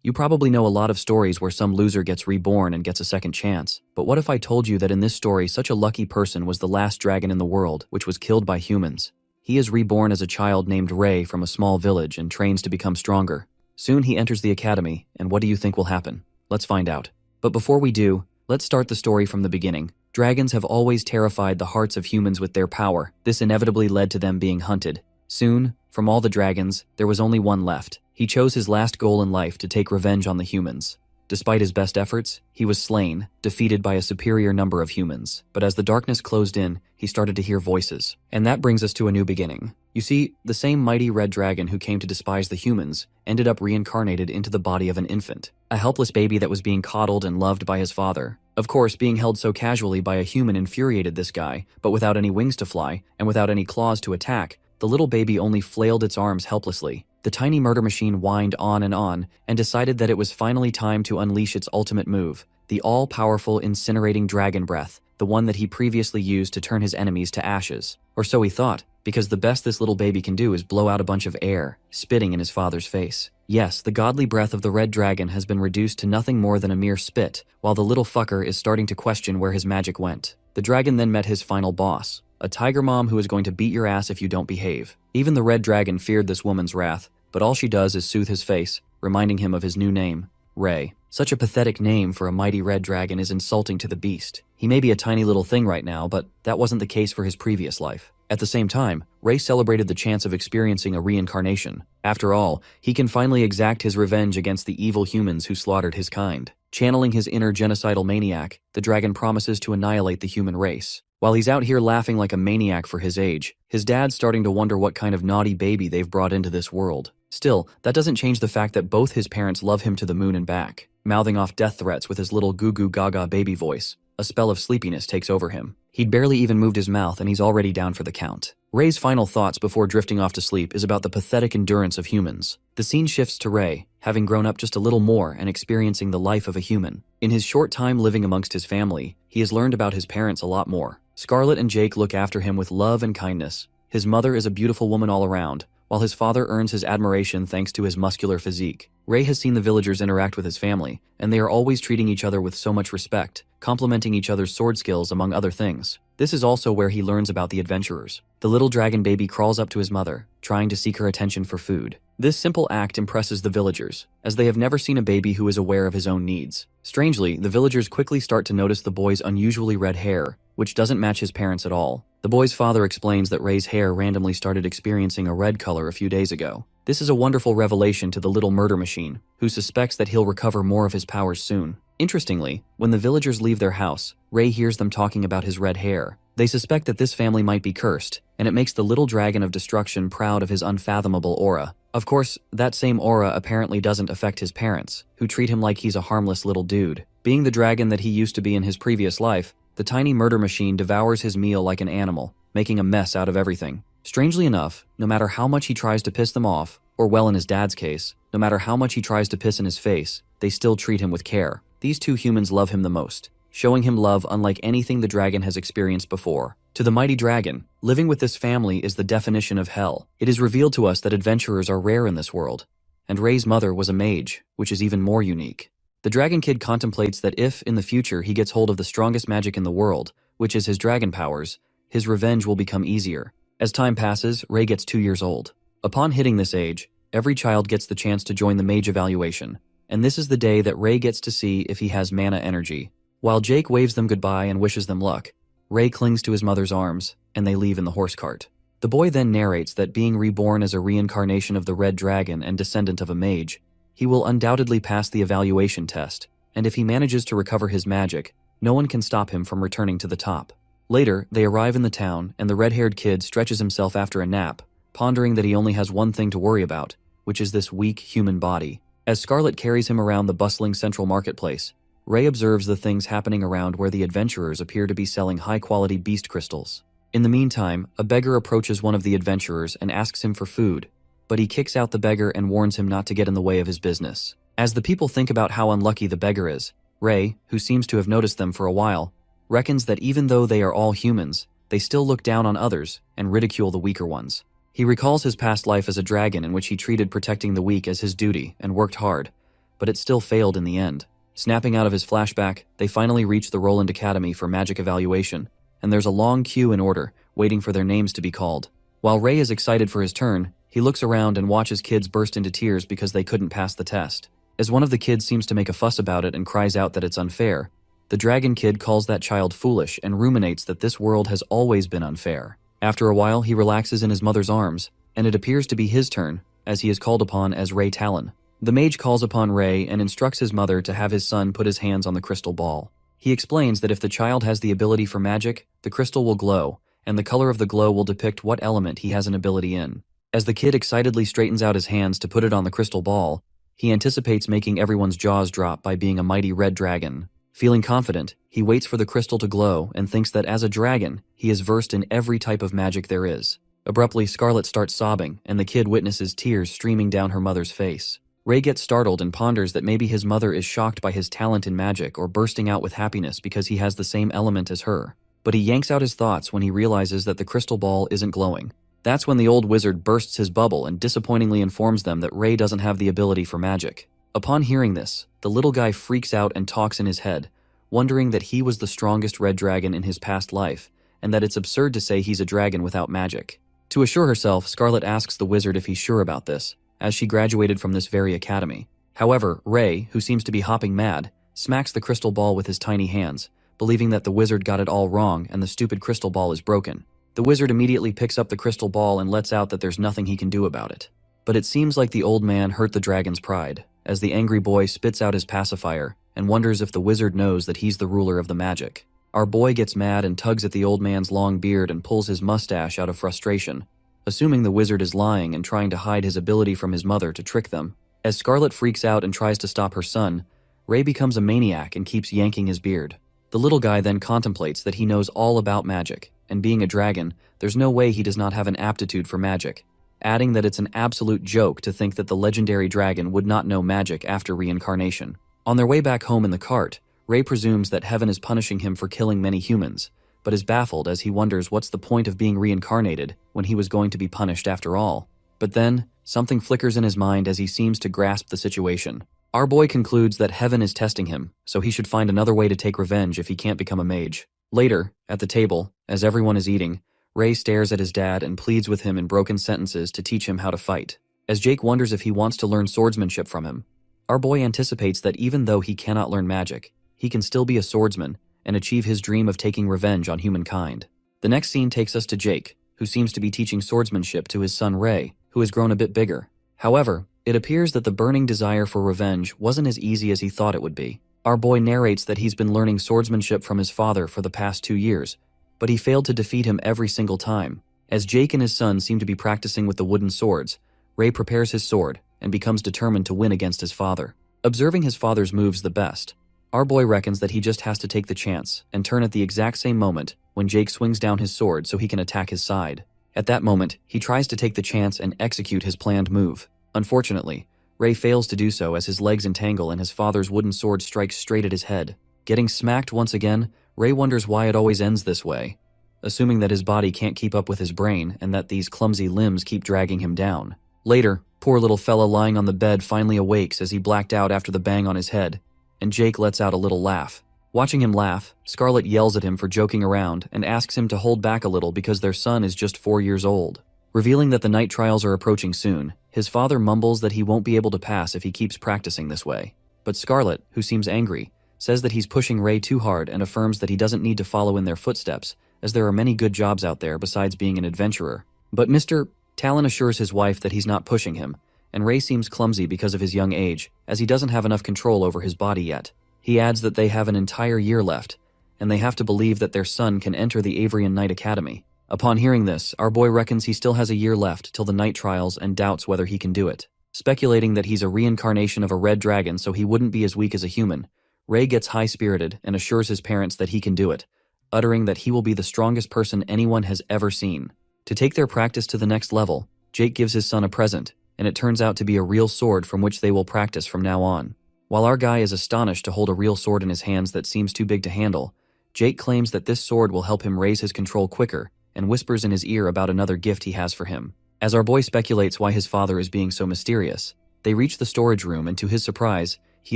You probably know a lot of stories where some loser gets reborn and gets a second chance, but what if I told you that in this story such a lucky person was the last dragon in the world, which was killed by humans? He is reborn as a child named Ray from a small village and trains to become stronger. Soon he enters the academy, and what do you think will happen? Let's find out. But before we do, let's start the story from the beginning. Dragons have always terrified the hearts of humans with their power. This inevitably led to them being hunted. Soon, from all the dragons, there was only one left. He chose his last goal in life to take revenge on the humans. Despite his best efforts, he was slain, defeated by a superior number of humans. But as the darkness closed in, he started to hear voices. And that brings us to a new beginning. You see, the same mighty red dragon who came to despise the humans ended up reincarnated into the body of an infant, a helpless baby that was being coddled and loved by his father. Of course, being held so casually by a human infuriated this guy, but without any wings to fly, and without any claws to attack, the little baby only flailed its arms helplessly. The tiny murder machine whined on, and decided that it was finally time to unleash its ultimate move, the all-powerful incinerating dragon breath, the one that he previously used to turn his enemies to ashes. Or so he thought, because the best this little baby can do is blow out a bunch of air, spitting in his father's face. Yes, the godly breath of the red dragon has been reduced to nothing more than a mere spit, while the little fucker is starting to question where his magic went. The dragon then met his final boss, a tiger mom who is going to beat your ass if you don't behave. Even the red dragon feared this woman's wrath, but all she does is soothe his face, reminding him of his new name, Ray. Such a pathetic name for a mighty red dragon is insulting to the beast. He may be a tiny little thing right now, but that wasn't the case for his previous life. At the same time, Ray celebrated the chance of experiencing a reincarnation. After all, he can finally exact his revenge against the evil humans who slaughtered his kind. Channeling his inner genocidal maniac, the dragon promises to annihilate the human race. While he's out here laughing like a maniac for his age, his dad's starting to wonder what kind of naughty baby they've brought into this world. Still, that doesn't change the fact that both his parents love him to the moon and back. Mouthing off death threats with his little goo-goo gaga baby voice, a spell of sleepiness takes over him. He'd barely even moved his mouth and he's already down for the count. Ray's final thoughts before drifting off to sleep is about the pathetic endurance of humans. The scene shifts to Ray, having grown up just a little more and experiencing the life of a human. In his short time living amongst his family, he has learned about his parents a lot more. Scarlett and Jake look after him with love and kindness. His mother is a beautiful woman all around, while his father earns his admiration thanks to his muscular physique. Ray has seen the villagers interact with his family, and they are always treating each other with so much respect, complimenting each other's sword skills among other things. This is also where he learns about the adventurers. The little dragon baby crawls up to his mother, trying to seek her attention for food. This simple act impresses the villagers, as they have never seen a baby who is aware of his own needs. Strangely, the villagers quickly start to notice the boy's unusually red hair, which doesn't match his parents at all. The boy's father explains that Ray's hair randomly started experiencing a red color a few days ago. This is a wonderful revelation to the little murder machine, who suspects that he'll recover more of his powers soon. Interestingly, when the villagers leave their house, Ray hears them talking about his red hair. They suspect that this family might be cursed, and it makes the little dragon of destruction proud of his unfathomable aura. Of course, that same aura apparently doesn't affect his parents, who treat him like he's a harmless little dude. Being the dragon that he used to be in his previous life, the tiny murder machine devours his meal like an animal, making a mess out of everything. Strangely enough, no matter how much he tries to piss them off, or well in his dad's case, no matter how much he tries to piss in his face, they still treat him with care. These two humans love him the most, showing him love unlike anything the dragon has experienced before. To the mighty dragon, living with this family is the definition of hell. It is revealed to us that adventurers are rare in this world, and Ray's mother was a mage, which is even more unique. The dragon kid contemplates that if, in the future, he gets hold of the strongest magic in the world, which is his dragon powers, his revenge will become easier. As time passes, Ray gets 2 years old. Upon hitting this age, every child gets the chance to join the mage evaluation, and this is the day that Ray gets to see if he has mana energy. While Jake waves them goodbye and wishes them luck, Ray clings to his mother's arms, and they leave in the horse cart. The boy then narrates that being reborn as a reincarnation of the red dragon and descendant of a mage, he will undoubtedly pass the evaluation test, and if he manages to recover his magic, no one can stop him from returning to the top. Later, they arrive in the town, and the red-haired kid stretches himself after a nap, pondering that he only has one thing to worry about, which is this weak human body. As Scarlett carries him around the bustling central marketplace, Ray observes the things happening around where the adventurers appear to be selling high-quality beast crystals. In the meantime, a beggar approaches one of the adventurers and asks him for food, but he kicks out the beggar and warns him not to get in the way of his business. As the people think about how unlucky the beggar is, Ray, who seems to have noticed them for a while, reckons that even though they are all humans, they still look down on others and ridicule the weaker ones. He recalls his past life as a dragon in which he treated protecting the weak as his duty and worked hard, but it still failed in the end. Snapping out of his flashback, they finally reach the Roland Academy for magic evaluation, and there's a long queue in order, waiting for their names to be called. While Ray is excited for his turn, he looks around and watches kids burst into tears because they couldn't pass the test. As one of the kids seems to make a fuss about it and cries out that it's unfair, the dragon kid calls that child foolish and ruminates that this world has always been unfair. After a while, he relaxes in his mother's arms, and it appears to be his turn, as he is called upon as Ray Talon. The mage calls upon Ray and instructs his mother to have his son put his hands on the crystal ball. He explains that if the child has the ability for magic, the crystal will glow, and the color of the glow will depict what element he has an ability in. As the kid excitedly straightens out his hands to put it on the crystal ball, he anticipates making everyone's jaws drop by being a mighty red dragon. Feeling confident, he waits for the crystal to glow and thinks that as a dragon, he is versed in every type of magic there is. Abruptly, Scarlet starts sobbing, and the kid witnesses tears streaming down her mother's face. Ray gets startled and ponders that maybe his mother is shocked by his talent in magic or bursting out with happiness because he has the same element as her. But he yanks out his thoughts when he realizes that the crystal ball isn't glowing. That's when the old wizard bursts his bubble and disappointingly informs them that Ray doesn't have the ability for magic. Upon hearing this, the little guy freaks out and talks in his head, wondering that he was the strongest red dragon in his past life, and that it's absurd to say he's a dragon without magic. To assure herself, Scarlet asks the wizard if he's sure about this, as she graduated from this very academy. However, Ray, who seems to be hopping mad, smacks the crystal ball with his tiny hands, believing that the wizard got it all wrong and the stupid crystal ball is broken. The wizard immediately picks up the crystal ball and lets out that there's nothing he can do about it. But it seems like the old man hurt the dragon's pride, as the angry boy spits out his pacifier and wonders if the wizard knows that he's the ruler of the magic. Our boy gets mad and tugs at the old man's long beard and pulls his mustache out of frustration, assuming the wizard is lying and trying to hide his ability from his mother to trick them. As Scarlet freaks out and tries to stop her son, Ray becomes a maniac and keeps yanking his beard. The little guy then contemplates that he knows all about magic, and being a dragon, there's no way he does not have an aptitude for magic, adding that it's an absolute joke to think that the legendary dragon would not know magic after reincarnation. On their way back home in the cart, Ray presumes that heaven is punishing him for killing many humans, but is baffled as he wonders what's the point of being reincarnated when he was going to be punished after all. But then, something flickers in his mind as he seems to grasp the situation. Our boy concludes that heaven is testing him, so he should find another way to take revenge if he can't become a mage. Later, at the table, as everyone is eating, Ray stares at his dad and pleads with him in broken sentences to teach him how to fight. As Jake wonders if he wants to learn swordsmanship from him, our boy anticipates that even though he cannot learn magic, he can still be a swordsman and achieve his dream of taking revenge on humankind. The next scene takes us to Jake, who seems to be teaching swordsmanship to his son Ray, who has grown a bit bigger. However, it appears that the burning desire for revenge wasn't as easy as he thought it would be. Our boy narrates that he's been learning swordsmanship from his father for the past 2 years, but he failed to defeat him every single time. As Jake and his son seem to be practicing with the wooden swords, Ray prepares his sword and becomes determined to win against his father. Observing his father's moves the best, our boy reckons that he just has to take the chance and turn at the exact same moment when Jake swings down his sword so he can attack his side. At that moment, he tries to take the chance and execute his planned move. Unfortunately, Ray fails to do so as his legs entangle and his father's wooden sword strikes straight at his head. Getting smacked once again, Ray wonders why it always ends this way, assuming that his body can't keep up with his brain and that these clumsy limbs keep dragging him down. Later, poor little fella lying on the bed finally awakes as he blacked out after the bang on his head, and Jake lets out a little laugh. Watching him laugh, Scarlet yells at him for joking around and asks him to hold back a little because their son is just 4 years old. Revealing that the night trials are approaching soon, his father mumbles that he won't be able to pass if he keeps practicing this way. But Scarlet, who seems angry, says that he's pushing Ray too hard and affirms that he doesn't need to follow in their footsteps, as there are many good jobs out there besides being an adventurer. But Mr. Talon assures his wife that he's not pushing him, and Ray seems clumsy because of his young age, as he doesn't have enough control over his body yet. He adds that they have an entire year left, and they have to believe that their son can enter the Avrian Knight Academy. Upon hearing this, our boy reckons he still has a year left till the night trials and doubts whether he can do it. Speculating that he's a reincarnation of a red dragon so he wouldn't be as weak as a human, Ray gets high-spirited and assures his parents that he can do it, uttering that he will be the strongest person anyone has ever seen. To take their practice to the next level, Jake gives his son a present, and it turns out to be a real sword from which they will practice from now on. While our guy is astonished to hold a real sword in his hands that seems too big to handle, Jake claims that this sword will help him raise his control quicker and whispers in his ear about another gift he has for him. As our boy speculates why his father is being so mysterious, they reach the storage room and to his surprise, he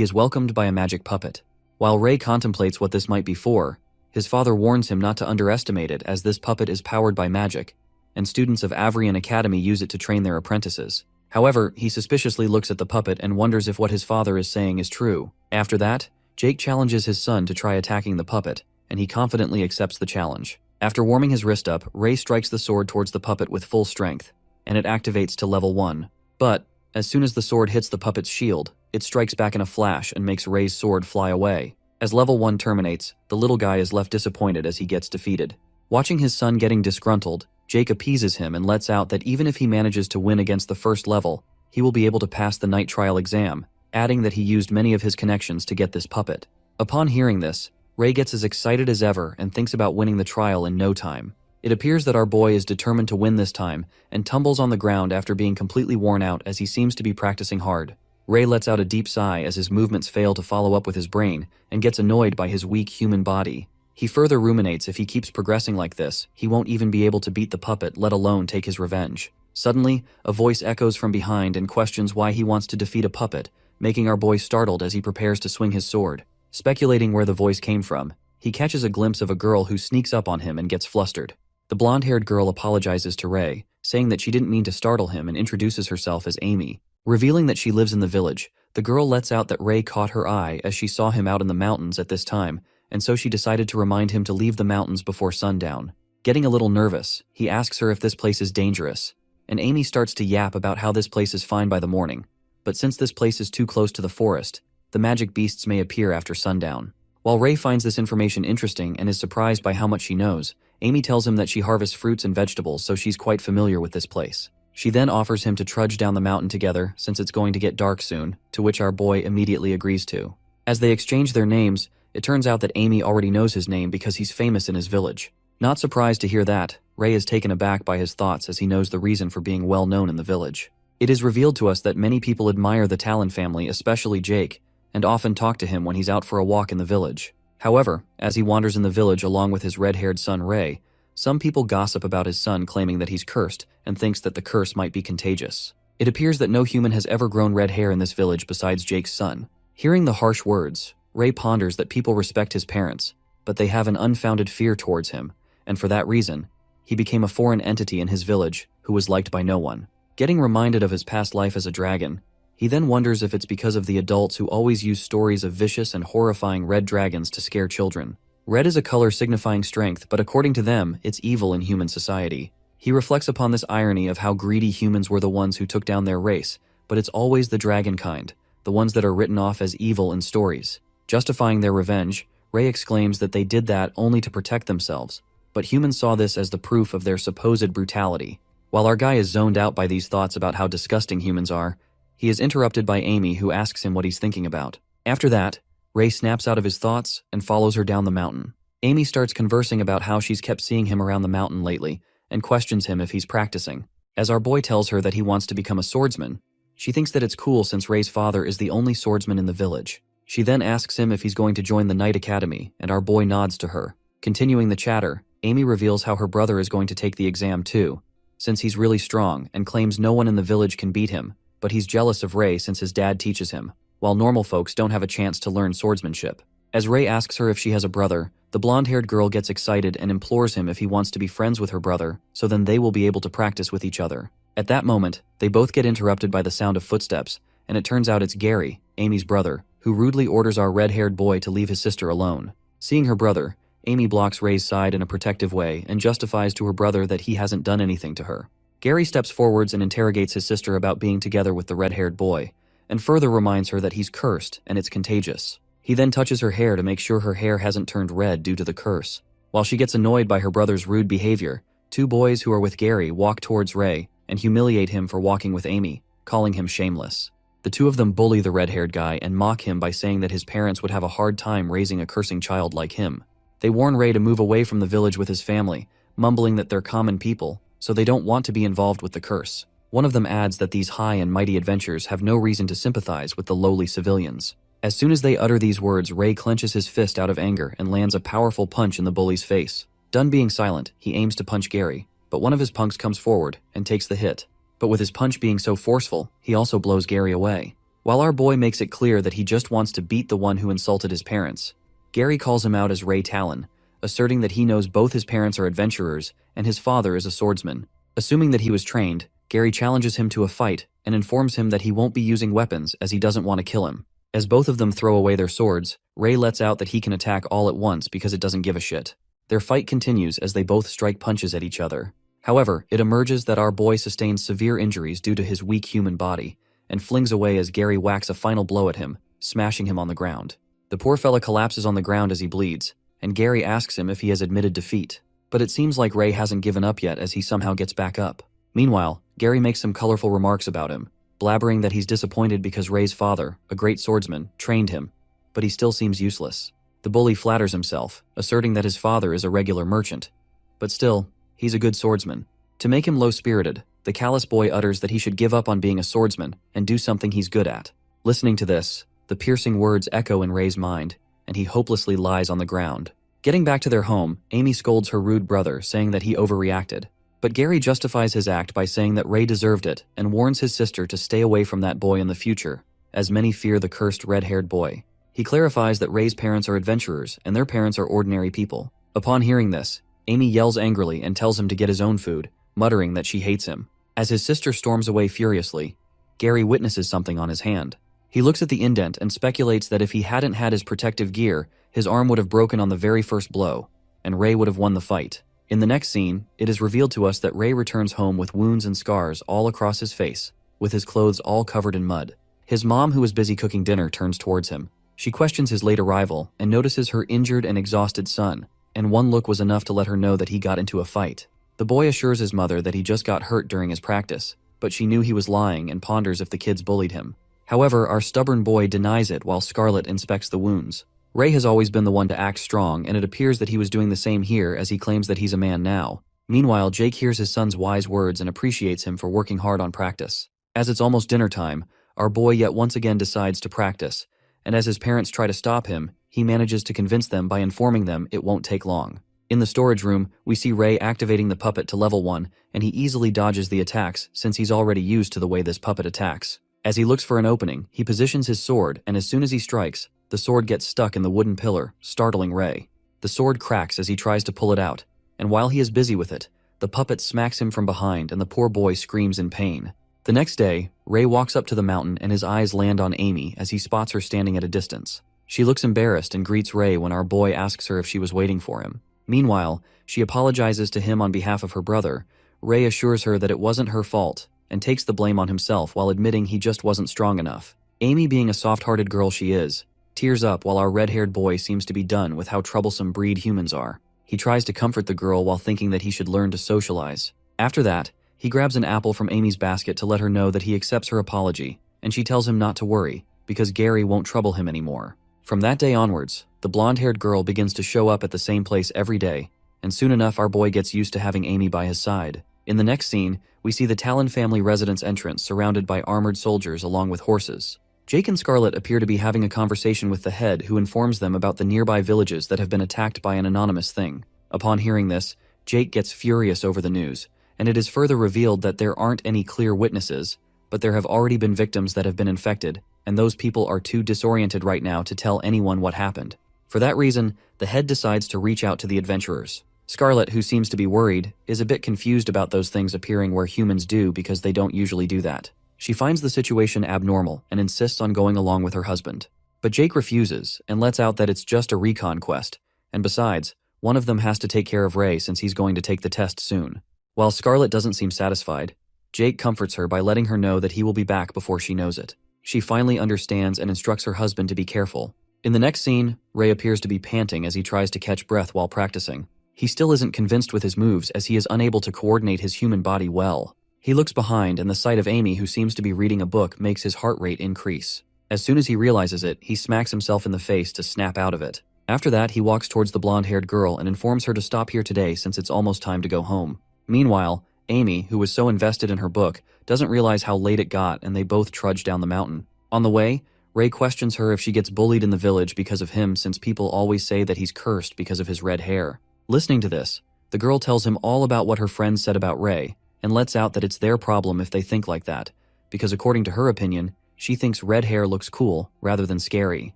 is welcomed by a magic puppet. While Ray contemplates what this might be for, his father warns him not to underestimate it, as this puppet is powered by magic, and students of Avrian Academy use it to train their apprentices. However, he suspiciously looks at the puppet and wonders if what his father is saying is true. After that, Jake challenges his son to try attacking the puppet, and he confidently accepts the challenge. After warming his wrist up, Ray strikes the sword towards the puppet with full strength, and it activates to level 1. But, as soon as the sword hits the puppet's shield, it strikes back in a flash and makes Ray's sword fly away. As level 1 terminates, the little guy is left disappointed as he gets defeated. Watching his son getting disgruntled, Jake appeases him and lets out that even if he manages to win against the first level, he will be able to pass the night trial exam, adding that he used many of his connections to get this puppet. Upon hearing this, Ray gets as excited as ever and thinks about winning the trial in no time. It appears that our boy is determined to win this time and tumbles on the ground after being completely worn out, as he seems to be practicing hard. Ray lets out a deep sigh as his movements fail to follow up with his brain and gets annoyed by his weak human body. He further ruminates if he keeps progressing like this, he won't even be able to beat the puppet, let alone take his revenge. Suddenly, a voice echoes from behind and questions why he wants to defeat a puppet, making our boy startled as he prepares to swing his sword. Speculating where the voice came from, he catches a glimpse of a girl who sneaks up on him and gets flustered. The blonde-haired girl apologizes to Ray, saying that she didn't mean to startle him, and introduces herself as Amy. Revealing that she lives in the village, the girl lets out that Ray caught her eye as she saw him out in the mountains at this time, and so she decided to remind him to leave the mountains before sundown. Getting a little nervous, he asks her if this place is dangerous, and Amy starts to yap about how this place is fine by the morning, but since this place is too close to the forest, the magic beasts may appear after sundown. While Ray finds this information interesting and is surprised by how much she knows, Amy tells him that she harvests fruits and vegetables, so she's quite familiar with this place. She then offers him to trudge down the mountain together since it's going to get dark soon, to which our boy immediately agrees to. As they exchange their names, it turns out that Amy already knows his name because he's famous in his village. Not surprised to hear that, Ray is taken aback by his thoughts as he knows the reason for being well known in the village. It is revealed to us that many people admire the Talon family, especially Jake, and often talk to him when he's out for a walk in the village. However, as he wanders in the village along with his red-haired son Ray, some people gossip about his son, claiming that he's cursed and thinks that the curse might be contagious. It appears that no human has ever grown red hair in this village besides Jake's son. Hearing the harsh words, Ray ponders that people respect his parents, but they have an unfounded fear towards him, and for that reason, he became a foreign entity in his village who was liked by no one. Getting reminded of his past life as a dragon, he then wonders if it's because of the adults who always use stories of vicious and horrifying red dragons to scare children. Red is a color signifying strength, but according to them, it's evil in human society. He reflects upon this irony of how greedy humans were the ones who took down their race, but it's always the dragon kind, the ones that are written off as evil in stories. Justifying their revenge, Ray exclaims that they did that only to protect themselves, but humans saw this as the proof of their supposed brutality. While our guy is zoned out by these thoughts about how disgusting humans are, he is interrupted by Amy, who asks him what he's thinking about. After that, Ray snaps out of his thoughts and follows her down the mountain. Amy starts conversing about how she's kept seeing him around the mountain lately and questions him if he's practicing. As our boy tells her that he wants to become a swordsman, she thinks that it's cool since Ray's father is the only swordsman in the village. She then asks him if he's going to join the Knight Academy, and our boy nods to her. Continuing the chatter, Amy reveals how her brother is going to take the exam too, since he's really strong, and claims no one in the village can beat him, but he's jealous of Ray since his dad teaches him, while normal folks don't have a chance to learn swordsmanship. As Ray asks her if she has a brother, the blonde-haired girl gets excited and implores him if he wants to be friends with her brother, so then they will be able to practice with each other. At that moment, they both get interrupted by the sound of footsteps, and it turns out it's Gary, Amy's brother, who rudely orders our red-haired boy to leave his sister alone. Seeing her brother, Amy blocks Ray's side in a protective way and justifies to her brother that he hasn't done anything to her. Gary steps forwards and interrogates his sister about being together with the red-haired boy, and further reminds her that he's cursed and it's contagious. He then touches her hair to make sure her hair hasn't turned red due to the curse. While she gets annoyed by her brother's rude behavior, two boys who are with Gary walk towards Ray and humiliate him for walking with Amy, calling him shameless. The two of them bully the red-haired guy and mock him by saying that his parents would have a hard time raising a cursing child like him. They warn Ray to move away from the village with his family, mumbling that they're common people, so they don't want to be involved with the curse. One of them adds that these high and mighty adventures have no reason to sympathize with the lowly civilians. As soon as they utter these words, Ray clenches his fist out of anger and lands a powerful punch in the bully's face. Done being silent, he aims to punch Gary, but one of his punks comes forward and takes the hit. But with his punch being so forceful, he also blows Gary away. While our boy makes it clear that he just wants to beat the one who insulted his parents, Gary calls him out as Ray Talon, asserting that he knows both his parents are adventurers and his father is a swordsman. Assuming that he was trained, Gary challenges him to a fight and informs him that he won't be using weapons as he doesn't want to kill him. As both of them throw away their swords, Ray lets out that he can attack all at once because it doesn't give a shit. Their fight continues as they both strike punches at each other. However, it emerges that our boy sustains severe injuries due to his weak human body, and flings away as Gary whacks a final blow at him, smashing him on the ground. The poor fella collapses on the ground as he bleeds, and Gary asks him if he has admitted defeat. But it seems like Ray hasn't given up yet as he somehow gets back up. Meanwhile, Gary makes some colorful remarks about him, blabbering that he's disappointed because Ray's father, a great swordsman, trained him, but he still seems useless. The bully flatters himself, asserting that his father is a regular merchant. But still, he's a good swordsman. To make him low-spirited, the callous boy utters that he should give up on being a swordsman and do something he's good at. Listening to this, the piercing words echo in Ray's mind, and he hopelessly lies on the ground. Getting back to their home, Amy scolds her rude brother, saying that he overreacted. But Gary justifies his act by saying that Ray deserved it and warns his sister to stay away from that boy in the future, as many fear the cursed red-haired boy. He clarifies that Ray's parents are adventurers and their parents are ordinary people. Upon hearing this, Amy yells angrily and tells him to get his own food, muttering that she hates him. As his sister storms away furiously, Gary witnesses something on his hand. He looks at the indent and speculates that if he hadn't had his protective gear, his arm would have broken on the very first blow, and Ray would have won the fight. In the next scene, it is revealed to us that Ray returns home with wounds and scars all across his face, with his clothes all covered in mud. His mom, who was busy cooking dinner, turns towards him. She questions his late arrival and notices her injured and exhausted son, and one look was enough to let her know that he got into a fight. The boy assures his mother that he just got hurt during his practice, but she knew he was lying and ponders if the kids bullied him. However, our stubborn boy denies it while Scarlett inspects the wounds. Ray has always been the one to act strong, and it appears that he was doing the same here as he claims that he's a man now. Meanwhile, Jake hears his son's wise words and appreciates him for working hard on practice. As it's almost dinner time, our boy yet once again decides to practice, and as his parents try to stop him, he manages to convince them by informing them it won't take long. In the storage room, we see Ray activating the puppet to level 1, and he easily dodges the attacks since he's already used to the way this puppet attacks. As he looks for an opening, he positions his sword, and as soon as he strikes, the sword gets stuck in the wooden pillar, startling Ray. The sword cracks as he tries to pull it out, and while he is busy with it, the puppet smacks him from behind and the poor boy screams in pain. The next day, Ray walks up to the mountain and his eyes land on Amy as he spots her standing at a distance. She looks embarrassed and greets Ray when our boy asks her if she was waiting for him. Meanwhile, she apologizes to him on behalf of her brother. Ray assures her that it wasn't her fault and takes the blame on himself while admitting he just wasn't strong enough. Amy, being a soft-hearted girl she is, tears up while our red-haired boy seems to be done with how troublesome breed humans are. He tries to comfort the girl while thinking that he should learn to socialize. After that, he grabs an apple from Amy's basket to let her know that he accepts her apology, and she tells him not to worry, because Gary won't trouble him anymore. From that day onwards, the blonde-haired girl begins to show up at the same place every day, and soon enough our boy gets used to having Amy by his side. In the next scene, we see the Talon family residence entrance surrounded by armored soldiers along with horses. Jake and Scarlett appear to be having a conversation with the head, who informs them about the nearby villages that have been attacked by an anonymous thing. Upon hearing this, Jake gets furious over the news, and it is further revealed that there aren't any clear witnesses, but there have already been victims that have been infected, and those people are too disoriented right now to tell anyone what happened. For that reason, the head decides to reach out to the adventurers. Scarlett, who seems to be worried, is a bit confused about those things appearing where humans do because they don't usually do that. She finds the situation abnormal and insists on going along with her husband. But Jake refuses and lets out that it's just a recon quest, and besides, one of them has to take care of Ray since he's going to take the test soon. While Scarlett doesn't seem satisfied, Jake comforts her by letting her know that he will be back before she knows it. She finally understands and instructs her husband to be careful. In the next scene, Ray appears to be panting as he tries to catch breath while practicing. He still isn't convinced with his moves as he is unable to coordinate his human body well. He looks behind and the sight of Amy, who seems to be reading a book, makes his heart rate increase. As soon as he realizes it, he smacks himself in the face to snap out of it. After that, he walks towards the blonde-haired girl and informs her to stop here today since it's almost time to go home. Meanwhile, Amy, who was so invested in her book, doesn't realize how late it got and they both trudge down the mountain. On the way, Ray questions her if she gets bullied in the village because of him since people always say that he's cursed because of his red hair. Listening to this, the girl tells him all about what her friends said about Ray and lets out that it's their problem if they think like that, because according to her opinion, She thinks red hair looks cool rather than scary.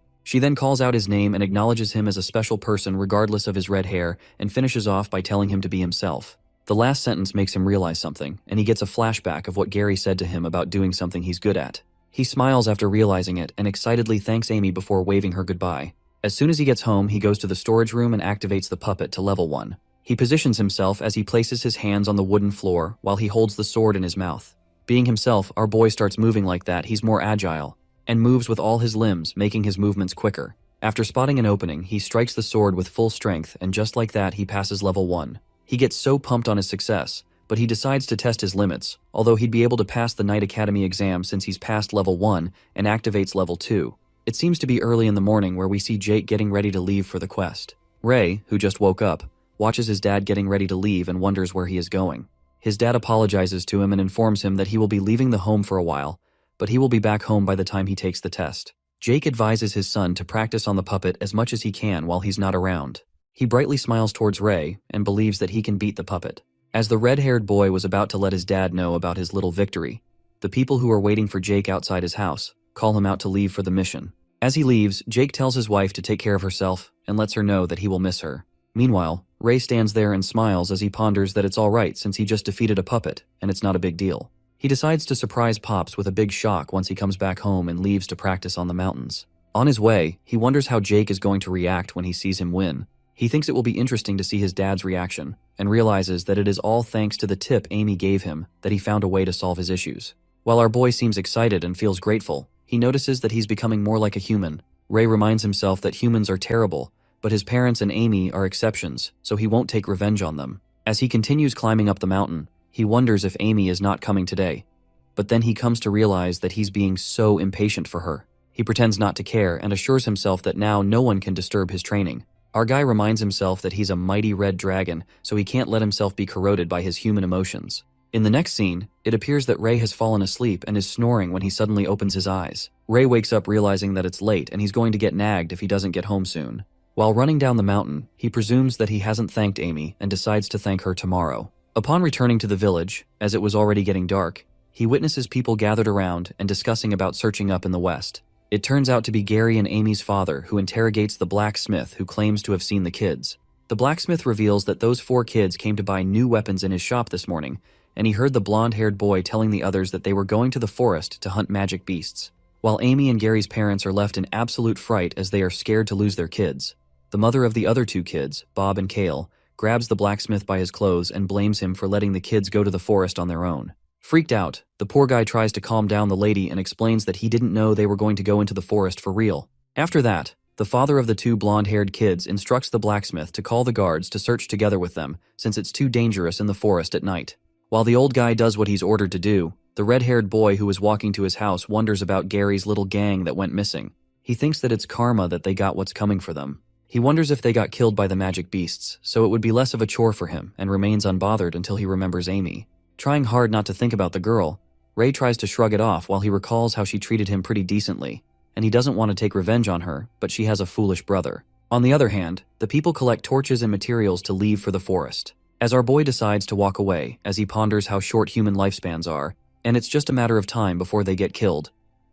She then calls out his name and acknowledges him as a special person regardless of his red hair, and finishes off by telling him to be himself. The last sentence makes him realize something, and he gets a flashback of what Gary said to him about doing something he's good at. He smiles after realizing it and excitedly thanks Amy before waving her goodbye. As soon as he gets home, he goes to the storage room and activates the puppet to level 1. He positions himself as he places his hands on the wooden floor while he holds the sword in his mouth. Being himself, our boy starts moving like that. He's more agile and moves with all his limbs, making his movements quicker. After spotting an opening, he strikes the sword with full strength, and just like that, he passes level 1. He gets so pumped on his success, but he decides to test his limits, although he'd be able to pass the Knight Academy exam since he's passed level 1 and activates level 2. It seems to be early in the morning where we see Jake getting ready to leave for the quest. Ray, who just woke up, watches his dad getting ready to leave and wonders where he is going. His dad apologizes to him and informs him that he will be leaving the home for a while, but he will be back home by the time he takes the test. Jake advises his son to practice on the puppet as much as he can while he's not around. He brightly smiles towards Ray and believes that he can beat the puppet. As the red-haired boy was about to let his dad know about his little victory, the people who are waiting for Jake outside his house call him out to leave for the mission. As he leaves, Jake tells his wife to take care of herself and lets her know that he will miss her. Meanwhile, Ray stands there and smiles as he ponders that it's alright since he just defeated a puppet and it's not a big deal. He decides to surprise Pops with a big shock once he comes back home and leaves to practice on the mountains. On his way, he wonders how Jake is going to react when he sees him win. He thinks it will be interesting to see his dad's reaction, and realizes that it is all thanks to the tip Amy gave him that he found a way to solve his issues. While our boy seems excited and feels grateful, he notices that he's becoming more like a human. Ray reminds himself that humans are terrible, but his parents and Amy are exceptions, so he won't take revenge on them. As he continues climbing up the mountain, he wonders if Amy is not coming today. But then he comes to realize that he's being so impatient for her. He pretends not to care and assures himself that now no one can disturb his training. Our guy reminds himself that he's a mighty red dragon, so he can't let himself be corroded by his human emotions. In the next scene, it appears that Ray has fallen asleep and is snoring when he suddenly opens his eyes. Ray wakes up realizing that it's late and he's going to get nagged if he doesn't get home soon. While running down the mountain, he presumes that he hasn't thanked Amy and decides to thank her tomorrow. Upon returning to the village, as it was already getting dark, he witnesses people gathered around and discussing about searching up in the west. It turns out to be Gary and Amy's father who interrogates the blacksmith who claims to have seen the kids. The blacksmith reveals that those 4 kids came to buy new weapons in his shop this morning, and he heard the blonde-haired boy telling the others that they were going to the forest to hunt magic beasts. While Amy and Gary's parents are left in absolute fright as they are scared to lose their kids, the mother of the other 2 kids, Bob and Cale, grabs the blacksmith by his clothes and blames him for letting the kids go to the forest on their own. Freaked out, the poor guy tries to calm down the lady and explains that he didn't know they were going to go into the forest for real. After that, the father of the 2 blonde-haired kids instructs the blacksmith to call the guards to search together with them since it's too dangerous in the forest at night. While the old guy does what he's ordered to do, the red-haired boy who was walking to his house wonders about Gary's little gang that went missing. He thinks that it's karma that they got what's coming for them. He wonders if they got killed by the magic beasts, so it would be less of a chore for him, and remains unbothered until he remembers Amy. Trying hard not to think about the girl, Ray tries to shrug it off while he recalls how she treated him pretty decently, and he doesn't want to take revenge on her, but she has a foolish brother. On the other hand, the people collect torches and materials to leave for the forest. As our boy decides to walk away, as he ponders how short human lifespans are, and it's just a matter of time before they get killed.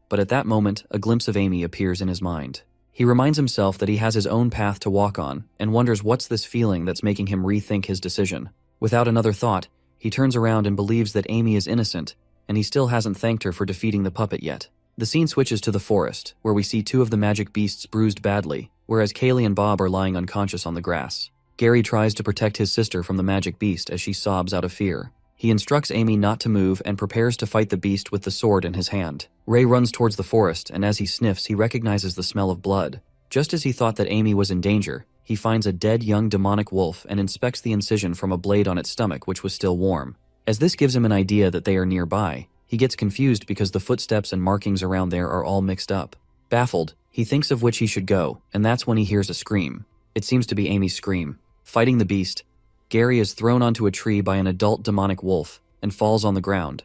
But at that moment, a glimpse of Amy appears in his mind. He reminds himself that he has his own path to walk on, and wonders what's this feeling that's making him rethink his decision. Without another thought, he turns around and believes that Amy is innocent, and he still hasn't thanked her for defeating the puppet yet. The scene switches to the forest, where we see 2 of the magic beasts bruised badly, whereas Kaylee and Bob are lying unconscious on the grass. Gary tries to protect his sister from the magic beast as she sobs out of fear. He instructs Amy not to move and prepares to fight the beast with the sword in his hand. Ray runs towards the forest, and as he sniffs, he recognizes the smell of blood. Just as he thought that Amy was in danger, he finds a dead young demonic wolf and inspects the incision from a blade on its stomach, which was still warm. As this gives him an idea that they are nearby, he gets confused because the footsteps and markings around there are all mixed up. Baffled, he thinks of which he should go, and that's when he hears a scream. It seems to be Amy's scream. Fighting the beast, Gary is thrown onto a tree by an adult demonic wolf and falls on the ground.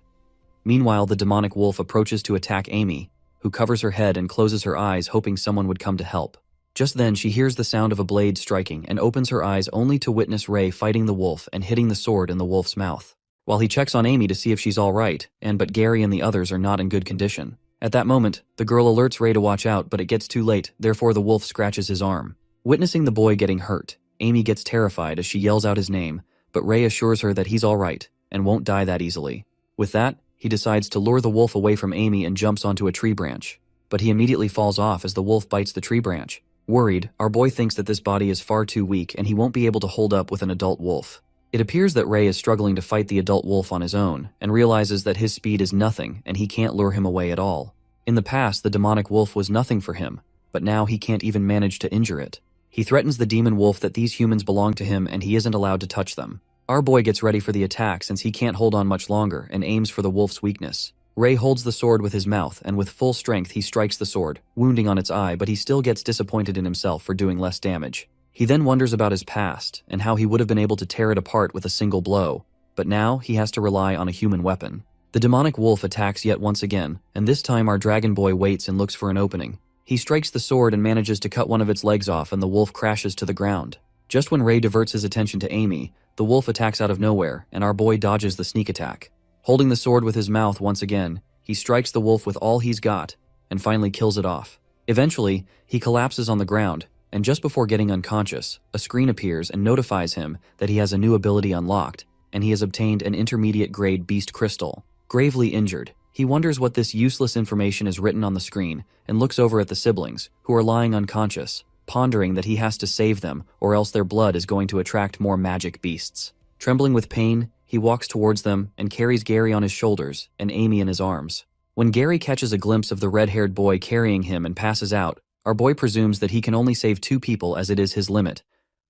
Meanwhile, the demonic wolf approaches to attack Amy, who covers her head and closes her eyes hoping someone would come to help. Just then, she hears the sound of a blade striking and opens her eyes only to witness Ray fighting the wolf and hitting the sword in the wolf's mouth. While he checks on Amy to see if she's all right, but Gary and the others are not in good condition. At that moment, the girl alerts Ray to watch out, but it gets too late, therefore the wolf scratches his arm. Witnessing the boy getting hurt, Amy gets terrified as she yells out his name, but Ray assures her that he's alright and won't die that easily. With that, he decides to lure the wolf away from Amy and jumps onto a tree branch. But he immediately falls off as the wolf bites the tree branch. Worried, our boy thinks that this body is far too weak and he won't be able to hold up with an adult wolf. It appears that Ray is struggling to fight the adult wolf on his own and realizes that his speed is nothing and he can't lure him away at all. In the past, the demonic wolf was nothing for him, but now he can't even manage to injure it. He threatens the demon wolf that these humans belong to him and he isn't allowed to touch them. Our boy gets ready for the attack since he can't hold on much longer and aims for the wolf's weakness. Ray holds the sword with his mouth and with full strength he strikes the sword, wounding on its eye, but he still gets disappointed in himself for doing less damage. He then wonders about his past and how he would have been able to tear it apart with a single blow, but now he has to rely on a human weapon. The demonic wolf attacks yet once again, and this time our dragon boy waits and looks for an opening. He strikes the sword and manages to cut one of its legs off and the wolf crashes to the ground. Just when Ray diverts his attention to Amy, the wolf attacks out of nowhere and our boy dodges the sneak attack. Holding the sword with his mouth once again, he strikes the wolf with all he's got and finally kills it off. Eventually, he collapses on the ground, and just before getting unconscious, a screen appears and notifies him that he has a new ability unlocked, and he has obtained an intermediate grade beast crystal. Gravely injured, he wonders what this useless information is written on the screen and looks over at the siblings, who are lying unconscious, pondering that he has to save them or else their blood is going to attract more magic beasts. Trembling with pain, he walks towards them and carries Gary on his shoulders and Amy in his arms. When Gary catches a glimpse of the red-haired boy carrying him and passes out, our boy presumes that he can only save 2 people as it is his limit,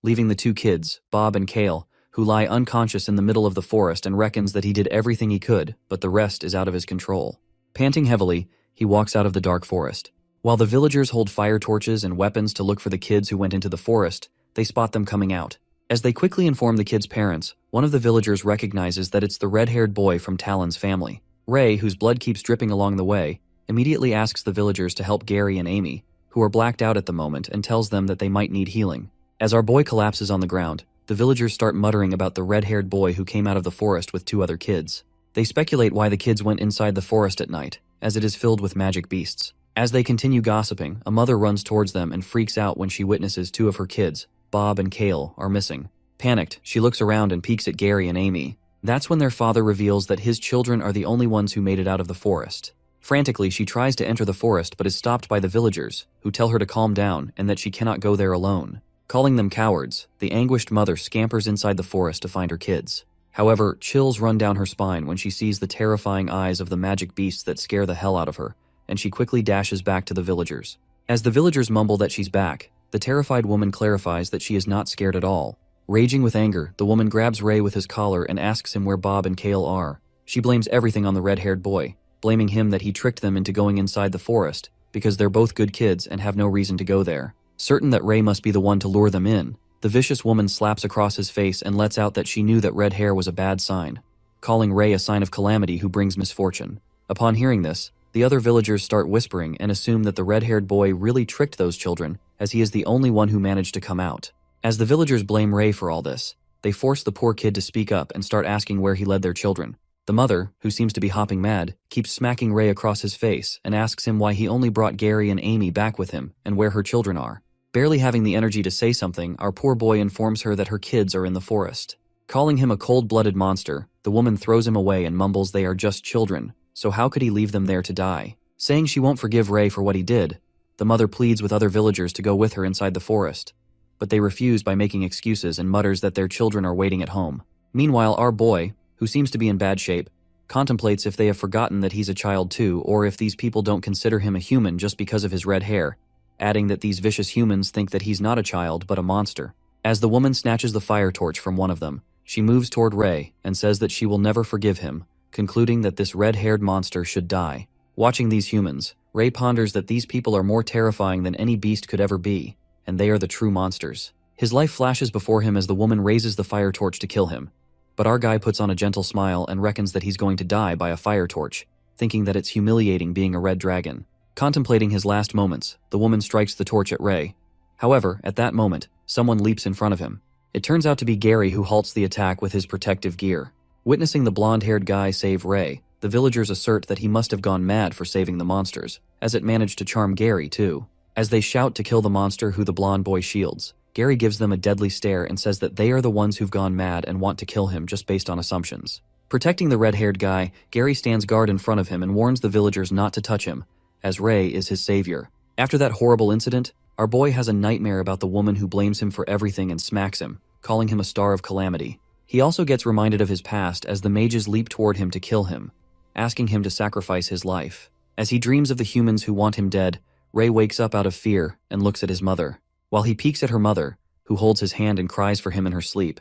leaving the 2 kids, Bob and Kale, who lie unconscious in the middle of the forest and reckons that he did everything he could, but the rest is out of his control. Panting heavily, he walks out of the dark forest. While the villagers hold fire torches and weapons to look for the kids who went into the forest, they spot them coming out. As they quickly inform the kids' parents, one of the villagers recognizes that it's the red-haired boy from Talon's family. Ray, whose blood keeps dripping along the way, immediately asks the villagers to help Gary and Amy, who are blacked out at the moment, and tells them that they might need healing. As our boy collapses on the ground, the villagers start muttering about the red-haired boy who came out of the forest with 2 other kids. They speculate why the kids went inside the forest at night, as it is filled with magic beasts. As they continue gossiping, a mother runs towards them and freaks out when she witnesses 2 of her kids, Bob and Kale, are missing. Panicked, she looks around and peeks at Gary and Amy. That's when their father reveals that his children are the only ones who made it out of the forest. Frantically, she tries to enter the forest but is stopped by the villagers, who tell her to calm down and that she cannot go there alone. Calling them cowards, the anguished mother scampers inside the forest to find her kids. However, chills run down her spine when she sees the terrifying eyes of the magic beasts that scare the hell out of her, and she quickly dashes back to the villagers. As the villagers mumble that she's back, the terrified woman clarifies that she is not scared at all. Raging with anger, the woman grabs Ray with his collar and asks him where Bob and Kale are. She blames everything on the red-haired boy, blaming him that he tricked them into going inside the forest because they're both good kids and have no reason to go there. Certain that Ray must be the one to lure them in, the vicious woman slaps across his face and lets out that she knew that red hair was a bad sign, calling Ray a sign of calamity who brings misfortune. Upon hearing this, the other villagers start whispering and assume that the red-haired boy really tricked those children, as he is the only one who managed to come out. As the villagers blame Ray for all this, they force the poor kid to speak up and start asking where he led their children. The mother, who seems to be hopping mad, keeps smacking Ray across his face and asks him why he only brought Gary and Amy back with him and where her children are. Barely having the energy to say something, our poor boy informs her that her kids are in the forest. Calling him a cold-blooded monster, the woman throws him away and mumbles they are just children, so how could he leave them there to die? Saying she won't forgive Ray for what he did, the mother pleads with other villagers to go with her inside the forest, but they refuse by making excuses and mutters that their children are waiting at home. Meanwhile, our boy, who seems to be in bad shape, contemplates if they have forgotten that he's a child too, or if these people don't consider him a human just because of his red hair, adding that these vicious humans think that he's not a child but a monster. As the woman snatches the fire torch from one of them, she moves toward Ray and says that she will never forgive him, concluding that this red-haired monster should die. Watching these humans, Ray ponders that these people are more terrifying than any beast could ever be, and they are the true monsters. His life flashes before him as the woman raises the fire torch to kill him, but our guy puts on a gentle smile and reckons that he's going to die by a fire torch, thinking that it's humiliating being a red dragon. Contemplating his last moments, the woman strikes the torch at Ray. However, at that moment, someone leaps in front of him. It turns out to be Gary, who halts the attack with his protective gear. Witnessing the blonde-haired guy save Ray, The villagers assert that he must have gone mad for saving the monsters, as it managed to charm Gary too. As they shout to kill the monster who the blonde boy shields, Gary gives them a deadly stare and says that they are the ones who've gone mad and want to kill him just based on assumptions. Protecting the red-haired guy, Gary stands guard in front of him and warns the villagers not to touch him, as Ray is his savior. After that horrible incident, our boy has a nightmare about the woman who blames him for everything and smacks him, calling him a star of calamity. He also gets reminded of his past as the mages leap toward him to kill him, asking him to sacrifice his life. As he dreams of the humans who want him dead, Ray wakes up out of fear and looks at his mother. While he peeks at her mother, who holds his hand and cries for him in her sleep,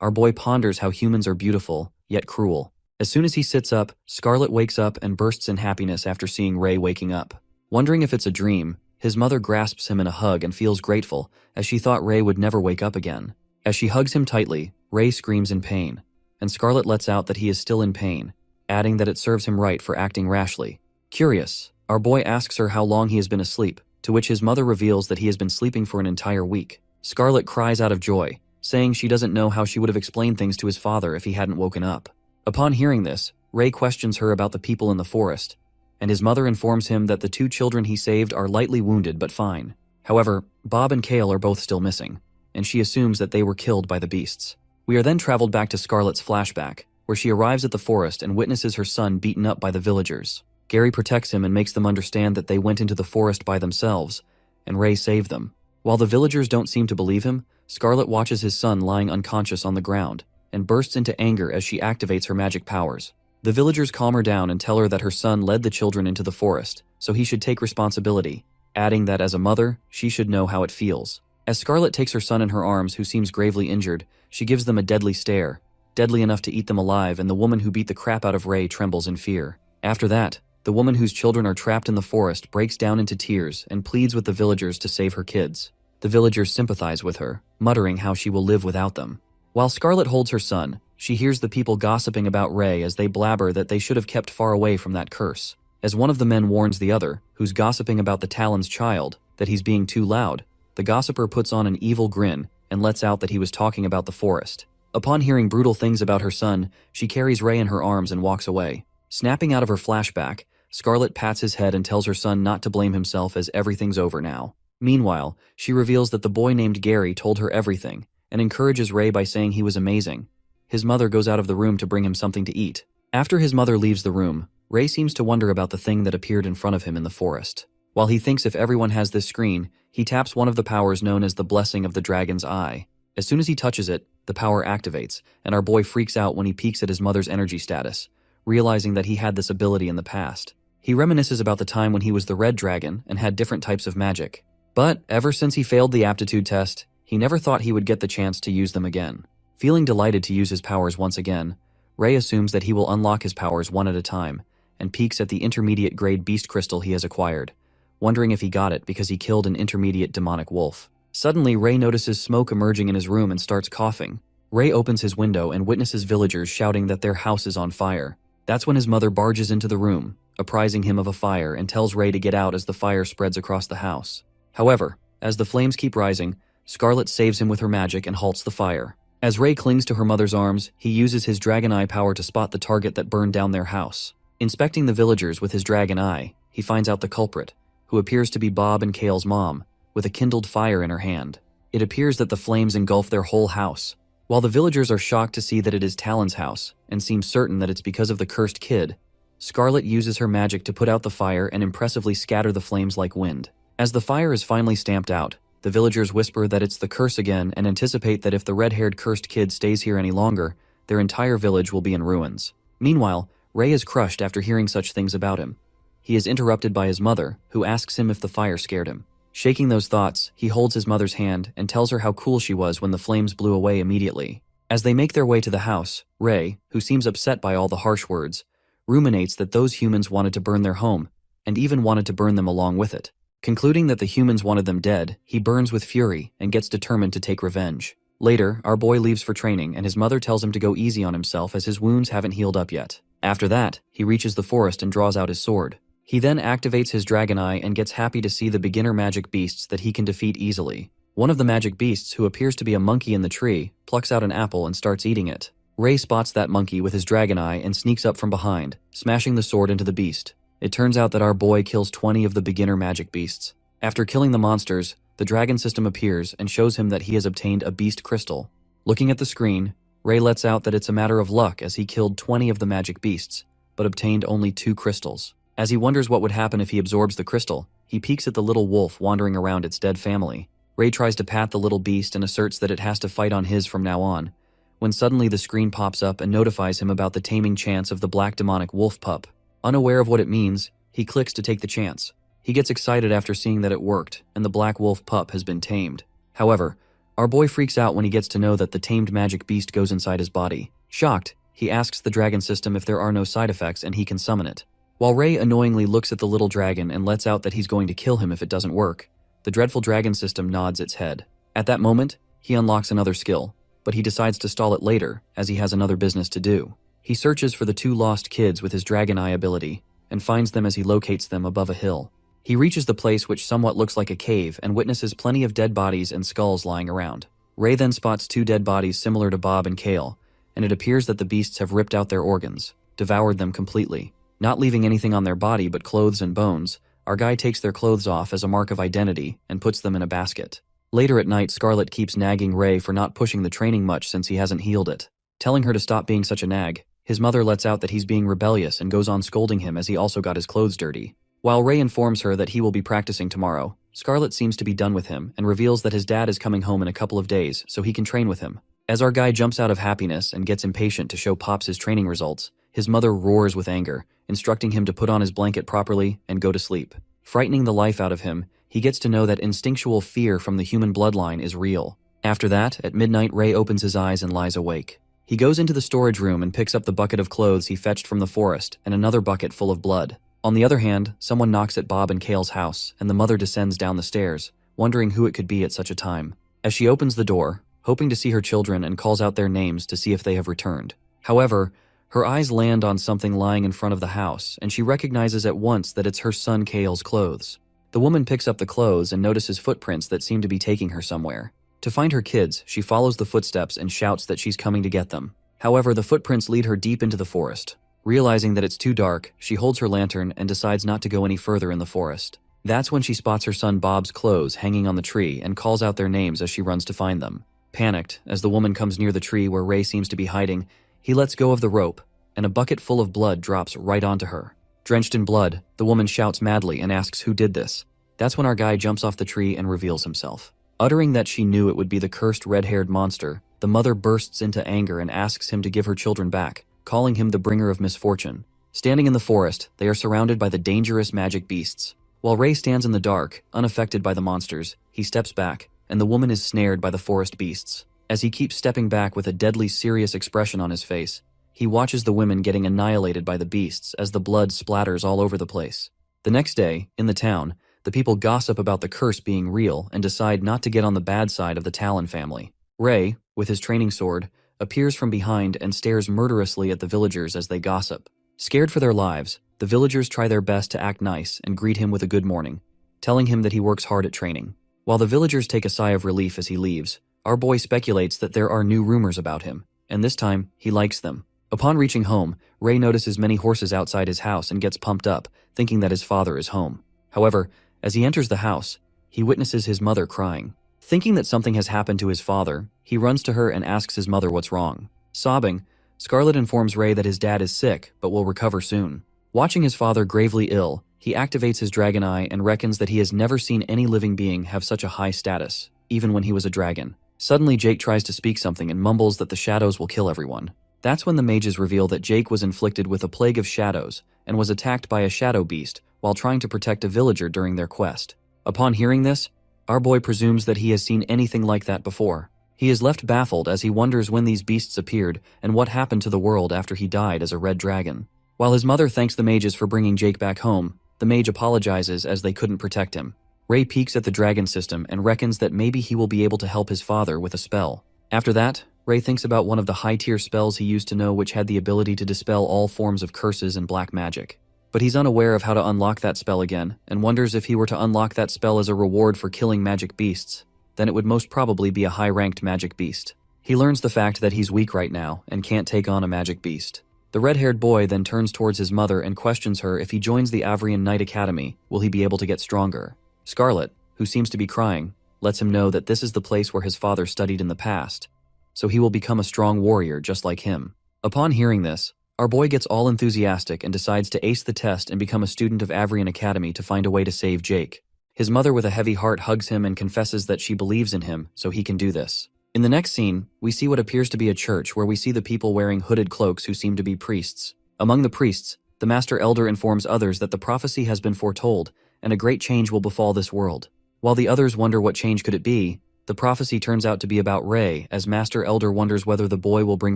our boy ponders how humans are beautiful, yet cruel. As soon as he sits up, Scarlet wakes up and bursts in happiness after seeing Ray waking up. Wondering if it's a dream, his mother grasps him in a hug and feels grateful, as she thought Ray would never wake up again. As she hugs him tightly, Ray screams in pain, and Scarlet lets out that he is still in pain, adding that it serves him right for acting rashly. Curious, our boy asks her how long he has been asleep, to which his mother reveals that he has been sleeping for an entire week. Scarlet cries out of joy, saying she doesn't know how she would have explained things to his father if he hadn't woken up. Upon hearing this, Ray questions her about the people in the forest, and his mother informs him that the 2 children he saved are lightly wounded but fine. However, Bob and Kale are both still missing, and she assumes that they were killed by the beasts. We are then traveled back to Scarlet's flashback, where she arrives at the forest and witnesses her son beaten up by the villagers. Gary protects him and makes them understand that they went into the forest by themselves, and Ray saved them. While the villagers don't seem to believe him, Scarlet watches his son lying unconscious on the ground, and bursts into anger as she activates her magic powers. The villagers calm her down and tell her that her son led the children into the forest, so he should take responsibility, adding that as a mother, she should know how it feels. As Scarlet takes her son in her arms, who seems gravely injured, she gives them a deadly stare, deadly enough to eat them alive, and the woman who beat the crap out of Ray trembles in fear. After that, the woman whose children are trapped in the forest breaks down into tears and pleads with the villagers to save her kids. The villagers sympathize with her, muttering how she will live without them. While Scarlet holds her son, she hears the people gossiping about Ray as they blabber that they should have kept far away from that curse. As one of the men warns the other, who's gossiping about the Talon's child, that he's being too loud, the gossiper puts on an evil grin and lets out that he was talking about the forest. Upon hearing brutal things about her son, she carries Ray in her arms and walks away. Snapping out of her flashback, Scarlet pats his head and tells her son not to blame himself as everything's over now. Meanwhile, she reveals that the boy named Gary told her everything, and encourages Ray by saying he was amazing. His mother goes out of the room to bring him something to eat. After his mother leaves the room, Ray seems to wonder about the thing that appeared in front of him in the forest. While he thinks if everyone has this screen, he taps one of the powers known as the Blessing of the Dragon's Eye. As soon as he touches it, the power activates, and our boy freaks out when he peeks at his mother's energy status, realizing that he had this ability in the past. He reminisces about the time when he was the Red Dragon and had different types of magic. But ever since he failed the aptitude test, he never thought he would get the chance to use them again. Feeling delighted to use his powers once again, Ray assumes that he will unlock his powers one at a time, and peeks at the intermediate grade beast crystal he has acquired, wondering if he got it because he killed an intermediate demonic wolf. Suddenly, Ray notices smoke emerging in his room and starts coughing. Ray opens his window and witnesses villagers shouting that their house is on fire. That's when his mother barges into the room, apprising him of a fire, and tells Ray to get out as the fire spreads across the house. However, as the flames keep rising, Scarlet saves him with her magic and halts the fire. As Ray clings to her mother's arms, he uses his dragon eye power to spot the target that burned down their house. Inspecting the villagers with his dragon eye, he finds out the culprit, who appears to be Bob and Kale's mom, with a kindled fire in her hand. It appears that the flames engulf their whole house. While the villagers are shocked to see that it is Talon's house, and seem certain that it's because of the cursed kid, Scarlet uses her magic to put out the fire and impressively scatter the flames like wind. As the fire is finally stamped out, the villagers whisper that it's the curse again and anticipate that if the red-haired cursed kid stays here any longer, their entire village will be in ruins. Meanwhile, Ray is crushed after hearing such things about him. He is interrupted by his mother, who asks him if the fire scared him. Shaking those thoughts, he holds his mother's hand and tells her how cool she was when the flames blew away immediately. As they make their way to the house, Ray, who seems upset by all the harsh words, ruminates that those humans wanted to burn their home, and even wanted to burn them along with it. Concluding that the humans wanted them dead, he burns with fury and gets determined to take revenge. Later, our boy leaves for training and his mother tells him to go easy on himself as his wounds haven't healed up yet. After that, he reaches the forest and draws out his sword. He then activates his dragon eye and gets happy to see the beginner magic beasts that he can defeat easily. One of the magic beasts, who appears to be a monkey in the tree, plucks out an apple and starts eating it. Ray spots that monkey with his dragon eye and sneaks up from behind, smashing the sword into the beast. It turns out that our boy kills 20 of the beginner magic beasts. After killing the monsters, the dragon system appears and shows him that he has obtained a beast crystal. Looking at the screen, Ray lets out that it's a matter of luck as he killed 20 of the magic beasts, but obtained only 2 crystals. As he wonders what would happen if he absorbs the crystal, he peeks at the little wolf wandering around its dead family. Ray tries to pat the little beast and asserts that it has to fight on his from now on, when suddenly the screen pops up and notifies him about the taming chance of the black demonic wolf pup. Unaware of what it means, he clicks to take the chance. He gets excited after seeing that it worked, and the black wolf pup has been tamed. However, our boy freaks out when he gets to know that the tamed magic beast goes inside his body. Shocked, he asks the dragon system if there are no side effects and he can summon it. While Ray annoyingly looks at the little dragon and lets out that he's going to kill him if it doesn't work, the dreadful dragon system nods its head. At that moment, he unlocks another skill, but he decides to stall it later as he has another business to do. He searches for the 2 lost kids with his dragon eye ability and finds them as he locates them above a hill. He reaches the place which somewhat looks like a cave and witnesses plenty of dead bodies and skulls lying around. Ray then spots 2 dead bodies similar to Bob and Kale, and it appears that the beasts have ripped out their organs, devoured them completely. Not leaving anything on their body but clothes and bones, our guy takes their clothes off as a mark of identity and puts them in a basket. Later at night, Scarlet keeps nagging Ray for not pushing the training much since he hasn't healed it. Telling her to stop being such a nag, his mother lets out that he's being rebellious and goes on scolding him as he also got his clothes dirty. While Ray informs her that he will be practicing tomorrow, Scarlet seems to be done with him and reveals that his dad is coming home in a couple of days so he can train with him. As our guy jumps out of happiness and gets impatient to show Pops his training results, his mother roars with anger, instructing him to put on his blanket properly and go to sleep. Frightening the life out of him, he gets to know that instinctual fear from the human bloodline is real. After that, at midnight, Ray opens his eyes and lies awake. He goes into the storage room and picks up the bucket of clothes he fetched from the forest and another bucket full of blood. On the other hand, someone knocks at Bob and Kale's house, and the mother descends down the stairs, wondering who it could be at such a time. As she opens the door, hoping to see her children and calls out their names to see if they have returned. However, her eyes land on something lying in front of the house, and she recognizes at once that it's her son Kale's clothes. The woman picks up the clothes and notices footprints that seem to be taking her somewhere. To find her kids, she follows the footsteps and shouts that she's coming to get them. However, the footprints lead her deep into the forest. Realizing that it's too dark, she holds her lantern and decides not to go any further in the forest. That's when she spots her son Bob's clothes hanging on the tree and calls out their names as she runs to find them. Panicked, as the woman comes near the tree where Ray seems to be hiding, he lets go of the rope, and a bucket full of blood drops right onto her. Drenched in blood, the woman shouts madly and asks who did this. That's when our guy jumps off the tree and reveals himself. Uttering that she knew it would be the cursed red-haired monster, the mother bursts into anger and asks him to give her children back, calling him the bringer of misfortune. Standing in the forest, they are surrounded by the dangerous magic beasts. While Ray stands in the dark, unaffected by the monsters, he steps back, and the woman is snared by the forest beasts. As he keeps stepping back with a deadly serious expression on his face, he watches the women getting annihilated by the beasts as the blood splatters all over the place. The next day, in the town, the people gossip about the curse being real and decide not to get on the bad side of the Talon family. Ray, with his training sword, appears from behind and stares murderously at the villagers as they gossip. Scared for their lives, the villagers try their best to act nice and greet him with a good morning, telling him that he works hard at training. While the villagers take a sigh of relief as he leaves, our boy speculates that there are new rumors about him, and this time, he likes them. Upon reaching home, Ray notices many horses outside his house and gets pumped up, thinking that his father is home. However, as he enters the house, he witnesses his mother crying. Thinking that something has happened to his father, he runs to her and asks his mother what's wrong. Sobbing, Scarlet informs Ray that his dad is sick but will recover soon. Watching his father gravely ill, he activates his dragon eye and reckons that he has never seen any living being have such a high status, even when he was a dragon. Suddenly, Jake tries to speak something and mumbles that the shadows will kill everyone. That's when the mages reveal that Jake was inflicted with a plague of shadows and was attacked by a shadow beast while trying to protect a villager during their quest. Upon hearing this, our boy presumes that he has seen anything like that before. He is left baffled as he wonders when these beasts appeared and what happened to the world after he died as a red dragon. While his mother thanks the mages for bringing Jake back home, the mage apologizes as they couldn't protect him. Ray peeks at the dragon system and reckons that maybe he will be able to help his father with a spell. After that, Ray thinks about one of the high-tier spells he used to know which had the ability to dispel all forms of curses and black magic. But he's unaware of how to unlock that spell again, and wonders if he were to unlock that spell as a reward for killing magic beasts, then it would most probably be a high-ranked magic beast. He learns the fact that he's weak right now and can't take on a magic beast. The red-haired boy then turns towards his mother and questions her if he joins the Avrian Knight Academy, will he be able to get stronger? Scarlet, who seems to be crying, lets him know that this is the place where his father studied in the past, so he will become a strong warrior just like him. Upon hearing this, our boy gets all enthusiastic and decides to ace the test and become a student of Avrian Academy to find a way to save Jake. His mother with a heavy heart hugs him and confesses that she believes in him, so he can do this. In the next scene, we see what appears to be a church where we see the people wearing hooded cloaks who seem to be priests. Among the priests, the Master Elder informs others that the prophecy has been foretold and a great change will befall this world. While the others wonder what change could it be, the prophecy turns out to be about Ray, as Master Elder wonders whether the boy will bring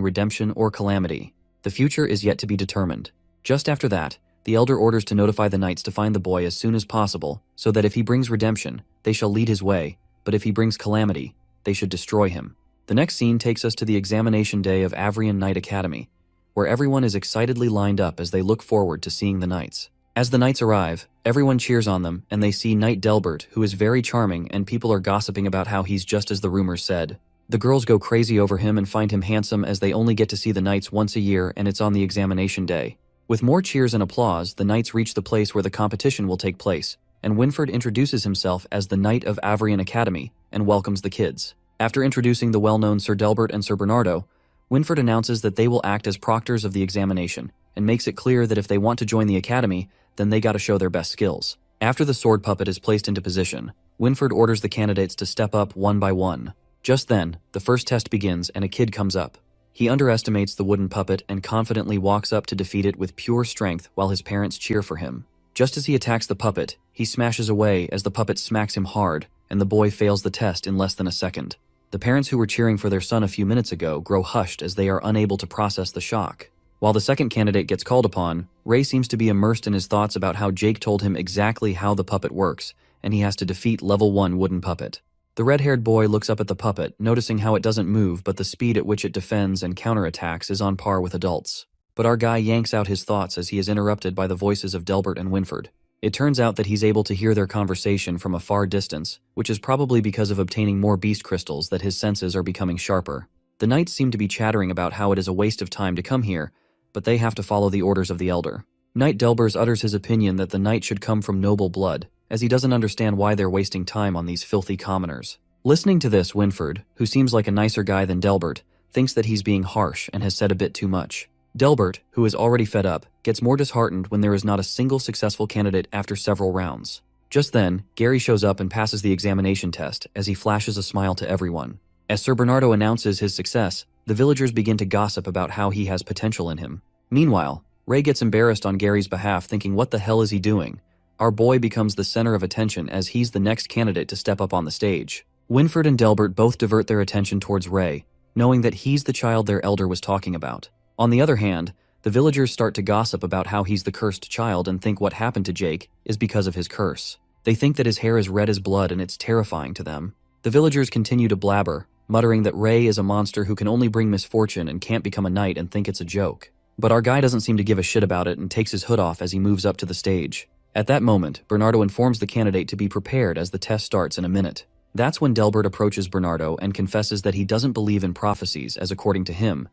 redemption or calamity. The future is yet to be determined. Just after that, the Elder orders to notify the knights to find the boy as soon as possible, so that if he brings redemption, they shall lead his way, but if he brings calamity, they should destroy him. The next scene takes us to the examination day of Avrian Knight Academy, where everyone is excitedly lined up as they look forward to seeing the knights. As the knights arrive, everyone cheers on them, and they see Knight Delbert, who is very charming, and people are gossiping about how he's just as the rumors said. The girls go crazy over him and find him handsome, as they only get to see the knights once a year and it's on the examination day. With more cheers and applause, the knights reach the place where the competition will take place, and Winford introduces himself as the Knight of Avrian Academy and welcomes the kids. After introducing the well-known Sir Delbert and Sir Bernardo, Winford announces that they will act as proctors of the examination, and makes it clear that if they want to join the academy, then they gotta show their best skills. After the sword puppet is placed into position, Winford orders the candidates to step up one by one. Just then, the first test begins and a kid comes up. He underestimates the wooden puppet and confidently walks up to defeat it with pure strength while his parents cheer for him. Just as he attacks the puppet, he smashes away as the puppet smacks him hard, and the boy fails the test in less than a second. The parents who were cheering for their son a few minutes ago grow hushed as they are unable to process the shock. While the second candidate gets called upon, Ray seems to be immersed in his thoughts about how Jake told him exactly how the puppet works, and he has to defeat level 1 wooden puppet. The red-haired boy looks up at the puppet, noticing how it doesn't move, but the speed at which it defends and counterattacks is on par with adults. But our guy yanks out his thoughts as he is interrupted by the voices of Delbert and Winford. It turns out that he's able to hear their conversation from a far distance, which is probably because of obtaining more beast crystals that his senses are becoming sharper. The knights seem to be chattering about how it is a waste of time to come here, but they have to follow the orders of the Elder. Knight Delbers utters his opinion that the knight should come from noble blood, as he doesn't understand why they're wasting time on these filthy commoners. Listening to this, Winford, who seems like a nicer guy than Delbert, thinks that he's being harsh and has said a bit too much. Delbert, who is already fed up, gets more disheartened when there is not a single successful candidate after several rounds. Just then, Gary shows up and passes the examination test as he flashes a smile to everyone. As Sir Bernardo announces his success, the villagers begin to gossip about how he has potential in him. Meanwhile, Ray gets embarrassed on Gary's behalf, thinking what the hell is he doing? Our boy becomes the center of attention as he's the next candidate to step up on the stage. Winford and Delbert both divert their attention towards Ray, knowing that he's the child their elder was talking about. On the other hand, the villagers start to gossip about how he's the cursed child and think what happened to Jake is because of his curse. They think that his hair is red as blood and it's terrifying to them. The villagers continue to blabber, muttering that Ray is a monster who can only bring misfortune and can't become a knight, and think it's a joke. But our guy doesn't seem to give a shit about it and takes his hood off as he moves up to the stage. At that moment, Bernardo informs the candidate to be prepared as the test starts in a minute. That's when Delbert approaches Bernardo and confesses that he doesn't believe in prophecies, as according to him,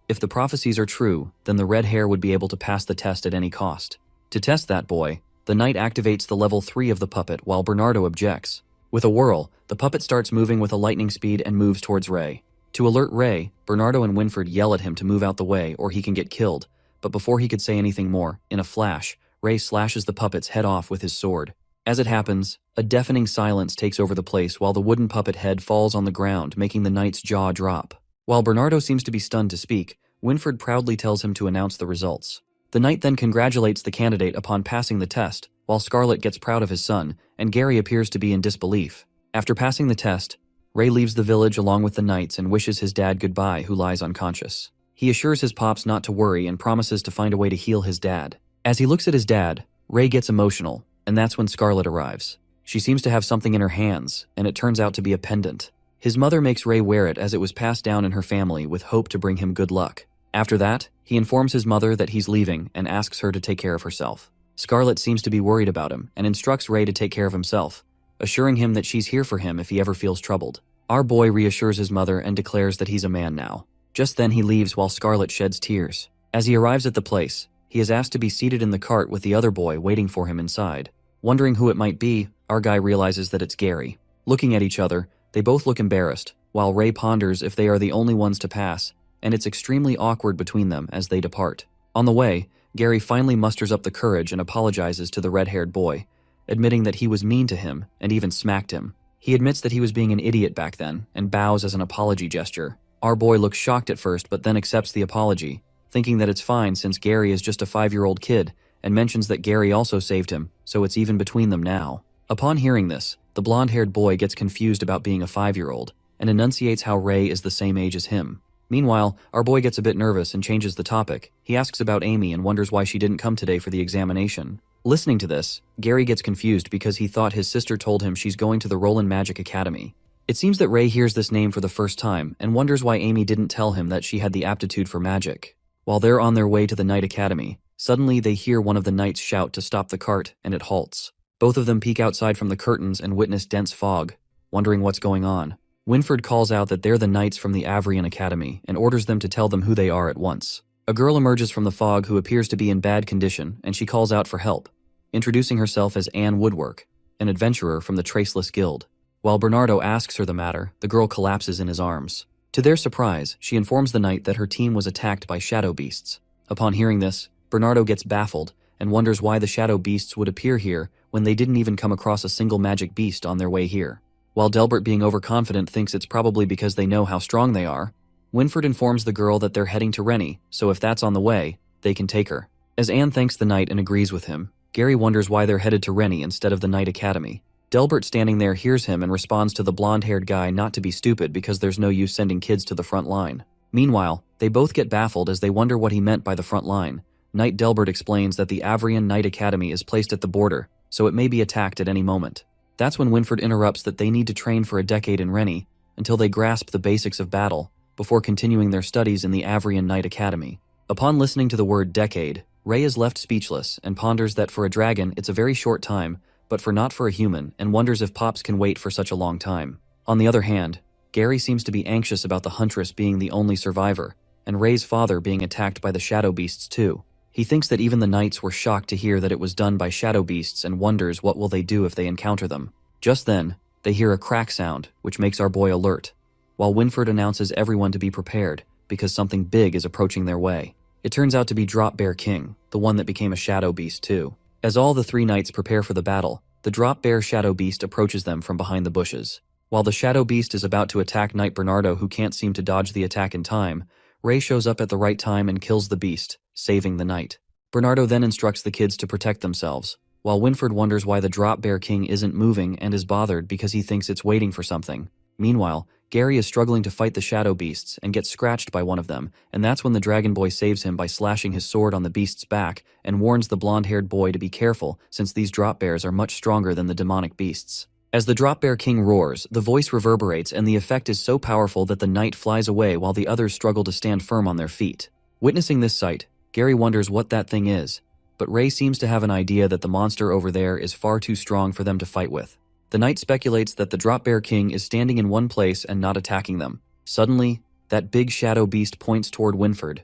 if the prophecies are true, then the red hair would be able to pass the test at any cost. To test that boy, the knight activates the level 3 of the puppet while Bernardo objects. With a whirl, the puppet starts moving with a lightning speed and moves towards Ray. To alert Ray, Bernardo and Winford yell at him to move out the way or he can get killed, but before he could say anything more, in a flash, Ray slashes the puppet's head off with his sword. As it happens, a deafening silence takes over the place while the wooden puppet head falls on the ground, making the knight's jaw drop. While Bernardo seems to be stunned to speak, Winford proudly tells him to announce the results. The knight then congratulates the candidate upon passing the test, while Scarlet gets proud of his son, and Gary appears to be in disbelief. After passing the test, Ray leaves the village along with the knights and wishes his dad goodbye, who lies unconscious. He assures his pops not to worry and promises to find a way to heal his dad. As he looks at his dad, Ray gets emotional, and that's when Scarlet arrives. She seems to have something in her hands, and it turns out to be a pendant. His mother makes Ray wear it as it was passed down in her family with hope to bring him good luck. After that, he informs his mother that he's leaving and asks her to take care of herself. Scarlet seems to be worried about him and instructs Ray to take care of himself, assuring him that she's here for him if he ever feels troubled. Our boy reassures his mother and declares that he's a man now. Just then he leaves while Scarlet sheds tears. As he arrives at the place, he is asked to be seated in the cart with the other boy waiting for him inside. Wondering who it might be, our guy realizes that it's Gary. Looking at each other, they both look embarrassed, while Ray ponders if they are the only ones to pass, and it's extremely awkward between them as they depart. On the way, Gary finally musters up the courage and apologizes to the red-haired boy, admitting that he was mean to him and even smacked him. He admits that he was being an idiot back then and bows as an apology gesture. Our boy looks shocked at first but then accepts the apology, thinking that it's fine since Gary is just a 5-year-old kid, and mentions that Gary also saved him, so it's even between them now. Upon hearing this, the blonde-haired boy gets confused about being a 5-year-old and enunciates how Ray is the same age as him. Meanwhile, our boy gets a bit nervous and changes the topic. He asks about Amy and wonders why she didn't come today for the examination. Listening to this, Gary gets confused because he thought his sister told him she's going to the Roland Magic Academy. It seems that Ray hears this name for the first time and wonders why Amy didn't tell him that she had the aptitude for magic. While they're on their way to the Night Academy, suddenly they hear one of the knights shout to stop the cart, and it halts. Both of them peek outside from the curtains and witness dense fog, wondering what's going on. Winfred calls out that they're the knights from the Avrian Academy and orders them to tell them who they are at once. A girl emerges from the fog who appears to be in bad condition, and she calls out for help, introducing herself as Anne Woodwork, an adventurer from the Traceless Guild. While Bernardo asks her the matter, the girl collapses in his arms. To their surprise, she informs the knight that her team was attacked by shadow beasts. Upon hearing this, Bernardo gets baffled and wonders why the shadow beasts would appear here when they didn't even come across a single magic beast on their way here. While Delbert, being overconfident, thinks it's probably because they know how strong they are, Winfred informs the girl that they're heading to Rennie, so if that's on the way, they can take her. As Anne thanks the knight and agrees with him, Gary wonders why they're headed to Rennie instead of the Night Academy. Delbert, standing there, hears him and responds to the blonde-haired guy not to be stupid because there's no use sending kids to the front line. Meanwhile, they both get baffled as they wonder what he meant by the front line. Knight Delbert explains that the Avrian Night Academy is placed at the border, so it may be attacked at any moment. That's when Winfred interrupts that they need to train for a decade in Rennie until they grasp the basics of battle before continuing their studies in the Avrian Night Academy. Upon listening to the word decade, Ray is left speechless and ponders that for a dragon it's a very short time, but not for a human, and wonders if Pops can wait for such a long time. On the other hand, Gary seems to be anxious about the Huntress being the only survivor, and Ray's father being attacked by the shadow beasts too. He thinks that even the knights were shocked to hear that it was done by shadow beasts and wonders what will they do if they encounter them. Just then, they hear a crack sound, which makes our boy alert, while Winfred announces everyone to be prepared because something big is approaching their way. It turns out to be Drop Bear King, the one that became a shadow beast too. As all the 3 knights prepare for the battle, the Drop Bear Shadow Beast approaches them from behind the bushes. While the Shadow Beast is about to attack Knight Bernardo, who can't seem to dodge the attack in time, Ray shows up at the right time and kills the beast, saving the knight. Bernardo then instructs the kids to protect themselves, while Winfred wonders why the Drop Bear King isn't moving and is bothered because he thinks it's waiting for something. Meanwhile, Gary is struggling to fight the shadow beasts and gets scratched by one of them, and that's when the Dragon Boy saves him by slashing his sword on the beast's back and warns the blonde-haired boy to be careful since these drop bears are much stronger than the demonic beasts. As the Drop Bear King roars, the voice reverberates and the effect is so powerful that the knight flies away while the others struggle to stand firm on their feet. Witnessing this sight, Gary wonders what that thing is, but Ray seems to have an idea that the monster over there is far too strong for them to fight with. The knight speculates that the Drop Bear King is standing in one place and not attacking them. Suddenly, that big shadow beast points toward Winfred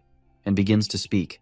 and begins to speak,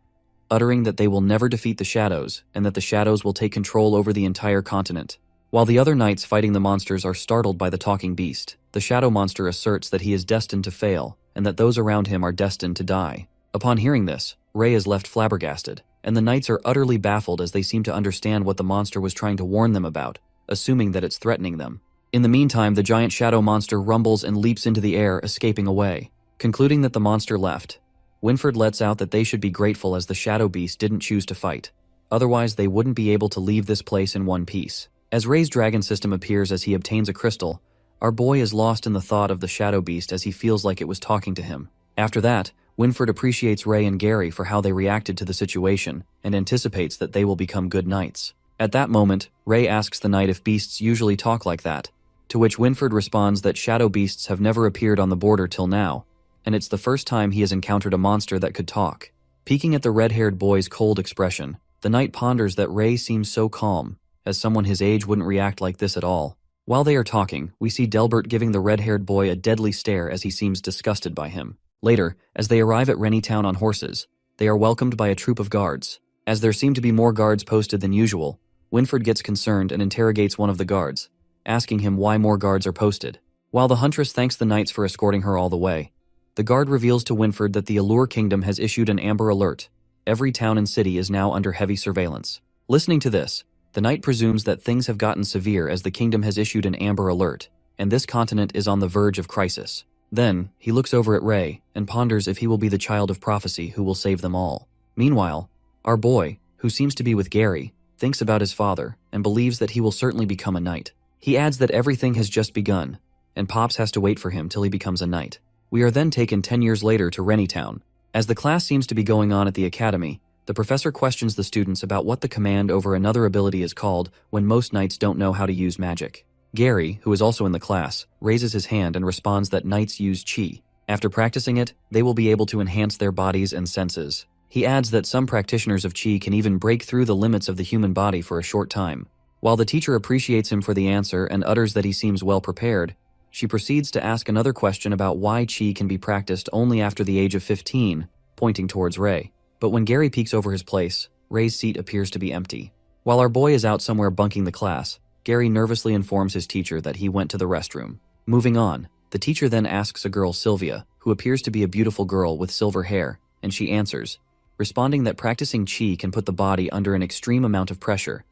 uttering that they will never defeat the shadows and that the shadows will take control over the entire continent. While the other knights fighting the monsters are startled by the talking beast, the shadow monster asserts that he is destined to fail and that those around him are destined to die. Upon hearing this, Ray is left flabbergasted, and the knights are utterly baffled as they seem to understand what the monster was trying to warn them about, assuming that it's threatening them. In the meantime, the giant shadow monster rumbles and leaps into the air, escaping away. Concluding that the monster left, Winfred lets out that they should be grateful as the shadow beast didn't choose to fight. Otherwise, they wouldn't be able to leave this place in one piece. As Ray's dragon system appears as he obtains a crystal, our boy is lost in the thought of the shadow beast as he feels like it was talking to him. After that, Winfred appreciates Ray and Gary for how they reacted to the situation and anticipates that they will become good knights. At that moment, Ray asks the knight if beasts usually talk like that, to which Winfred responds that shadow beasts have never appeared on the border till now, and it's the first time he has encountered a monster that could talk. Peeking at the red-haired boy's cold expression, the knight ponders that Ray seems so calm, as someone his age wouldn't react like this at all. While they are talking, we see Delbert giving the red-haired boy a deadly stare as he seems disgusted by him. Later, as they arrive at Rennie Town on horses, they are welcomed by a troop of guards. As there seem to be more guards posted than usual, Winfred gets concerned and interrogates one of the guards, asking him why more guards are posted. While the huntress thanks the knights for escorting her all the way, the guard reveals to Winfred that the Allure Kingdom has issued an amber alert. Every town and city is now under heavy surveillance. Listening to this, the knight presumes that things have gotten severe as the kingdom has issued an amber alert, and this continent is on the verge of crisis. Then, he looks over at Ray and ponders if he will be the child of prophecy who will save them all. Meanwhile, our boy, who seems to be with Gary, thinks about his father and believes that he will certainly become a knight. He adds that everything has just begun, and Pops has to wait for him till he becomes a knight. We are then taken 10 years later to Rennie Town. As the class seems to be going on at the academy, the professor questions the students about what the command over another ability is called when most knights don't know how to use magic. Gary, who is also in the class, raises his hand and responds that knights use chi. After practicing it, they will be able to enhance their bodies and senses. He adds that some practitioners of chi can even break through the limits of the human body for a short time. While the teacher appreciates him for the answer and utters that he seems well prepared, she proceeds to ask another question about why chi can be practiced only after the age of 15, pointing towards Ray. But when Gary peeks over his place, Ray's seat appears to be empty. While our boy is out somewhere bunking the class, Gary nervously informs his teacher that he went to the restroom. Moving on, the teacher then asks a girl, Sylvia, who appears to be a beautiful girl with silver hair, and she answers, responding that practicing chi can put the body under an extreme amount of pressure.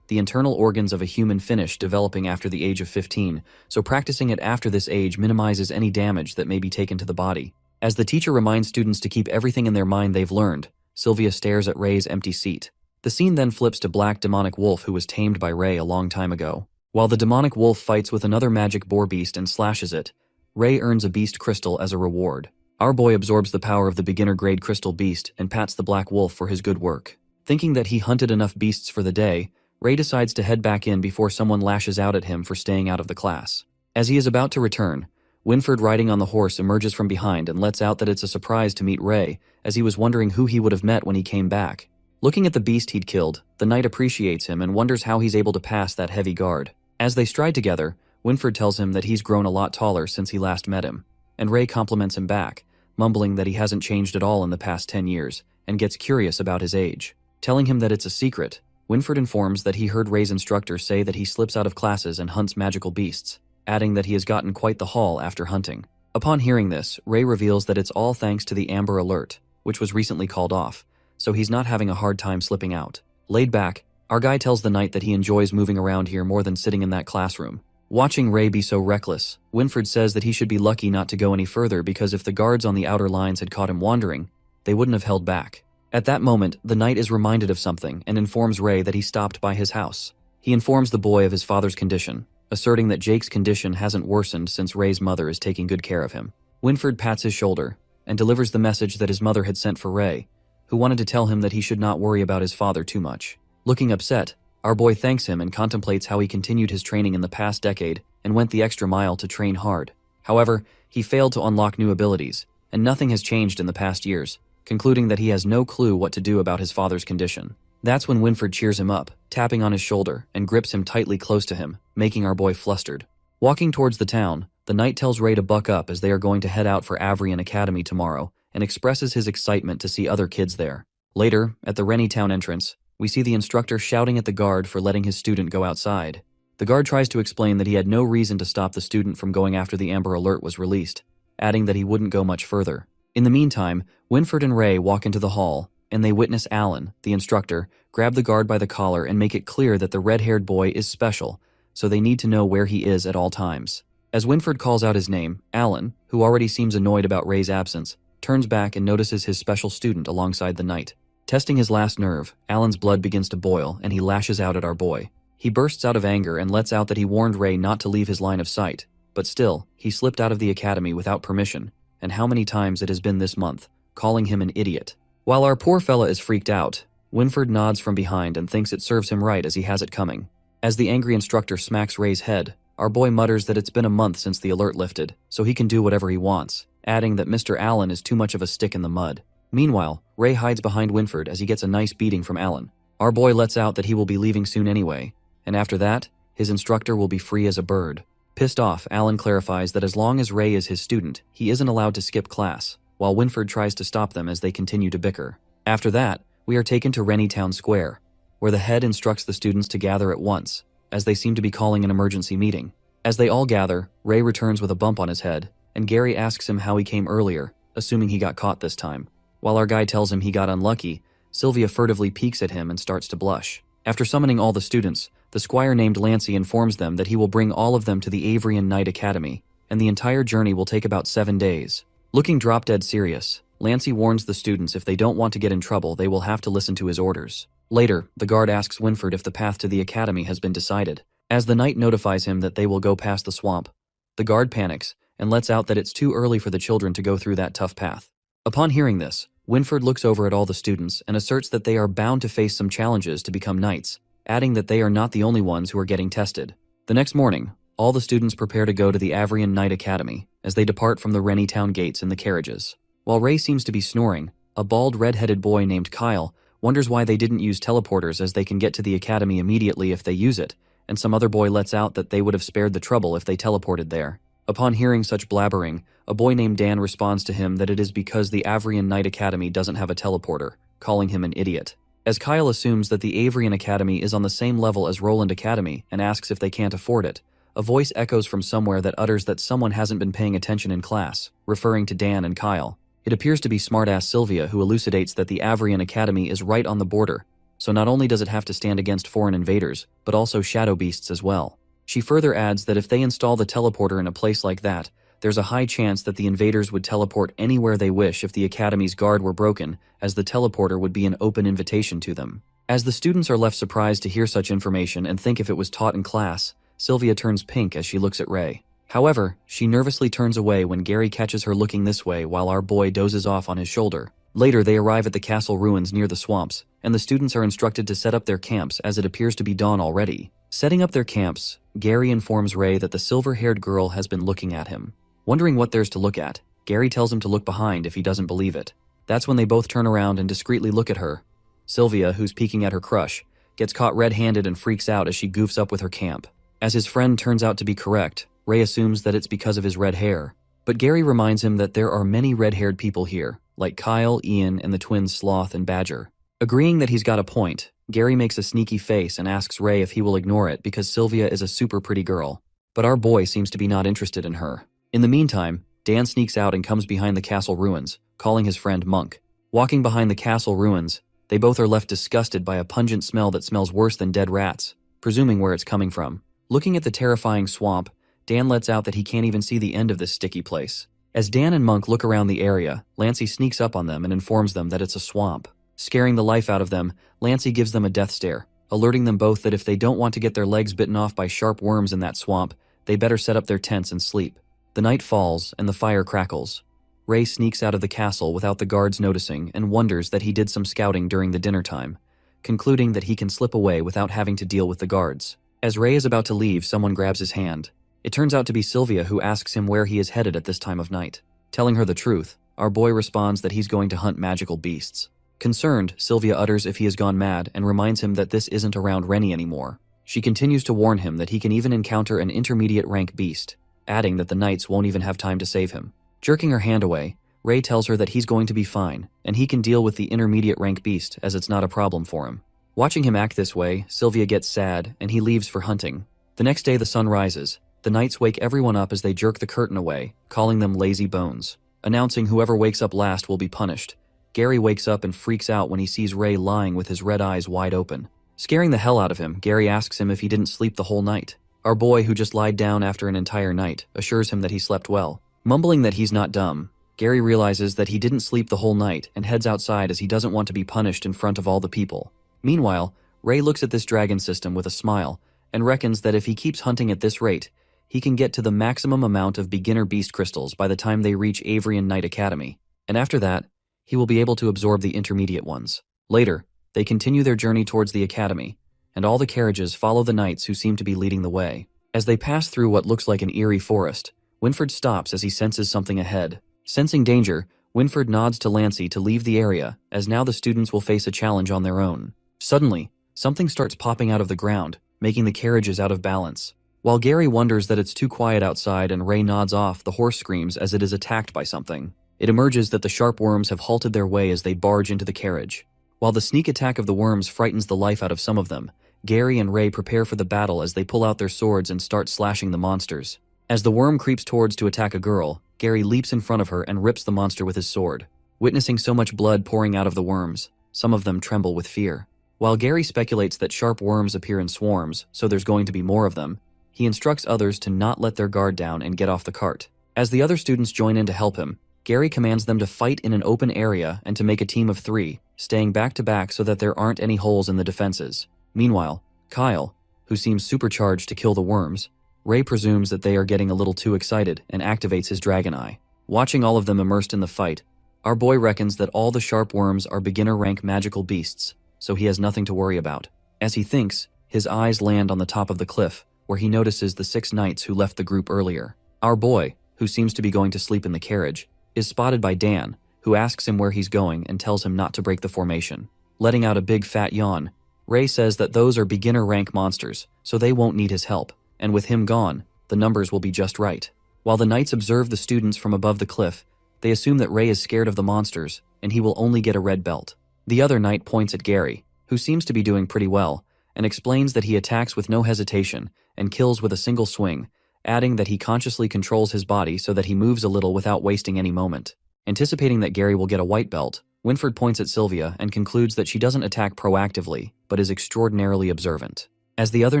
The internal organs of a human finish developing after the age of 15, so practicing it after this age minimizes any damage that may be taken to the body. As the teacher reminds students to keep everything in their mind they've learned, Sylvia stares at Ray's empty seat. The scene then flips to Black Demonic Wolf, who was tamed by Ray a long time ago. While the demonic wolf fights with another magic boar beast and slashes it, Ray earns a beast crystal as a reward. Our boy absorbs the power of the beginner-grade crystal beast and pats the black wolf for his good work. Thinking that he hunted enough beasts for the day, Ray decides to head back in before someone lashes out at him for staying out of the class. As he is about to return, Winfred riding on the horse emerges from behind and lets out that it's a surprise to meet Ray, as he was wondering who he would have met when he came back. Looking at the beast he'd killed, the knight appreciates him and wonders how he's able to pass that heavy guard. As they stride together, Winfred tells him that he's grown a lot taller since he last met him, and Ray compliments him back, mumbling that he hasn't changed at all in the past 10 years, and gets curious about his age. Telling him that it's a secret, Winfred informs that he heard Ray's instructor say that he slips out of classes and hunts magical beasts, adding that he has gotten quite the haul after hunting. Upon hearing this, Ray reveals that it's all thanks to the Amber Alert, which was recently called off, so he's not having a hard time slipping out. Laid back, our guy tells the knight that he enjoys moving around here more than sitting in that classroom. Watching Ray be so reckless, Winfred says that he should be lucky not to go any further because if the guards on the outer lines had caught him wandering, they wouldn't have held back. At that moment, the knight is reminded of something and informs Ray that he stopped by his house. He informs the boy of his father's condition, asserting that Jake's condition hasn't worsened since Ray's mother is taking good care of him. Winfred pats his shoulder and delivers the message that his mother had sent for Ray, who wanted to tell him that he should not worry about his father too much. Looking upset, our boy thanks him and contemplates how he continued his training in the past decade and went the extra mile to train hard. However, he failed to unlock new abilities, and nothing has changed in the past years, concluding that he has no clue what to do about his father's condition. That's when Winfred cheers him up, tapping on his shoulder, and grips him tightly close to him, making our boy flustered. Walking towards the town, the knight tells Ray to buck up as they are going to head out for Avrian Academy tomorrow, and expresses his excitement to see other kids there. Later, at the Rennie Town entrance, we see the instructor shouting at the guard for letting his student go outside. The guard tries to explain that he had no reason to stop the student from going after the Amber Alert was released, adding that he wouldn't go much further. In the meantime, Winfred and Ray walk into the hall, and they witness Alan, the instructor, grab the guard by the collar and make it clear that the red-haired boy is special, so they need to know where he is at all times. As Winfred calls out his name, Alan, who already seems annoyed about Ray's absence, turns back and notices his special student alongside the knight. Testing his last nerve, Alan's blood begins to boil and he lashes out at our boy. He bursts out of anger and lets out that he warned Ray not to leave his line of sight, but still, he slipped out of the academy without permission, and how many times it has been this month, calling him an idiot. While our poor fella is freaked out, Winfred nods from behind and thinks it serves him right as he has it coming. As the angry instructor smacks Ray's head, our boy mutters that it's been a month since the alert lifted, so he can do whatever he wants, adding that Mr. Allen is too much of a stick in the mud. Meanwhile, Ray hides behind Winfred as he gets a nice beating from Alan. Our boy lets out that he will be leaving soon anyway, and after that, His instructor will be free as a bird. Pissed off, Alan clarifies that as long as Ray is his student, he isn't allowed to skip class, while Winford tries to stop them as they continue to bicker. After that, we are taken to Rennie Town Square, where the head instructs the students to gather at once, as they seem to be calling an emergency meeting. As they all gather, Ray returns with a bump on his head, and Gary asks him how he came earlier, assuming he got caught this time. While our guy tells him he got unlucky, Sylvia furtively peeks at him and starts to blush. After summoning all the students, the squire named Lancey informs them that he will bring all of them to the Avrian Knight Academy, and the entire journey will take about 7 days. Looking drop-dead serious, Lancey warns the students if they don't want to get in trouble, they will have to listen to his orders. Later, the guard asks Winford if the path to the academy has been decided. As the knight notifies him that they will go past the swamp, the guard panics and lets out that it's too early for the children to go through that tough path. Upon hearing this, Winford looks over at all the students and asserts that they are bound to face some challenges to become knights, adding that they are not the only ones who are getting tested. The next morning, all the students prepare to go to the Avrian Knight Academy as they depart from the Rennie Town gates in the carriages. While Ray seems to be snoring, a bald red-headed boy named Kyle wonders why they didn't use teleporters as they can get to the academy immediately if they use it, and some other boy lets out that they would have spared the trouble if they teleported there. Upon hearing such blabbering, a boy named Dan responds to him that it is because the Avrian Knight Academy doesn't have a teleporter, calling him an idiot. As Kyle assumes that the Avrian Academy is on the same level as Roland Academy and asks if they can't afford it, a voice echoes from somewhere that utters that someone hasn't been paying attention in class, referring to Dan and Kyle. It appears to be smartass Sylvia who elucidates that the Avrian Academy is right on the border, so not only does it have to stand against foreign invaders, but also shadow beasts as well. She further adds that if they install the teleporter in a place like that, there's a high chance that the invaders would teleport anywhere they wish if the Academy's guard were broken, as the teleporter would be an open invitation to them. As the students are left surprised to hear such information and think if it was taught in class, Sylvia turns pink as she looks at Ray. However, she nervously turns away when Gary catches her looking this way while our boy dozes off on his shoulder. Later, they arrive at the castle ruins near the swamps, and the students are instructed to set up their camps as it appears to be dawn already. Setting up their camps, Gary informs Ray that the silver-haired girl has been looking at him. Wondering what there's to look at, Gary tells him to look behind if he doesn't believe it. That's when they both turn around and discreetly look at her. Sylvia, who's peeking at her crush, gets caught red-handed and freaks out as she goofs up with her camp. As his friend turns out to be correct, Ray assumes that it's because of his red hair. But Gary reminds him that there are many red-haired people here, like Kyle, Ian, and the twins Sloth and Badger. Agreeing that he's got a point, Gary makes a sneaky face and asks Ray if he will ignore it because Sylvia is a super pretty girl. But our boy seems to be not interested in her. In the meantime, Dan sneaks out and comes behind the castle ruins, calling his friend Monk. Walking behind the castle ruins, they both are left disgusted by a pungent smell that smells worse than dead rats, presuming where it's coming from. Looking at the terrifying swamp, Dan lets out that he can't even see the end of this sticky place. As Dan and Monk look around the area, Lancey sneaks up on them and informs them that it's a swamp. Scaring the life out of them, Lancey gives them a death stare, alerting them both that if they don't want to get their legs bitten off by sharp worms in that swamp, they better set up their tents and sleep. The night falls and the fire crackles. Ray sneaks out of the castle without the guards noticing and wonders that he did some scouting during the dinner time, concluding that he can slip away without having to deal with the guards. As Ray is about to leave, someone grabs his hand. It turns out to be Sylvia, who asks him where he is headed at this time of night. Telling her the truth, our boy responds that he's going to hunt magical beasts. Concerned, Sylvia utters if he has gone mad and reminds him that this isn't around Rennie anymore. She continues to warn him that he can even encounter an intermediate rank beast, adding that the knights won't even have time to save him. Jerking her hand away, Ray tells her that he's going to be fine, and he can deal with the intermediate rank beast as it's not a problem for him. Watching him act this way, Sylvia gets sad and he leaves for hunting. The next day the sun rises. The knights wake everyone up as they jerk the curtain away, calling them lazy bones, announcing whoever wakes up last will be punished. Gary wakes up and freaks out when he sees Ray lying with his red eyes wide open. Scaring the hell out of him, Gary asks him if he didn't sleep the whole night. Our boy, who just lied down after an entire night, assures him that he slept well. Mumbling that he's not dumb, Gary realizes that he didn't sleep the whole night and heads outside as he doesn't want to be punished in front of all the people. Meanwhile, Ray looks at this dragon system with a smile and reckons that if he keeps hunting at this rate, he can get to the maximum amount of beginner beast crystals by the time they reach Avrian Knight Academy, and after that, he will be able to absorb the intermediate ones. Later, they continue their journey towards the academy, and all the carriages follow the knights who seem to be leading the way. As they pass through what looks like an eerie forest, Winford stops as he senses something ahead. Sensing danger, Winford nods to Lancey to leave the area, as now the students will face a challenge on their own. Suddenly, something starts popping out of the ground, making the carriages out of balance. While Gary wonders that it's too quiet outside and Ray nods off, the horse screams as it is attacked by something. It emerges that the sharp worms have halted their way as they barge into the carriage. While the sneak attack of the worms frightens the life out of some of them, Gary and Ray prepare for the battle as they pull out their swords and start slashing the monsters. As the worm creeps towards to attack a girl, Gary leaps in front of her and rips the monster with his sword. Witnessing so much blood pouring out of the worms, some of them tremble with fear. While Gary speculates that sharp worms appear in swarms, so there's going to be more of them, he instructs others to not let their guard down and get off the cart. As the other students join in to help him, Gary commands them to fight in an open area and to make a team of 3, staying back to back so that there aren't any holes in the defenses. Meanwhile, Kyle, who seems supercharged to kill the worms, Ray presumes that they are getting a little too excited and activates his dragon eye. Watching all of them immersed in the fight, our boy reckons that all the sharp worms are beginner rank magical beasts, so he has nothing to worry about. As he thinks, his eyes land on the top of the cliff, where he notices the 6 knights who left the group earlier. Our boy, who seems to be going to sleep in the carriage, is spotted by Dan, who asks him where he's going and tells him not to break the formation. Letting out a big fat yawn, Ray says that those are beginner rank monsters, so they won't need his help, and with him gone, the numbers will be just right. While the knights observe the students from above the cliff, they assume that Ray is scared of the monsters, and he will only get a red belt. The other knight points at Gary, who seems to be doing pretty well, and explains that he attacks with no hesitation and kills with a single swing, adding that he consciously controls his body so that he moves a little without wasting any moment. Anticipating that Gary will get a white belt, Winfred points at Sylvia and concludes that she doesn't attack proactively, but is extraordinarily observant. As the other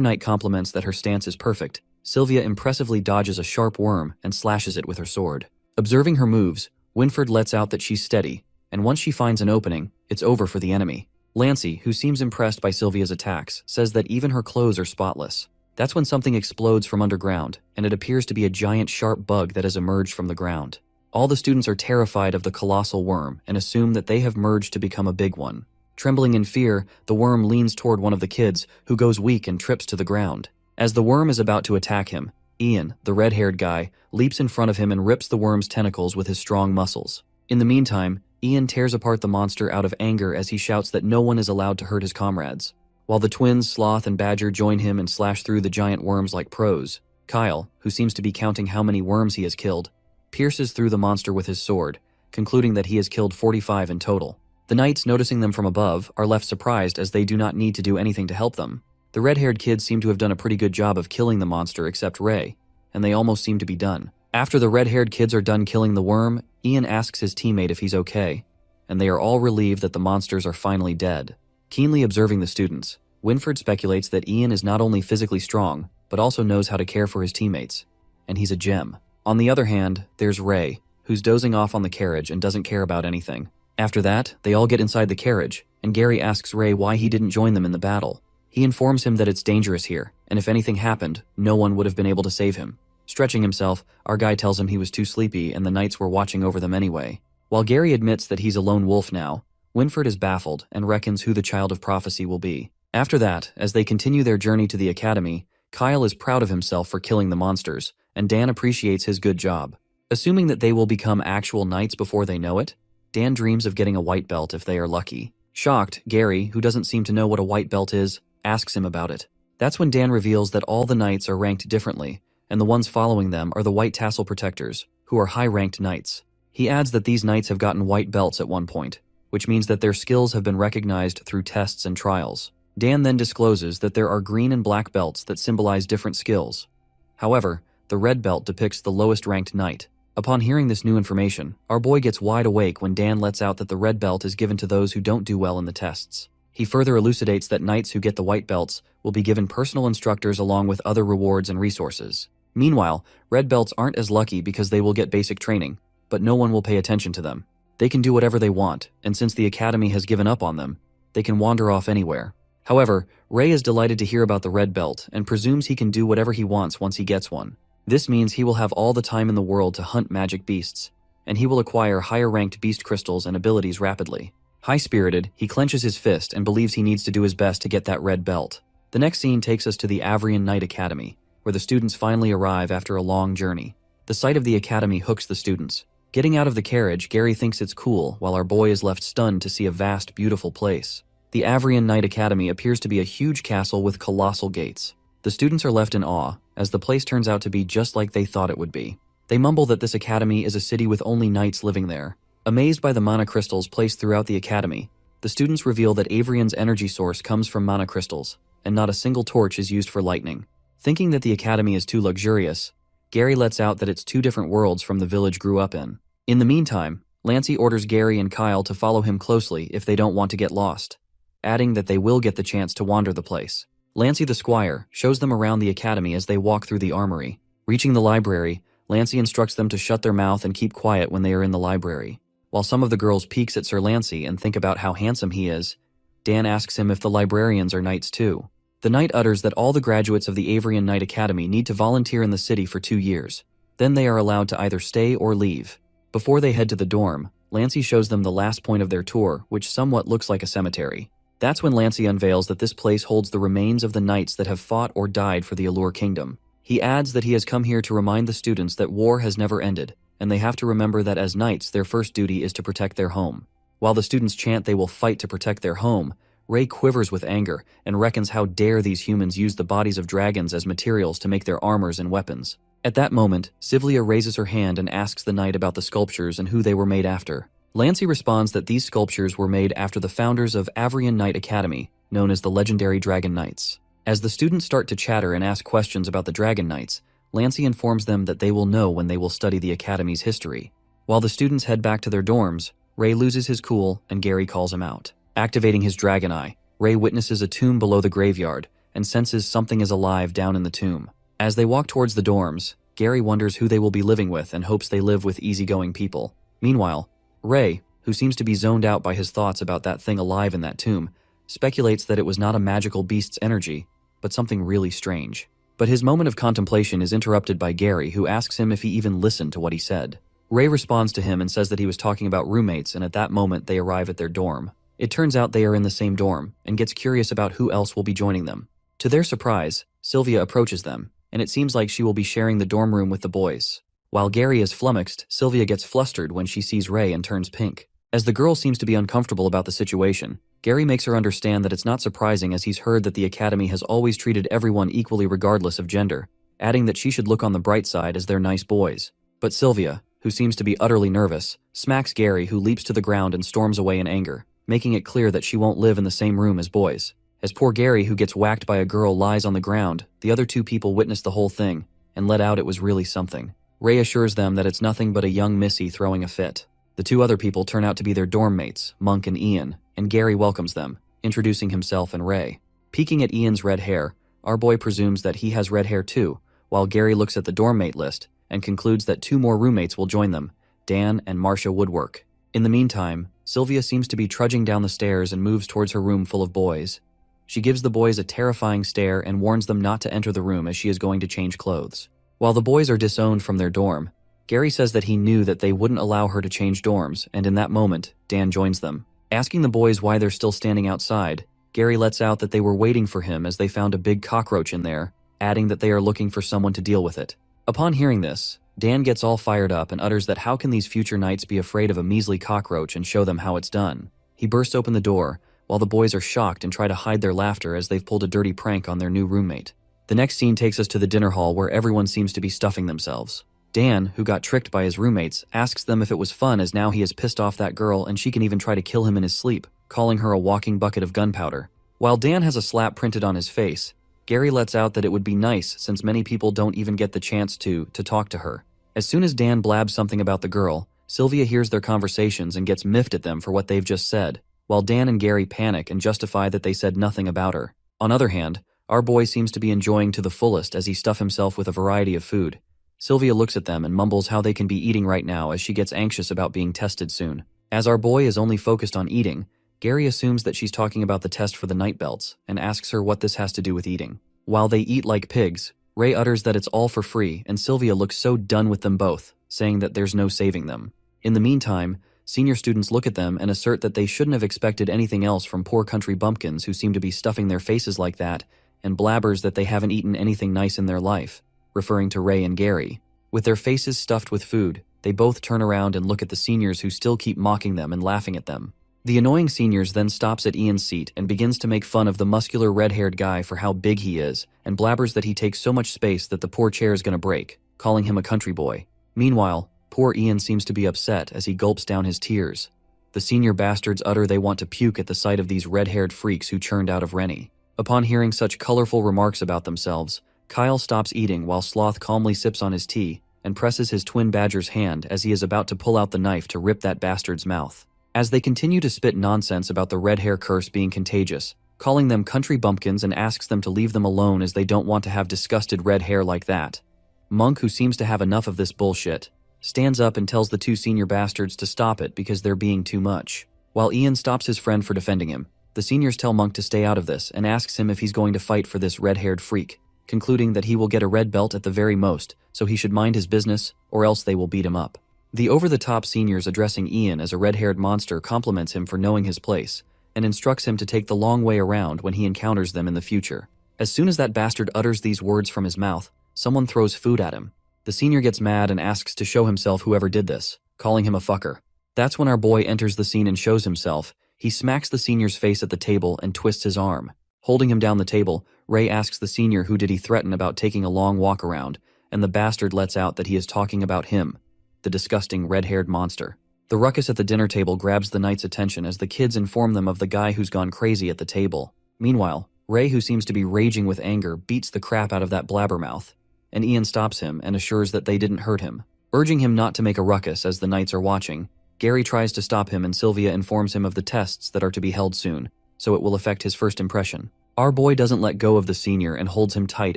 knight compliments that her stance is perfect, Sylvia impressively dodges a sharp worm and slashes it with her sword. Observing her moves, Winfred lets out that she's steady, and once she finds an opening, it's over for the enemy. Lancey, who seems impressed by Sylvia's attacks, says that even her clothes are spotless. That's when something explodes from underground, and it appears to be a giant sharp bug that has emerged from the ground. All the students are terrified of the colossal worm and assume that they have merged to become a big one. Trembling in fear, the worm leans toward one of the kids, who goes weak and trips to the ground. As the worm is about to attack him, Ian, the red-haired guy, leaps in front of him and rips the worm's tentacles with his strong muscles. In the meantime, Ian tears apart the monster out of anger as he shouts that no one is allowed to hurt his comrades. While the twins, Sloth and Badger, join him and slash through the giant worms like pros, Kyle, who seems to be counting how many worms he has killed, pierces through the monster with his sword, concluding that he has killed 45 in total. The knights, noticing them from above, are left surprised as they do not need to do anything to help them. The red-haired kids seem to have done a pretty good job of killing the monster except Ray, and they almost seem to be done. After the red-haired kids are done killing the worm, Ian asks his teammate if he's okay, and they are all relieved that the monsters are finally dead. Keenly observing the students, Winfred speculates that Ian is not only physically strong, but also knows how to care for his teammates, and he's a gem. On the other hand, there's Ray, who's dozing off on the carriage and doesn't care about anything. After that, they all get inside the carriage, and Gary asks Ray why he didn't join them in the battle. He informs him that it's dangerous here, and if anything happened, no one would have been able to save him. Stretching himself, our guy tells him he was too sleepy and the knights were watching over them anyway. While Gary admits that he's a lone wolf now, Winfred is baffled and reckons who the child of prophecy will be. After that, as they continue their journey to the academy, Kyle is proud of himself for killing the monsters, and Dan appreciates his good job. Assuming that they will become actual knights before they know it, Dan dreams of getting a white belt if they are lucky. Shocked, Gary, who doesn't seem to know what a white belt is, asks him about it. That's when Dan reveals that all the knights are ranked differently, and the ones following them are the White Tassel Protectors, who are high-ranked knights. He adds that these knights have gotten white belts at one point, which means that their skills have been recognized through tests and trials. Dan then discloses that there are green and black belts that symbolize different skills. However, the red belt depicts the lowest-ranked knight. Upon hearing this new information, our boy gets wide awake when Dan lets out that the red belt is given to those who don't do well in the tests. He further elucidates that knights who get the white belts will be given personal instructors along with other rewards and resources. Meanwhile, red belts aren't as lucky because they will get basic training, but no one will pay attention to them. They can do whatever they want, and since the academy has given up on them, they can wander off anywhere. However, Ray is delighted to hear about the red belt and presumes he can do whatever he wants once he gets one. This means he will have all the time in the world to hunt magic beasts, and he will acquire higher-ranked beast crystals and abilities rapidly. High-spirited, he clenches his fist and believes he needs to do his best to get that red belt. The next scene takes us to the Avrian Knight Academy, where the students finally arrive after a long journey. The sight of the academy hooks the students. Getting out of the carriage, Gary thinks it's cool, while our boy is left stunned to see a vast, beautiful place. The Avrian Knight Academy appears to be a huge castle with colossal gates. The students are left in awe, as the place turns out to be just like they thought it would be. They mumble that this academy is a city with only knights living there. Amazed by the mana crystals placed throughout the academy, the students reveal that Avrian's energy source comes from mana crystals, and not a single torch is used for lightning. Thinking that the academy is too luxurious, Gary lets out that it's two different worlds from the village grew up in. In the meantime, Lancey orders Gary and Kyle to follow him closely if they don't want to get lost, adding that they will get the chance to wander the place. Lancey the squire shows them around the academy as they walk through the armory. Reaching the library, Lancey instructs them to shut their mouth and keep quiet when they are in the library. While some of the girls peeks at Sir Lancey and think about how handsome he is, Dan asks him if the librarians are knights too. The knight utters that all the graduates of the Avrian Knight Academy need to volunteer in the city for 2 years. Then they are allowed to either stay or leave. Before they head to the dorm, Lancey shows them the last point of their tour, which somewhat looks like a cemetery. That's when Lancey unveils that this place holds the remains of the knights that have fought or died for the Allure Kingdom. He adds that he has come here to remind the students that war has never ended, and they have to remember that as knights, their first duty is to protect their home. While the students chant they will fight to protect their home, Ray quivers with anger and reckons how dare these humans use the bodies of dragons as materials to make their armors and weapons. At that moment, Sivlia raises her hand and asks the knight about the sculptures and who they were made after. Lancey responds that these sculptures were made after the founders of Avrian Knight Academy, known as the legendary Dragon Knights. As the students start to chatter and ask questions about the Dragon Knights, Lancey informs them that they will know when they will study the Academy's history. While the students head back to their dorms, Ray loses his cool and Gary calls him out. Activating his dragon eye, Ray witnesses a tomb below the graveyard and senses something is alive down in the tomb. As they walk towards the dorms, Gary wonders who they will be living with and hopes they live with easygoing people. Meanwhile, Ray, who seems to be zoned out by his thoughts about that thing alive in that tomb, speculates that it was not a magical beast's energy, but something really strange. But his moment of contemplation is interrupted by Gary, who asks him if he even listened to what he said. Ray responds to him and says that he was talking about roommates, and at that moment they arrive at their dorm. It turns out they are in the same dorm, and gets curious about who else will be joining them. To their surprise, Sylvia approaches them, and it seems like she will be sharing the dorm room with the boys. While Gary is flummoxed, Sylvia gets flustered when she sees Ray and turns pink. As the girl seems to be uncomfortable about the situation, Gary makes her understand that it's not surprising as he's heard that the Academy has always treated everyone equally regardless of gender, adding that she should look on the bright side as they're nice boys. But Sylvia, who seems to be utterly nervous, smacks Gary, who leaps to the ground and storms away in anger, making it clear that she won't live in the same room as boys. As poor Gary, who gets whacked by a girl, lies on the ground, the other two people witness the whole thing and let out it was really something. Ray assures them that it's nothing but a young Missy throwing a fit. The two other people turn out to be their dorm mates, Monk and Ian, and Gary welcomes them, introducing himself and Ray. Peeking at Ian's red hair, our boy presumes that he has red hair too, while Gary looks at the dorm mate list and concludes that 2 more roommates will join them, Dan and Marcia Woodwork. In the meantime, Sylvia seems to be trudging down the stairs and moves towards her room full of boys. She gives the boys a terrifying stare and warns them not to enter the room as she is going to change clothes. While the boys are disowned from their dorm, Gary says that he knew that they wouldn't allow her to change dorms, and in that moment, Dan joins them. Asking the boys why they're still standing outside, Gary lets out that they were waiting for him as they found a big cockroach in there, adding that they are looking for someone to deal with it. Upon hearing this, Dan gets all fired up and utters that how can these future knights be afraid of a measly cockroach and show them how it's done. He bursts open the door, while the boys are shocked and try to hide their laughter as they've pulled a dirty prank on their new roommate. The next scene takes us to the dinner hall where everyone seems to be stuffing themselves. Dan, who got tricked by his roommates, asks them if it was fun as now he has pissed off that girl and she can even try to kill him in his sleep, calling her a walking bucket of gunpowder. While Dan has a slap printed on his face, Gary lets out that it would be nice since many people don't even get the chance to talk to her. As soon as Dan blabs something about the girl, Sylvia hears their conversations and gets miffed at them for what they've just said, while Dan and Gary panic and justify that they said nothing about her. On the other hand, our boy seems to be enjoying to the fullest as he stuffs himself with a variety of food. Sylvia looks at them and mumbles how they can be eating right now as she gets anxious about being tested soon. As our boy is only focused on eating, Gary assumes that she's talking about the test for the night belts and asks her what this has to do with eating. While they eat like pigs, Ray utters that it's all for free and Sylvia looks so done with them both, saying that there's no saving them. In the meantime, senior students look at them and assert that they shouldn't have expected anything else from poor country bumpkins who seem to be stuffing their faces like that, and blabbers that they haven't eaten anything nice in their life, referring to Ray and Gary. With their faces stuffed with food, they both turn around and look at the seniors who still keep mocking them and laughing at them. The annoying seniors then stops at Ian's seat and begins to make fun of the muscular red-haired guy for how big he is and blabbers that he takes so much space that the poor chair is gonna break, calling him a country boy. Meanwhile, poor Ian seems to be upset as he gulps down his tears. The senior bastards utter they want to puke at the sight of these red-haired freaks who churned out of Rennie. Upon hearing such colorful remarks about themselves, Kyle stops eating while Sloth calmly sips on his tea and presses his twin badger's hand as he is about to pull out the knife to rip that bastard's mouth. As they continue to spit nonsense about the red hair curse being contagious, calling them country bumpkins and asks them to leave them alone as they don't want to have disgusted red hair like that. Monk, who seems to have enough of this bullshit, stands up and tells the two senior bastards to stop it because they're being too much. While Ian stops his friend for defending him, the seniors tell Monk to stay out of this and asks him if he's going to fight for this red-haired freak, concluding that he will get a red belt at the very most, so he should mind his business, or else they will beat him up. The over-the-top seniors addressing Ian as a red-haired monster compliments him for knowing his place, and instructs him to take the long way around when he encounters them in the future. As soon as that bastard utters these words from his mouth, someone throws food at him. The senior gets mad and asks to show himself whoever did this, calling him a fucker. That's when our boy enters the scene and shows himself. He smacks the senior's face at the table and twists his arm. Holding him down the table, Ray asks the senior who did he threaten about taking a long walk around, and the bastard lets out that he is talking about him, the disgusting red-haired monster. The ruckus at the dinner table grabs the knight's attention as the kids inform them of the guy who's gone crazy at the table. Meanwhile, Ray, who seems to be raging with anger, beats the crap out of that blabbermouth, and Ian stops him and assures that they didn't hurt him. Urging him not to make a ruckus as the knights are watching, Gary tries to stop him and Sylvia informs him of the tests that are to be held soon, so it will affect his first impression. Our boy doesn't let go of the senior and holds him tight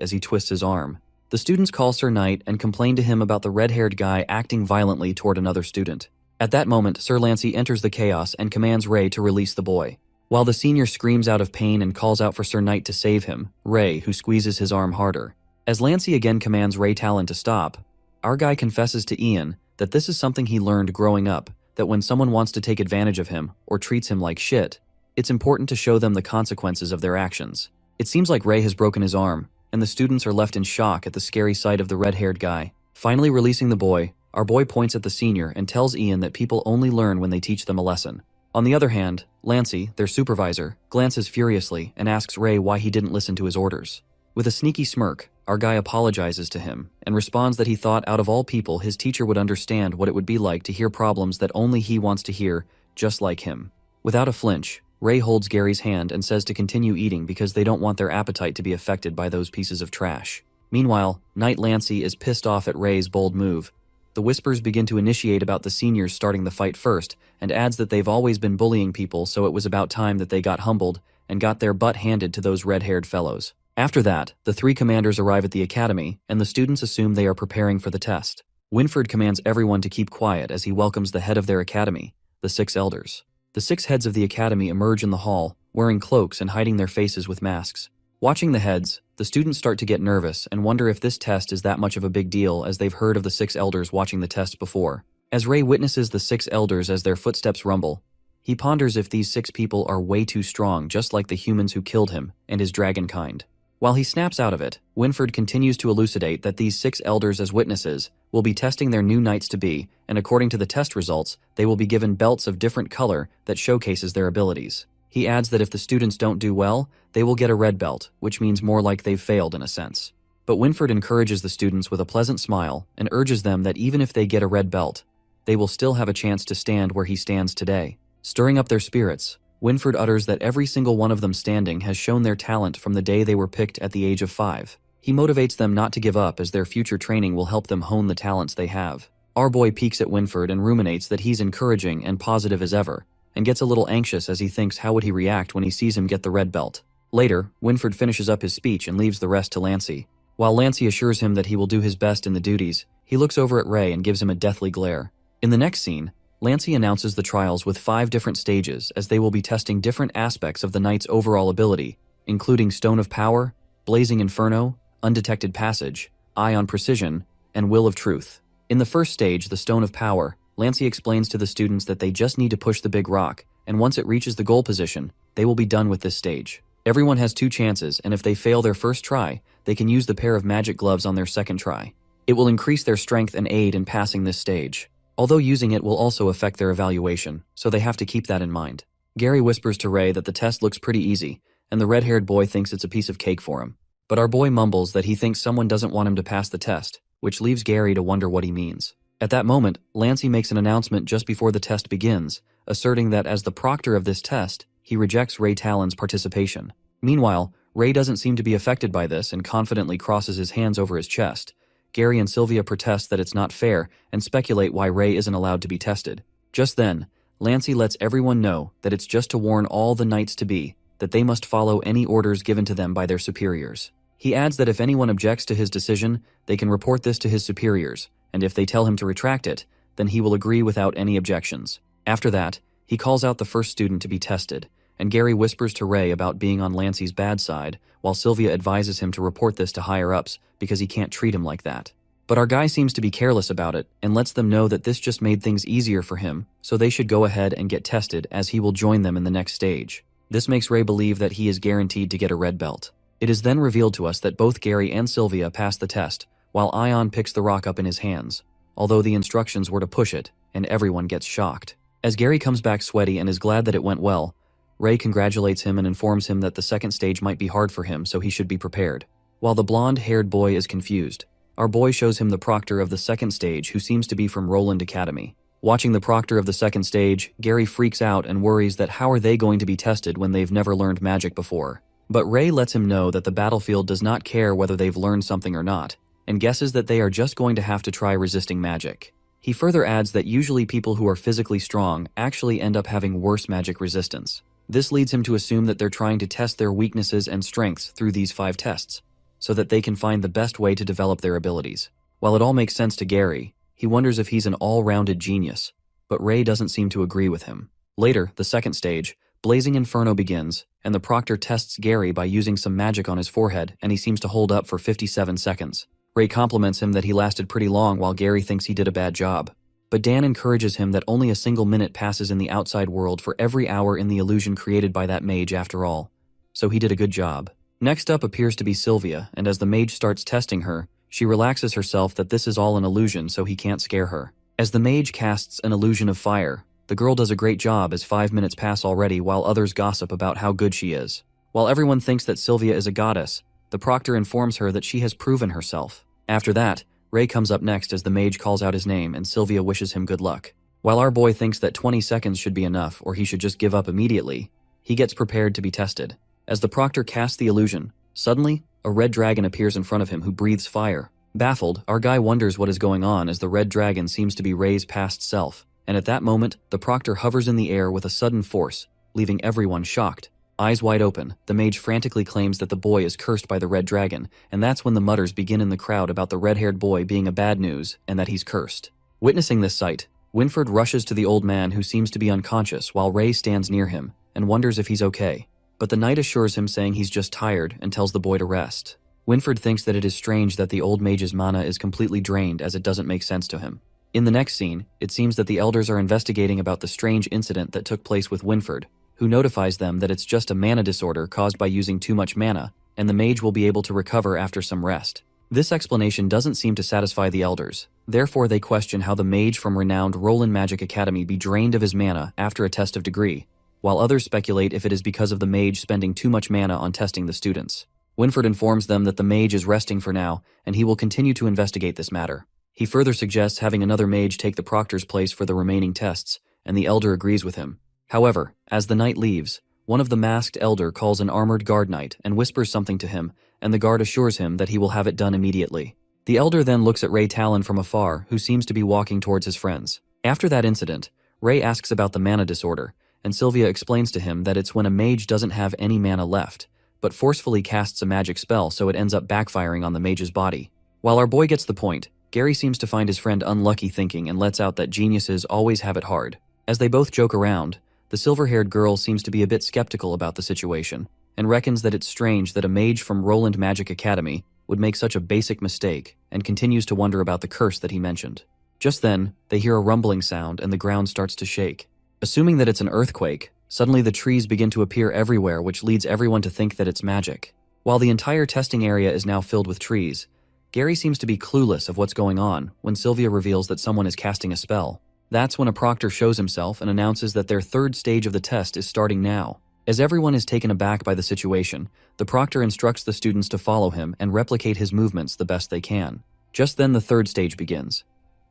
as he twists his arm. The students call Sir Knight and complain to him about the red-haired guy acting violently toward another student. At that moment, Sir Lancey enters the chaos and commands Ray to release the boy. While the senior screams out of pain and calls out for Sir Knight to save him, Ray, who squeezes his arm harder. As Lancey again commands Ray Talon to stop, our guy confesses to Ian that this is something he learned growing up, that when someone wants to take advantage of him or treats him like shit, it's important to show them the consequences of their actions. It seems like Ray has broken his arm, and the students are left in shock at the scary sight of the red-haired guy. Finally releasing the boy, our boy points at the senior and tells Ian that people only learn when they teach them a lesson. On the other hand, Lancey, their supervisor, glances furiously and asks Ray why he didn't listen to his orders. With a sneaky smirk, our guy apologizes to him and responds that he thought out of all people his teacher would understand what it would be like to hear problems that only he wants to hear, just like him. Without a flinch, Ray holds Gary's hand and says to continue eating because they don't want their appetite to be affected by those pieces of trash. Meanwhile, Knight Lancey is pissed off at Ray's bold move. The whispers begin to initiate about the seniors starting the fight first, and adds that they've always been bullying people, so it was about time that they got humbled and got their butt handed to those red-haired fellows. After that, the three commanders arrive at the academy, and the students assume they are preparing for the test. Winford commands everyone to keep quiet as he welcomes the head of their academy, the 6 elders. The 6 heads of the academy emerge in the hall, wearing cloaks and hiding their faces with masks. Watching the heads, the students start to get nervous and wonder if this test is that much of a big deal as they've heard of the 6 elders watching the test before. As Ray witnesses the 6 elders as their footsteps rumble, he ponders if these 6 people are way too strong, just like the humans who killed him and his dragon kind. While he snaps out of it, Winford continues to elucidate that these 6 elders as witnesses will be testing their new knights-to-be, and according to the test results, they will be given belts of different color that showcases their abilities. He adds that if the students don't do well, they will get a red belt, which means more like they've failed in a sense. But Winford encourages the students with a pleasant smile and urges them that even if they get a red belt, they will still have a chance to stand where he stands today. Stirring up their spirits, Winford utters that every single one of them standing has shown their talent from the day they were picked at the age of 5. He motivates them not to give up as their future training will help them hone the talents they have. Our boy peeks at Winford and ruminates that he's encouraging and positive as ever, and gets a little anxious as he thinks how would he react when he sees him get the red belt. Later, Winford finishes up his speech and leaves the rest to Lancey. While Lancey assures him that he will do his best in the duties, he looks over at Ray and gives him a deathly glare. In the next scene, Lancey announces the trials with 5 different stages as they will be testing different aspects of the knight's overall ability, including Stone of Power, Blazing Inferno, Undetected Passage, Eye on Precision, and Will of Truth. In the first stage, the Stone of Power, Lancey explains to the students that they just need to push the big rock, and once it reaches the goal position, they will be done with this stage. Everyone has 2 chances, and if they fail their first try, they can use the pair of magic gloves on their second try. It will increase their strength and aid in passing this stage, although using it will also affect their evaluation, so they have to keep that in mind. Gary whispers to Ray that the test looks pretty easy, and the red-haired boy thinks it's a piece of cake for him. But our boy mumbles that he thinks someone doesn't want him to pass the test, which leaves Gary to wonder what he means. At that moment, Lancey makes an announcement just before the test begins, asserting that as the proctor of this test, he rejects Ray Talon's participation. Meanwhile, Ray doesn't seem to be affected by this and confidently crosses his hands over his chest. Gary and Sylvia protest that it's not fair and speculate why Ray isn't allowed to be tested. Just then, Lancey lets everyone know that it's just to warn all the knights-to-be that they must follow any orders given to them by their superiors. He adds that if anyone objects to his decision, they can report this to his superiors, and if they tell him to retract it, then he will agree without any objections. After that, he calls out the first student to be tested, and Gary whispers to Ray about being on Lancey's bad side, while Sylvia advises him to report this to higher-ups because he can't treat him like that. But our guy seems to be careless about it and lets them know that this just made things easier for him, so they should go ahead and get tested as he will join them in the next stage. This makes Ray believe that he is guaranteed to get a red belt. It is then revealed to us that both Gary and Sylvia pass the test, while Ion picks the rock up in his hands, although the instructions were to push it, and everyone gets shocked. As Gary comes back sweaty and is glad that it went well, Ray congratulates him and informs him that the second stage might be hard for him, so he should be prepared. While the blonde-haired boy is confused, our boy shows him the proctor of the second stage, who seems to be from Roland Academy. Watching the proctor of the second stage, Gary freaks out and worries that how are they going to be tested when they've never learned magic before. But Ray lets him know that the battlefield does not care whether they've learned something or not, and guesses that they are just going to have to try resisting magic. He further adds that usually people who are physically strong actually end up having worse magic resistance. This leads him to assume that they're trying to test their weaknesses and strengths through these 5 tests, so that they can find the best way to develop their abilities. While it all makes sense to Gary, he wonders if he's an all-rounded genius, but Ray doesn't seem to agree with him. Later, the second stage, Blazing Inferno begins, and the proctor tests Gary by using some magic on his forehead, and he seems to hold up for 57 seconds. Ray compliments him that he lasted pretty long while Gary thinks he did a bad job. But Dan encourages him that only a single minute passes in the outside world for every hour in the illusion created by that mage after all. So he did a good job. Next up appears to be Sylvia, and as the mage starts testing her, she relaxes herself that this is all an illusion so he can't scare her. As the mage casts an illusion of fire, the girl does a great job as 5 minutes pass already while others gossip about how good she is. While everyone thinks that Sylvia is a goddess, the proctor informs her that she has proven herself. After that, Ray comes up next as the mage calls out his name and Sylvia wishes him good luck. While our boy thinks that 20 seconds should be enough or he should just give up immediately, he gets prepared to be tested. As the proctor casts the illusion, suddenly, a red dragon appears in front of him who breathes fire. Baffled, our guy wonders what is going on as the red dragon seems to be Ray's past self, and at that moment, the proctor hovers in the air with a sudden force, leaving everyone shocked. Eyes wide open, the mage frantically claims that the boy is cursed by the red dragon, and that's when the mutters begin in the crowd about the red-haired boy being a bad news and that he's cursed. Witnessing this sight, Winfred rushes to the old man who seems to be unconscious while Ray stands near him and wonders if he's okay. But the knight assures him saying he's just tired and tells the boy to rest. Winfred thinks that it is strange that the old mage's mana is completely drained as it doesn't make sense to him. In the next scene, it seems that the elders are investigating about the strange incident that took place with Winfred, who notifies them that it's just a mana disorder caused by using too much mana, and the mage will be able to recover after some rest. This explanation doesn't seem to satisfy the elders, therefore they question how the mage from renowned Roland Magic Academy be drained of his mana after a test of degree, while others speculate if it is because of the mage spending too much mana on testing the students. Winfred informs them that the mage is resting for now, and he will continue to investigate this matter. He further suggests having another mage take the proctor's place for the remaining tests, and the elder agrees with him. However, as the knight leaves, one of the masked elder calls an armored guard knight and whispers something to him, and the guard assures him that he will have it done immediately. The elder then looks at Ray Talon from afar, who seems to be walking towards his friends. After that incident, Ray asks about the mana disorder, and Sylvia explains to him that it's when a mage doesn't have any mana left, but forcefully casts a magic spell so it ends up backfiring on the mage's body. While our boy gets the point, Gary seems to find his friend unlucky thinking and lets out that geniuses always have it hard. As they both joke around, the silver-haired girl seems to be a bit skeptical about the situation, and reckons that it's strange that a mage from Roland Magic Academy would make such a basic mistake, and continues to wonder about the curse that he mentioned. Just then, they hear a rumbling sound and the ground starts to shake. Assuming that it's an earthquake, suddenly the trees begin to appear everywhere, which leads everyone to think that it's magic. While the entire testing area is now filled with trees, Gary seems to be clueless of what's going on when Sylvia reveals that someone is casting a spell. That's when a proctor shows himself and announces that their third stage of the test is starting now. As everyone is taken aback by the situation, the proctor instructs the students to follow him and replicate his movements the best they can. Just then the third stage begins.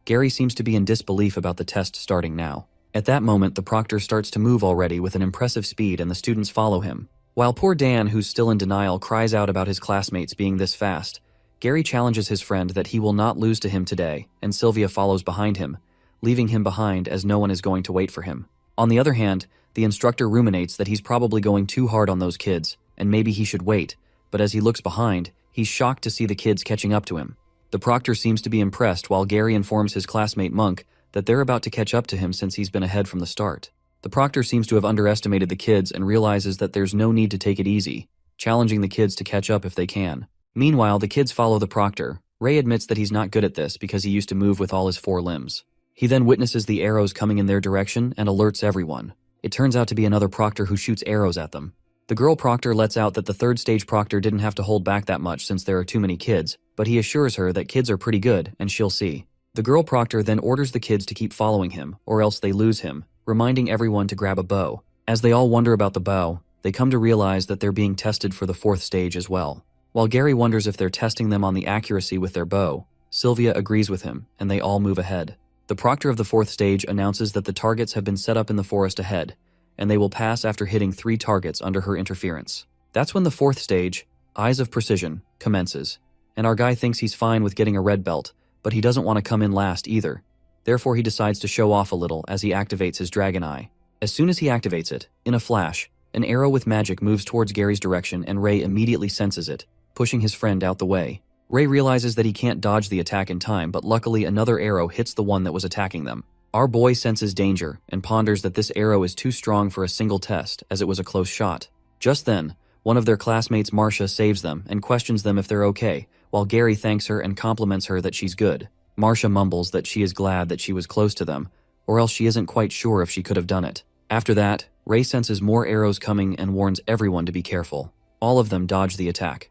Gary seems to be in disbelief about the test starting now. At that moment, the proctor starts to move already with an impressive speed and the students follow him. While poor Dan, who's still in denial, cries out about his classmates being this fast, Gary challenges his friend that he will not lose to him today, and Sylvia follows behind him, leaving him behind as no one is going to wait for him. On the other hand, the instructor ruminates that he's probably going too hard on those kids, and maybe he should wait, but as he looks behind, he's shocked to see the kids catching up to him. The proctor seems to be impressed while Gary informs his classmate Monk that they're about to catch up to him since he's been ahead from the start. The proctor seems to have underestimated the kids and realizes that there's no need to take it easy, challenging the kids to catch up if they can. Meanwhile, the kids follow the proctor. Ray admits that he's not good at this because he used to move with all his 4 limbs. He then witnesses the arrows coming in their direction and alerts everyone. It turns out to be another proctor who shoots arrows at them. The girl proctor lets out that the third stage proctor didn't have to hold back that much since there are too many kids, but he assures her that kids are pretty good and she'll see. The girl proctor then orders the kids to keep following him, or else they lose him, reminding everyone to grab a bow. As they all wonder about the bow, they come to realize that they're being tested for the 4th stage as well. While Gary wonders if they're testing them on the accuracy with their bow, Sylvia agrees with him, and they all move ahead. The proctor of the 4th stage announces that the targets have been set up in the forest ahead, and they will pass after hitting 3 targets under her interference. That's when the 4th stage, Eyes of Precision, commences, and our guy thinks he's fine with getting a red belt, but he doesn't want to come in last either. Therefore he decides to show off a little as he activates his dragon eye. As soon as he activates it, in a flash, an arrow with magic moves towards Gary's direction and Ray immediately senses it, pushing his friend out the way. Ray realizes that he can't dodge the attack in time, but luckily another arrow hits the one that was attacking them. Our boy senses danger and ponders that this arrow is too strong for a single test, as it was a close shot. Just then, one of their classmates, Marcia, saves them and questions them if they're okay, while Gary thanks her and compliments her that she's good. Marcia mumbles that she is glad that she was close to them, or else she isn't quite sure if she could have done it. After that, Ray senses more arrows coming and warns everyone to be careful. All of them dodge the attack.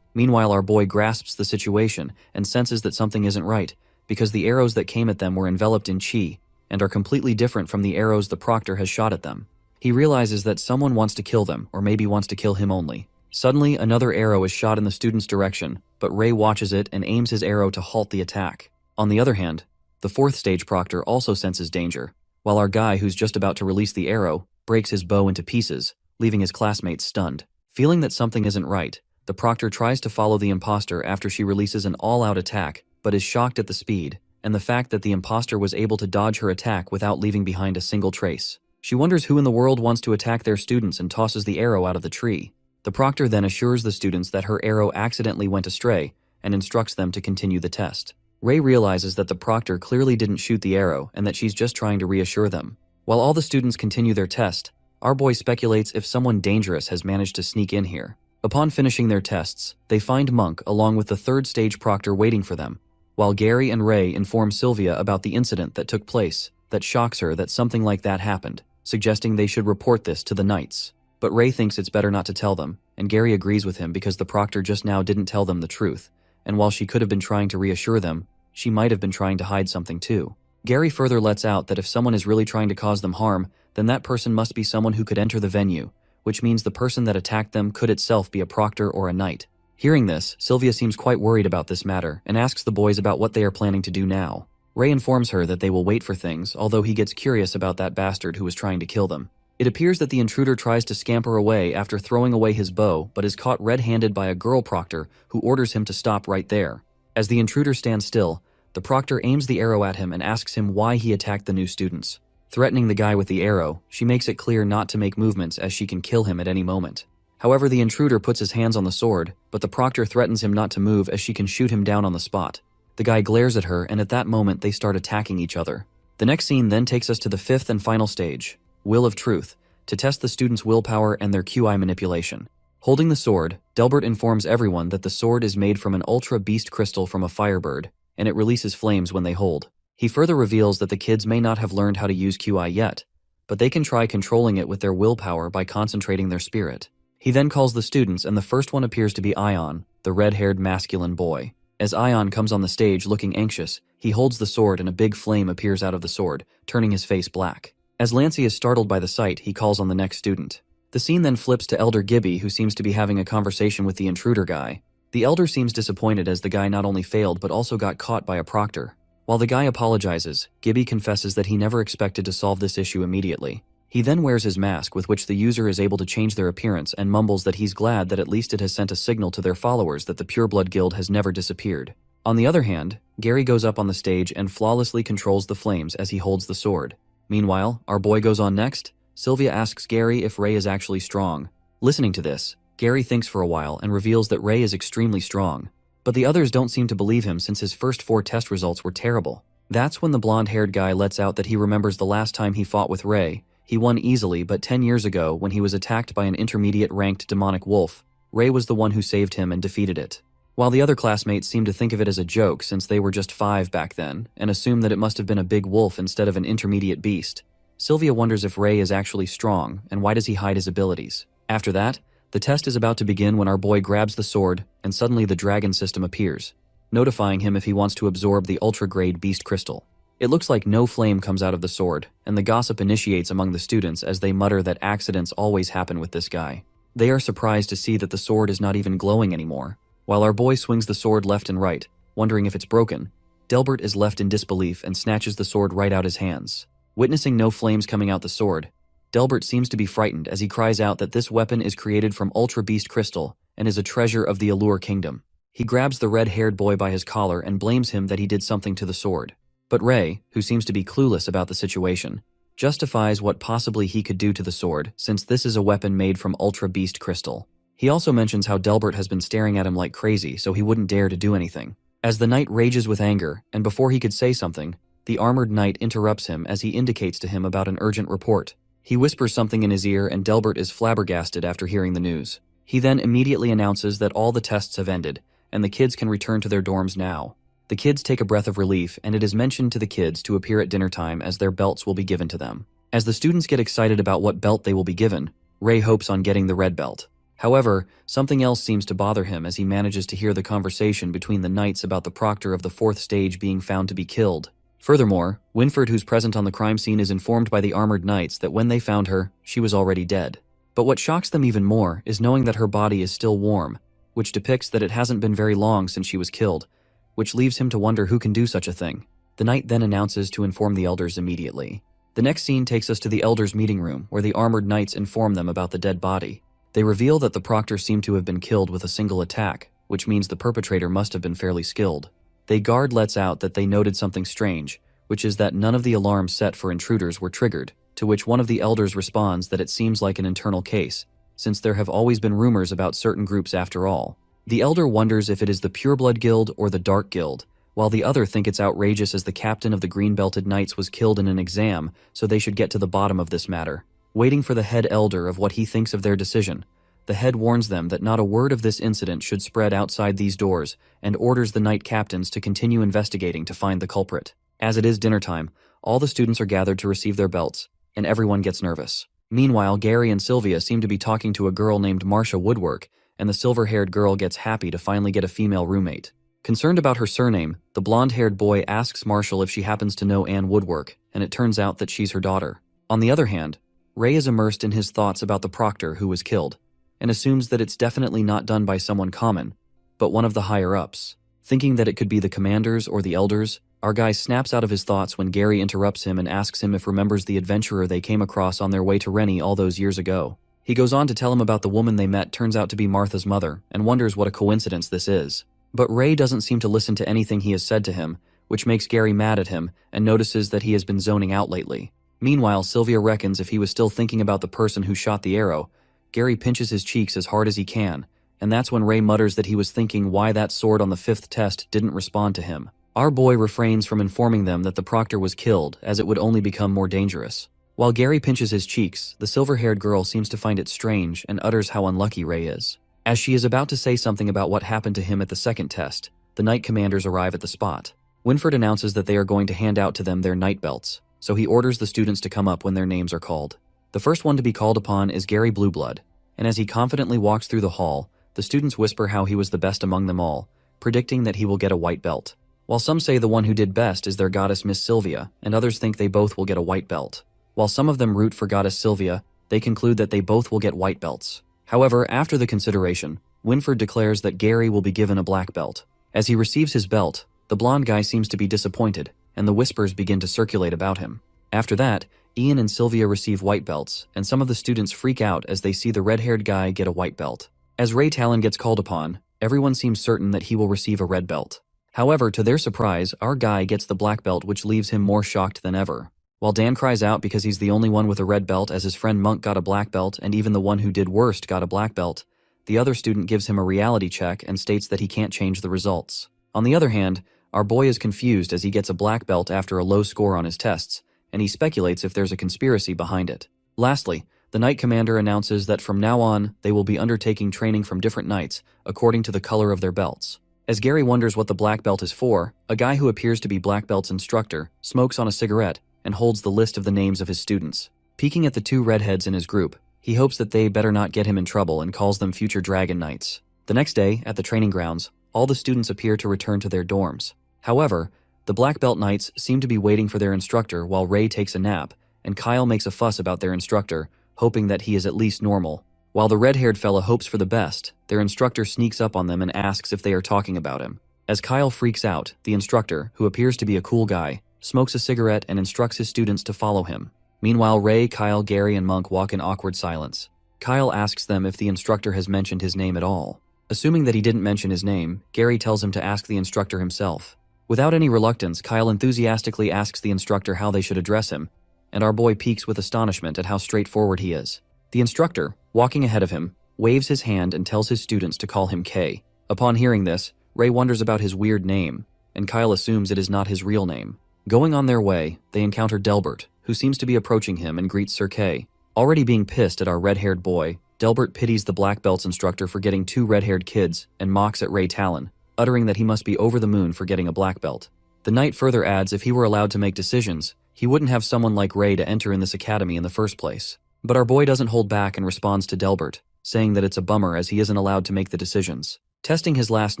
Meanwhile, our boy grasps the situation and senses that something isn't right, because the arrows that came at them were enveloped in chi, and are completely different from the arrows the proctor has shot at them. He realizes that someone wants to kill them, or maybe wants to kill him only. Suddenly, another arrow is shot in the student's direction, but Ray watches it and aims his arrow to halt the attack. On the other hand, the 4th stage proctor also senses danger, while our guy, who's just about to release the arrow, breaks his bow into pieces, leaving his classmates stunned. Feeling that something isn't right, the proctor tries to follow the imposter after she releases an all-out attack, but is shocked at the speed and the fact that the imposter was able to dodge her attack without leaving behind a single trace. She wonders who in the world wants to attack their students and tosses the arrow out of the tree. The proctor then assures the students that her arrow accidentally went astray and instructs them to continue the test. Ray realizes that the proctor clearly didn't shoot the arrow and that she's just trying to reassure them. While all the students continue their test, our boy speculates if someone dangerous has managed to sneak in here. Upon finishing their tests, they find Monk along with the 3rd stage proctor waiting for them, while Gary and Ray inform Sylvia about the incident that took place that shocks her that something like that happened, suggesting they should report this to the Knights. But Ray thinks it's better not to tell them, and Gary agrees with him because the proctor just now didn't tell them the truth, and while she could have been trying to reassure them, she might have been trying to hide something too. Gary further lets out that if someone is really trying to cause them harm, then that person must be someone who could enter the venue, which means the person that attacked them could itself be a proctor or a knight. Hearing this, Sylvia seems quite worried about this matter and asks the boys about what they are planning to do now. Ray informs her that they will wait for things, although he gets curious about that bastard who was trying to kill them. It appears that the intruder tries to scamper away after throwing away his bow, but is caught red-handed by a girl proctor who orders him to stop right there. As the intruder stands still, the proctor aims the arrow at him and asks him why he attacked the new students. Threatening the guy with the arrow, she makes it clear not to make movements as she can kill him at any moment. However, the intruder puts his hands on the sword, but the proctor threatens him not to move as she can shoot him down on the spot. The guy glares at her, and at that moment they start attacking each other. The next scene then takes us to the 5th and final stage, Will of Truth, to test the students' willpower and their QI manipulation. Holding the sword, Delbert informs everyone that the sword is made from an ultra beast crystal from a firebird, and it releases flames when they hold. He further reveals that the kids may not have learned how to use QI yet, but they can try controlling it with their willpower by concentrating their spirit. He then calls the students, and the first one appears to be Ion, the red-haired masculine boy. As Ion comes on the stage looking anxious, he holds the sword and a big flame appears out of the sword, turning his face black. As Lancey is startled by the sight, he calls on the next student. The scene then flips to Elder Gibby, who seems to be having a conversation with the intruder guy. The elder seems disappointed as the guy not only failed but also got caught by a proctor. While the guy apologizes, Gibby confesses that he never expected to solve this issue immediately. He then wears his mask, with which the user is able to change their appearance, and mumbles that he's glad that at least it has sent a signal to their followers that the Pureblood Guild has never disappeared. On the other hand, Gary goes up on the stage and flawlessly controls the flames as he holds the sword. Meanwhile, our boy goes on next. Sylvia asks Gary if Ray is actually strong. Listening to this, Gary thinks for a while and reveals that Ray is extremely strong. But the others don't seem to believe him since his first 4 test results were terrible. That's when the blonde-haired guy lets out that he remembers the last time he fought with Ray. He won easily, but 10 years ago, when he was attacked by an intermediate-ranked demonic wolf, Ray was the one who saved him and defeated it. While the other classmates seem to think of it as a joke since they were just 5 back then, and assume that it must have been a big wolf instead of an intermediate beast, Sylvia wonders if Ray is actually strong, and why does he hide his abilities. After that, the test is about to begin when our boy grabs the sword, and suddenly the dragon system appears, notifying him if he wants to absorb the ultra-grade beast crystal. It looks like no flame comes out of the sword, and the gossip initiates among the students as they mutter that accidents always happen with this guy. They are surprised to see that the sword is not even glowing anymore. While our boy swings the sword left and right, wondering if it's broken, Delbert is left in disbelief and snatches the sword right out his hands. Witnessing no flames coming out the sword, Delbert seems to be frightened as he cries out that this weapon is created from Ultra Beast Crystal and is a treasure of the Allure Kingdom. He grabs the red-haired boy by his collar and blames him that he did something to the sword. But Ray, who seems to be clueless about the situation, justifies what possibly he could do to the sword since this is a weapon made from Ultra Beast Crystal. He also mentions how Delbert has been staring at him like crazy, so he wouldn't dare to do anything. As the knight rages with anger, and before he could say something, the armored knight interrupts him as he indicates to him about an urgent report. He whispers something in his ear and Delbert is flabbergasted after hearing the news. He then immediately announces that all the tests have ended, and the kids can return to their dorms now. The kids take a breath of relief, and it is mentioned to the kids to appear at dinner time as their belts will be given to them. As the students get excited about what belt they will be given, Ray hopes on getting the red belt. However, something else seems to bother him as he manages to hear the conversation between the knights about the proctor of the 4th stage being found to be killed. Furthermore, Winfred, who's present on the crime scene, is informed by the armored knights that when they found her, she was already dead. But what shocks them even more is knowing that her body is still warm, which depicts that it hasn't been very long since she was killed, which leaves him to wonder who can do such a thing. The knight then announces to inform the elders immediately. The next scene takes us to the elders' meeting room, where the armored knights inform them about the dead body. They reveal that the proctor seemed to have been killed with a single attack, which means the perpetrator must have been fairly skilled. The guard lets out that they noted something strange, which is that none of the alarms set for intruders were triggered, to which one of the elders responds that it seems like an internal case, since there have always been rumors about certain groups after all. The elder wonders if it is the Pureblood Guild or the Dark Guild, while the other think it's outrageous as the captain of the Green-Belted Knights was killed in an exam, so they should get to the bottom of this matter. Waiting for the head elder of what he thinks of their decision, the head warns them that not a word of this incident should spread outside these doors and orders the knight captains to continue investigating to find the culprit. As it is dinner time, all the students are gathered to receive their belts, and everyone gets nervous. Meanwhile, Gary and Sylvia seem to be talking to a girl named Marcia Woodwork, and the silver-haired girl gets happy to finally get a female roommate. Concerned about her surname, the blonde-haired boy asks Marshall if she happens to know Anne Woodwork, and it turns out that she's her daughter. On the other hand, Ray is immersed in his thoughts about the proctor who was killed, and assumes that it's definitely not done by someone common, but one of the higher-ups. Thinking that it could be the commanders or the elders, our guy snaps out of his thoughts when Gary interrupts him and asks him if remembers the adventurer they came across on their way to Rennie all those years ago. He goes on to tell him about the woman they met turns out to be Martha's mother, and wonders what a coincidence this is. But Ray doesn't seem to listen to anything he has said to him, which makes Gary mad at him and notices that he has been zoning out lately. Meanwhile, Sylvia reckons if he was still thinking about the person who shot the arrow, Gary pinches his cheeks as hard as he can, and that's when Ray mutters that he was thinking why that sword on the 5th test didn't respond to him. Our boy refrains from informing them that the proctor was killed, as it would only become more dangerous. While Gary pinches his cheeks, the silver-haired girl seems to find it strange and utters how unlucky Ray is. As she is about to say something about what happened to him at the 2nd test, the knight commanders arrive at the spot. Winfred announces that they are going to hand out to them their knight belts, so he orders the students to come up when their names are called. The first one to be called upon is Gary Blueblood, and as he confidently walks through the hall, the students whisper how he was the best among them all, predicting that he will get a white belt. While some say the one who did best is their goddess Miss Sylvia, and others think they both will get a white belt. While some of them root for goddess Sylvia, they conclude that they both will get white belts. However, after the consideration, Winford declares that Gary will be given a black belt. As he receives his belt, the blonde guy seems to be disappointed, and the whispers begin to circulate about him. After that, Ian and Sylvia receive white belts, and some of the students freak out as they see the red-haired guy get a white belt. As Ray Talon gets called upon, everyone seems certain that he will receive a red belt. However, to their surprise, our guy gets the black belt, which leaves him more shocked than ever. While Dan cries out because he's the only one with a red belt, as his friend Monk got a black belt and even the one who did worst got a black belt, the other student gives him a reality check and states that he can't change the results. On the other hand, our boy is confused as he gets a black belt after a low score on his tests, and he speculates if there's a conspiracy behind it. Lastly, the Knight Commander announces that from now on, they will be undertaking training from different knights, according to the color of their belts. As Gary wonders what the black belt is for, a guy who appears to be Black Belt's instructor smokes on a cigarette and holds the list of the names of his students. Peeking at the two redheads in his group, he hopes that they better not get him in trouble and calls them future Dragon Knights. The next day, at the training grounds, all the students appear to return to their dorms. However, the Black Belt Knights seem to be waiting for their instructor while Ray takes a nap, and Kyle makes a fuss about their instructor, hoping that he is at least normal. While the red-haired fella hopes for the best, their instructor sneaks up on them and asks if they are talking about him. As Kyle freaks out, the instructor, who appears to be a cool guy, smokes a cigarette and instructs his students to follow him. Meanwhile, Ray, Kyle, Gary, and Monk walk in awkward silence. Kyle asks them if the instructor has mentioned his name at all. Assuming that he didn't mention his name, Gary tells him to ask the instructor himself. Without any reluctance, Kyle enthusiastically asks the instructor how they should address him, and our boy peeks with astonishment at how straightforward he is. The instructor, walking ahead of him, waves his hand and tells his students to call him K. Upon hearing this, Ray wonders about his weird name, and Kyle assumes it is not his real name. Going on their way, they encounter Delbert, who seems to be approaching him and greets Sir K. Already being pissed at our red-haired boy, Delbert pities the Black Belt's instructor for getting two red-haired kids and mocks at Ray Talon, uttering that he must be over the moon for getting a black belt. The knight further adds if he were allowed to make decisions, he wouldn't have someone like Ray to enter in this academy in the first place. But our boy doesn't hold back and responds to Delbert, saying that it's a bummer as he isn't allowed to make the decisions. Testing his last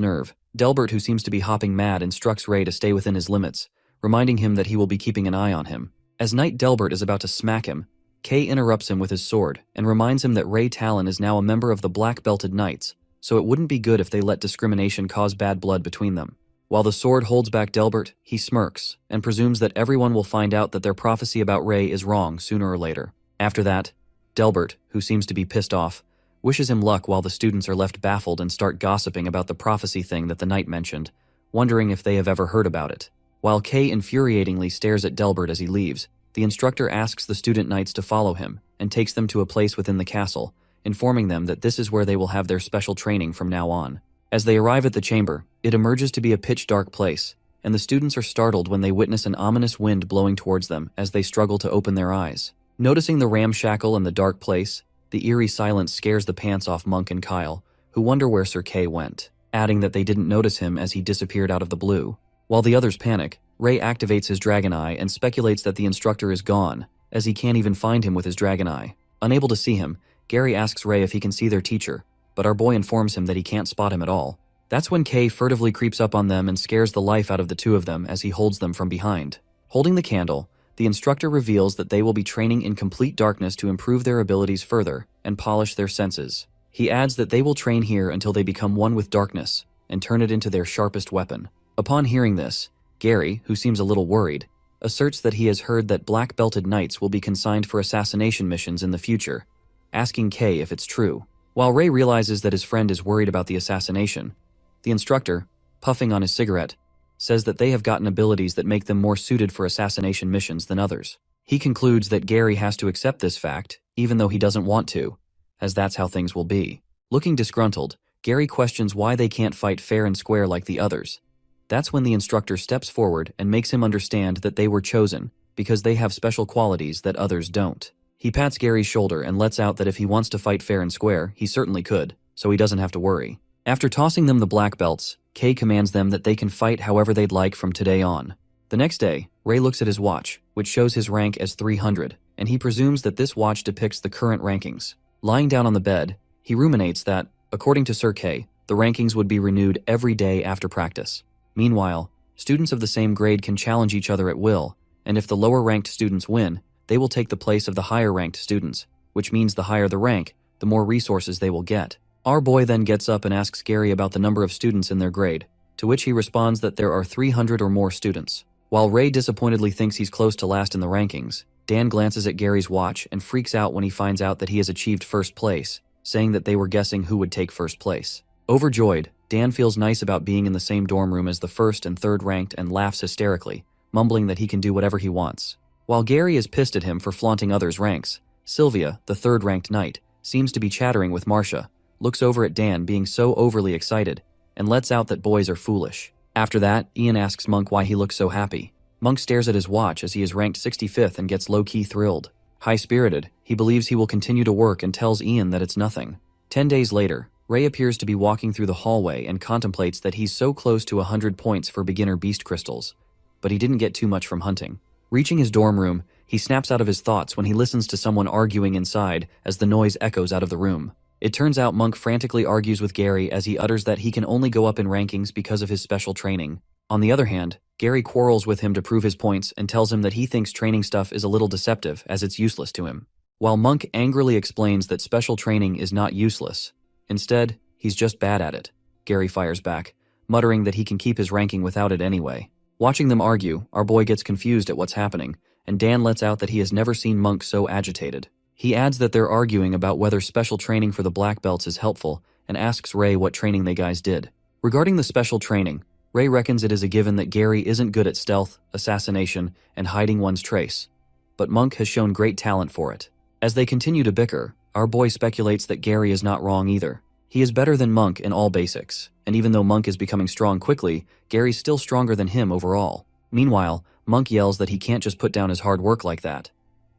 nerve, Delbert, who seems to be hopping mad, instructs Ray to stay within his limits, reminding him that he will be keeping an eye on him. As Knight Delbert is about to smack him, Kay interrupts him with his sword and reminds him that Ray Talon is now a member of the Black Belted Knights, so it wouldn't be good if they let discrimination cause bad blood between them. While the sword holds back Delbert, he smirks and presumes that everyone will find out that their prophecy about Ray is wrong sooner or later. After that, Delbert, who seems to be pissed off, wishes him luck while the students are left baffled and start gossiping about the prophecy thing that the knight mentioned, wondering if they have ever heard about it. While Kay infuriatingly stares at Delbert as he leaves, the instructor asks the student knights to follow him and takes them to a place within the castle, informing them that this is where they will have their special training from now on. As they arrive at the chamber, it emerges to be a pitch-dark place, and the students are startled when they witness an ominous wind blowing towards them as they struggle to open their eyes. Noticing the ramshackle and the dark place, the eerie silence scares the pants off Monk and Kyle, who wonder where Sir Kay went, adding that they didn't notice him as he disappeared out of the blue. While the others panic, Ray activates his dragon eye and speculates that the instructor is gone, as he can't even find him with his dragon eye. Unable to see him, Gary asks Ray if he can see their teacher, but our boy informs him that he can't spot him at all. That's when Kay furtively creeps up on them and scares the life out of the two of them as he holds them from behind. Holding the candle, the instructor reveals that they will be training in complete darkness to improve their abilities further and polish their senses. He adds that they will train here until they become one with darkness and turn it into their sharpest weapon. Upon hearing this, Gary, who seems a little worried, asserts that he has heard that black-belted knights will be consigned for assassination missions in the future, asking Kay if it's true. While Ray realizes that his friend is worried about the assassination, the instructor, puffing on his cigarette, says that they have gotten abilities that make them more suited for assassination missions than others. He concludes that Gary has to accept this fact, even though he doesn't want to, as that's how things will be. Looking disgruntled, Gary questions why they can't fight fair and square like the others. That's when the instructor steps forward and makes him understand that they were chosen because they have special qualities that others don't. He pats Gary's shoulder and lets out that if he wants to fight fair and square, he certainly could, so he doesn't have to worry. After tossing them the black belts, Kay commands them that they can fight however they'd like from today on. The next day, Ray looks at his watch, which shows his rank as 300, and he presumes that this watch depicts the current rankings. Lying down on the bed, he ruminates that, according to Sir Kay, the rankings would be renewed every day after practice. Meanwhile, students of the same grade can challenge each other at will, and if the lower-ranked students win, they will take the place of the higher-ranked students, which means the higher the rank, the more resources they will get. Our boy then gets up and asks Gary about the number of students in their grade, to which he responds that there are 300 or more students. While Ray disappointedly thinks he's close to last in the rankings, Dan glances at Gary's watch and freaks out when he finds out that he has achieved first place, saying that they were guessing who would take first place. Overjoyed, Dan feels nice about being in the same dorm room as the first and third ranked and laughs hysterically, mumbling that he can do whatever he wants. While Gary is pissed at him for flaunting others' ranks, Sylvia, the third-ranked knight, seems to be chattering with Marcia, looks over at Dan being so overly excited, and lets out that boys are foolish. After that, Ian asks Monk why he looks so happy. Monk stares at his watch as he is ranked 65th and gets low-key thrilled. High-spirited, he believes he will continue to work and tells Ian that it's nothing. 10 days later, Ray appears to be walking through the hallway and contemplates that he's so close to 100 points for beginner beast crystals, but he didn't get too much from hunting. Reaching his dorm room, he snaps out of his thoughts when he listens to someone arguing inside as the noise echoes out of the room. It turns out Monk frantically argues with Gary as he utters that he can only go up in rankings because of his special training. On the other hand, Gary quarrels with him to prove his points and tells him that he thinks training stuff is a little deceptive as it's useless to him. While Monk angrily explains that special training is not useless, instead, he's just bad at it, Gary fires back, muttering that he can keep his ranking without it anyway. Watching them argue, our boy gets confused at what's happening, and Dan lets out that he has never seen Monk so agitated. He adds that they're arguing about whether special training for the black belts is helpful and asks Ray what training they guys did. Regarding the special training, Ray reckons it is a given that Gary isn't good at stealth, assassination, and hiding one's trace, but Monk has shown great talent for it. As they continue to bicker, our boy speculates that Gary is not wrong either. He is better than Monk in all basics, and even though Monk is becoming strong quickly, Gary's still stronger than him overall. Meanwhile, Monk yells that he can't just put down his hard work like that.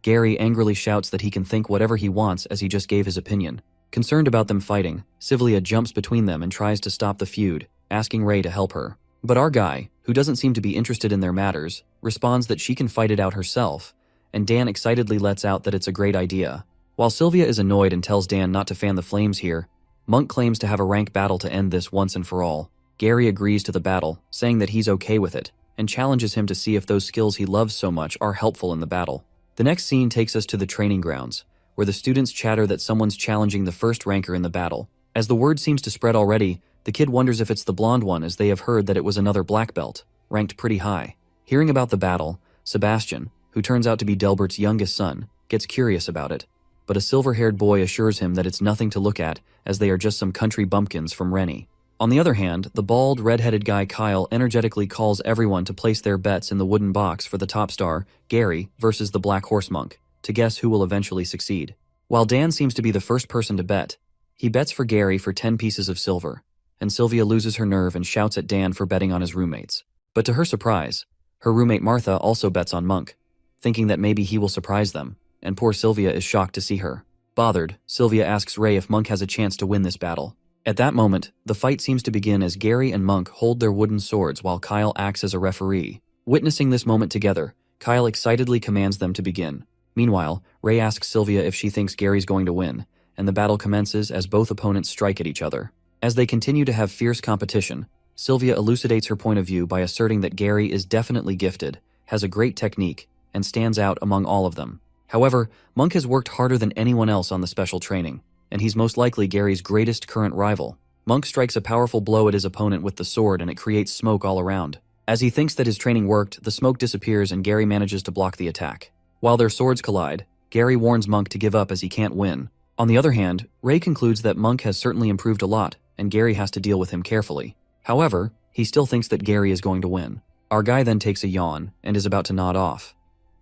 Gary angrily shouts that he can think whatever he wants as he just gave his opinion. Concerned about them fighting, Sylvia jumps between them and tries to stop the feud, asking Ray to help her. But our guy, who doesn't seem to be interested in their matters, responds that she can fight it out herself, and Dan excitedly lets out that it's a great idea. While Sylvia is annoyed and tells Dan not to fan the flames here, Monk claims to have a rank battle to end this once and for all. Gary agrees to the battle, saying that he's okay with it, and challenges him to see if those skills he loves so much are helpful in the battle. The next scene takes us to the training grounds, where the students chatter that someone's challenging the first ranker in the battle. As the word seems to spread already, the kid wonders if it's the blonde one as they have heard that it was another black belt, ranked pretty high. Hearing about the battle, Sebastian, who turns out to be Delbert's youngest son, gets curious about it, but a silver-haired boy assures him that it's nothing to look at as they are just some country bumpkins from Rennie. On the other hand, the bald, red-headed guy Kyle energetically calls everyone to place their bets in the wooden box for the top star, Gary, versus the Black Horse Monk, to guess who will eventually succeed. While Dan seems to be the first person to bet, he bets for Gary for 10 pieces of silver, and Sylvia loses her nerve and shouts at Dan for betting on his roommates. But to her surprise, her roommate Martha also bets on Monk, thinking that maybe he will surprise them, and poor Sylvia is shocked to see her. Bothered, Sylvia asks Ray if Monk has a chance to win this battle. At that moment, the fight seems to begin as Gary and Monk hold their wooden swords while Kyle acts as a referee. Witnessing this moment together, Kyle excitedly commands them to begin. Meanwhile, Ray asks Sylvia if she thinks Gary's going to win, and the battle commences as both opponents strike at each other. As they continue to have fierce competition, Sylvia elucidates her point of view by asserting that Gary is definitely gifted, has a great technique, and stands out among all of them. However, Monk has worked harder than anyone else on the special training, and he's most likely Gary's greatest current rival. Monk strikes a powerful blow at his opponent with the sword and it creates smoke all around. As he thinks that his training worked, the smoke disappears and Gary manages to block the attack. While their swords collide, Gary warns Monk to give up as he can't win. On the other hand, Ray concludes that Monk has certainly improved a lot, and Gary has to deal with him carefully. However, he still thinks that Gary is going to win. Our guy then takes a yawn and is about to nod off.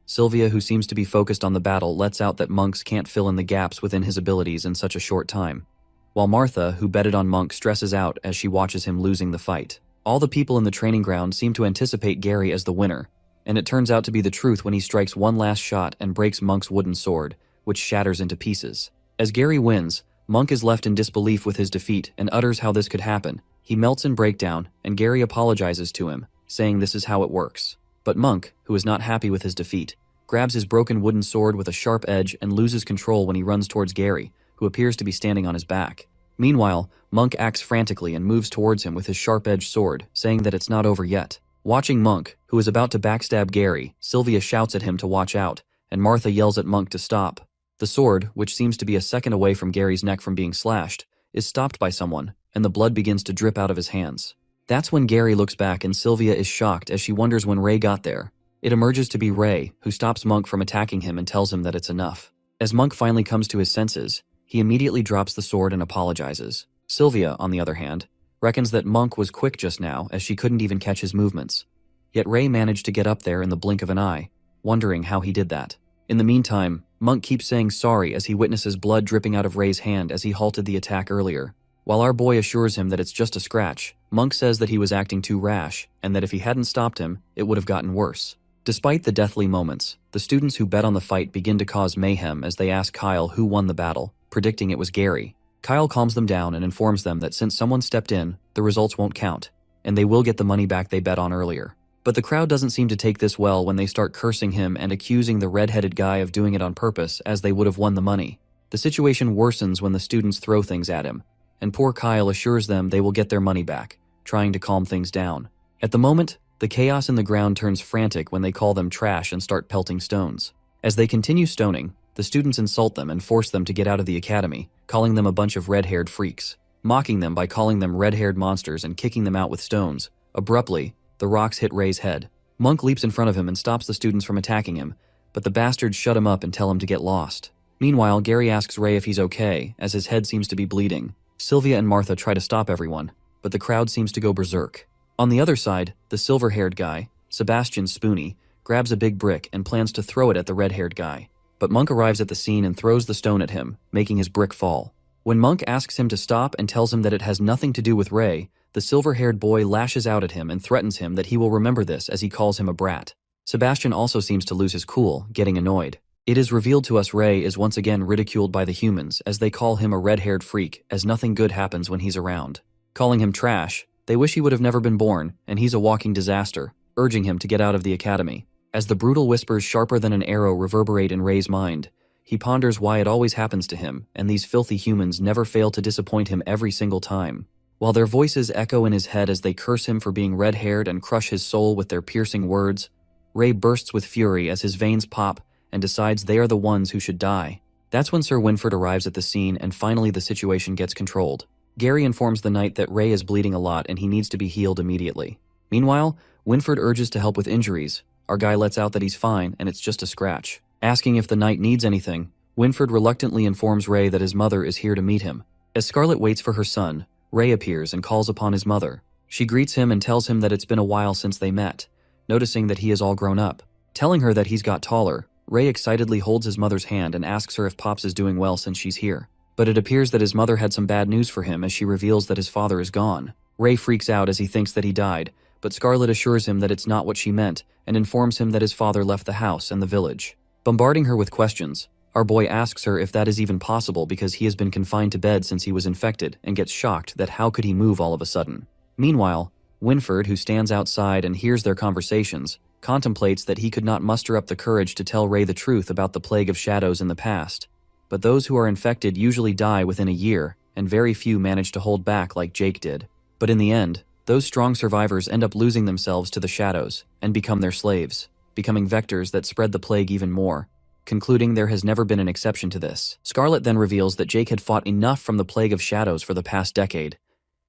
Sylvia, who seems to be focused on the battle, lets out that Monks can't fill in the gaps within his abilities in such a short time, while Martha, who betted on Monk, stresses out as she watches him losing the fight. All the people in the training ground seem to anticipate Gary as the winner, and it turns out to be the truth when he strikes one last shot and breaks Monk's wooden sword, which shatters into pieces. As Gary wins, Monk is left in disbelief with his defeat and utters how this could happen. He melts in breakdown, and Gary apologizes to him, saying this is how it works. But Monk, who is not happy with his defeat, grabs his broken wooden sword with a sharp edge and loses control when he runs towards Gary, who appears to be standing on his back. Meanwhile, Monk acts frantically and moves towards him with his sharp-edged sword, saying that it's not over yet. Watching Monk, who is about to backstab Gary, Sylvia shouts at him to watch out, and Martha yells at Monk to stop. The sword, which seems to be a second away from Gary's neck from being slashed, is stopped by someone, and the blood begins to drip out of his hands. That's when Gary looks back and Sylvia is shocked as she wonders when Ray got there. It emerges to be Ray, who stops Monk from attacking him and tells him that it's enough. As Monk finally comes to his senses, he immediately drops the sword and apologizes. Sylvia, on the other hand, reckons that Monk was quick just now as she couldn't even catch his movements. Yet Ray managed to get up there in the blink of an eye, wondering how he did that. In the meantime, Monk keeps saying sorry as he witnesses blood dripping out of Ray's hand as he halted the attack earlier. While our boy assures him that it's just a scratch, Monk says that he was acting too rash and that if he hadn't stopped him, it would have gotten worse. Despite the deathly moments, the students who bet on the fight begin to cause mayhem as they ask Kyle who won the battle, predicting it was Gary. Kyle calms them down and informs them that since someone stepped in, the results won't count, and they will get the money back they bet on earlier. But the crowd doesn't seem to take this well when they start cursing him and accusing the red-headed guy of doing it on purpose as they would have won the money. The situation worsens when the students throw things at him, and poor Kyle assures them they will get their money back, trying to calm things down. At the moment, the chaos in the ground turns frantic when they call them trash and start pelting stones. As they continue stoning, the students insult them and force them to get out of the academy, calling them a bunch of red-haired freaks, mocking them by calling them red-haired monsters and kicking them out with stones. Abruptly, the rocks hit Ray's head. Monk leaps in front of him and stops the students from attacking him, but the bastards shut him up and tell him to get lost. Meanwhile, Gary asks Ray if he's okay, as his head seems to be bleeding. Sylvia and Martha try to stop everyone, but the crowd seems to go berserk. On the other side, the silver-haired guy, Sebastian Spoony, grabs a big brick and plans to throw it at the red-haired guy. But Monk arrives at the scene and throws the stone at him, making his brick fall. When Monk asks him to stop and tells him that it has nothing to do with Ray, the silver-haired boy lashes out at him and threatens him that he will remember this as he calls him a brat. Sebastian also seems to lose his cool, getting annoyed. It is revealed to us Ray is once again ridiculed by the humans as they call him a red-haired freak as nothing good happens when he's around. Calling him trash, they wish he would have never been born and he's a walking disaster, urging him to get out of the academy. As the brutal whispers sharper than an arrow reverberate in Ray's mind, he ponders why it always happens to him and these filthy humans never fail to disappoint him every single time. While their voices echo in his head as they curse him for being red-haired and crush his soul with their piercing words, Ray bursts with fury as his veins pop and decides they are the ones who should die. That's when Sir Winford arrives at the scene and finally the situation gets controlled. Gary informs the knight that Ray is bleeding a lot and he needs to be healed immediately. Meanwhile, Winford urges to help with injuries. Our guy lets out that he's fine and it's just a scratch. Asking if the knight needs anything, Winford reluctantly informs Ray that his mother is here to meet him. As Scarlet waits for her son, Ray appears and calls upon his mother. She greets him and tells him that it's been a while since they met, noticing that he is all grown up. Telling her that he's got taller, Ray excitedly holds his mother's hand and asks her if Pops is doing well since she's here. But it appears that his mother had some bad news for him as she reveals that his father is gone. Ray freaks out as he thinks that he died, but Scarlet assures him that it's not what she meant and informs him that his father left the house and the village. Bombarding her with questions, our boy asks her if that is even possible because he has been confined to bed since he was infected and gets shocked that how could he move all of a sudden. Meanwhile, Winford, who stands outside and hears their conversations, contemplates that he could not muster up the courage to tell Ray the truth about the plague of shadows in the past. But those who are infected usually die within a year, and very few manage to hold back like Jake did. But in the end, those strong survivors end up losing themselves to the shadows and become their slaves, becoming vectors that spread the plague even more. Concluding there has never been an exception to this. Scarlet then reveals that Jake had fought enough from the plague of shadows for the past decade.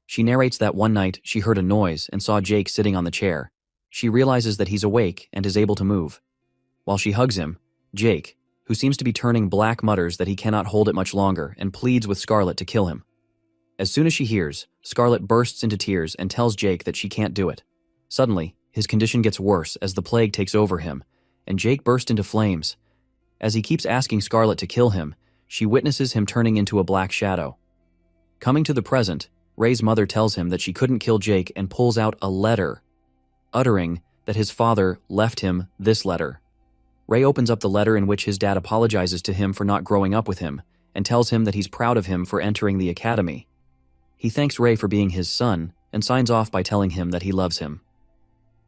She narrates that one night she heard a noise and saw Jake sitting on the chair. She realizes that he's awake and is able to move. While she hugs him, Jake, who seems to be turning black, mutters that he cannot hold it much longer and pleads with Scarlet to kill him. As soon as she hears, Scarlet bursts into tears and tells Jake that she can't do it. Suddenly, his condition gets worse as the plague takes over him, and Jake bursts into flames. As he keeps asking Scarlet to kill him, she witnesses him turning into a black shadow. Coming to the present, Ray's mother tells him that she couldn't kill Jake and pulls out a letter, uttering that his father left him this letter. Ray opens up the letter in which his dad apologizes to him for not growing up with him and tells him that he's proud of him for entering the academy. He thanks Ray for being his son and signs off by telling him that he loves him.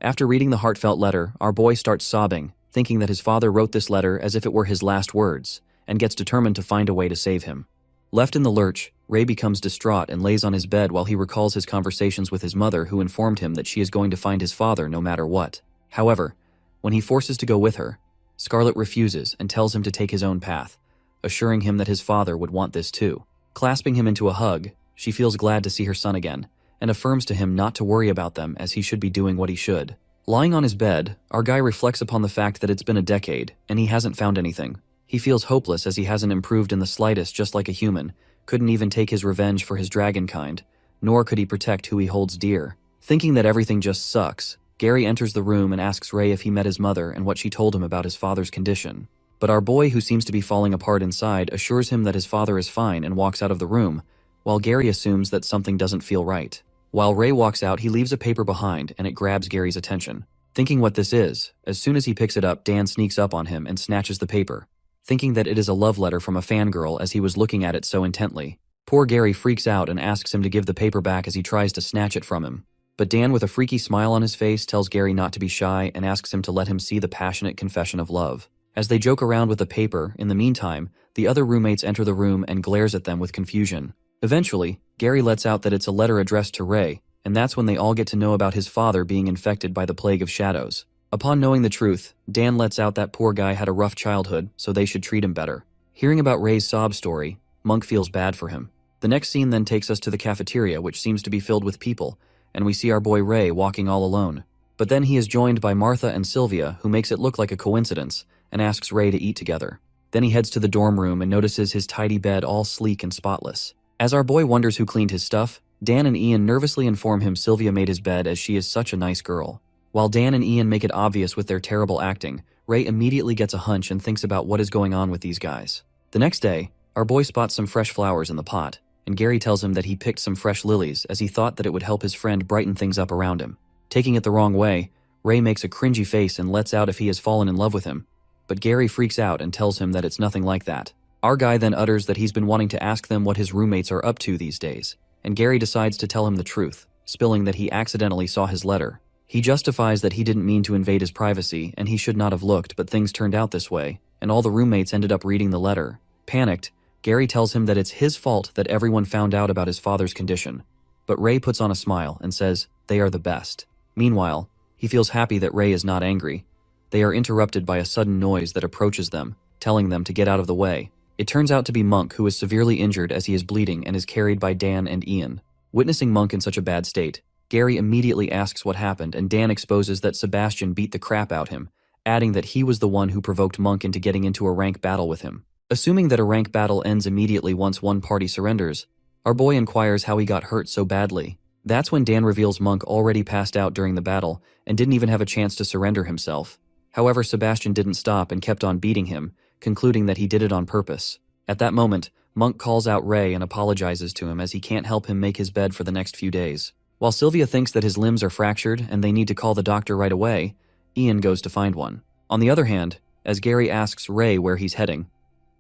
After reading the heartfelt letter, our boy starts sobbing, thinking that his father wrote this letter as if it were his last words, and gets determined to find a way to save him. Left in the lurch, Ray becomes distraught and lays on his bed while he recalls his conversations with his mother, who informed him that she is going to find his father no matter what. However, when he forces to go with her, Scarlet refuses and tells him to take his own path, assuring him that his father would want this too. Clasping him into a hug, she feels glad to see her son again, and affirms to him not to worry about them as he should be doing what he should. Lying on his bed, our guy reflects upon the fact that it's been a decade, and he hasn't found anything. He feels hopeless as he hasn't improved in the slightest, just like a human, couldn't even take his revenge for his dragon kind, nor could he protect who he holds dear. Thinking that everything just sucks, Gary enters the room and asks Ray if he met his mother and what she told him about his father's condition. But our boy, who seems to be falling apart inside, assures him that his father is fine and walks out of the room, while Gary assumes that something doesn't feel right. While Ray walks out, he leaves a paper behind and it grabs Gary's attention. Thinking what this is, as soon as he picks it up, Dan sneaks up on him and snatches the paper, thinking that it is a love letter from a fangirl as he was looking at it so intently. Poor Gary freaks out and asks him to give the paper back as he tries to snatch it from him. But Dan, with a freaky smile on his face, tells Gary not to be shy and asks him to let him see the passionate confession of love. As they joke around with the paper, in the meantime, the other roommates enter the room and glares at them with confusion. Eventually, Gary lets out that it's a letter addressed to Ray, and that's when they all get to know about his father being infected by the plague of shadows. Upon knowing the truth, Dan lets out that poor guy had a rough childhood, so they should treat him better. Hearing about Ray's sob story, Monk feels bad for him. The next scene then takes us to the cafeteria, which seems to be filled with people, and we see our boy Ray walking all alone. But then he is joined by Martha and Sylvia, who makes it look like a coincidence, and asks Ray to eat together. Then he heads to the dorm room and notices his tidy bed all sleek and spotless. As our boy wonders who cleaned his stuff, Dan and Ian nervously inform him Sylvia made his bed as she is such a nice girl. While Dan and Ian make it obvious with their terrible acting, Ray immediately gets a hunch and thinks about what is going on with these guys. The next day, our boy spots some fresh flowers in the pot, and Gary tells him that he picked some fresh lilies as he thought that it would help his friend brighten things up around him. Taking it the wrong way, Ray makes a cringy face and lets out if he has fallen in love with him, but Gary freaks out and tells him that it's nothing like that. Our guy then utters that he's been wanting to ask them what his roommates are up to these days, and Gary decides to tell him the truth, spilling that he accidentally saw his letter. He justifies that he didn't mean to invade his privacy and he should not have looked, but things turned out this way, and all the roommates ended up reading the letter. Panicked, Gary tells him that it's his fault that everyone found out about his father's condition, but Ray puts on a smile and says they are the best. Meanwhile, he feels happy that Ray is not angry. They are interrupted by a sudden noise that approaches them, telling them to get out of the way. It turns out to be Monk, who is severely injured as he is bleeding and is carried by Dan and Ian. Witnessing Monk in such a bad state, Gary immediately asks what happened, and Dan exposes that Sebastian beat the crap out him, adding that he was the one who provoked Monk into getting into a rank battle with him. Assuming that a rank battle ends immediately once one party surrenders, our boy inquires how he got hurt so badly. That's when Dan reveals Monk already passed out during the battle and didn't even have a chance to surrender himself. However, Sebastian didn't stop and kept on beating him, concluding that he did it on purpose. At that moment, Monk calls out Ray and apologizes to him as he can't help him make his bed for the next few days. While Sylvia thinks that his limbs are fractured and they need to call the doctor right away, Ian goes to find one. On the other hand, as Gary asks Ray where he's heading,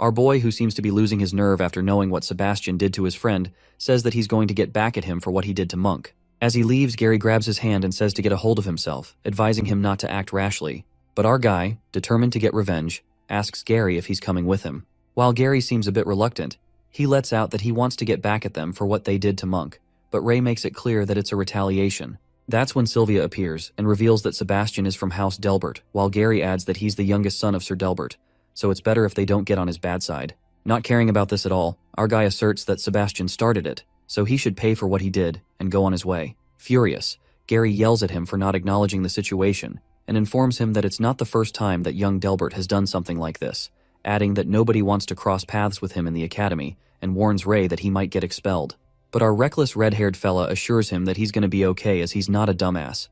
our boy, who seems to be losing his nerve after knowing what Sebastian did to his friend, says that he's going to get back at him for what he did to Monk. As he leaves, Gary grabs his hand and says to get a hold of himself, advising him not to act rashly. But our guy, determined to get revenge, asks Gary if he's coming with him. While Gary seems a bit reluctant, he lets out that he wants to get back at them for what they did to Monk, but Ray makes it clear that it's a retaliation. That's when Sylvia appears and reveals that Sebastian is from House Delbert, while Gary adds that he's the youngest son of Sir Delbert, so it's better if they don't get on his bad side. Not caring about this at all, our guy asserts that Sebastian started it, so he should pay for what he did and go on his way. Furious, Gary yells at him for not acknowledging the situation and informs him that it's not the first time that young Delbert has done something like this, adding that nobody wants to cross paths with him in the academy and warns Ray that he might get expelled. But our reckless red-haired fella assures him that he's going to be okay as he's not a dumbass,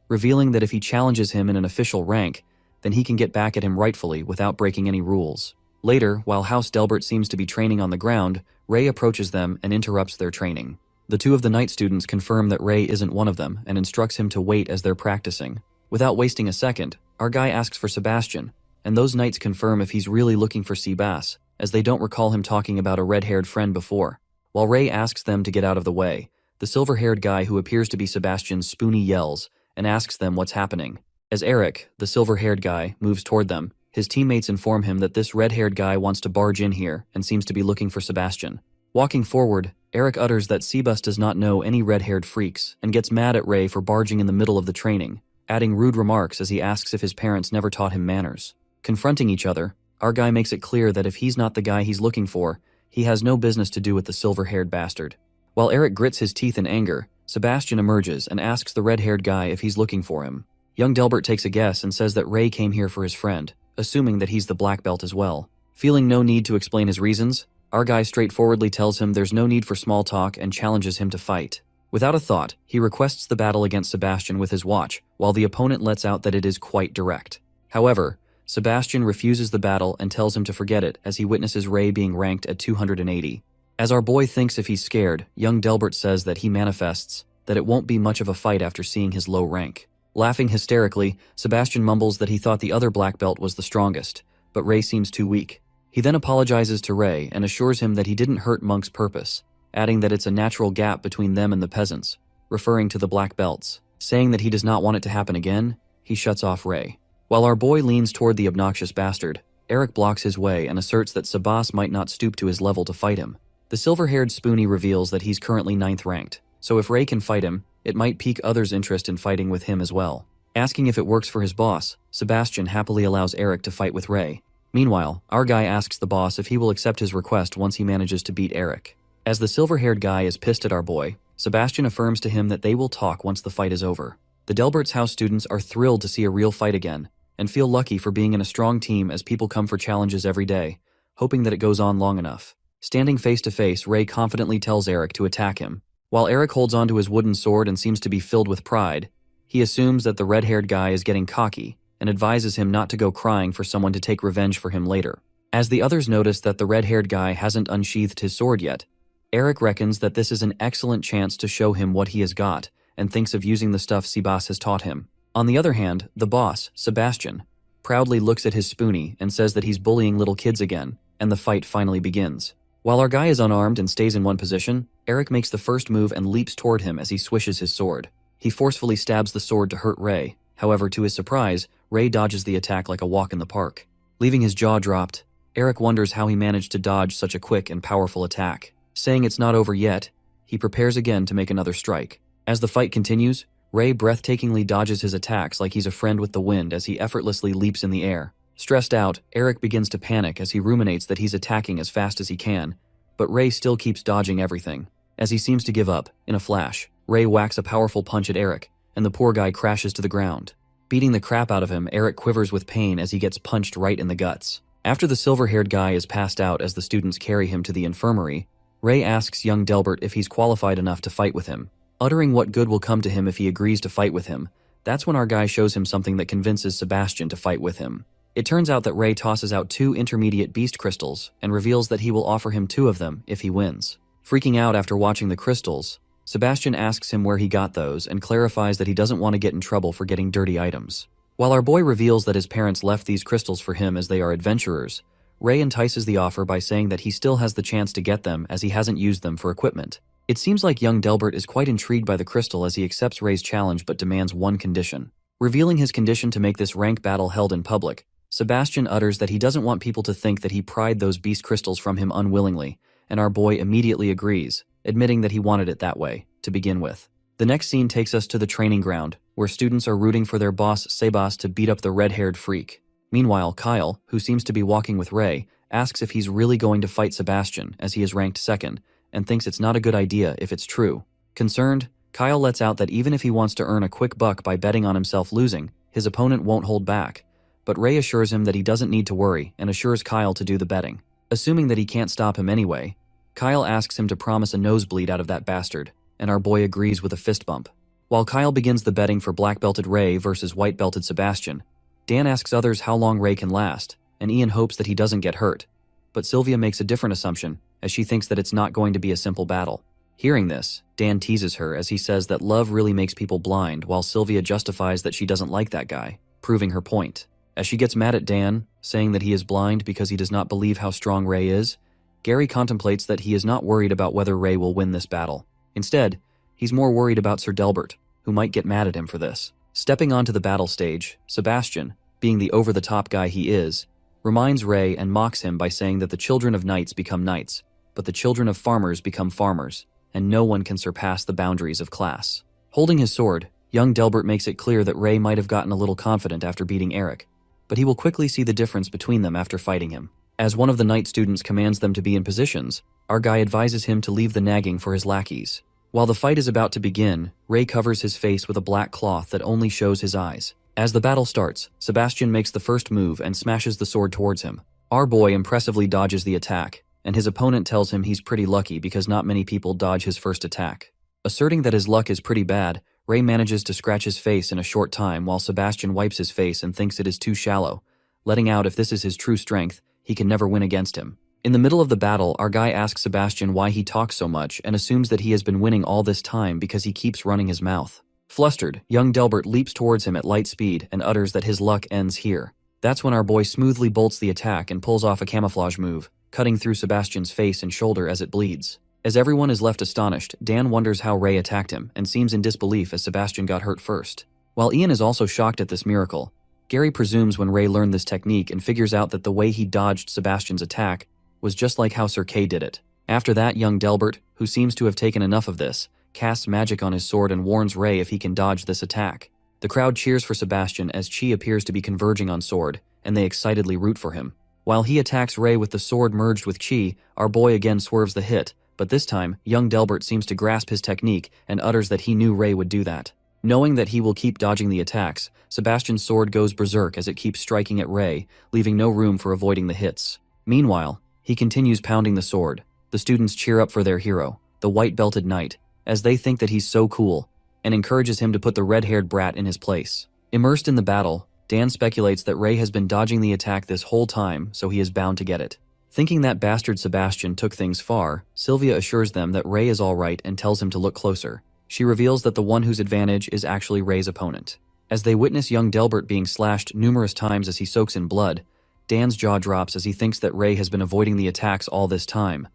revealing that if he challenges him in an official rank, then he can get back at him rightfully without breaking any rules. Later, while House Delbert seems to be training on the ground, Ray approaches them and interrupts their training. The two of the night students confirm that Ray isn't one of them and instructs him to wait as they're practicing. Without wasting a second, our guy asks for Sebastian, and those knights confirm if he's really looking for Seabass, as they don't recall him talking about a red-haired friend before. While Ray asks them to get out of the way, the silver-haired guy who appears to be Sebastian Spoonie yells and asks them what's happening. As Eric, the silver-haired guy, moves toward them, his teammates inform him that this red-haired guy wants to barge in here and seems to be looking for Sebastian. Walking forward, Eric utters that Seabass does not know any red-haired freaks and gets mad at Ray for barging in the middle of the training, adding rude remarks as he asks if his parents never taught him manners. Confronting each other, our guy makes it clear that if he's not the guy he's looking for, he has no business to do with the silver-haired bastard. While Eric grits his teeth in anger, Sebastian emerges and asks the red-haired guy if he's looking for him. Young Delbert takes a guess and says that Ray came here for his friend, assuming that he's the black belt as well. Feeling no need to explain his reasons, our guy straightforwardly tells him there's no need for small talk and challenges him to fight. Without a thought, he requests the battle against Sebastian with his watch, while the opponent lets out that it is quite direct. However, Sebastian refuses the battle and tells him to forget it as he witnesses Ray being ranked at 280. As our boy thinks if he's scared, young Delbert says that he manifests that it won't be much of a fight after seeing his low rank. Laughing hysterically, Sebastian mumbles that he thought the other black belt was the strongest, but Ray seems too weak. He then apologizes to Ray and assures him that he didn't hurt Monk's purpose, adding that it's a natural gap between them and the peasants, referring to the black belts. Saying that he does not want it to happen again, he shuts off Ray. While our boy leans toward the obnoxious bastard, Eric blocks his way and asserts that Sebas might not stoop to his level to fight him. The silver-haired Spoonie reveals that he's currently 9th ranked, so if Ray can fight him, it might pique others' interest in fighting with him as well. Asking if it works for his boss, Sebastian happily allows Eric to fight with Ray. Meanwhile, our guy asks the boss if he will accept his request once he manages to beat Eric. As the silver-haired guy is pissed at our boy, Sebastian affirms to him that they will talk once the fight is over. The Delbert's house students are thrilled to see a real fight again, and feel lucky for being in a strong team as people come for challenges every day, hoping that it goes on long enough. Standing face to face, Ray confidently tells Eric to attack him. While Eric holds onto his wooden sword and seems to be filled with pride, he assumes that the red-haired guy is getting cocky and advises him not to go crying for someone to take revenge for him later. As the others notice that the red-haired guy hasn't unsheathed his sword yet, Eric reckons that this is an excellent chance to show him what he has got and thinks of using the stuff Sebas has taught him. On the other hand, the boss, Sebastian, proudly looks at his Spoonie and says that he's bullying little kids again, and the fight finally begins. While our guy is unarmed and stays in one position, Eric makes the first move and leaps toward him as he swishes his sword. He forcefully stabs the sword to hurt Ray. However, to his surprise, Ray dodges the attack like a walk in the park. Leaving his jaw dropped, Eric wonders how he managed to dodge such a quick and powerful attack. Saying it's not over yet, he prepares again to make another strike. As the fight continues, Ray breathtakingly dodges his attacks like he's a friend with the wind as he effortlessly leaps in the air. Stressed out, Eric begins to panic as he ruminates that he's attacking as fast as he can, but Ray still keeps dodging everything. As he seems to give up, in a flash, Ray whacks a powerful punch at Eric, and the poor guy crashes to the ground. Beating the crap out of him, Eric quivers with pain as he gets punched right in the guts. After the silver-haired guy is passed out as the students carry him to the infirmary, Ray asks young Delbert if he's qualified enough to fight with him. Uttering what good will come to him if he agrees to fight with him, that's when our guy shows him something that convinces Sebastian to fight with him. It turns out that Ray tosses out 2 intermediate beast crystals and reveals that he will offer him 2 of them if he wins. Freaking out after watching the crystals, Sebastian asks him where he got those and clarifies that he doesn't want to get in trouble for getting dirty items. While our boy reveals that his parents left these crystals for him as they are adventurers, Ray entices the offer by saying that he still has the chance to get them as he hasn't used them for equipment. It seems like young Delbert is quite intrigued by the crystal as he accepts Ray's challenge but demands one condition. Revealing his condition to make this rank battle held in public, Sebastian utters that he doesn't want people to think that he pried those beast crystals from him unwillingly, and our boy immediately agrees, admitting that he wanted it that way, to begin with. The next scene takes us to the training ground, where students are rooting for their boss Sebas to beat up the red-haired freak. Meanwhile, Kyle, who seems to be walking with Ray, asks if he's really going to fight Sebastian, as he is ranked 2nd, and thinks it's not a good idea if it's true. Concerned, Kyle lets out that even if he wants to earn a quick buck by betting on himself losing, his opponent won't hold back. But Ray assures him that he doesn't need to worry and assures Kyle to do the betting. Assuming that he can't stop him anyway, Kyle asks him to promise a nosebleed out of that bastard, and our boy agrees with a fist bump. While Kyle begins the betting for black-belted Ray versus white-belted Sebastian, Dan asks others how long Ray can last, and Ian hopes that he doesn't get hurt. But Sylvia makes a different assumption, as she thinks that it's not going to be a simple battle. Hearing this, Dan teases her as he says that love really makes people blind, while Sylvia justifies that she doesn't like that guy, proving her point. As she gets mad at Dan, saying that he is blind because he does not believe how strong Ray is, Gary contemplates that he is not worried about whether Ray will win this battle. Instead, he's more worried about Sir Delbert, who might get mad at him for this. Stepping onto the battle stage, Sebastian, being the over-the-top guy he is, reminds Ray and mocks him by saying that the children of knights become knights, but the children of farmers become farmers, and no one can surpass the boundaries of class. Holding his sword, young Delbert makes it clear that Ray might have gotten a little confident after beating Eric, but he will quickly see the difference between them after fighting him. As one of the night students commands them to be in positions, our guy advises him to leave the nagging for his lackeys. While the fight is about to begin, Ray covers his face with a black cloth that only shows his eyes. As the battle starts, Sebastian makes the first move and smashes the sword towards him. Our boy impressively dodges the attack, and his opponent tells him he's pretty lucky because not many people dodge his first attack. Asserting that his luck is pretty bad, Ray manages to scratch his face in a short time while Sebastian wipes his face and thinks it is too shallow, letting out if this is his true strength, he can never win against him. In the middle of the battle, our guy asks Sebastian why he talks so much and assumes that he has been winning all this time because he keeps running his mouth. Flustered, young Delbert leaps towards him at light speed and utters that his luck ends here. That's when our boy smoothly bolts the attack and pulls off a camouflage move, cutting through Sebastian's face and shoulder as it bleeds. As everyone is left astonished, Dan wonders how Ray attacked him and seems in disbelief as Sebastian got hurt first. While Ian is also shocked at this miracle, Gary presumes when Ray learned this technique and figures out that the way he dodged Sebastian's attack was just like how Sir Kay did it. After that, young Delbert, who seems to have taken enough of this, casts magic on his sword and warns Ray if he can dodge this attack. The crowd cheers for Sebastian as Chi appears to be converging on sword, and they excitedly root for him. While he attacks Ray with the sword merged with Chi, our boy again swerves the hit, but this time, young Delbert seems to grasp his technique and utters that he knew Ray would do that. Knowing that he will keep dodging the attacks, Sebastian's sword goes berserk as it keeps striking at Ray, leaving no room for avoiding the hits. Meanwhile, he continues pounding the sword. The students cheer up for their hero, the white-belted knight, as they think that he's so cool, and encourages him to put the red-haired brat in his place. Immersed in the battle, Dan speculates that Ray has been dodging the attack this whole time, so he is bound to get it. Thinking that bastard Sebastian took things far, Sylvia assures them that Ray is alright and tells him to look closer. She reveals that the one whose advantage is actually Ray's opponent. As they witness young Delbert being slashed numerous times as he soaks in blood, Dan's jaw drops as he thinks that Ray has been avoiding the attacks all this time.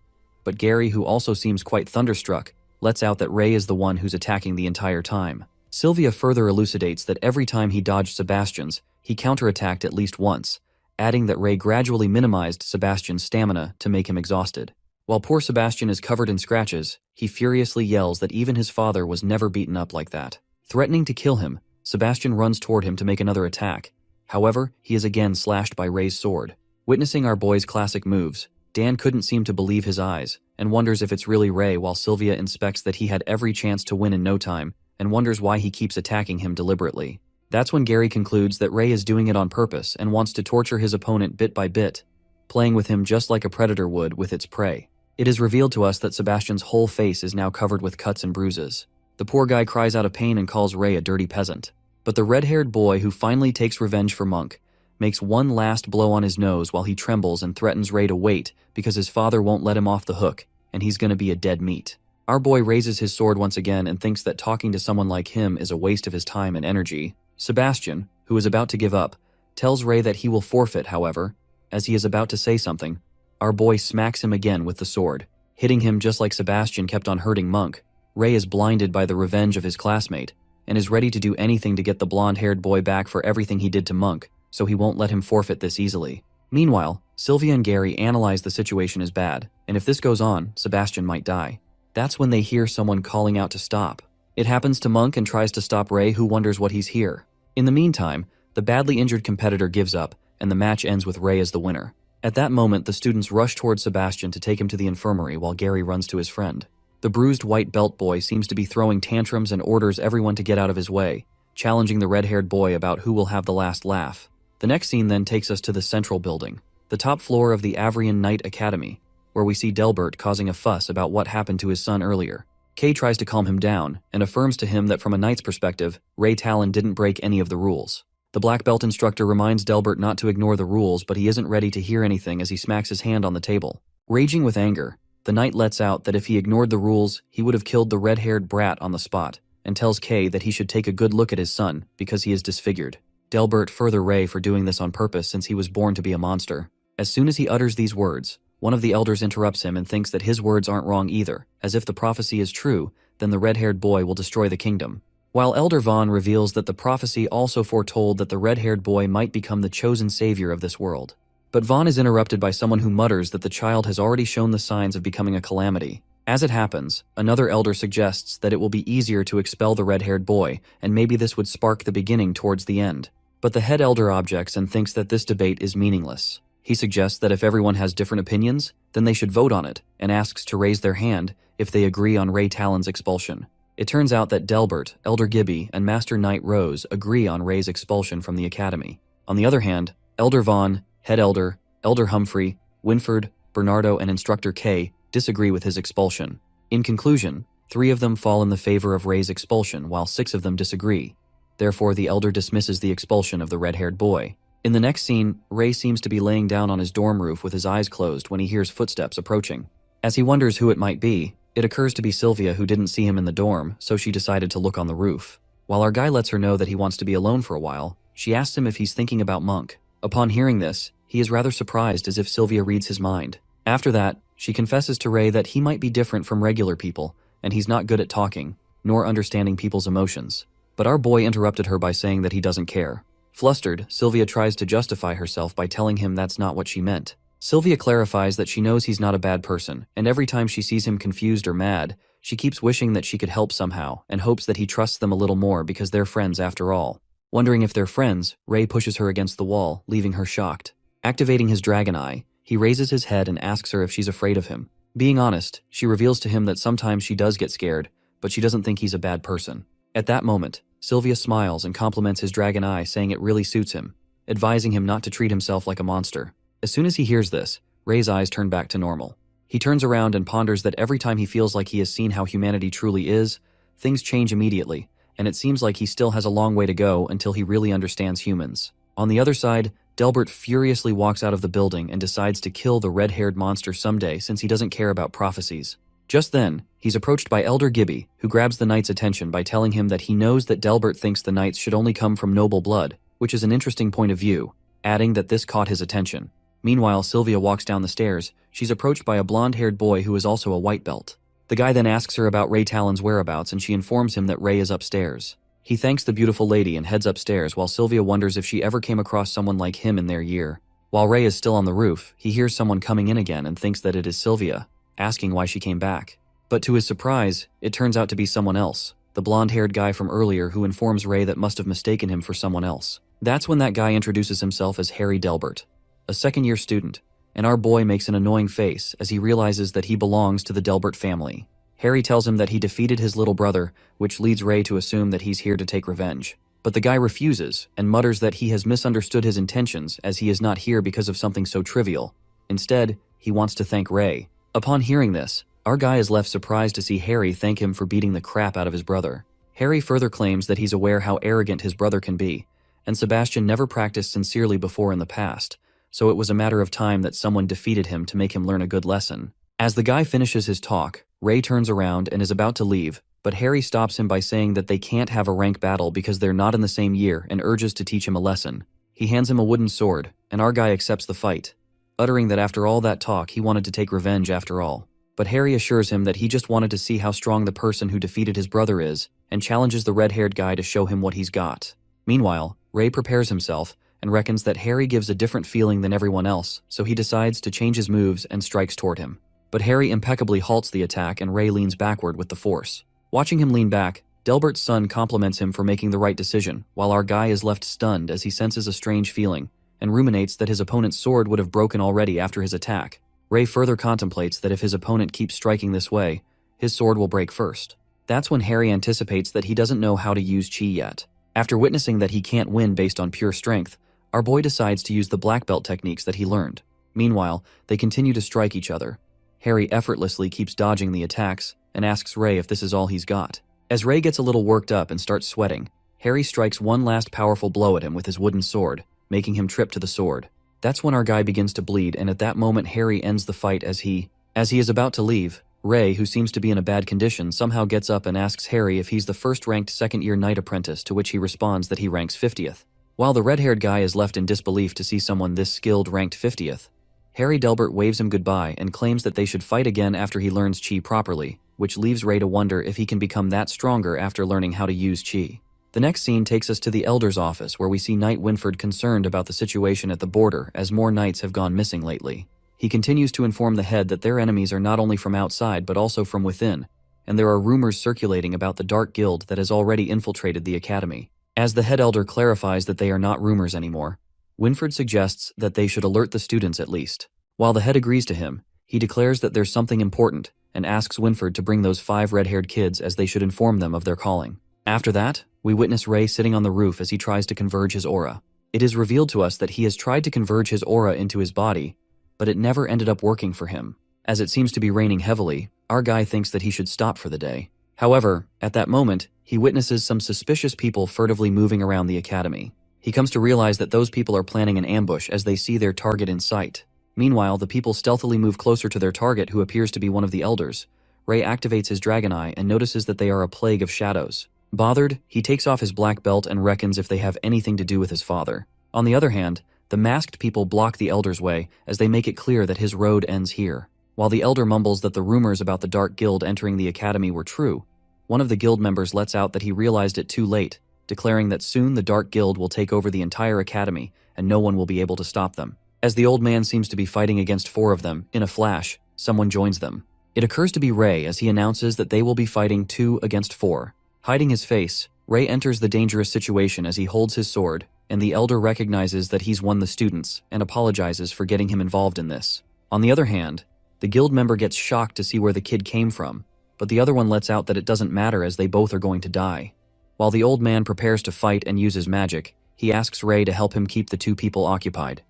But Gary, who also seems quite thunderstruck, lets out that Ray is the one who's attacking the entire time. Sylvia further elucidates that every time he dodged Sebastian's, he counterattacked at least once, adding that Ray gradually minimized Sebastian's stamina to make him exhausted. While poor Sebastian is covered in scratches, he furiously yells that even his father was never beaten up like that. Threatening to kill him, Sebastian runs toward him to make another attack. However, he is again slashed by Ray's sword. Witnessing our boy's classic moves, Dan couldn't seem to believe his eyes, and wonders if it's really Ray while Sylvia inspects that he had every chance to win in no time, and wonders why he keeps attacking him deliberately. That's when Gary concludes that Ray is doing it on purpose and wants to torture his opponent bit by bit, playing with him just like a predator would with its prey. It is revealed to us that Sebastian's whole face is now covered with cuts and bruises. The poor guy cries out of pain and calls Ray a dirty peasant. But the red-haired boy who finally takes revenge for Monk makes one last blow on his nose while he trembles and threatens Ray to wait because his father won't let him off the hook, and he's gonna be a dead meat. Our boy raises his sword once again and thinks that talking to someone like him is a waste of his time and energy. Sebastian, who is about to give up, tells Ray that he will forfeit, however. As he is about to say something, our boy smacks him again with the sword, hitting him just like Sebastian kept on hurting Monk. Ray is blinded by the revenge of his classmate, and is ready to do anything to get the blonde-haired boy back for everything he did to Monk, so he won't let him forfeit this easily. Meanwhile, Sylvia and Gary analyze the situation as bad, and if this goes on, Sebastian might die. That's when they hear someone calling out to stop. It happens to Monk and tries to stop Ray, who wonders what he's here. In the meantime, the badly injured competitor gives up, and the match ends with Ray as the winner. At that moment, the students rush towards Sebastian to take him to the infirmary while Gary runs to his friend. The bruised white belt boy seems to be throwing tantrums and orders everyone to get out of his way, challenging the red-haired boy about who will have the last laugh. The next scene then takes us to the central building, the top floor of the Avrian Knight Academy, where we see Delbert causing a fuss about what happened to his son earlier. Kay tries to calm him down and affirms to him that from a knight's perspective, Ray Talon didn't break any of the rules. The black belt instructor reminds Delbert not to ignore the rules, but he isn't ready to hear anything as he smacks his hand on the table. Raging with anger, the knight lets out that if he ignored the rules, he would have killed the red-haired brat on the spot, and tells Kay that he should take a good look at his son because he is disfigured. Delbert further Ray for doing this on purpose since he was born to be a monster. As soon as he utters these words, one of the elders interrupts him and thinks that his words aren't wrong either, as if the prophecy is true, then the red-haired boy will destroy the kingdom. While Elder Vaughn reveals that the prophecy also foretold that the red-haired boy might become the chosen savior of this world. But Vaughn is interrupted by someone who mutters that the child has already shown the signs of becoming a calamity. As it happens, another elder suggests that it will be easier to expel the red-haired boy, and maybe this would spark the beginning towards the end. But the head elder objects and thinks that this debate is meaningless. He suggests that if everyone has different opinions, then they should vote on it, and asks to raise their hand if they agree on Ray Talon's expulsion. It turns out that Delbert, Elder Gibby, and Master Knight Rose agree on Ray's expulsion from the academy. On the other hand, Elder Vaughn, Head Elder, Elder Humphrey, Winford, Bernardo, and Instructor K disagree with his expulsion. In conclusion, 3 of them fall in the favor of Ray's expulsion while 6 of them disagree. Therefore, the elder dismisses the expulsion of the red-haired boy. In the next scene, Ray seems to be laying down on his dorm roof with his eyes closed when he hears footsteps approaching. As he wonders who it might be, it occurs to be Sylvia, who didn't see him in the dorm, so she decided to look on the roof. While our guy lets her know that he wants to be alone for a while, she asks him if he's thinking about Monk. Upon hearing this, he is rather surprised, as if Sylvia reads his mind. After that, she confesses to Ray that he might be different from regular people, and he's not good at talking, nor understanding people's emotions. But our boy interrupted her by saying that he doesn't care. Flustered, Sylvia tries to justify herself by telling him that's not what she meant. Sylvia clarifies that she knows he's not a bad person, and every time she sees him confused or mad, she keeps wishing that she could help somehow, and hopes that he trusts them a little more because they're friends after all. Wondering if they're friends, Ray pushes her against the wall, leaving her shocked. Activating his dragon eye, he raises his head and asks her if she's afraid of him. Being honest, she reveals to him that sometimes she does get scared, but she doesn't think he's a bad person. At that moment, Sylvia smiles and compliments his dragon eye, saying it really suits him, advising him not to treat himself like a monster. As soon as he hears this, Ray's eyes turn back to normal. He turns around and ponders that every time he feels like he has seen how humanity truly is, things change immediately, and it seems like he still has a long way to go until he really understands humans. On the other side, Delbert furiously walks out of the building and decides to kill the red-haired monster someday since he doesn't care about prophecies. Just then, he's approached by Elder Gibby, who grabs the knight's attention by telling him that he knows that Delbert thinks the knights should only come from noble blood, which is an interesting point of view, adding that this caught his attention. Meanwhile, Sylvia walks down the stairs. She's approached by a blonde-haired boy who is also a white belt. The guy then asks her about Ray Talon's whereabouts, and she informs him that Ray is upstairs. He thanks the beautiful lady and heads upstairs, while Sylvia wonders if she ever came across someone like him in their year. While Ray is still on the roof, he hears someone coming in again and thinks that it is Sylvia, asking why she came back. But to his surprise, it turns out to be someone else, the blonde-haired guy from earlier, who informs Ray that must have mistaken him for someone else. That's when that guy introduces himself as Harry Delbert, a second-year student, and our boy makes an annoying face as he realizes that he belongs to the Delbert family. Harry tells him that he defeated his little brother, which leads Ray to assume that he's here to take revenge. But the guy refuses and mutters that he has misunderstood his intentions, as he is not here because of something so trivial. Instead, he wants to thank Ray. Upon hearing this, our guy is left surprised to see Harry thank him for beating the crap out of his brother. Harry further claims that he's aware how arrogant his brother can be, and Sebastian never practiced sincerely before in the past, so it was a matter of time that someone defeated him to make him learn a good lesson. As the guy finishes his talk, Ray turns around and is about to leave, but Harry stops him by saying that they can't have a rank battle because they're not in the same year, and urges to teach him a lesson. He hands him a wooden sword, and our guy accepts the fight, uttering that after all that talk he wanted to take revenge after all. But Harry assures him that he just wanted to see how strong the person who defeated his brother is, and challenges the red-haired guy to show him what he's got. Meanwhile, Ray prepares himself, and reckons that Harry gives a different feeling than everyone else, so he decides to change his moves and strikes toward him. But Harry impeccably halts the attack, and Ray leans backward with the force. Watching him lean back, Delbert's son compliments him for making the right decision, while our guy is left stunned as he senses a strange feeling, and ruminates that his opponent's sword would have broken already after his attack. Ray further contemplates that if his opponent keeps striking this way, his sword will break first. That's when Harry anticipates that he doesn't know how to use chi yet. After witnessing that he can't win based on pure strength, our boy decides to use the black belt techniques that he learned. Meanwhile, they continue to strike each other. Harry effortlessly keeps dodging the attacks and asks Ray if this is all he's got. As Ray gets a little worked up and starts sweating, Harry strikes one last powerful blow at him with his wooden sword, making him trip to the sword. That's when our guy begins to bleed, and at that moment Harry ends the fight as he is about to leave. Ray, who seems to be in a bad condition, somehow gets up and asks Harry if he's the first-ranked second-year knight apprentice, to which he responds that he ranks 50th. While the red-haired guy is left in disbelief to see someone this skilled ranked 50th, Harry Delbert waves him goodbye and claims that they should fight again after he learns chi properly, which leaves Ray to wonder if he can become that stronger after learning how to use chi. The next scene takes us to the Elder's office, where we see Knight Winford concerned about the situation at the border, as more knights have gone missing lately. He continues to inform the head that their enemies are not only from outside but also from within, and there are rumors circulating about the Dark Guild that has already infiltrated the academy. As the head elder clarifies that they are not rumors anymore, Winford suggests that they should alert the students at least. While the head agrees to him, he declares that there's something important and asks Winford to bring those 5 red-haired kids as they should inform them of their calling. After that, we witness Ray sitting on the roof as he tries to converge his aura. It is revealed to us that he has tried to converge his aura into his body, but it never ended up working for him. As it seems to be raining heavily, our guy thinks that he should stop for the day. However, at that moment, he witnesses some suspicious people furtively moving around the academy. He comes to realize that those people are planning an ambush as they see their target in sight. Meanwhile, the people stealthily move closer to their target, who appears to be one of the elders. Ray activates his dragon eye and notices that they are a plague of shadows. Bothered, he takes off his black belt and reckons if they have anything to do with his father. On the other hand, the masked people block the elder's way as they make it clear that his road ends here. While the elder mumbles that the rumors about the Dark Guild entering the academy were true, one of the guild members lets out that he realized it too late, declaring that soon the Dark Guild will take over the entire academy and no one will be able to stop them. As the old man seems to be fighting against 4 of them, in a flash, someone joins them. It occurs to be Ray as he announces that they will be fighting 2 against 4. Hiding his face, Ray enters the dangerous situation as he holds his sword, and the elder recognizes that he's won the students and apologizes for getting him involved in this. On the other hand, the guild member gets shocked to see where the kid came from, but the other one lets out that it doesn't matter as they both are going to die. While the old man prepares to fight and uses magic, he asks Ray to help him keep the 2 people occupied.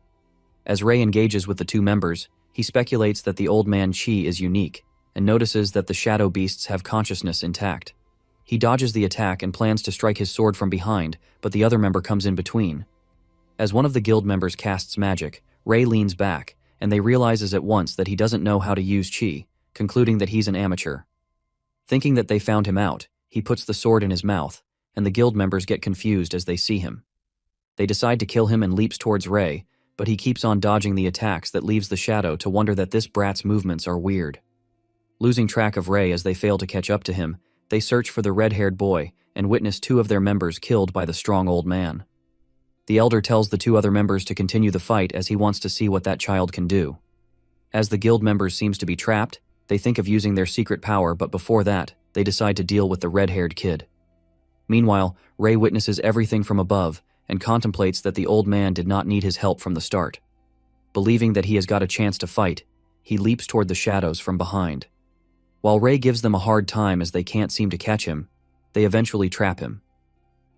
As Ray engages with the 2 members, he speculates that the old man Chi is unique, and notices that the shadow beasts have consciousness intact. He dodges the attack and plans to strike his sword from behind, but the other member comes in between. As one of the guild members casts magic, Ray leans back, and they realizes at once that he doesn't know how to use Chi, concluding that he's an amateur. Thinking that they found him out, he puts the sword in his mouth, and the guild members get confused as they see him. They decide to kill him and leaps towards Ray, but he keeps on dodging the attacks that leaves the shadow to wonder that this brat's movements are weird. Losing track of Ray as they fail to catch up to him, they search for the red-haired boy and witness 2 of their members killed by the strong old man. The elder tells the 2 other members to continue the fight as he wants to see what that child can do. As the guild members seems to be trapped, they think of using their secret power, but before that, they decide to deal with the red-haired kid. Meanwhile, Ray witnesses everything from above and contemplates that the old man did not need his help from the start. Believing that he has got a chance to fight, he leaps toward the shadows from behind. While Ray gives them a hard time as they can't seem to catch him, they eventually trap him.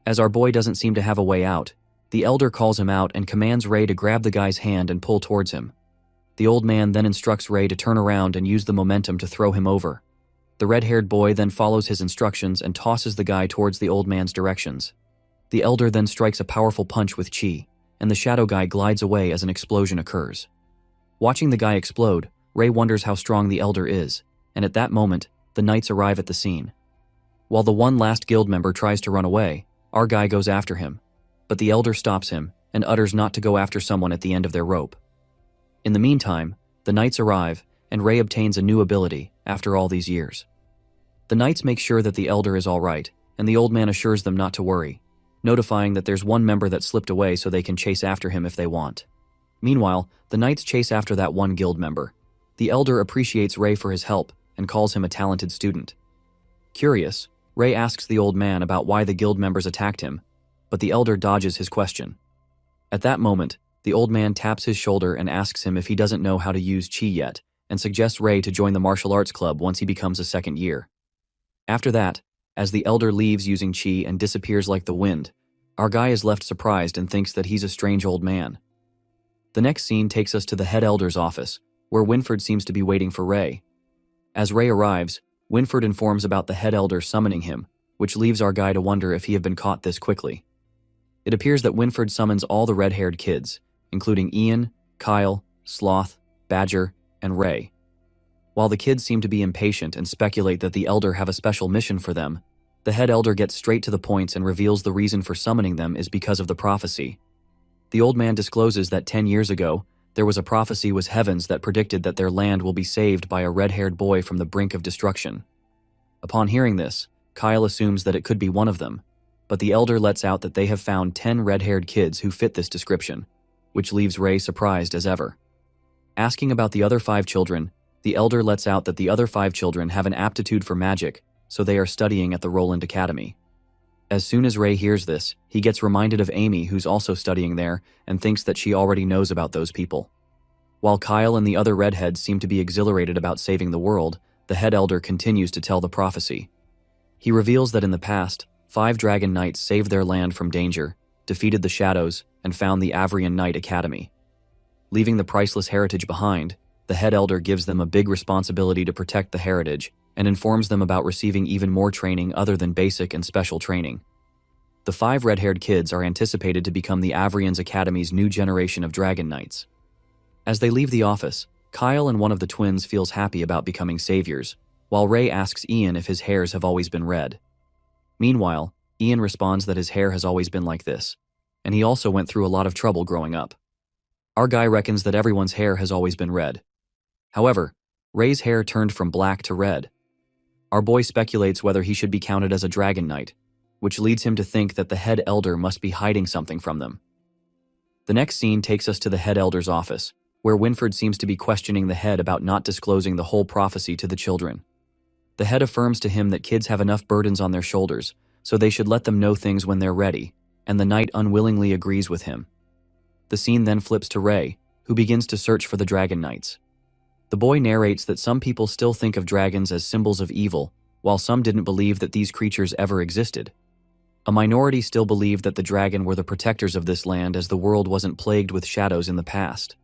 As our boy doesn't seem to have a way out, the elder calls him out and commands Ray to grab the guy's hand and pull towards him. The old man then instructs Ray to turn around and use the momentum to throw him over. The red-haired boy then follows his instructions and tosses the guy towards the old man's directions. The elder then strikes a powerful punch with Chi, and the shadow guy glides away as an explosion occurs. Watching the guy explode, Ray wonders how strong the elder is, and at that moment, the knights arrive at the scene. While the one last guild member tries to run away, our guy goes after him, but the elder stops him and utters not to go after someone at the end of their rope. In the meantime, the knights arrive, and Ray obtains a new ability after all these years. The knights make sure that the elder is all right, and the old man assures them not to worry, notifying that there's one member that slipped away so they can chase after him if they want. Meanwhile, the knights chase after that one guild member. The elder appreciates Ray for his help and calls him a talented student. Curious, Ray asks the old man about why the guild members attacked him, but the elder dodges his question. At that moment, the old man taps his shoulder and asks him if he doesn't know how to use Chi yet, and suggests Ray to join the martial arts club once he becomes a second year. After that, as the elder leaves using Chi and disappears like the wind, our guy is left surprised and thinks that he's a strange old man. The next scene takes us to the head elder's office, where Winford seems to be waiting for Ray. As Ray arrives, Winford informs about the head elder summoning him, which leaves our guy to wonder if he had been caught this quickly. It appears that Winford summons all the red-haired kids, including Ian, Kyle, Sloth, Badger, and Ray. While the kids seem to be impatient and speculate that the elder have a special mission for them, the head elder gets straight to the points and reveals the reason for summoning them is because of the prophecy. The old man discloses that 10 years ago, there was a prophecy was heavens that predicted that their land will be saved by a red-haired boy from the brink of destruction. Upon hearing this, Kyle assumes that it could be one of them, but the elder lets out that they have found 10 red-haired kids who fit this description, which leaves Ray surprised as ever. Asking about the other 5 children, the elder lets out that the other 5 children have an aptitude for magic, so they are studying at the Roland Academy. As soon as Ray hears this, he gets reminded of Amy, who's also studying there, and thinks that she already knows about those people. While Kyle and the other redheads seem to be exhilarated about saving the world, the head elder continues to tell the prophecy. He reveals that in the past, 5 dragon knights saved their land from danger, defeated the shadows, and found the Avrian Knight Academy. Leaving the priceless heritage behind, the head elder gives them a big responsibility to protect the heritage and informs them about receiving even more training other than basic and special training. The 5 red-haired kids are anticipated to become the Avrian's Academy's new generation of dragon knights. As they leave the office, Kyle and one of the twins feels happy about becoming saviors, while Ray asks Ian if his hairs have always been red. Meanwhile, Ian responds that his hair has always been like this, and he also went through a lot of trouble growing up. Our guy reckons that everyone's hair has always been red. However, Ray's hair turned from black to red. Our boy speculates whether he should be counted as a dragon knight, which leads him to think that the head elder must be hiding something from them. The next scene takes us to the head elder's office, where Winford seems to be questioning the head about not disclosing the whole prophecy to the children. The head affirms to him that kids have enough burdens on their shoulders, so they should let them know things when they're ready, and the knight unwillingly agrees with him. The scene then flips to Ray, who begins to search for the dragon knights. The boy narrates that some people still think of dragons as symbols of evil, while some didn't believe that these creatures ever existed. A minority still believed that the dragon were the protectors of this land as the world wasn't plagued with shadows in the past.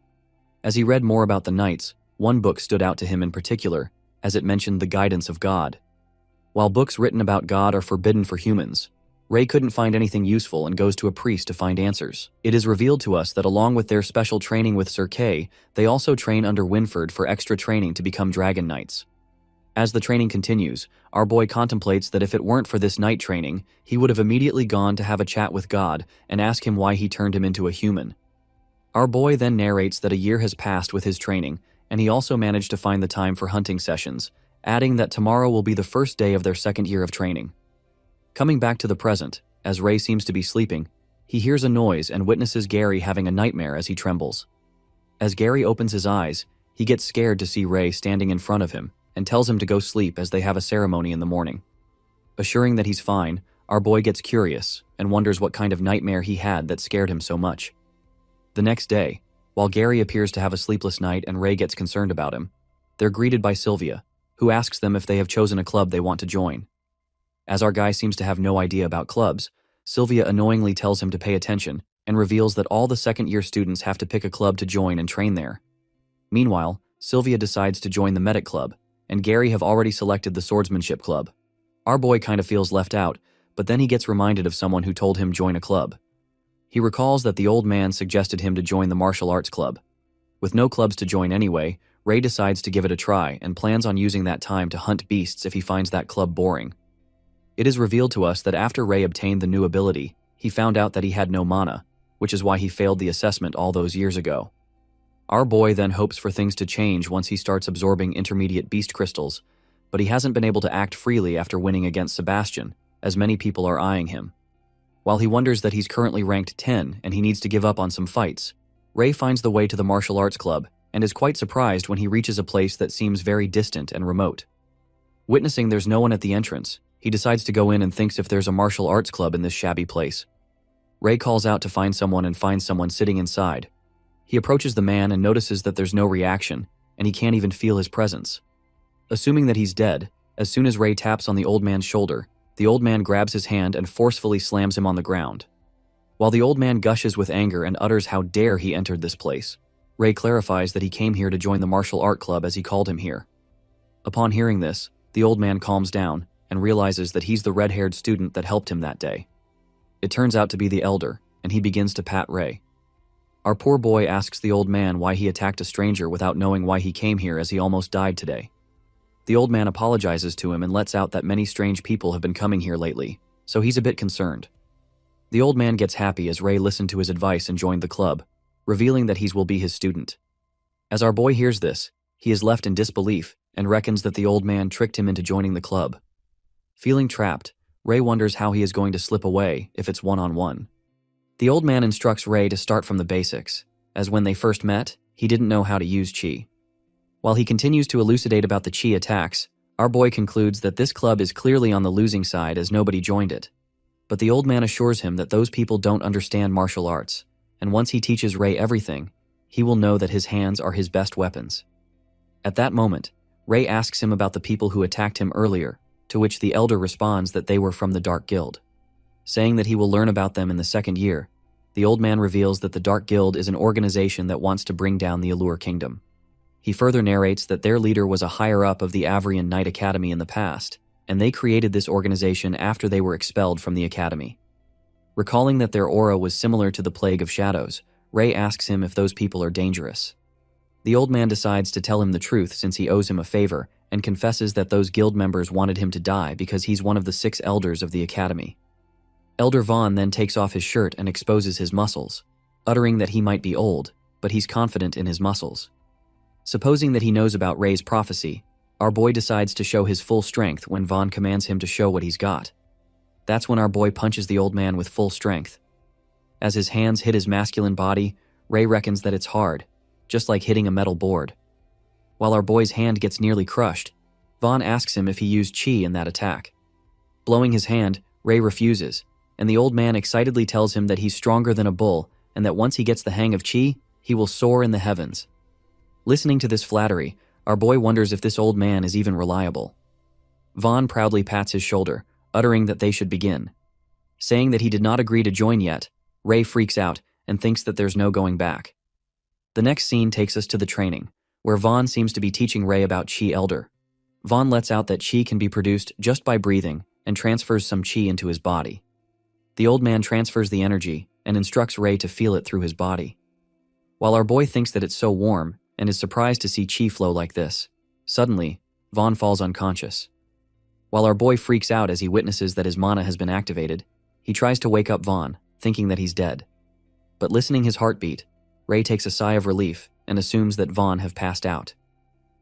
As he read more about the knights, one book stood out to him in particular, as it mentioned the guidance of God. While books written about God are forbidden for humans, Ray couldn't find anything useful and goes to a priest to find answers. It is revealed to us that along with their special training with Sir Kay, they also train under Winford for extra training to become dragon knights. As the training continues, our boy contemplates that if it weren't for this knight training, he would have immediately gone to have a chat with God and ask him why he turned him into a human. Our boy then narrates that a year has passed with his training, and he also managed to find the time for hunting sessions, adding that tomorrow will be the first day of their second year of training. Coming back to the present, as Ray seems to be sleeping, he hears a noise and witnesses Gary having a nightmare as he trembles. As Gary opens his eyes, he gets scared to see Ray standing in front of him and tells him to go sleep as they have a ceremony in the morning. Assuring that he's fine, our boy gets curious and wonders what kind of nightmare he had that scared him so much. The next day, while Gary appears to have a sleepless night and Ray gets concerned about him, they're greeted by Sylvia, who asks them if they have chosen a club they want to join. As our guy seems to have no idea about clubs, Sylvia annoyingly tells him to pay attention and reveals that all the second-year students have to pick a club to join and train there. Meanwhile, Sylvia decides to join the medic club, and Gary have already selected the swordsmanship club. Our boy kind of feels left out, but then he gets reminded of someone who told him join a club. He recalls that the old man suggested him to join the martial arts club. With no clubs to join anyway, Ray decides to give it a try and plans on using that time to hunt beasts if he finds that club boring. It is revealed to us that after Ray obtained the new ability, he found out that he had no mana, which is why he failed the assessment all those years ago. Our boy then hopes for things to change once he starts absorbing intermediate beast crystals, but he hasn't been able to act freely after winning against Sebastian, as many people are eyeing him. While he wonders that he's currently ranked 10 and he needs to give up on some fights, Ray finds the way to the martial arts club and is quite surprised when he reaches a place that seems very distant and remote. Witnessing there's no one at the entrance, he decides to go in and thinks if there's a martial arts club in this shabby place. Ray calls out to find someone and finds someone sitting inside. He approaches the man and notices that there's no reaction, and he can't even feel his presence. Assuming that he's dead, as soon as Ray taps on the old man's shoulder, the old man grabs his hand and forcefully slams him on the ground. While the old man gushes with anger and utters how dare he entered this place, Ray clarifies that he came here to join the martial art club as he called him here. Upon hearing this, the old man calms down and realizes that he's the red-haired student that helped him that day. It turns out to be the elder, and he begins to pat Ray. Our poor boy asks the old man why he attacked a stranger without knowing why he came here as he almost died today. The old man apologizes to him and lets out that many strange people have been coming here lately, so he's a bit concerned. The old man gets happy as Ray listened to his advice and joined the club, revealing that he will be his student. As our boy hears this, he is left in disbelief and reckons that the old man tricked him into joining the club. Feeling trapped, Ray wonders how he is going to slip away if it's one-on-one. The old man instructs Ray to start from the basics, as when they first met, he didn't know how to use chi. While he continues to elucidate about the chi attacks, our boy concludes that this club is clearly on the losing side as nobody joined it. But the old man assures him that those people don't understand martial arts, and once he teaches Ray everything, he will know that his hands are his best weapons. At that moment, Ray asks him about the people who attacked him earlier, to which the elder responds that they were from the Dark Guild. Saying that he will learn about them in the second year, the old man reveals that the Dark Guild is an organization that wants to bring down the Allure Kingdom. He further narrates that their leader was a higher-up of the Avrian Knight Academy in the past, and they created this organization after they were expelled from the academy. Recalling that their aura was similar to the Plague of Shadows, Ray asks him if those people are dangerous. The old man decides to tell him the truth since he owes him a favor, and confesses that those guild members wanted him to die because he's one of the 6 elders of the academy. Elder Vaughn then takes off his shirt and exposes his muscles, uttering that he might be old, but he's confident in his muscles. Supposing that he knows about Ray's prophecy, our boy decides to show his full strength when Vaughn commands him to show what he's got. That's when our boy punches the old man with full strength. As his hands hit his masculine body, Ray reckons that it's hard, just like hitting a metal board. While our boy's hand gets nearly crushed, Vaughn asks him if he used chi in that attack. Blowing his hand, Ray refuses, and the old man excitedly tells him that he's stronger than a bull and that once he gets the hang of chi, he will soar in the heavens. Listening to this flattery, our boy wonders if this old man is even reliable. Vaughn proudly pats his shoulder, uttering that they should begin. Saying that he did not agree to join yet, Ray freaks out and thinks that there's no going back. The next scene takes us to the training, where Vaughn seems to be teaching Ray about Chi Elder. Vaughn lets out that Chi can be produced just by breathing and transfers some Chi into his body. The old man transfers the energy and instructs Ray to feel it through his body. While our boy thinks that it's so warm and is surprised to see Chi flow like this, suddenly, Vaughn falls unconscious. While our boy freaks out as he witnesses that his mana has been activated, he tries to wake up Vaughn, thinking that he's dead. But listening his heartbeat, Ray takes a sigh of relief and assumes that Vaughn have passed out.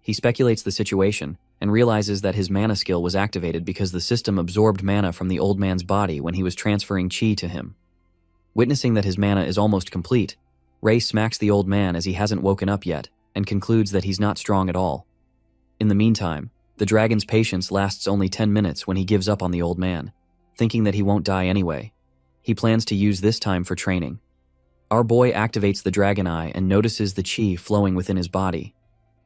He speculates the situation and realizes that his mana skill was activated because the system absorbed mana from the old man's body when he was transferring chi to him. Witnessing that his mana is almost complete, Ray smacks the old man as he hasn't woken up yet and concludes that he's not strong at all. In the meantime, the dragon's patience lasts only 10 minutes when he gives up on the old man, thinking that he won't die anyway. He plans to use this time for training. Our boy activates the dragon eye and notices the chi flowing within his body.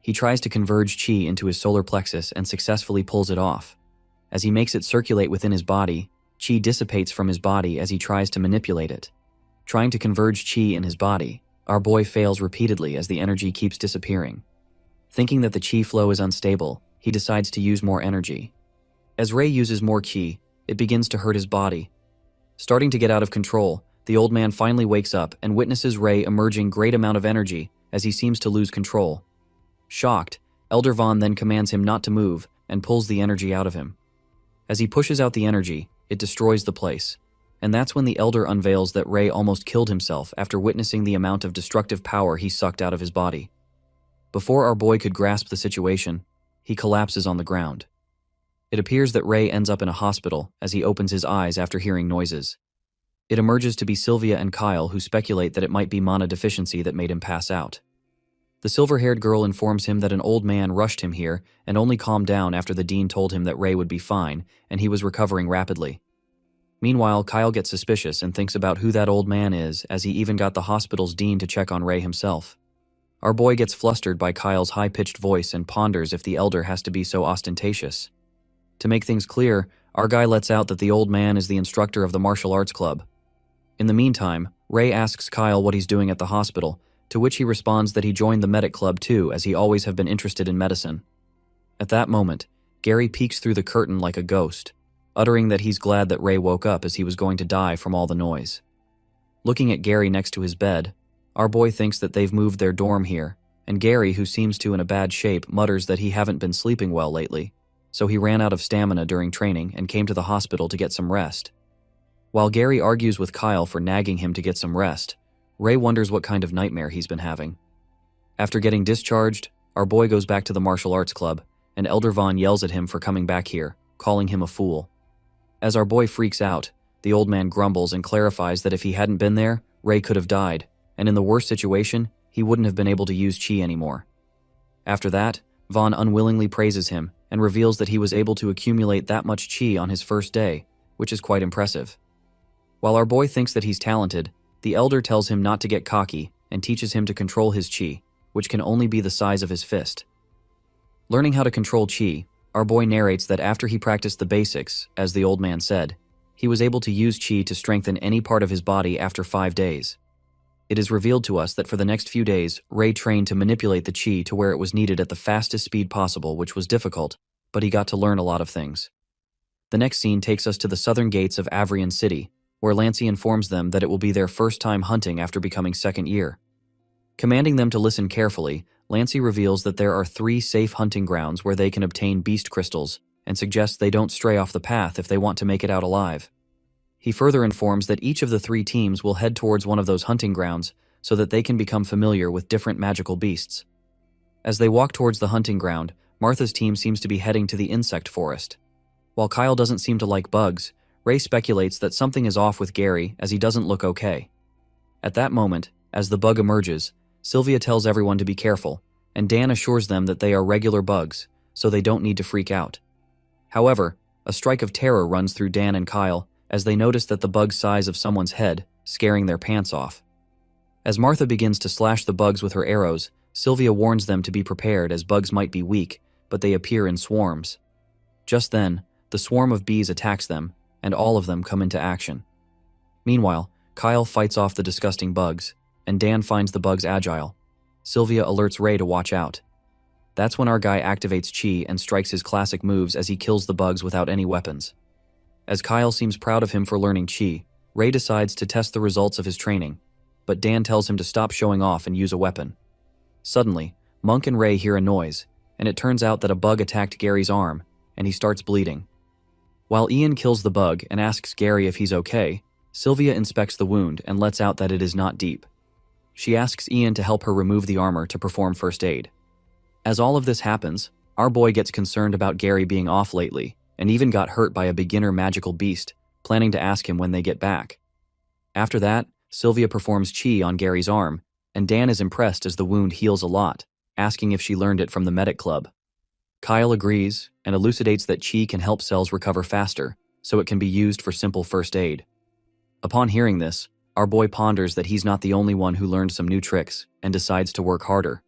He tries to converge chi into his solar plexus and successfully pulls it off. As he makes it circulate within his body, chi dissipates from his body as he tries to manipulate it. Trying to converge chi in his body, our boy fails repeatedly as the energy keeps disappearing. Thinking that the chi flow is unstable, he decides to use more energy. As Ray uses more chi, it begins to hurt his body. Starting to get out of control, the old man finally wakes up and witnesses Ray emerging great amount of energy as he seems to lose control. Shocked, Elder Vaughn then commands him not to move and pulls the energy out of him. As he pushes out the energy, it destroys the place. And that's when the Elder unveils that Ray almost killed himself after witnessing the amount of destructive power he sucked out of his body. Before our boy could grasp the situation, he collapses on the ground. It appears that Ray ends up in a hospital as he opens his eyes after hearing noises. It emerges to be Sylvia and Kyle who speculate that it might be mana deficiency that made him pass out. The silver-haired girl informs him that an old man rushed him here and only calmed down after the dean told him that Ray would be fine and he was recovering rapidly. Meanwhile, Kyle gets suspicious and thinks about who that old man is as he even got the hospital's dean to check on Ray himself. Our boy gets flustered by Kyle's high-pitched voice and ponders if the elder has to be so ostentatious. To make things clear, our guy lets out that the old man is the instructor of the martial arts club. In the meantime, Ray asks Kyle what he's doing at the hospital, to which he responds that he joined the medic club too as he always have been interested in medicine. At that moment, Gary peeks through the curtain like a ghost, uttering that he's glad that Ray woke up as he was going to die from all the noise. Looking at Gary next to his bed, our boy thinks that they've moved their dorm here, and Gary, who seems to in a bad shape, mutters that he haven't been sleeping well lately, so he ran out of stamina during training and came to the hospital to get some rest. While Gary argues with Kyle for nagging him to get some rest, Ray wonders what kind of nightmare he's been having. After getting discharged, our boy goes back to the martial arts club, and Elder Vaughn yells at him for coming back here, calling him a fool. As our boy freaks out, the old man grumbles and clarifies that if he hadn't been there, Ray could have died, and in the worst situation, he wouldn't have been able to use chi anymore. After that, Vaughn unwillingly praises him and reveals that he was able to accumulate that much chi on his first day, which is quite impressive. While our boy thinks that he's talented, the elder tells him not to get cocky and teaches him to control his chi, which can only be the size of his fist. Learning how to control chi, our boy narrates that after he practiced the basics, as the old man said, he was able to use chi to strengthen any part of his body after 5 days. It is revealed to us that for the next few days, Ray trained to manipulate the chi to where it was needed at the fastest speed possible, which was difficult, but he got to learn a lot of things. The next scene takes us to the southern gates of Avrian City, where Lancey informs them that it will be their first time hunting after becoming second year. Commanding them to listen carefully, Lancey reveals that there are 3 safe hunting grounds where they can obtain beast crystals, and suggests they don't stray off the path if they want to make it out alive. He further informs that each of the 3 teams will head towards one of those hunting grounds so that they can become familiar with different magical beasts. As they walk towards the hunting ground, Martha's team seems to be heading to the insect forest. While Kyle doesn't seem to like bugs, Ray speculates that something is off with Gary as he doesn't look okay. At that moment, as the bug emerges, Sylvia tells everyone to be careful, and Dan assures them that they are regular bugs, so they don't need to freak out. However, a strike of terror runs through Dan and Kyle as they notice that the bug's size of someone's head, scaring their pants off. As Martha begins to slash the bugs with her arrows, Sylvia warns them to be prepared as bugs might be weak, but they appear in swarms. Just then, the swarm of bees attacks them, and all of them come into action. Meanwhile, Kyle fights off the disgusting bugs, and Dan finds the bugs agile. Sylvia alerts Ray to watch out. That's when our guy activates chi and strikes his classic moves as he kills the bugs without any weapons. As Kyle seems proud of him for learning chi, Ray decides to test the results of his training, but Dan tells him to stop showing off and use a weapon. Suddenly, Monk and Ray hear a noise, and it turns out that a bug attacked Gary's arm, and he starts bleeding. While Ian kills the bug and asks Gary if he's okay, Sylvia inspects the wound and lets out that it is not deep. She asks Ian to help her remove the armor to perform first aid. As all of this happens, our boy gets concerned about Gary being off lately, and even got hurt by a beginner magical beast, planning to ask him when they get back. After that, Sylvia performs chi on Gary's arm, and Dan is impressed as the wound heals a lot, asking if she learned it from the medic club. Kyle agrees and elucidates that chi can help cells recover faster, so it can be used for simple first aid. Upon hearing this, our boy ponders that he's not the only one who learned some new tricks and decides to work harder.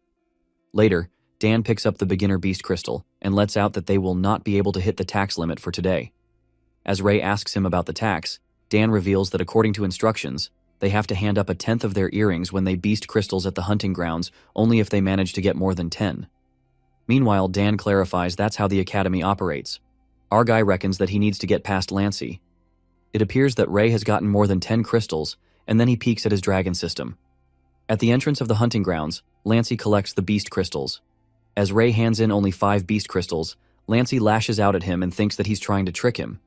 Later, Dan picks up the beginner beast crystal and lets out that they will not be able to hit the tax limit for today. As Ray asks him about the tax, Dan reveals that according to instructions, they have to hand up 1/10 of their earrings when they beast crystals at the hunting grounds only if they manage to get more than 10. Meanwhile, Dan clarifies that's how the academy operates. Our guy reckons that he needs to get past Lancey. It appears that Ray has gotten more than 10 crystals, and then he peeks at his dragon system. At the entrance of the hunting grounds, Lancey collects the beast crystals. As Ray hands in only 5 beast crystals, Lancey lashes out at him and thinks that he's trying to trick him.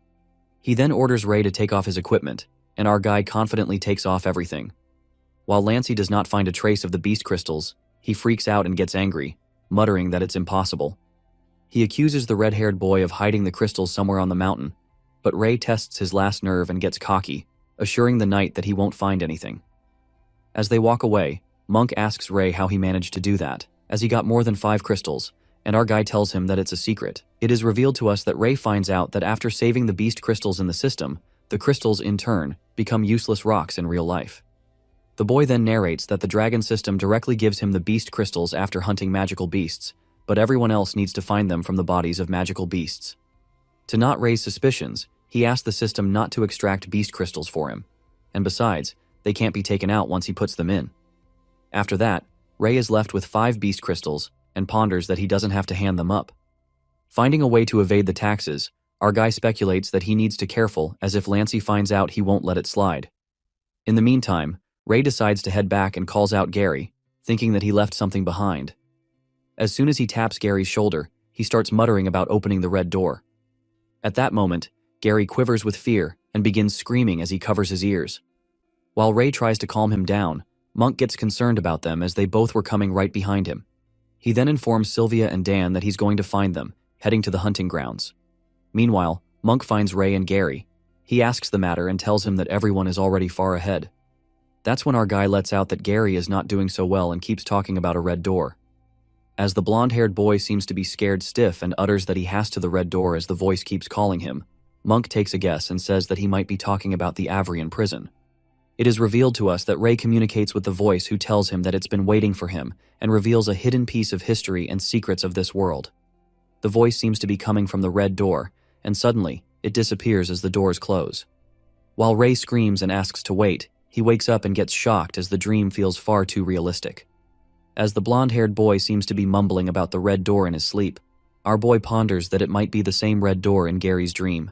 He then orders Ray to take off his equipment, and our guy confidently takes off everything. While Lancey does not find a trace of the beast crystals, he freaks out and gets angry, muttering that it's impossible. He accuses the red-haired boy of hiding the crystals somewhere on the mountain, but Ray tests his last nerve and gets cocky, assuring the knight that he won't find anything. As they walk away, Monk asks Ray how he managed to do that, as he got more than 5 crystals, and our guy tells him that it's a secret. It is revealed to us that Ray finds out that after saving the beast crystals in the system, the crystals, in turn, become useless rocks in real life. The boy then narrates that the dragon system directly gives him the beast crystals after hunting magical beasts, but everyone else needs to find them from the bodies of magical beasts. To not raise suspicions, he asks the system not to extract beast crystals for him, and besides, they can't be taken out once he puts them in. After that, Ray is left with 5 beast crystals and ponders that he doesn't have to hand them up. Finding a way to evade the taxes, our guy speculates that he needs to careful as if Lancey finds out he won't let it slide. In the meantime, Ray decides to head back and calls out Gary, thinking that he left something behind. As soon as he taps Gary's shoulder, he starts muttering about opening the red door. At that moment, Gary quivers with fear and begins screaming as he covers his ears. While Ray tries to calm him down, Monk gets concerned about them as they both were coming right behind him. He then informs Sylvia and Dan that he's going to find them, heading to the hunting grounds. Meanwhile, Monk finds Ray and Gary. He asks the matter and tells him that everyone is already far ahead. That's when our guy lets out that Gary is not doing so well and keeps talking about a red door. As the blonde-haired boy seems to be scared stiff and utters that he has to the red door as the voice keeps calling him, Monk takes a guess and says that he might be talking about the Avrian prison. It is revealed to us that Ray communicates with the voice who tells him that it's been waiting for him and reveals a hidden piece of history and secrets of this world. The voice seems to be coming from the red door, and suddenly, it disappears as the doors close. While Ray screams and asks to wait, he wakes up and gets shocked as the dream feels far too realistic. As the blonde-haired boy seems to be mumbling about the red door in his sleep, our boy ponders that it might be the same red door in Gary's dream.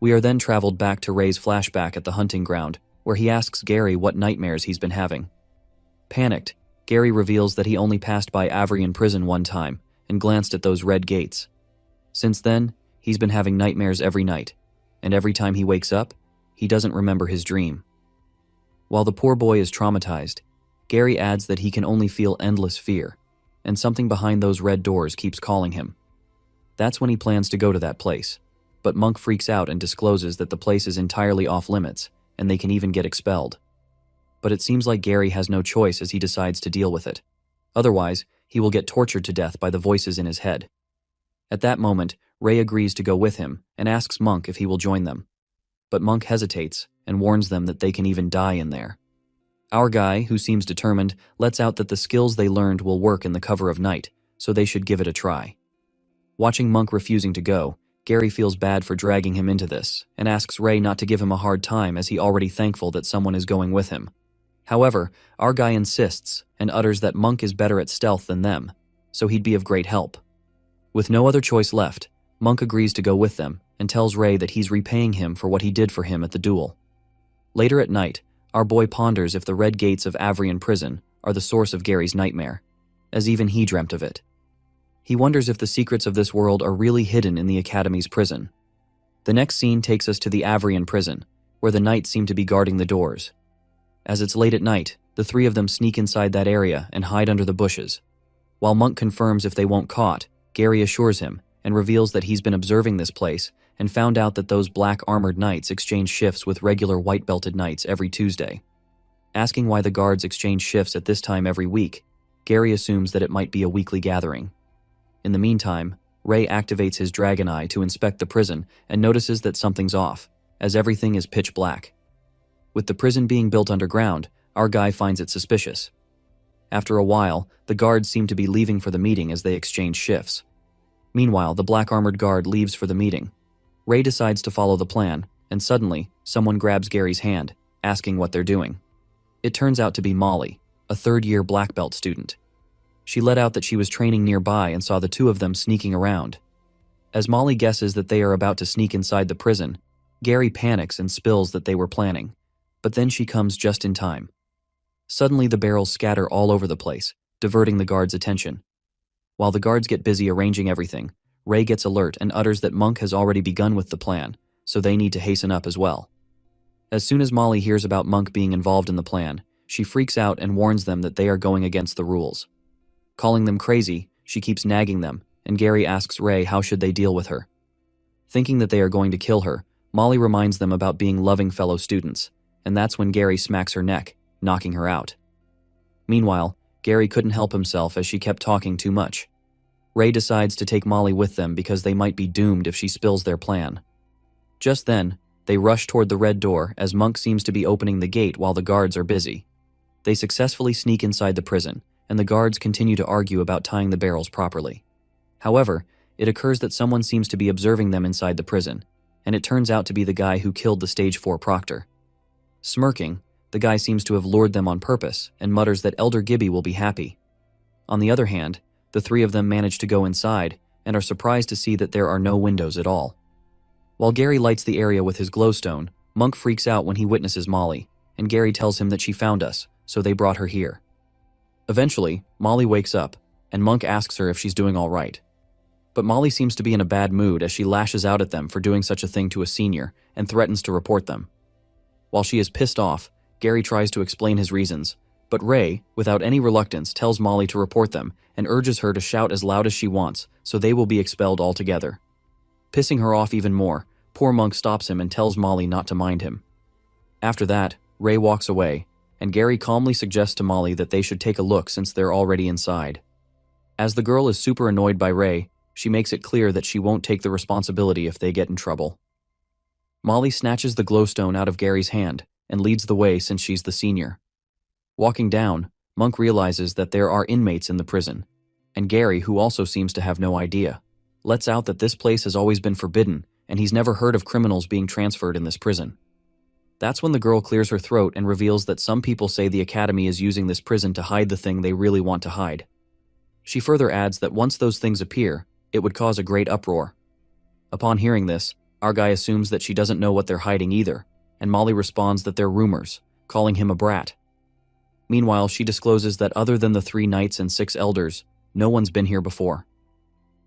We are then traveled back to Ray's flashback at the hunting ground, where he asks Gary what nightmares he's been having. Panicked, Gary reveals that he only passed by Avrian prison one time and glanced at those red gates. Since then, he's been having nightmares every night, and every time he wakes up, he doesn't remember his dream. While the poor boy is traumatized, Gary adds that he can only feel endless fear, and something behind those red doors keeps calling him. That's when he plans to go to that place, but Monk freaks out and discloses that the place is entirely off limits, and they can even get expelled. But it seems like Gary has no choice as he decides to deal with it. Otherwise, he will get tortured to death by the voices in his head. At that moment, Ray agrees to go with him and asks Monk if he will join them. But Monk hesitates and warns them that they can even die in there. Our guy, who seems determined, lets out that the skills they learned will work in the cover of night, so they should give it a try. Watching Monk refusing to go, Gary feels bad for dragging him into this and asks Ray not to give him a hard time as he already thankful that someone is going with him. However, our guy insists and utters that Monk is better at stealth than them, so he'd be of great help. With no other choice left, Monk agrees to go with them and tells Ray that he's repaying him for what he did for him at the duel. Later at night, our boy ponders if the red gates of Avrian prison are the source of Gary's nightmare, as even he dreamt of it. He wonders if the secrets of this world are really hidden in the Academy's prison. The next scene takes us to the Avrian prison, where the knights seem to be guarding the doors. As it's late at night, the three of them sneak inside that area and hide under the bushes. While Monk confirms if they won't caught, Gary assures him and reveals that he's been observing this place and found out that those black armored knights exchange shifts with regular white-belted knights every Tuesday. Asking why the guards exchange shifts at this time every week, Gary assumes that it might be a weekly gathering. In the meantime, Ray activates his dragon eye to inspect the prison and notices that something's off, as everything is pitch black. With the prison being built underground, our guy finds it suspicious. After a while, the guards seem to be leaving for the meeting as they exchange shifts. Meanwhile, the black armored guard leaves for the meeting. Ray decides to follow the plan, and suddenly, someone grabs Gary's hand, asking what they're doing. It turns out to be Molly, a third-year black belt student. She let out that she was training nearby and saw the two of them sneaking around. As Molly guesses that they are about to sneak inside the prison, Gary panics and spills that they were planning, but then she comes just in time. Suddenly the barrels scatter all over the place, diverting the guards' attention. While the guards get busy arranging everything, Ray gets alert and utters that Monk has already begun with the plan, so they need to hasten up as well. As soon as Molly hears about Monk being involved in the plan, she freaks out and warns them that they are going against the rules. Calling them crazy, she keeps nagging them, and Gary asks Ray how should they deal with her. Thinking that they are going to kill her, Molly reminds them about being loving fellow students, and that's when Gary smacks her neck, knocking her out. Meanwhile, Gary couldn't help himself as she kept talking too much. Ray decides to take Molly with them because they might be doomed if she spills their plan. Just then, they rush toward the red door as Monk seems to be opening the gate while the guards are busy. They successfully sneak inside the prison, and the guards continue to argue about tying the barrels properly. However, it occurs that someone seems to be observing them inside the prison, and it turns out to be the guy who killed the Stage 4 proctor. Smirking, the guy seems to have lured them on purpose and mutters that Elder Gibby will be happy. On the other hand, the three of them manage to go inside and are surprised to see that there are no windows at all. While Gary lights the area with his glowstone, Monk freaks out when he witnesses Molly, and Gary tells him that she found us, so they brought her here. Eventually, Molly wakes up, and Monk asks her if she's doing all right. But Molly seems to be in a bad mood as she lashes out at them for doing such a thing to a senior and threatens to report them. While she is pissed off, Gary tries to explain his reasons, but Ray, without any reluctance, tells Molly to report them and urges her to shout as loud as she wants, so they will be expelled altogether. Pissing her off even more, poor Monk stops him and tells Molly not to mind him. After that, Ray walks away, and Gary calmly suggests to Molly that they should take a look since they're already inside. As the girl is super annoyed by Ray, she makes it clear that she won't take the responsibility if they get in trouble. Molly snatches the glowstone out of Gary's hand and leads the way since she's the senior. Walking down, Monk realizes that there are inmates in the prison, and Gary, who also seems to have no idea, lets out that this place has always been forbidden and he's never heard of criminals being transferred in this prison. That's when the girl clears her throat and reveals that some people say the Academy is using this prison to hide the thing they really want to hide. She further adds that once those things appear, it would cause a great uproar. Upon hearing this, our guy assumes that she doesn't know what they're hiding either, and Molly responds that they're rumors, calling him a brat. Meanwhile, she discloses that other than the 3 knights and 6 elders, no one's been here before.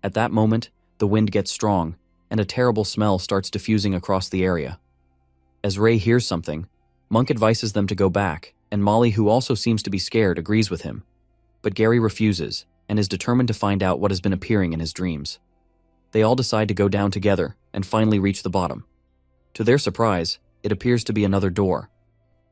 At that moment, the wind gets strong, and a terrible smell starts diffusing across the area. As Ray hears something, Monk advises them to go back, and Molly, who also seems to be scared, agrees with him. But Gary refuses, and is determined to find out what has been appearing in his dreams. They all decide to go down together, and finally reach the bottom. To their surprise, it appears to be another door.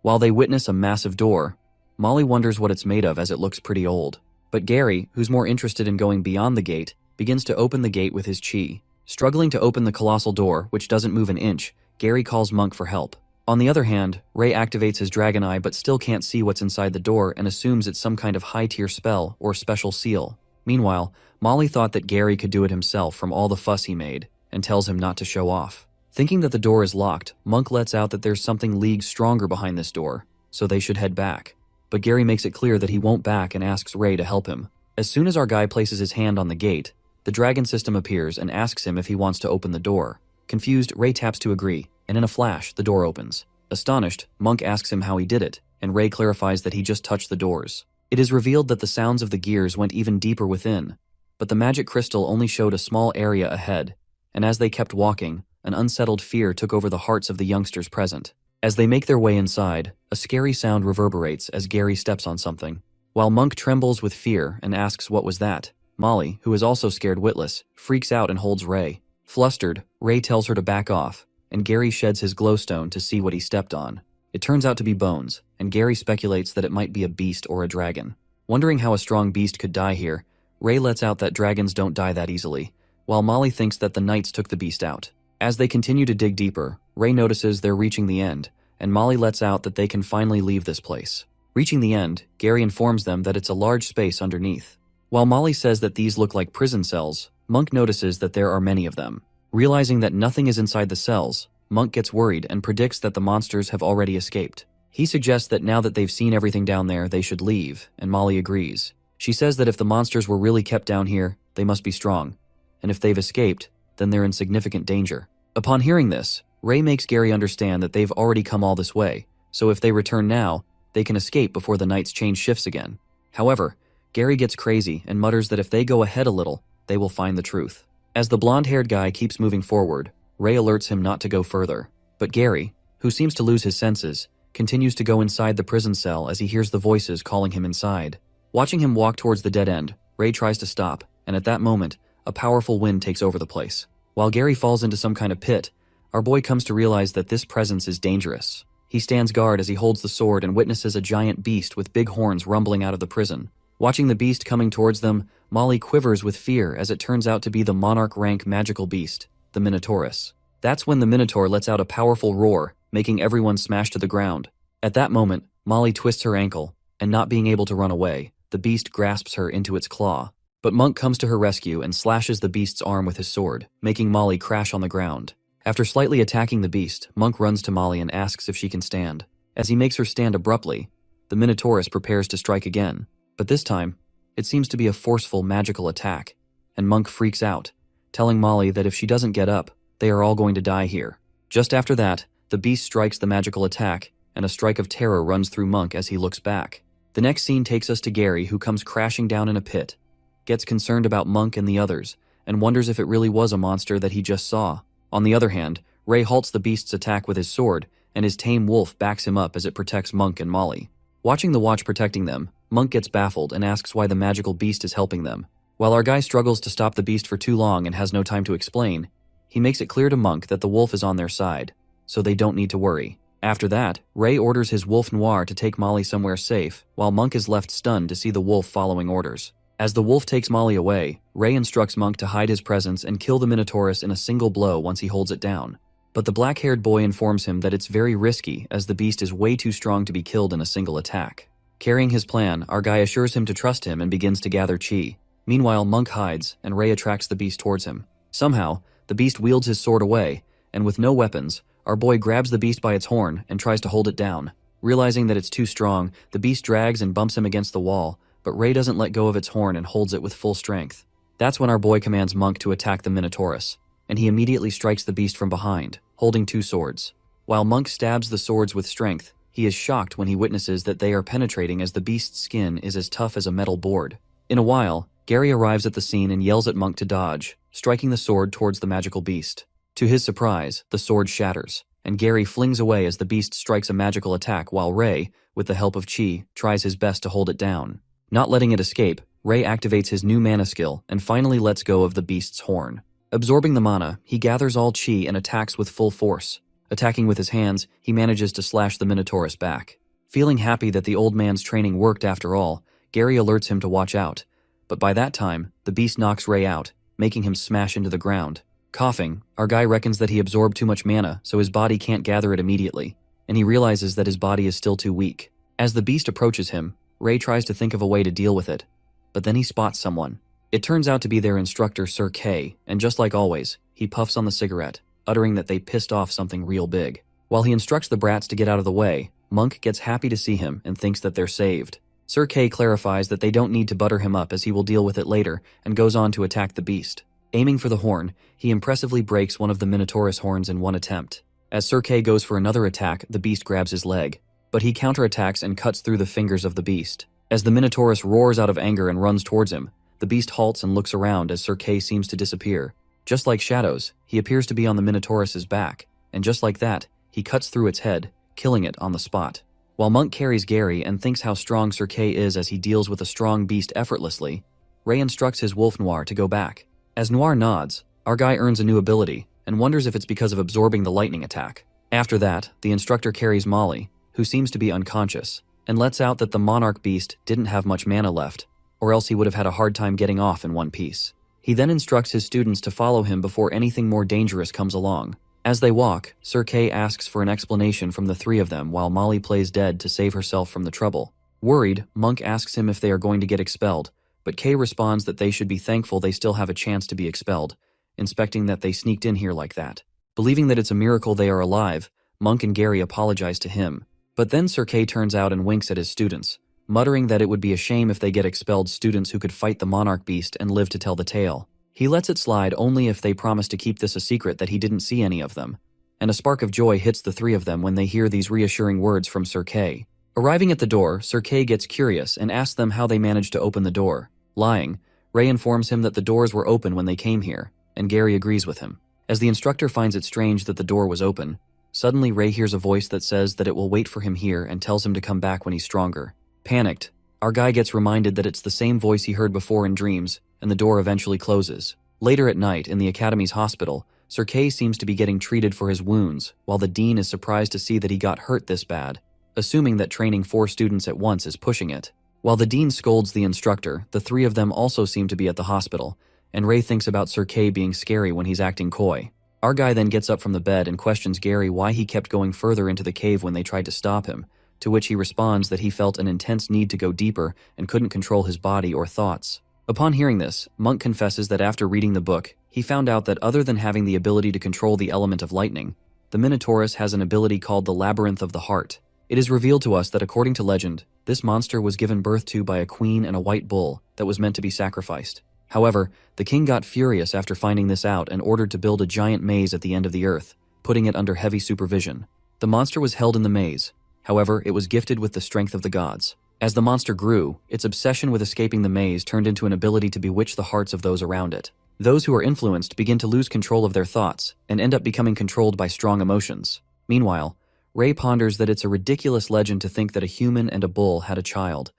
While they witness a massive door, Molly wonders what it's made of as it looks pretty old. But Gary, who's more interested in going beyond the gate, begins to open the gate with his chi. Struggling to open the colossal door, which doesn't move an inch, Gary calls Monk for help. On the other hand, Ray activates his dragon eye but still can't see what's inside the door and assumes it's some kind of high-tier spell or special seal. Meanwhile, Molly thought that Gary could do it himself from all the fuss he made, and tells him not to show off. Thinking that the door is locked, Monk lets out that there's something leagues stronger behind this door, so they should head back. But Gary makes it clear that he won't back and asks Ray to help him. As soon as our guy places his hand on the gate, the dragon system appears and asks him if he wants to open the door. Confused, Ray taps to agree, and in a flash, the door opens. Astonished, Monk asks him how he did it, and Ray clarifies that he just touched the doors. It is revealed that the sounds of the gears went even deeper within, but the magic crystal only showed a small area ahead, and as they kept walking, an unsettled fear took over the hearts of the youngsters present. As they make their way inside, a scary sound reverberates as Gary steps on something. While Monk trembles with fear and asks what was that, Molly, who is also scared witless, freaks out and holds Ray. Flustered, Ray tells her to back off, and Gary sheds his glowstone to see what he stepped on. It turns out to be bones, and Gary speculates that it might be a beast or a dragon. Wondering how a strong beast could die here, Ray lets out that dragons don't die that easily, while Molly thinks that the knights took the beast out. As they continue to dig deeper, Ray notices they're reaching the end, and Molly lets out that they can finally leave this place. Reaching the end, Gary informs them that it's a large space underneath. While Molly says that these look like prison cells, Monk notices that there are many of them. Realizing that nothing is inside the cells, Monk gets worried and predicts that the monsters have already escaped. He suggests that now that they've seen everything down there, they should leave, and Molly agrees. She says that if the monsters were really kept down here, they must be strong, and if they've escaped, then they're in significant danger. Upon hearing this, Ray makes Gary understand that they've already come all this way, so if they return now, they can escape before the knights change shifts again. However, Gary gets crazy and mutters that if they go ahead a little, they will find the truth. As the blonde-haired guy keeps moving forward, Ray alerts him not to go further. But Gary, who seems to lose his senses, continues to go inside the prison cell as he hears the voices calling him inside. Watching him walk towards the dead end, Ray tries to stop, and at that moment, a powerful wind takes over the place. While Gary falls into some kind of pit, our boy comes to realize that this presence is dangerous. He stands guard as he holds the sword and witnesses a giant beast with big horns rumbling out of the prison. Watching the beast coming towards them, Molly quivers with fear as it turns out to be the monarch-rank magical beast, the Minotaurus. That's when the Minotaur lets out a powerful roar, making everyone smash to the ground. At that moment, Molly twists her ankle, and not being able to run away, the beast grasps her into its claw. But Monk comes to her rescue and slashes the beast's arm with his sword, making Molly crash on the ground. After slightly attacking the beast, Monk runs to Molly and asks if she can stand. As he makes her stand abruptly, the Minotaurus prepares to strike again. But this time, it seems to be a forceful magical attack, and Monk freaks out, telling Molly that if she doesn't get up, they are all going to die here. Just after that, the beast strikes the magical attack, and a strike of terror runs through Monk as he looks back. The next scene takes us to Gary, who comes crashing down in a pit, gets concerned about Monk and the others, and wonders if it really was a monster that he just saw. On the other hand, Ray halts the beast's attack with his sword, and his tame wolf backs him up as it protects Monk and Molly. Watching the watch protecting them, Monk gets baffled and asks why the magical beast is helping them. While our guy struggles to stop the beast for too long and has no time to explain, he makes it clear to Monk that the wolf is on their side, so they don't need to worry. After that, Ray orders his wolf Noir to take Molly somewhere safe, while Monk is left stunned to see the wolf following orders. As the wolf takes Molly away, Ray instructs Monk to hide his presence and kill the Minotaurus in a single blow once he holds it down. But the black-haired boy informs him that it's very risky as the beast is way too strong to be killed in a single attack. Carrying his plan, our guy assures him to trust him and begins to gather chi. Meanwhile, Monk hides, and Ray attracts the beast towards him. Somehow, the beast wields his sword away, and with no weapons, our boy grabs the beast by its horn and tries to hold it down. Realizing that it's too strong, the beast drags and bumps him against the wall, but Ray doesn't let go of its horn and holds it with full strength. That's when our boy commands Monk to attack the Minotaurus, and he immediately strikes the beast from behind, holding two swords. While Monk stabs the swords with strength, he is shocked when he witnesses that they are penetrating as the beast's skin is as tough as a metal board. In a while, Gary arrives at the scene and yells at Monk to dodge, striking the sword towards the magical beast. To his surprise, the sword shatters, and Gary flings away as the beast strikes a magical attack while Ray, with the help of Chi, tries his best to hold it down. Not letting it escape, Ray activates his new mana skill and finally lets go of the beast's horn. Absorbing the mana, he gathers all Chi and attacks with full force. Attacking with his hands, he manages to slash the Minotaurus back. Feeling happy that the old man's training worked after all, Gary alerts him to watch out. But by that time, the beast knocks Ray out, making him smash into the ground. Coughing, our guy reckons that he absorbed too much mana, so his body can't gather it immediately, and he realizes that his body is still too weak. As the beast approaches him, Ray tries to think of a way to deal with it, but then he spots someone. It turns out to be their instructor, Sir K, and just like always, he puffs on the cigarette, uttering that they pissed off something real big. While he instructs the brats to get out of the way, Monk gets happy to see him and thinks that they're saved. Sir K clarifies that they don't need to butter him up as he will deal with it later, and goes on to attack the beast. Aiming for the horn, he impressively breaks one of the Minotaurus horns in one attempt. As Sir K goes for another attack, the beast grabs his leg, but he counterattacks and cuts through the fingers of the beast. As the Minotaurus roars out of anger and runs towards him, the beast halts and looks around as Sir K seems to disappear. Just like shadows, he appears to be on the Minotaurus's back, and just like that, he cuts through its head, killing it on the spot. While Monk carries Gary and thinks how strong Sir K is as he deals with a strong beast effortlessly, Ray instructs his wolf Noir to go back. As Noir nods, our guy earns a new ability and wonders if it's because of absorbing the lightning attack. After that, the instructor carries Molly, who seems to be unconscious, and lets out that the monarch beast didn't have much mana left, or else he would have had a hard time getting off in one piece. He then instructs his students to follow him before anything more dangerous comes along. As they walk, Sir K asks for an explanation from the three of them while Molly plays dead to save herself from the trouble. Worried, Monk asks him if they are going to get expelled, but K responds that they should be thankful they still have a chance to be expelled, inspecting that they sneaked in here like that. Believing that it's a miracle they are alive, Monk and Gary apologize to him. But then Sir K turns out and winks at his students, muttering that it would be a shame if they get expelled students who could fight the monarch beast and live to tell the tale. He lets it slide only if they promise to keep this a secret that he didn't see any of them, and a spark of joy hits the three of them when they hear these reassuring words from Sir K. Arriving at the door, Sir K gets curious and asks them how they managed to open the door. Lying, Ray informs him that the doors were open when they came here, and Gary agrees with him. As the instructor finds it strange that the door was open, suddenly Ray hears a voice that says that it will wait for him here and tells him to come back when he's stronger. Panicked, our guy gets reminded that it's the same voice he heard before in dreams, and the door eventually closes. Later at night, in the Academy's hospital, Sir K seems to be getting treated for his wounds, while the dean is surprised to see that he got hurt this bad, assuming that training 4 students at once is pushing it. While the dean scolds the instructor, the three of them also seem to be at the hospital, and Ray thinks about Sir K being scary when he's acting coy. Our guy then gets up from the bed and questions Gary why he kept going further into the cave when they tried to stop him, to which he responds that he felt an intense need to go deeper and couldn't control his body or thoughts. Upon hearing this, Monk confesses that after reading the book, he found out that other than having the ability to control the element of lightning, the Minotaurus has an ability called the Labyrinth of the Heart. It is revealed to us that according to legend, this monster was given birth to by a queen and a white bull that was meant to be sacrificed. However, the king got furious after finding this out and ordered to build a giant maze at the end of the earth, putting it under heavy supervision. The monster was held in the maze. However, it was gifted with the strength of the gods. As the monster grew, its obsession with escaping the maze turned into an ability to bewitch the hearts of those around it. Those who are influenced begin to lose control of their thoughts and end up becoming controlled by strong emotions. Meanwhile, Ray ponders that it's a ridiculous legend to think that a human and a bull had a child.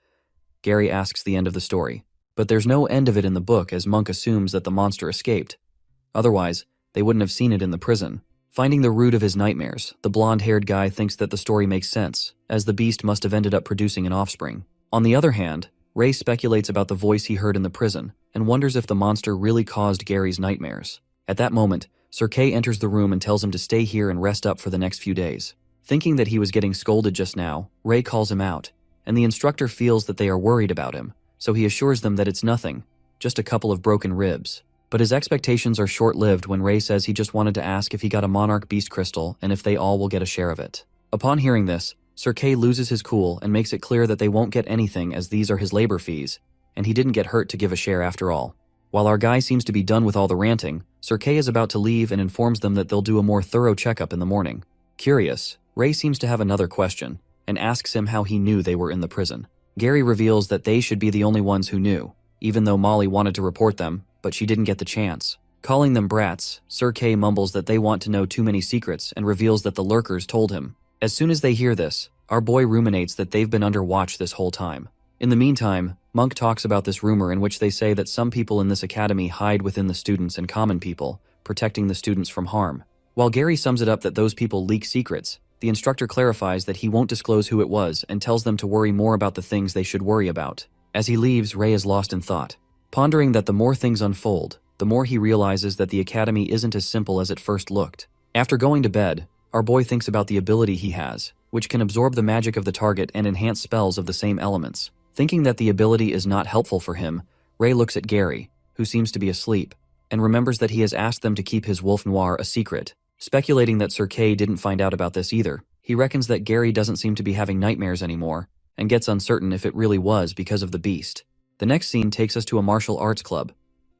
Gary asks the end of the story, but there's no end of it in the book as Monk assumes that the monster escaped. Otherwise, they wouldn't have seen it in the prison. Finding the root of his nightmares, the blonde-haired guy thinks that the story makes sense, as the beast must have ended up producing an offspring. On the other hand, Ray speculates about the voice he heard in the prison and wonders if the monster really caused Gary's nightmares. At that moment, Sir Kay enters the room and tells him to stay here and rest up for the next few days. Thinking that he was getting scolded just now, Ray calls him out, and the instructor feels that they are worried about him, so he assures them that it's nothing, just a couple of broken ribs. But his expectations are short-lived when Ray says he just wanted to ask if he got a monarch beast crystal and if they all will get a share of it. Upon hearing this, Sir Kay loses his cool and makes it clear that they won't get anything as these are his labor fees, and he didn't get hurt to give a share after all. While our guy seems to be done with all the ranting, Sir Kay is about to leave and informs them that they'll do a more thorough checkup in the morning. Curious, Ray seems to have another question, and asks him how he knew they were in the prison. Gary reveals that they should be the only ones who knew, even though Molly wanted to report them, but she didn't get the chance. Calling them brats, Sir Kay mumbles that they want to know too many secrets and reveals that the lurkers told him. As soon as they hear this, our boy ruminates that they've been under watch this whole time. In the meantime, Monk talks about this rumor in which they say that some people in this academy hide within the students and common people, protecting the students from harm. While Gary sums it up that those people leak secrets, the instructor clarifies that he won't disclose who it was and tells them to worry more about the things they should worry about. As he leaves, Ray is lost in thought, pondering that the more things unfold, the more he realizes that the academy isn't as simple as it first looked. After going to bed, our boy thinks about the ability he has, which can absorb the magic of the target and enhance spells of the same elements. Thinking that the ability is not helpful for him, Ray looks at Gary, who seems to be asleep, and remembers that he has asked them to keep his wolf noir a secret. Speculating that Sir Kay didn't find out about this either, he reckons that Gary doesn't seem to be having nightmares anymore, and gets uncertain if it really was because of the beast. The next scene takes us to a martial arts club.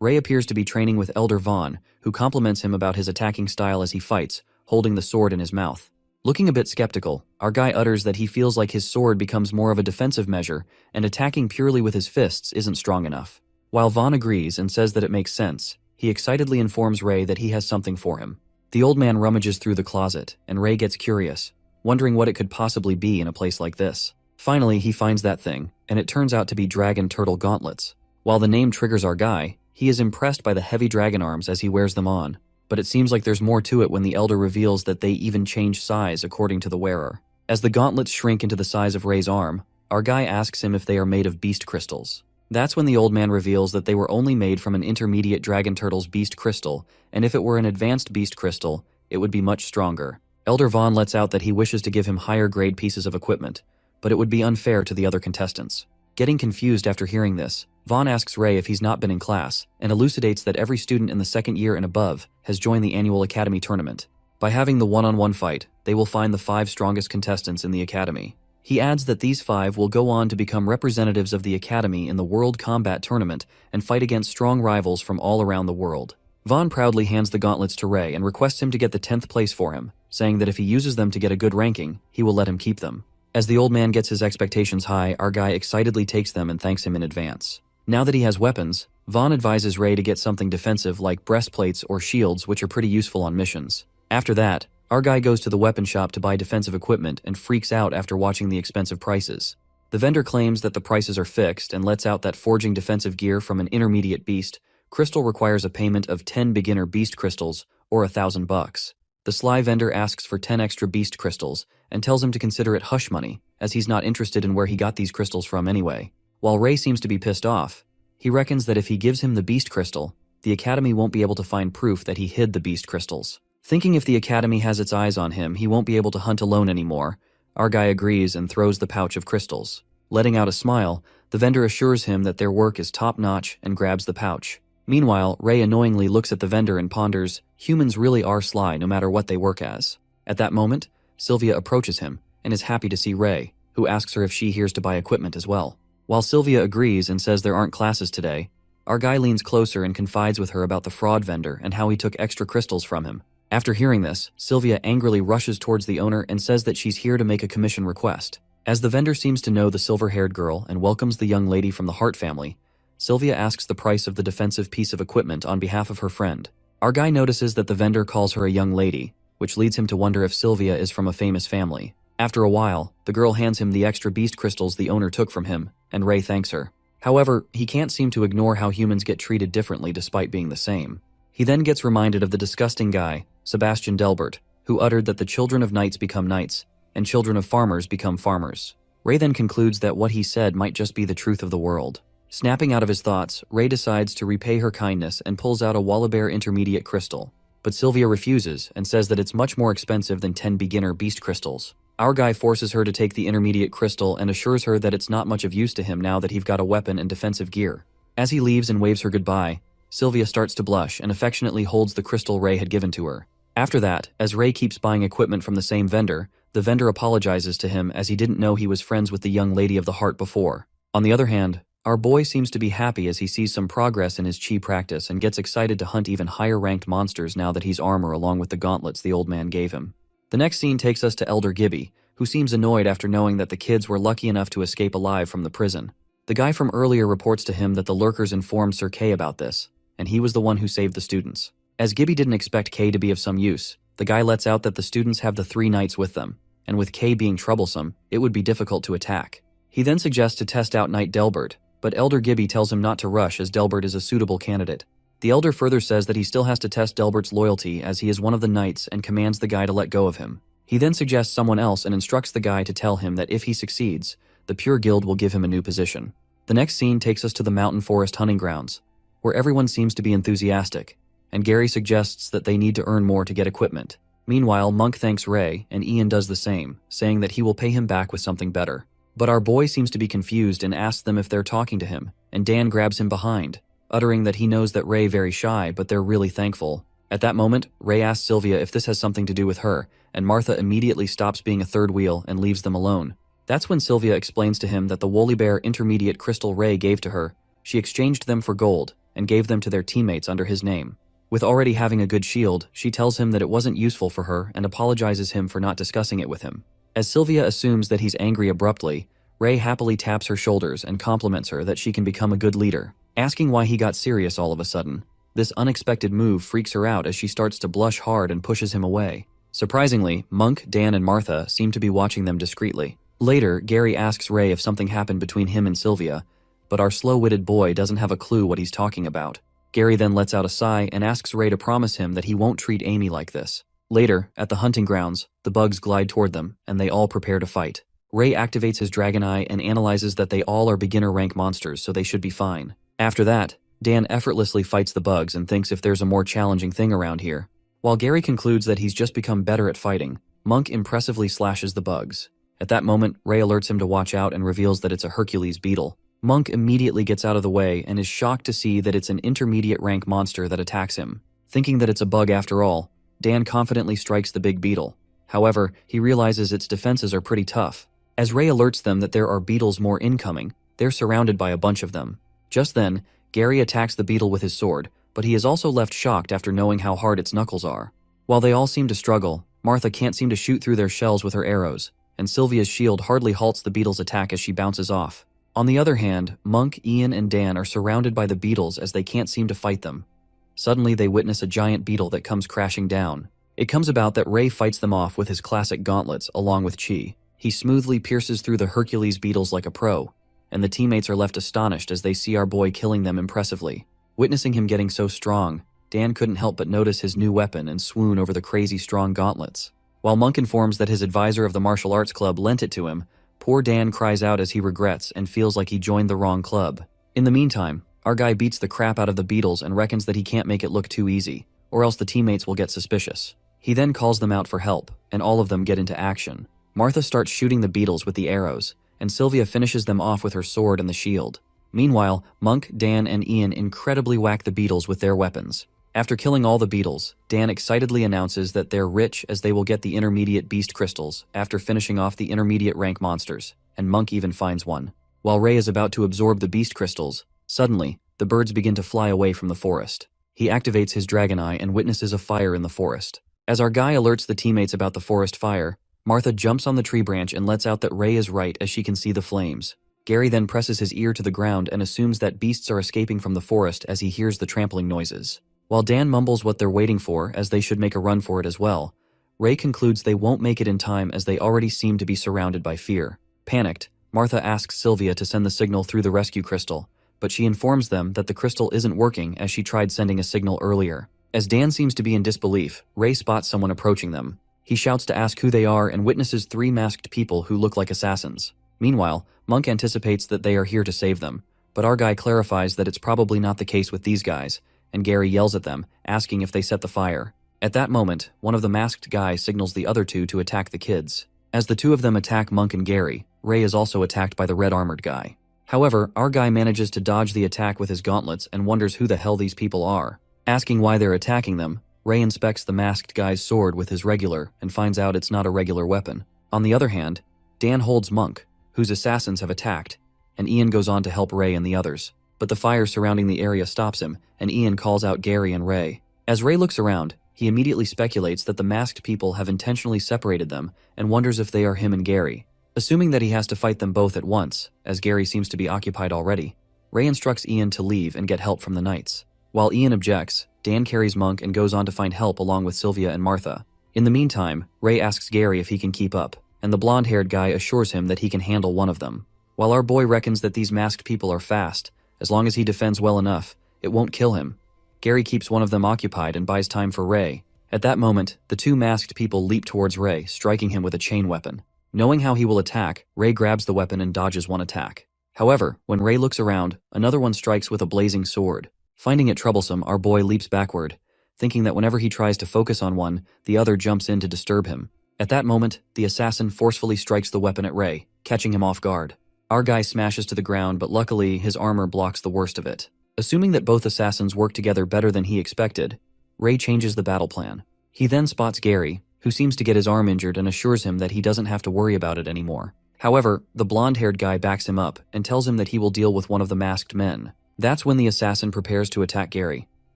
Ray appears to be training with Elder Vaughn, who compliments him about his attacking style as he fights, holding the sword in his mouth. Looking a bit skeptical, our guy utters that he feels like his sword becomes more of a defensive measure, and attacking purely with his fists isn't strong enough. While Vaughn agrees and says that it makes sense, he excitedly informs Ray that he has something for him. The old man rummages through the closet, and Ray gets curious, wondering what it could possibly be in a place like this. Finally, he finds that thing, and it turns out to be dragon turtle gauntlets. While the name triggers our guy, he is impressed by the heavy dragon arms as he wears them on, but it seems like there's more to it when the elder reveals that they even change size according to the wearer. As the gauntlets shrink into the size of Ray's arm, our guy asks him if they are made of beast crystals. That's when the old man reveals that they were only made from an intermediate dragon turtle's beast crystal, and if it were an advanced beast crystal, it would be much stronger. Elder Vaughn lets out that he wishes to give him higher grade pieces of equipment, but it would be unfair to the other contestants. Getting confused after hearing this, Vaughn asks Ray if he's not been in class, and elucidates that every student in the second year and above has joined the annual academy tournament. By having the one-on-one fight, they will find the 5 strongest contestants in the academy. He adds that these 5 will go on to become representatives of the academy in the World Combat Tournament and fight against strong rivals from all around the world. Vaughn proudly hands the gauntlets to Ray and requests him to get the 10th place for him, saying that if he uses them to get a good ranking, he will let him keep them. As the old man gets his expectations high, our guy excitedly takes them and thanks him in advance. Now that he has weapons, Vaughn advises Ray to get something defensive like breastplates or shields, which are pretty useful on missions. After that, our guy goes to the weapon shop to buy defensive equipment and freaks out after watching the expensive prices. The vendor claims that the prices are fixed and lets out that forging defensive gear from an intermediate beast crystal requires a payment of 10 beginner beast crystals or $1,000. The sly vendor asks for 10 extra beast crystals and tells him to consider it hush money, as he's not interested in where he got these crystals from anyway. While Ray seems to be pissed off, he reckons that if he gives him the beast crystal, the academy won't be able to find proof that he hid the beast crystals. Thinking if the academy has its eyes on him, he won't be able to hunt alone anymore, our guy agrees and throws the pouch of crystals. Letting out a smile, the vendor assures him that their work is top-notch and grabs the pouch. Meanwhile, Ray annoyingly looks at the vendor and ponders, humans really are sly no matter what they work as. At that moment, Sylvia approaches him and is happy to see Ray, who asks her if she hears to buy equipment as well. While Sylvia agrees and says there aren't classes today, our guy leans closer and confides with her about the fraud vendor and how he took extra crystals from him. After hearing this, Sylvia angrily rushes towards the owner and says that she's here to make a commission request. As the vendor seems to know the silver-haired girl and welcomes the young lady from the Hart family, Sylvia asks the price of the defensive piece of equipment on behalf of her friend. Our guy notices that the vendor calls her a young lady, which leads him to wonder if Sylvia is from a famous family. After a while, the girl hands him the extra beast crystals the owner took from him, and Ray thanks her. However, he can't seem to ignore how humans get treated differently despite being the same. He then gets reminded of the disgusting guy, Sebastian Delbert, who uttered that the children of knights become knights, and children of farmers become farmers. Ray then concludes that what he said might just be the truth of the world. Snapping out of his thoughts, Ray decides to repay her kindness and pulls out a Wallabear intermediate crystal. but Sylvia refuses and says that it's much more expensive than 10 beginner beast crystals. Our guy forces her to take the intermediate crystal and assures her that it's not much of use to him now that he's got a weapon and defensive gear. As he leaves and waves her goodbye, Sylvia starts to blush and affectionately holds the crystal Ray had given to her. After that, as Ray keeps buying equipment from the same vendor, the vendor apologizes to him as he didn't know he was friends with the young lady of the heart before. On the other hand, our boy seems to be happy as he sees some progress in his chi practice and gets excited to hunt even higher ranked monsters now that he's armor along with the gauntlets the old man gave him. The next scene takes us to Elder Gibby, who seems annoyed after knowing that the kids were lucky enough to escape alive from the prison. The guy from earlier reports to him that the lurkers informed Sir Kay about this, and he was the one who saved the students. As Gibby didn't expect Kay to be of some use, the guy lets out that the students have the 3 knights with them, and with Kay being troublesome, it would be difficult to attack. He then suggests to test out Knight Delbert, but Elder Gibby tells him not to rush as Delbert is a suitable candidate. The Elder further says that he still has to test Delbert's loyalty as he is one of the knights and commands the guy to let go of him. He then suggests someone else and instructs the guy to tell him that if he succeeds, the Pure Guild will give him a new position. The next scene takes us to the mountain forest hunting grounds, where everyone seems to be enthusiastic, and Gary suggests that they need to earn more to get equipment. Meanwhile, Monk thanks Ray, and Ian does the same, saying that he will pay him back with something better. But our boy seems to be confused and asks them if they're talking to him, and Dan grabs him behind, uttering that he knows that Ray very shy, but they're really thankful. At that moment, Ray asks Sylvia if this has something to do with her, and Martha immediately stops being a third wheel and leaves them alone. That's when Sylvia explains to him that the Woolly Bear intermediate crystal Ray gave to her, she exchanged them for gold, and gave them to their teammates under his name. With already having a good shield, she tells him that it wasn't useful for her and apologizes him for not discussing it with him. As Sylvia assumes that he's angry abruptly, Ray happily taps her shoulders and compliments her that she can become a good leader, asking why he got serious all of a sudden. This unexpected move freaks her out as she starts to blush hard and pushes him away. Surprisingly, Monk, Dan, and Martha seem to be watching them discreetly. Later, Gary asks Ray if something happened between him and Sylvia, but our slow-witted boy doesn't have a clue what he's talking about. Gary then lets out a sigh and asks Ray to promise him that he won't treat Amy like this. Later, at the hunting grounds, the bugs glide toward them, and they all prepare to fight. Ray activates his dragon eye and analyzes that they all are beginner rank monsters, so they should be fine. After that, Dan effortlessly fights the bugs and thinks if there's a more challenging thing around here. While Gary concludes that he's just become better at fighting, Monk impressively slashes the bugs. At that moment, Ray alerts him to watch out and reveals that it's a Hercules beetle. Monk immediately gets out of the way and is shocked to see that it's an intermediate rank monster that attacks him. Thinking that it's a bug after all, Dan confidently strikes the big beetle. However, he realizes its defenses are pretty tough. As Ray alerts them that there are beetles more incoming, they're surrounded by a bunch of them. Just then, Gary attacks the beetle with his sword, but he is also left shocked after knowing how hard its knuckles are. While they all seem to struggle, Martha can't seem to shoot through their shells with her arrows, and Sylvia's shield hardly halts the beetle's attack as she bounces off. On the other hand, Monk, Ian, and Dan are surrounded by the beetles as they can't seem to fight them. Suddenly, they witness a giant beetle that comes crashing down. It comes about that Ray fights them off with his classic gauntlets along with chi. He smoothly pierces through the Hercules beetles like a pro, and the teammates are left astonished as they see our boy killing them impressively. Witnessing him getting so strong, Dan couldn't help but notice his new weapon and swoon over the crazy strong gauntlets. While Monk informs that his advisor of the martial arts club lent it to him, poor Dan cries out as he regrets and feels like he joined the wrong club. In the meantime, our guy beats the crap out of the beetles and reckons that he can't make it look too easy, or else the teammates will get suspicious. He then calls them out for help, and all of them get into action. Martha starts shooting the beetles with the arrows, and Sylvia finishes them off with her sword and the shield. Meanwhile, Monk, Dan, and Ian incredibly whack the beetles with their weapons. After killing all the beetles, Dan excitedly announces that they're rich as they will get the intermediate beast crystals after finishing off the intermediate rank monsters, and Monk even finds one. While Ray is about to absorb the beast crystals, suddenly, the birds begin to fly away from the forest. He activates his dragon eye and witnesses a fire in the forest. As our guy alerts the teammates about the forest fire, Martha jumps on the tree branch and lets out that Ray is right as she can see the flames. Gary then presses his ear to the ground and assumes that beasts are escaping from the forest as he hears the trampling noises. While Dan mumbles what they're waiting for as they should make a run for it as well, Ray concludes they won't make it in time as they already seem to be surrounded by fear. Panicked, Martha asks Sylvia to send the signal through the rescue crystal, but she informs them that the crystal isn't working as she tried sending a signal earlier. As Dan seems to be in disbelief, Ray spots someone approaching them. He shouts to ask who they are and witnesses 3 masked people who look like assassins. Meanwhile, Monk anticipates that they are here to save them, but our guy clarifies that it's probably not the case with these guys, and Gary yells at them, asking if they set the fire. At that moment, one of the masked guys signals the other two to attack the kids. As the two of them attack Monk and Gary, Ray is also attacked by the red-armored guy. However, our guy manages to dodge the attack with his gauntlets and wonders who the hell these people are. Asking why they're attacking them, Ray inspects the masked guy's sword with his regular and finds out it's not a regular weapon. On the other hand, Dan holds Monk, whose assassins have attacked, and Ian goes on to help Ray and the others. But the fire surrounding the area stops him, and Ian calls out Gary and Ray. As Ray looks around, he immediately speculates that the masked people have intentionally separated them and wonders if they are him and Gary. Assuming that he has to fight them both at once, as Gary seems to be occupied already, Ray instructs Ian to leave and get help from the knights. While Ian objects, Dan carries Monk and goes on to find help along with Sylvia and Martha. In the meantime, Ray asks Gary if he can keep up, and the blonde-haired guy assures him that he can handle one of them. While our boy reckons that these masked people are fast, as long as he defends well enough, it won't kill him. Gary keeps one of them occupied and buys time for Ray. At that moment, the two masked people leap towards Ray, striking him with a chain weapon. Knowing how he will attack, Ray grabs the weapon and dodges one attack. However, when Ray looks around, another one strikes with a blazing sword. Finding it troublesome, our boy leaps backward, thinking that whenever he tries to focus on one, the other jumps in to disturb him. At that moment, the assassin forcefully strikes the weapon at Ray, catching him off guard. Our guy smashes to the ground, but luckily his armor blocks the worst of it. Assuming that both assassins work together better than he expected, Ray changes the battle plan. He then spots Gary, who seems to get his arm injured and assures him that he doesn't have to worry about it anymore. However, the blonde-haired guy backs him up and tells him that he will deal with one of the masked men. That's when the assassin prepares to attack Gary,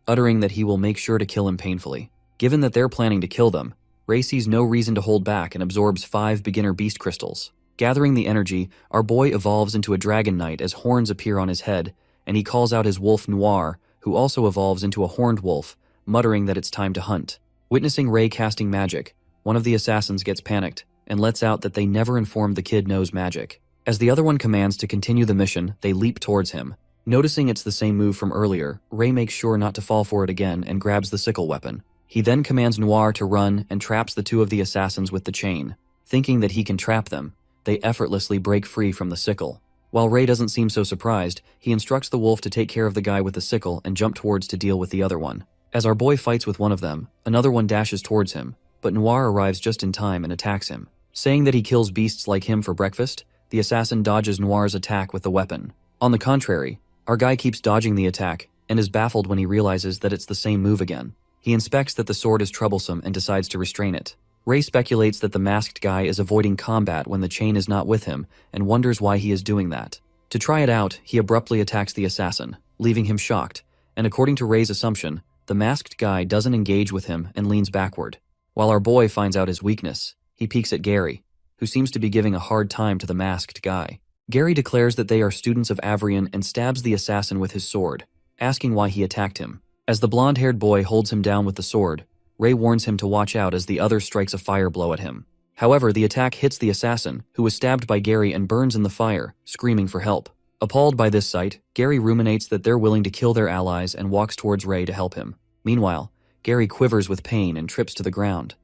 uttering that he will make sure to kill him painfully. Given that they're planning to kill them, Ray sees no reason to hold back and absorbs 5 beginner beast crystals. Gathering the energy, our boy evolves into a dragon knight as horns appear on his head, and he calls out his wolf Noir, who also evolves into a horned wolf, muttering that it's time to hunt. Witnessing Ray casting magic, one of the assassins gets panicked and lets out that they never informed the kid knows magic. As the other one commands to continue the mission, they leap towards him. Noticing it's the same move from earlier, Ray makes sure not to fall for it again and grabs the sickle weapon. He then commands Noir to run and traps the two of the assassins with the chain. Thinking that he can trap them, they effortlessly break free from the sickle. While Ray doesn't seem so surprised, he instructs the wolf to take care of the guy with the sickle and jump towards to deal with the other one. As our boy fights with one of them, another one dashes towards him, but Noir arrives just in time and attacks him. Saying that he kills beasts like him for breakfast, the assassin dodges Noir's attack with the weapon. On the contrary, our guy keeps dodging the attack and is baffled when he realizes that it's the same move again. He inspects that the sword is troublesome and decides to restrain it. Ray speculates that the masked guy is avoiding combat when the chain is not with him and wonders why he is doing that. To try it out, he abruptly attacks the assassin, leaving him shocked, and according to Ray's assumption, the masked guy doesn't engage with him and leans backward. While our boy finds out his weakness, he peeks at Gary, who seems to be giving a hard time to the masked guy. Gary declares that they are students of Avrian and stabs the assassin with his sword, asking why he attacked him. As the blonde-haired boy holds him down with the sword, Ray warns him to watch out as the other strikes a fire blow at him. However, the attack hits the assassin, who was stabbed by Gary and burns in the fire, screaming for help. Appalled by this sight, Gary ruminates that they're willing to kill their allies and walks towards Ray to help him. Meanwhile, Gary quivers with pain and trips to the ground.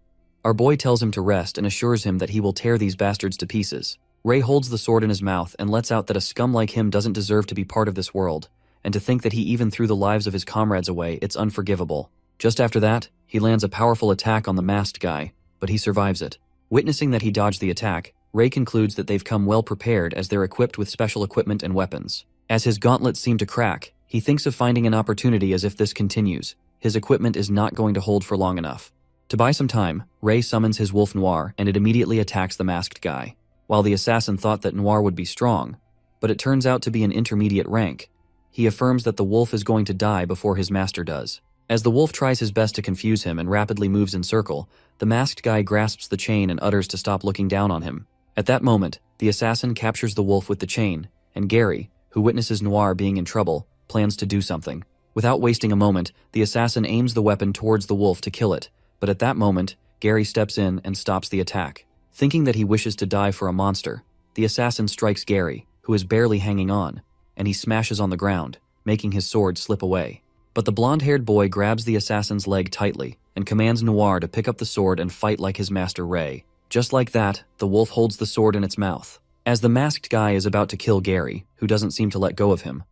Our boy tells him to rest and assures him that he will tear these bastards to pieces. Ray holds the sword in his mouth and lets out that a scum like him doesn't deserve to be part of this world, and to think that he even threw the lives of his comrades away, it's unforgivable. Just after that, he lands a powerful attack on the masked guy, but he survives it. Witnessing that he dodged the attack, Ray concludes that they've come well prepared as they're equipped with special equipment and weapons. As his gauntlets seem to crack, he thinks of finding an opportunity as if this continues. His equipment is not going to hold for long enough. To buy some time, Ray summons his wolf Noir and it immediately attacks the masked guy. While the assassin thought that Noir would be strong, but it turns out to be an intermediate rank, he affirms that the wolf is going to die before his master does. As the wolf tries his best to confuse him and rapidly moves in circle, the masked guy grasps the chain and utters to stop looking down on him. At that moment, the assassin captures the wolf with the chain, and Gary, who witnesses Noir being in trouble, plans to do something. Without wasting a moment, the assassin aims the weapon towards the wolf to kill it, but at that moment, Gary steps in and stops the attack. Thinking that he wishes to die for a monster, the assassin strikes Gary, who is barely hanging on, and he smashes on the ground, making his sword slip away. But the blonde-haired boy grabs the assassin's leg tightly and commands Noir to pick up the sword and fight like his master Ray. Just like that, the wolf holds the sword in its mouth. As the masked guy is about to kill Gary, who doesn't seem to let go of him,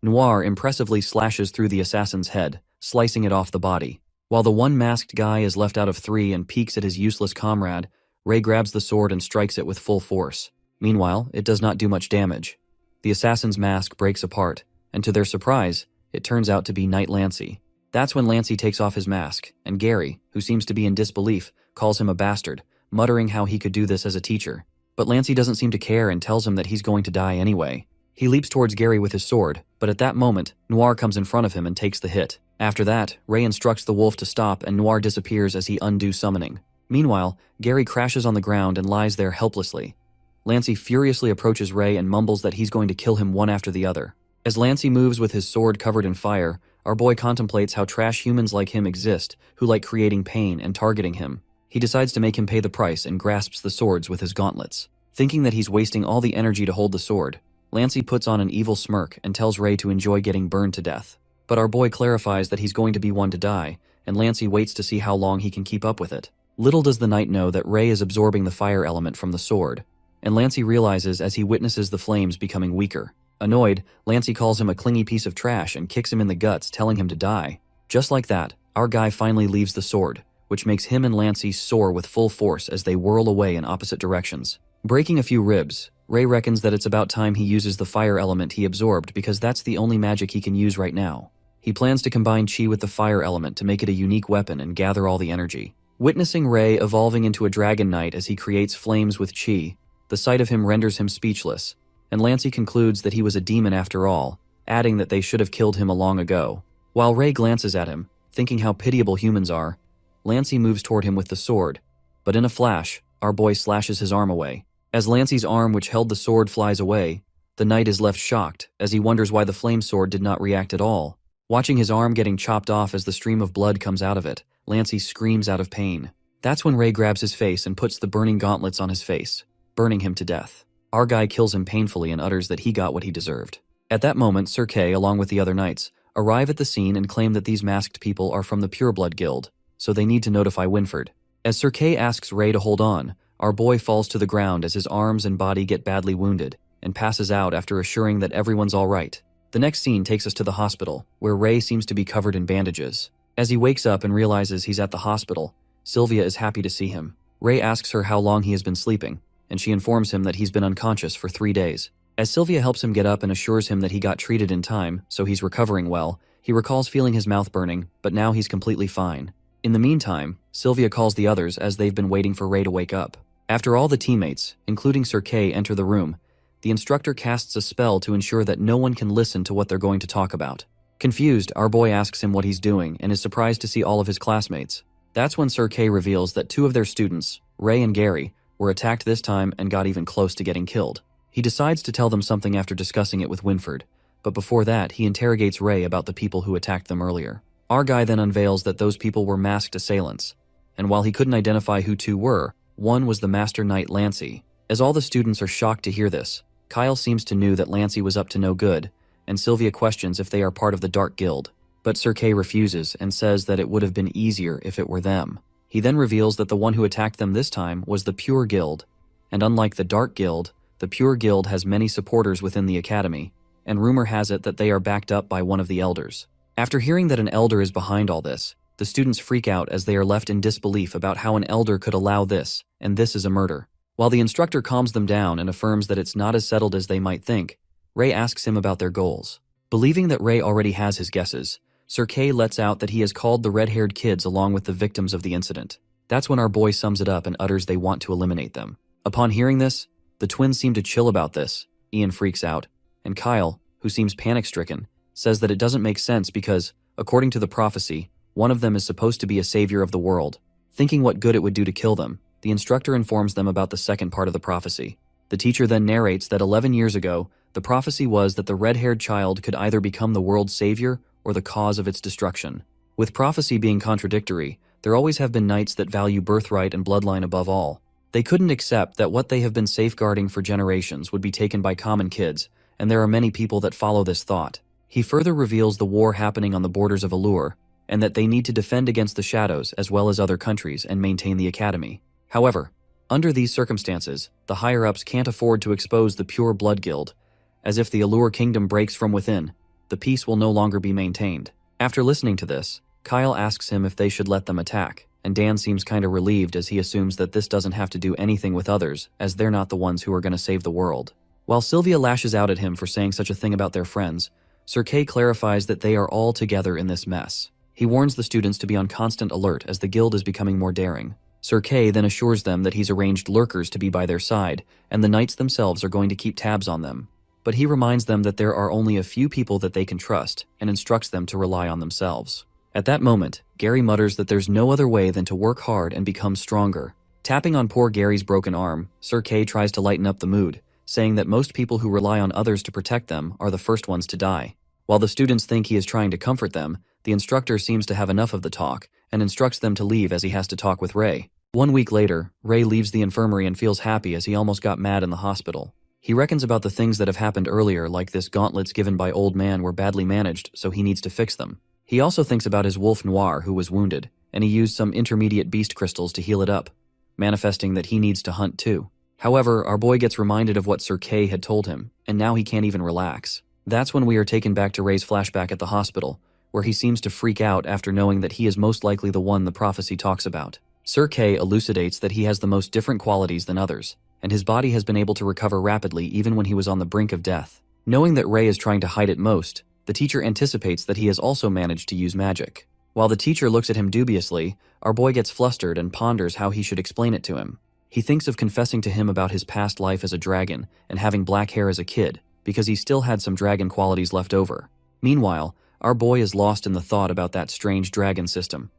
Noir impressively slashes through the assassin's head, slicing it off the body. While the one masked guy is left out of 3 and peeks at his useless comrade, Ray grabs the sword and strikes it with full force. Meanwhile, it does not do much damage. The assassin's mask breaks apart, and to their surprise, it turns out to be Knight Lancey. That's when Lancey takes off his mask, and Gary, who seems to be in disbelief, calls him a bastard, muttering how he could do this as a teacher. But Lancey doesn't seem to care and tells him that he's going to die anyway. He leaps towards Gary with his sword, but at that moment, Noir comes in front of him and takes the hit. After that, Ray instructs the wolf to stop and Noir disappears as he undoes summoning. Meanwhile, Gary crashes on the ground and lies there helplessly. Lancey furiously approaches Ray and mumbles that he's going to kill him one after the other. As Lancey moves with his sword covered in fire, our boy contemplates how trash humans like him exist, who like creating pain and targeting him. He decides to make him pay the price and grasps the swords with his gauntlets. Thinking that he's wasting all the energy to hold the sword, Lancey puts on an evil smirk and tells Ray to enjoy getting burned to death. But our boy clarifies that he's going to be one to die, and Lancey waits to see how long he can keep up with it. Little does the knight know that Ray is absorbing the fire element from the sword, and Lancey realizes as he witnesses the flames becoming weaker. Annoyed, Lancey calls him a clingy piece of trash and kicks him in the guts, telling him to die. Just like that, our guy finally leaves the sword, which makes him and Lancey soar with full force as they whirl away in opposite directions. Breaking a few ribs, Ray reckons that it's about time he uses the fire element he absorbed because that's the only magic he can use right now. He plans to combine chi with the fire element to make it a unique weapon and gather all the energy. Witnessing Ray evolving into a dragon knight as he creates flames with chi, the sight of him renders him speechless, and Lancey concludes that he was a demon after all, adding that they should have killed him long ago. While Ray glances at him, thinking how pitiable humans are, Lancey moves toward him with the sword, but in a flash, our boy slashes his arm away. As Lancey's arm which held the sword flies away, the knight is left shocked as he wonders why the flame sword did not react at all. Watching his arm getting chopped off as the stream of blood comes out of it, Lancey screams out of pain. That's when Ray grabs his face and puts the burning gauntlets on his face, burning him to death. Our guy kills him painfully and utters that he got what he deserved. At that moment, Sir Kay, along with the other knights, arrive at the scene and claim that these masked people are from the Pureblood Guild, so they need to notify Winford. As Sir Kay asks Ray to hold on, our boy falls to the ground as his arms and body get badly wounded, and passes out after assuring that everyone's all right. The next scene takes us to the hospital, where Ray seems to be covered in bandages. As he wakes up and realizes he's at the hospital, Sylvia is happy to see him. Ray asks her how long he has been sleeping, and she informs him that he's been unconscious for 3 days. As Sylvia helps him get up and assures him that he got treated in time, so he's recovering well, he recalls feeling his mouth burning, but now he's completely fine. In the meantime, Sylvia calls the others as they've been waiting for Ray to wake up. After all the teammates, including Sir Kay, enter the room, the instructor casts a spell to ensure that no one can listen to what they're going to talk about. Confused, our boy asks him what he's doing and is surprised to see all of his classmates. That's when Sir Kay reveals that 2 of their students, Ray and Gary, were attacked this time and got even close to getting killed. He decides to tell them something after discussing it with Winford, but before that, he interrogates Ray about the people who attacked them earlier. Our guy then unveils that those people were masked assailants, and while he couldn't identify who 2 were, one was the Master Knight Lancey. As all the students are shocked to hear this, Kyle seems to know that Lancey was up to no good, and Sylvia questions if they are part of the Dark Guild, but Sir Kay refuses and says that it would have been easier if it were them. He then reveals that the one who attacked them this time was the Pure Guild, and unlike the Dark Guild, the Pure Guild has many supporters within the academy, and rumor has it that they are backed up by one of the elders. After hearing that an elder is behind all this, the students freak out as they are left in disbelief about how an elder could allow this, and this is a murder. While the instructor calms them down and affirms that it's not as settled as they might think, Ray asks him about their goals. Believing that Ray already has his guesses, Sir Kay lets out that he has called the red-haired kids along with the victims of the incident. That's when our boy sums it up and utters they want to eliminate them. Upon hearing this, the twins seem to chill about this. Ian freaks out, and Kyle, who seems panic-stricken, says that it doesn't make sense because, according to the prophecy, one of them is supposed to be a savior of the world. Thinking what good it would do to kill them, the instructor informs them about the second part of the prophecy. The teacher then narrates that 11 years ago, the prophecy was that the red-haired child could either become the world's savior or the cause of its destruction. With prophecy being contradictory, there always have been knights that value birthright and bloodline above all. They couldn't accept that what they have been safeguarding for generations would be taken by common kids, and there are many people that follow this thought. He further reveals the war happening on the borders of Allure, and that they need to defend against the shadows as well as other countries and maintain the academy. However, under these circumstances, the higher-ups can't afford to expose the Pure Blood Guild, as if the Allure Kingdom breaks from within, the peace will no longer be maintained. After listening to this, Kyle asks him if they should let them attack, and Dan seems kinda relieved as he assumes that this doesn't have to do anything with others, as they're not the ones who are gonna save the world. While Sylvia lashes out at him for saying such a thing about their friends, Sir Kay clarifies that they are all together in this mess. He warns the students to be on constant alert as the guild is becoming more daring. Sir Kay then assures them that he's arranged lurkers to be by their side, and the knights themselves are going to keep tabs on them. But he reminds them that there are only a few people that they can trust, and instructs them to rely on themselves. At that moment, Gary mutters that there's no other way than to work hard and become stronger. Tapping on poor Gary's broken arm, Sir Kay tries to lighten up the mood, saying that most people who rely on others to protect them are the first ones to die. While the students think he is trying to comfort them, the instructor seems to have enough of the talk and instructs them to leave as he has to talk with Ray. 1 week later, Ray leaves the infirmary and feels happy as he almost got mad in the hospital. He reckons about the things that have happened earlier, like this gauntlets given by Old Man were badly managed, so he needs to fix them. He also thinks about his wolf Noir who was wounded, and he used some intermediate beast crystals to heal it up, manifesting that he needs to hunt too. However, our boy gets reminded of what Sir Kay had told him, and now he can't even relax. That's when we are taken back to Ray's flashback at the hospital, where he seems to freak out after knowing that he is most likely the one the prophecy talks about. Sir Kay elucidates that he has the most different qualities than others, and his body has been able to recover rapidly even when he was on the brink of death. Knowing that Ray is trying to hide it most, the teacher anticipates that he has also managed to use magic. While the teacher looks at him dubiously, our boy gets flustered and ponders how he should explain it to him. He thinks of confessing to him about his past life as a dragon and having black hair as a kid, because he still had some dragon qualities left over. Meanwhile, our boy is lost in the thought about that strange dragon system.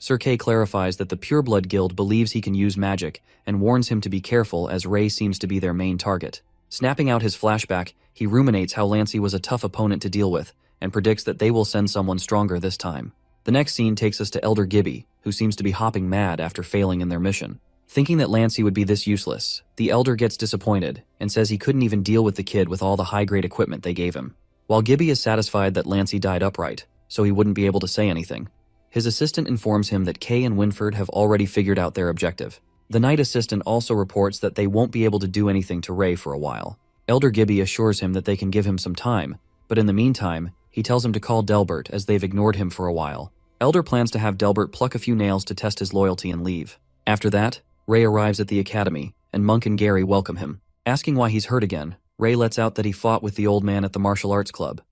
Sir Kay clarifies that the Pureblood Guild believes he can use magic and warns him to be careful as Ray seems to be their main target. Snapping out his flashback, he ruminates how Lancey was a tough opponent to deal with and predicts that they will send someone stronger this time. The next scene takes us to Elder Gibby, who seems to be hopping mad after failing in their mission. Thinking that Lancey would be this useless, the Elder gets disappointed and says he couldn't even deal with the kid with all the high-grade equipment they gave him. While Gibby is satisfied that Lancey died upright, so he wouldn't be able to say anything, his assistant informs him that Kay and Winford have already figured out their objective. The knight assistant also reports that they won't be able to do anything to Ray for a while. Elder Gibby assures him that they can give him some time, but in the meantime, he tells him to call Delbert as they've ignored him for a while. Elder plans to have Delbert pluck a few nails to test his loyalty and leave. After that, Ray arrives at the academy, and Monk and Gary welcome him. Asking why he's hurt again, Ray lets out that he fought with the old man at the martial arts club.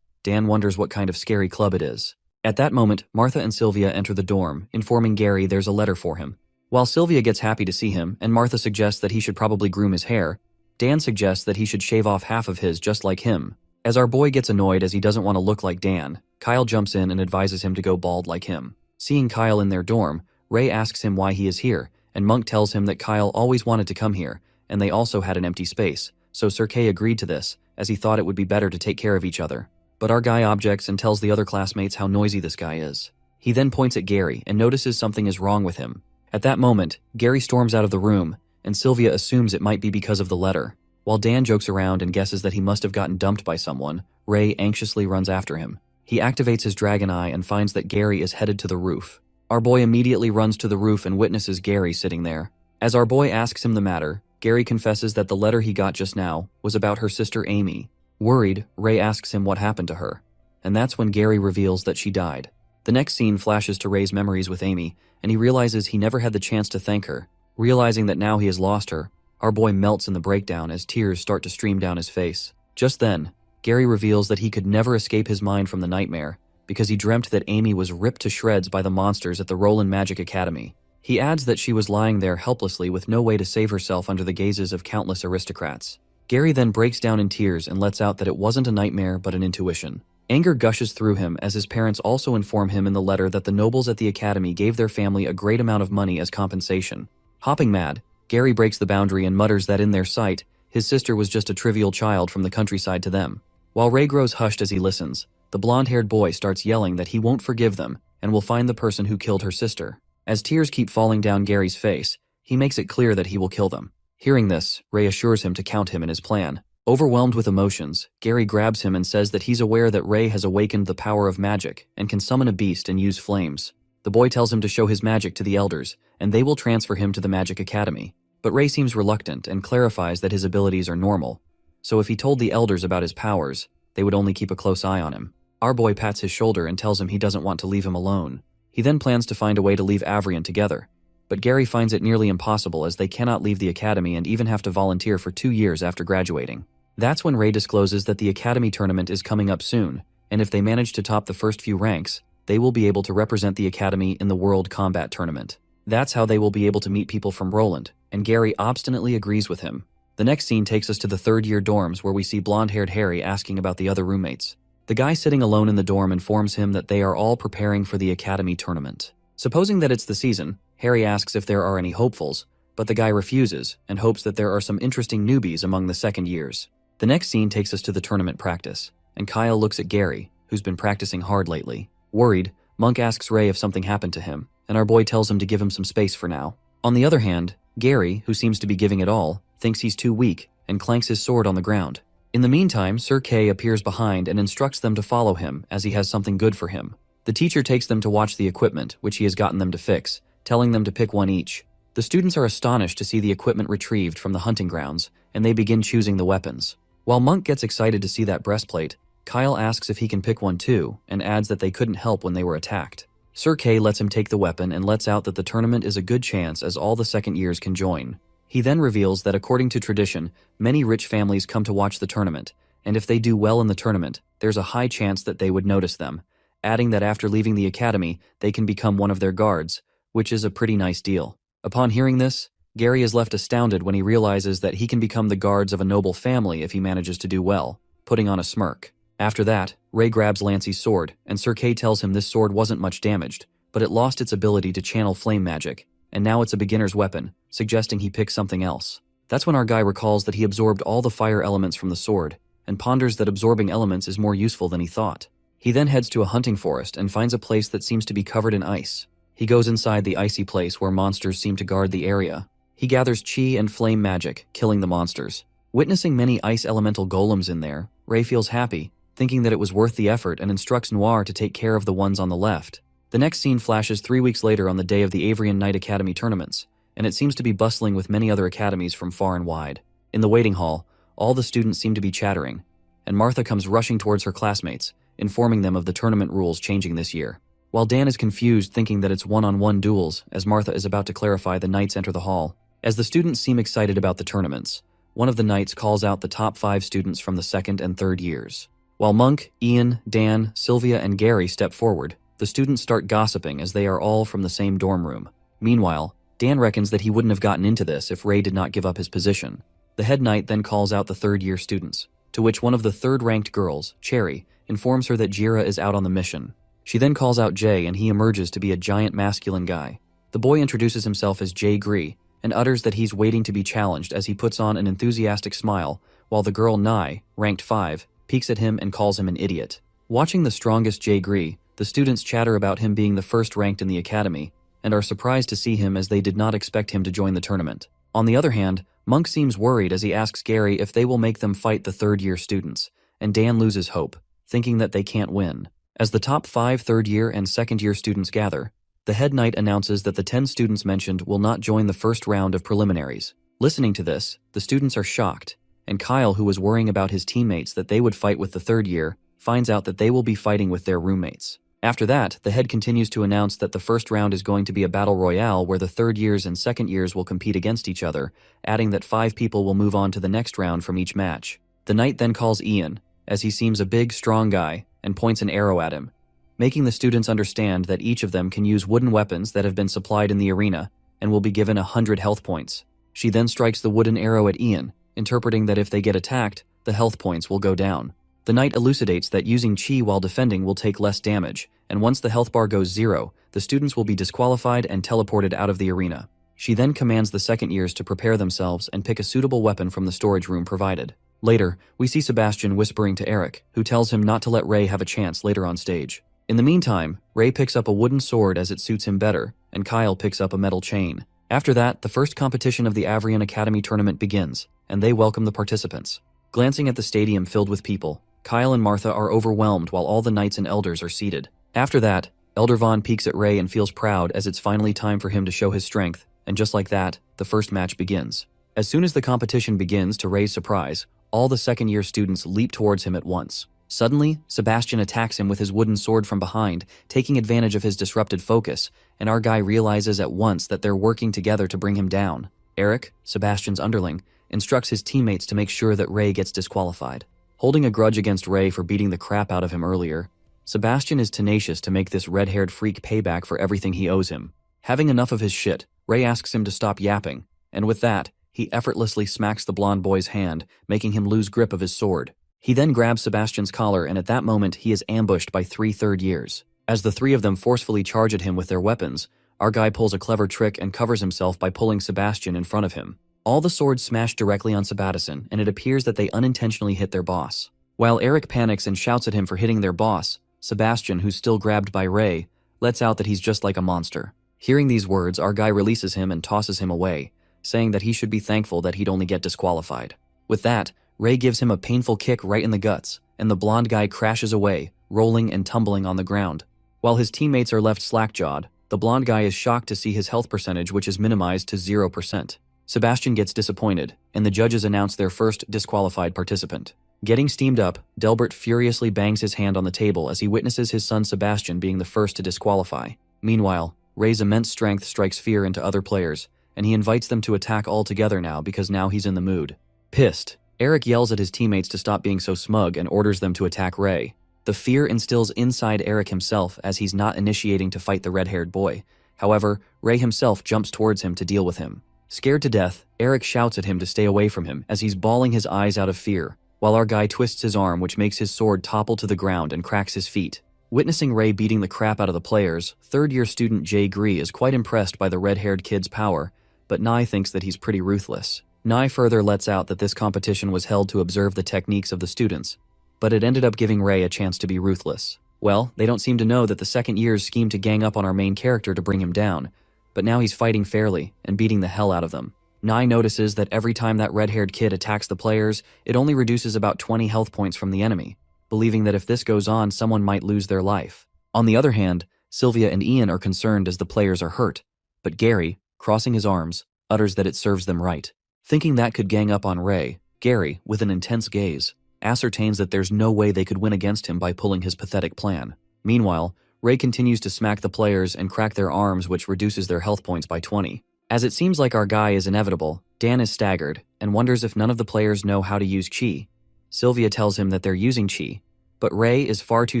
Dan wonders what kind of scary club it is. At that moment, Martha and Sylvia enter the dorm, informing Gary there's a letter for him. While Sylvia gets happy to see him, and Martha suggests that he should probably groom his hair, Dan suggests that he should shave off half of his just like him. As our boy gets annoyed as he doesn't want to look like Dan, Kyle jumps in and advises him to go bald like him. Seeing Kyle in their dorm, Ray asks him why he is here, and Monk tells him that Kyle always wanted to come here, and they also had an empty space, so Sir Kay agreed to this, as he thought it would be better to take care of each other. But our guy objects and tells the other classmates how noisy this guy is. He then points at Gary and notices something is wrong with him. At that moment, Gary storms out of the room, and Sylvia assumes it might be because of the letter. While Dan jokes around and guesses that he must have gotten dumped by someone, Ray anxiously runs after him. He activates his dragon eye and finds that Gary is headed to the roof. Our boy immediately runs to the roof and witnesses Gary sitting there. As our boy asks him the matter, Gary confesses that the letter he got just now was about her sister Amy. Worried, Ray asks him what happened to her, and that's when Gary reveals that she died. The next scene flashes to Ray's memories with Amy, and he realizes he never had the chance to thank her. Realizing that now he has lost her, our boy melts in the breakdown as tears start to stream down his face. Just then, Gary reveals that he could never escape his mind from the nightmare, because he dreamt that Amy was ripped to shreds by the monsters at the Roland Magic Academy. He adds that she was lying there helplessly with no way to save herself under the gazes of countless aristocrats. Gary then breaks down in tears and lets out that it wasn't a nightmare but an intuition. Anger gushes through him as his parents also inform him in the letter that the nobles at the academy gave their family a great amount of money as compensation. Hopping mad, Gary breaks the boundary and mutters that in their sight, his sister was just a trivial child from the countryside to them. While Ray grows hushed as he listens, the blonde-haired boy starts yelling that he won't forgive them and will find the person who killed her sister. As tears keep falling down Gary's face, he makes it clear that he will kill them. Hearing this, Ray assures him to count him in his plan. Overwhelmed with emotions, Gary grabs him and says that he's aware that Ray has awakened the power of magic and can summon a beast and use flames. The boy tells him to show his magic to the elders, and they will transfer him to the Magic Academy. But Ray seems reluctant and clarifies that his abilities are normal, so if he told the elders about his powers, they would only keep a close eye on him. Our boy pats his shoulder and tells him he doesn't want to leave him alone. He then plans to find a way to leave Avrion together. But Gary finds it nearly impossible as they cannot leave the academy and even have to volunteer for 2 years after graduating. That's when Ray discloses that the academy tournament is coming up soon, and if they manage to top the first few ranks, they will be able to represent the academy in the World Combat Tournament. That's how they will be able to meet people from Roland, and Gary obstinately agrees with him. The next scene takes us to the third-year dorms where we see blonde-haired Harry asking about the other roommates. The guy sitting alone in the dorm informs him that they are all preparing for the academy tournament. Supposing that it's the season, Harry asks if there are any hopefuls, but the guy refuses and hopes that there are some interesting newbies among the second years. The next scene takes us to the tournament practice, and Kyle looks at Gary, who's been practicing hard lately. Worried, Monk asks Ray if something happened to him, and our boy tells him to give him some space for now. On the other hand, Gary, who seems to be giving it all, thinks he's too weak and clanks his sword on the ground. In the meantime, Sir Kay appears behind and instructs them to follow him as he has something good for him. The teacher takes them to watch the equipment, which he has gotten them to fix, telling them to pick one each. The students are astonished to see the equipment retrieved from the hunting grounds, and they begin choosing the weapons. While Monk gets excited to see that breastplate, Kyle asks if he can pick one too, and adds that they couldn't help when they were attacked. Sir Kay lets him take the weapon and lets out that the tournament is a good chance as all the second years can join. He then reveals that according to tradition, many rich families come to watch the tournament, and if they do well in the tournament, there's a high chance that they would notice them, adding that after leaving the academy, they can become one of their guards, which is a pretty nice deal. Upon hearing this, Gary is left astounded when he realizes that he can become the guards of a noble family if he manages to do well, putting on a smirk. After that, Ray grabs Lancey's sword, and Sir Kay tells him this sword wasn't much damaged, but it lost its ability to channel flame magic, and now it's a beginner's weapon, suggesting he pick something else. That's when our guy recalls that he absorbed all the fire elements from the sword, and ponders that absorbing elements is more useful than he thought. He then heads to a hunting forest and finds a place that seems to be covered in ice. He goes inside the icy place where monsters seem to guard the area. He gathers chi and flame magic, killing the monsters. Witnessing many ice elemental golems in there, Ray feels happy, thinking that it was worth the effort, and instructs Noir to take care of the ones on the left. The next scene flashes 3 weeks later on the day of the Avrion Night Academy tournaments, and it seems to be bustling with many other academies from far and wide. In the waiting hall, all the students seem to be chattering, and Martha comes rushing towards her classmates, informing them of the tournament rules changing this year. While Dan is confused, thinking that it's one-on-one duels, as Martha is about to clarify, the knights enter the hall. As the students seem excited about the tournaments, one of the knights calls out the top 5 students from the second and third years. While Monk, Ian, Dan, Sylvia, and Gary step forward, the students start gossiping as they are all from the same dorm room. Meanwhile, Dan reckons that he wouldn't have gotten into this if Ray did not give up his position. The head knight then calls out the third-year students, to which one of the third-ranked girls, Cherry, informs her that Jira is out on the mission. She then calls out Jay, and he emerges to be a giant masculine guy. The boy introduces himself as Jay Gree and utters that he's waiting to be challenged as he puts on an enthusiastic smile, while the girl Nye, ranked 5, peeks at him and calls him an idiot. Watching the strongest Jay Gree, the students chatter about him being the first ranked in the academy, and are surprised to see him as they did not expect him to join the tournament. On the other hand, Monk seems worried as he asks Gary if they will make them fight the third-year students, and Dan loses hope, thinking that they can't win. As the top 5 third-year and second-year students gather, the head knight announces that the 10 students mentioned will not join the first round of preliminaries. Listening to this, the students are shocked, and Kyle, who was worrying about his teammates that they would fight with the third year, finds out that they will be fighting with their roommates. After that, the head continues to announce that the first round is going to be a battle royale where the third years and second years will compete against each other, adding that 5 people will move on to the next round from each match. The knight then calls Ian, as he seems a big, strong guy, and points an arrow at him, making the students understand that each of them can use wooden weapons that have been supplied in the arena and will be given 100 health points. She then strikes the wooden arrow at Ian, interpreting that if they get attacked, the health points will go down. The knight elucidates that using chi while defending will take less damage, and once the health bar goes 0, the students will be disqualified and teleported out of the arena. She then commands the second years to prepare themselves and pick a suitable weapon from the storage room provided. Later, we see Sebastian whispering to Eric, who tells him not to let Ray have a chance later on stage. In the meantime, Ray picks up a wooden sword as it suits him better, and Kyle picks up a metal chain. After that, the first competition of the Avrion Academy tournament begins, and they welcome the participants. Glancing at the stadium filled with people, Kyle and Martha are overwhelmed while all the knights and elders are seated. After that, Elder Vaughn peeks at Ray and feels proud as it's finally time for him to show his strength, and just like that, the first match begins. As soon as the competition begins, to Ray's surprise, all the second-year students leap towards him at once. Suddenly, Sebastian attacks him with his wooden sword from behind, taking advantage of his disrupted focus, and our guy realizes at once that they're working together to bring him down. Eric, Sebastian's underling, instructs his teammates to make sure that Ray gets disqualified. Holding a grudge against Ray for beating the crap out of him earlier, Sebastian is tenacious to make this red-haired freak payback for everything he owes him. Having enough of his shit, Ray asks him to stop yapping, and with that, he effortlessly smacks the blonde boy's hand, making him lose grip of his sword. He then grabs Sebastian's collar, and at that moment he is ambushed by 3 third years. As the 3 of them forcefully charge at him with their weapons, our guy pulls a clever trick and covers himself by pulling Sebastian in front of him. All the swords smash directly on Sebastian, and it appears that they unintentionally hit their boss. While Eric panics and shouts at him for hitting their boss, Sebastian, who's still grabbed by Ray, lets out that he's just like a monster. Hearing these words, our guy releases him and tosses him away, saying that he should be thankful that he'd only get disqualified. With that, Ray gives him a painful kick right in the guts, and the blonde guy crashes away, rolling and tumbling on the ground. While his teammates are left slack-jawed, the blonde guy is shocked to see his health percentage, which is minimized to 0%. Sebastian gets disappointed, and the judges announce their first disqualified participant. Getting steamed up, Delbert furiously bangs his hand on the table as he witnesses his son Sebastian being the first to disqualify. Meanwhile, Ray's immense strength strikes fear into other players, and he invites them to attack all together now because now he's in the mood. Pissed, Eric yells at his teammates to stop being so smug and orders them to attack Ray. The fear instills inside Eric himself as he's not initiating to fight the red-haired boy. However, Ray himself jumps towards him to deal with him. Scared to death, Eric shouts at him to stay away from him as he's bawling his eyes out of fear, while our guy twists his arm, which makes his sword topple to the ground and cracks his feet. Witnessing Ray beating the crap out of the players, third-year student Jay Gree is quite impressed by the red-haired kid's power, but Nye thinks that he's pretty ruthless. Nye further lets out that this competition was held to observe the techniques of the students, but it ended up giving Ray a chance to be ruthless. Well, they don't seem to know that the second years schemed to gang up on our main character to bring him down, but now he's fighting fairly and beating the hell out of them. Nye notices that every time that red-haired kid attacks the players, it only reduces about 20 health points from the enemy, believing that if this goes on, someone might lose their life. On the other hand, Sylvia and Ian are concerned as the players are hurt, but Gary, crossing his arms, utters that it serves them right. Thinking that could gang up on Ray, Gary, with an intense gaze, ascertains that there's no way they could win against him by pulling his pathetic plan. Meanwhile, Ray continues to smack the players and crack their arms, which reduces their health points by 20. As it seems like our guy is inevitable, Dan is staggered and wonders if none of the players know how to use chi. Sylvia tells him that they're using chi, but Ray is far too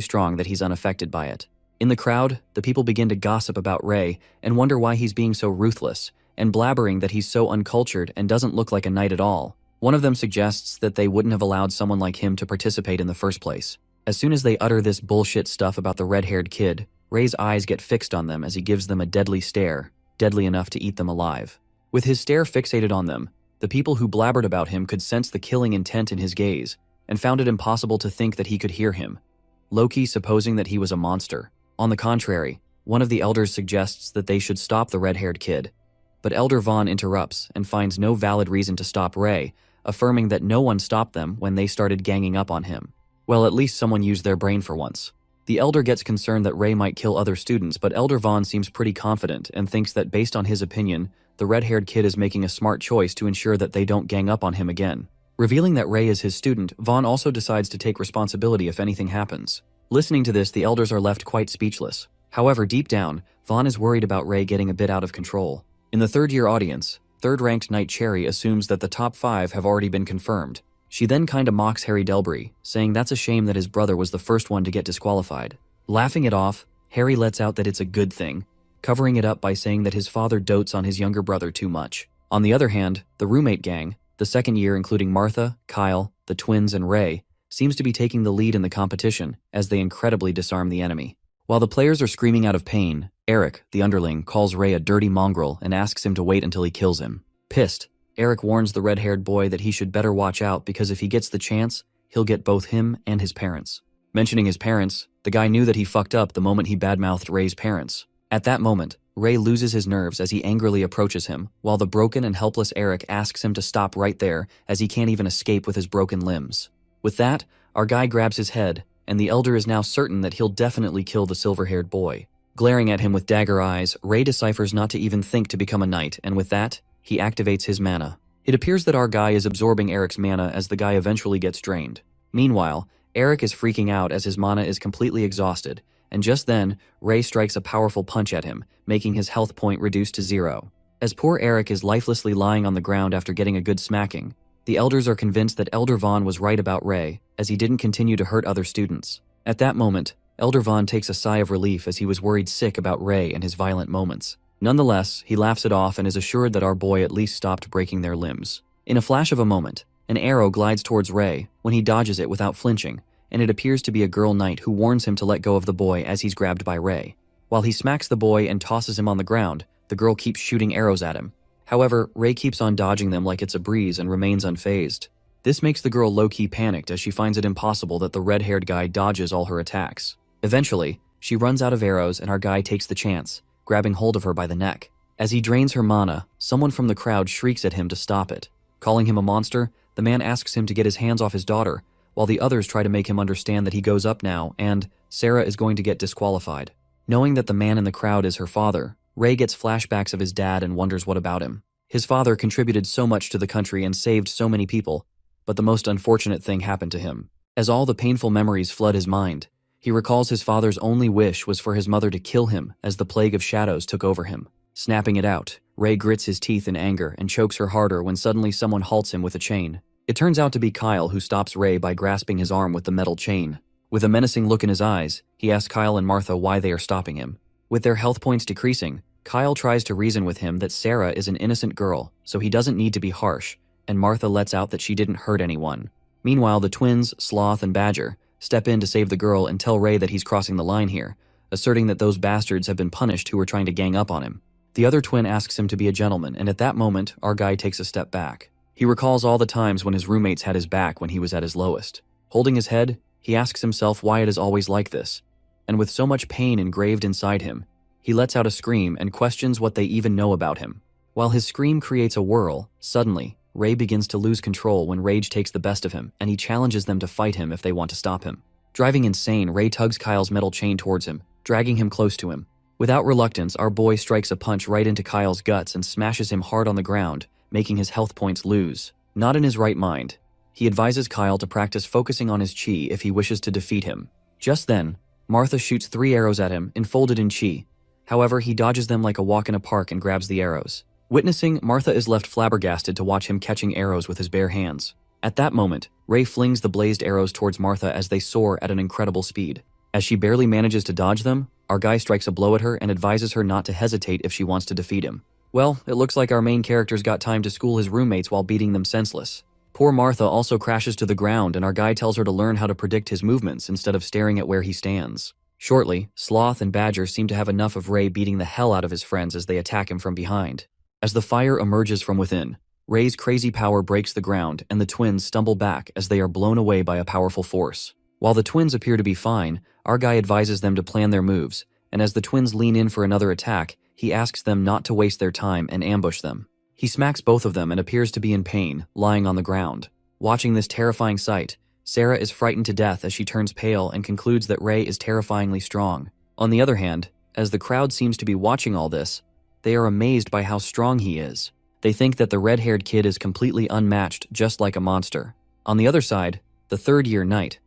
strong that he's unaffected by it. In the crowd, the people begin to gossip about Ray and wonder why he's being so ruthless, and blabbering that he's so uncultured and doesn't look like a knight at all. One of them suggests that they wouldn't have allowed someone like him to participate in the first place. As soon as they utter this bullshit stuff about the red-haired kid, Ray's eyes get fixed on them as he gives them a deadly stare, deadly enough to eat them alive. With his stare fixated on them, the people who blabbered about him could sense the killing intent in his gaze, and found it impossible to think that he could hear him, low-key supposing that he was a monster. On the contrary, one of the elders suggests that they should stop the red-haired kid, but Elder Vaughn interrupts and finds no valid reason to stop Ray, affirming that no one stopped them when they started ganging up on him. Well, at least someone used their brain for once. The elder gets concerned that Ray might kill other students, but Elder Vaughn seems pretty confident and thinks that based on his opinion, the red-haired kid is making a smart choice to ensure that they don't gang up on him again. Revealing that Ray is his student, Vaughn also decides to take responsibility if anything happens. Listening to this, the elders are left quite speechless. However, deep down, Vaughn is worried about Ray getting a bit out of control. In the third-year audience, third-ranked Knight Cherry assumes that the top 5 have already been confirmed. She then kinda mocks Harry Delbury, saying that's a shame that his brother was the first one to get disqualified. Laughing it off, Harry lets out that it's a good thing, covering it up by saying that his father dotes on his younger brother too much. On the other hand, the roommate gang, the second year including Martha, Kyle, the twins, and Ray, seems to be taking the lead in the competition as they incredibly disarm the enemy. While the players are screaming out of pain, Eric, the underling, calls Ray a dirty mongrel and asks him to wait until he kills him. Pissed, Eric warns the red-haired boy that he should better watch out because if he gets the chance, he'll get both him and his parents. Mentioning his parents, the guy knew that he fucked up the moment he badmouthed Ray's parents. At that moment, Ray loses his nerves as he angrily approaches him, while the broken and helpless Eric asks him to stop right there as he can't even escape with his broken limbs. With that, our guy grabs his head, and the elder is now certain that he'll definitely kill the silver-haired boy. Glaring at him with dagger eyes, Ray deciphers not to even think to become a knight, and with that, he activates his mana. It appears that our guy is absorbing Eric's mana as the guy eventually gets drained. Meanwhile, Eric is freaking out as his mana is completely exhausted, and just then, Ray strikes a powerful punch at him, making his health point reduced to 0. As poor Eric is lifelessly lying on the ground after getting a good smacking, the elders are convinced that Elder Vaughn was right about Ray, as he didn't continue to hurt other students. At that moment, Elder Vaughn takes a sigh of relief as he was worried sick about Ray and his violent moments. Nonetheless, he laughs it off and is assured that our boy at least stopped breaking their limbs. In a flash of a moment, an arrow glides towards Ray when he dodges it without flinching, and it appears to be a girl knight who warns him to let go of the boy as he's grabbed by Ray. While he smacks the boy and tosses him on the ground, the girl keeps shooting arrows at him. However, Ray keeps on dodging them like it's a breeze and remains unfazed. This makes the girl low-key panicked as she finds it impossible that the red-haired guy dodges all her attacks. Eventually, she runs out of arrows and our guy takes the chance, grabbing hold of her by the neck. As he drains her mana, someone from the crowd shrieks at him to stop it. Calling him a monster, the man asks him to get his hands off his daughter, while the others try to make him understand that he goes up now and Sarah is going to get disqualified. Knowing that the man in the crowd is her father, Ray gets flashbacks of his dad and wonders what about him. His father contributed so much to the country and saved so many people, but the most unfortunate thing happened to him. As all the painful memories flood his mind, he recalls his father's only wish was for his mother to kill him as the plague of shadows took over him. Snapping it out, Ray grits his teeth in anger and chokes her harder when suddenly someone halts him with a chain. It turns out to be Kyle who stops Ray by grasping his arm with the metal chain. With a menacing look in his eyes, he asks Kyle and Martha why they are stopping him. With their health points decreasing, Kyle tries to reason with him that Sarah is an innocent girl, so he doesn't need to be harsh, and Martha lets out that she didn't hurt anyone. Meanwhile, the twins, Sloth and Badger, step in to save the girl and tell Ray that he's crossing the line here, asserting that those bastards have been punished who were trying to gang up on him. The other twin asks him to be a gentleman, and at that moment, our guy takes a step back. He recalls all the times when his roommates had his back when he was at his lowest. Holding his head, he asks himself why it is always like this. And with so much pain engraved inside him, he lets out a scream and questions what they even know about him. While his scream creates a whirl, suddenly, Ray begins to lose control when rage takes the best of him, and he challenges them to fight him if they want to stop him. Driving insane, Ray tugs Kyle's metal chain towards him, dragging him close to him. Without reluctance, our boy strikes a punch right into Kyle's guts and smashes him hard on the ground, making his health points lose. Not in his right mind, he advises Kyle to practice focusing on his chi if he wishes to defeat him. Just then, Martha shoots 3 arrows at him, enfolded in chi. However, he dodges them like a walk in a park and grabs the arrows. Witnessing, Martha is left flabbergasted to watch him catching arrows with his bare hands. At that moment, Ray flings the blazed arrows towards Martha as they soar at an incredible speed. As she barely manages to dodge them, our guy strikes a blow at her and advises her not to hesitate if she wants to defeat him. Well, it looks like our main character's got time to school his roommates while beating them senseless. Poor Martha also crashes to the ground and our guy tells her to learn how to predict his movements instead of staring at where he stands. Shortly, Sloth and Badger seem to have enough of Ray beating the hell out of his friends as they attack him from behind. As the fire emerges from within, Ray's crazy power breaks the ground and the twins stumble back as they are blown away by a powerful force. While the twins appear to be fine, our guy advises them to plan their moves, and as the twins lean in for another attack, he asks them not to waste their time and ambush them. He smacks both of them and appears to be in pain, lying on the ground. Watching this terrifying sight, Sarah is frightened to death as she turns pale and concludes that Ray is terrifyingly strong. On the other hand, as the crowd seems to be watching all this, they are amazed by how strong he is. They think that the red-haired kid is completely unmatched, just like a monster. On the other side, the third-year knight.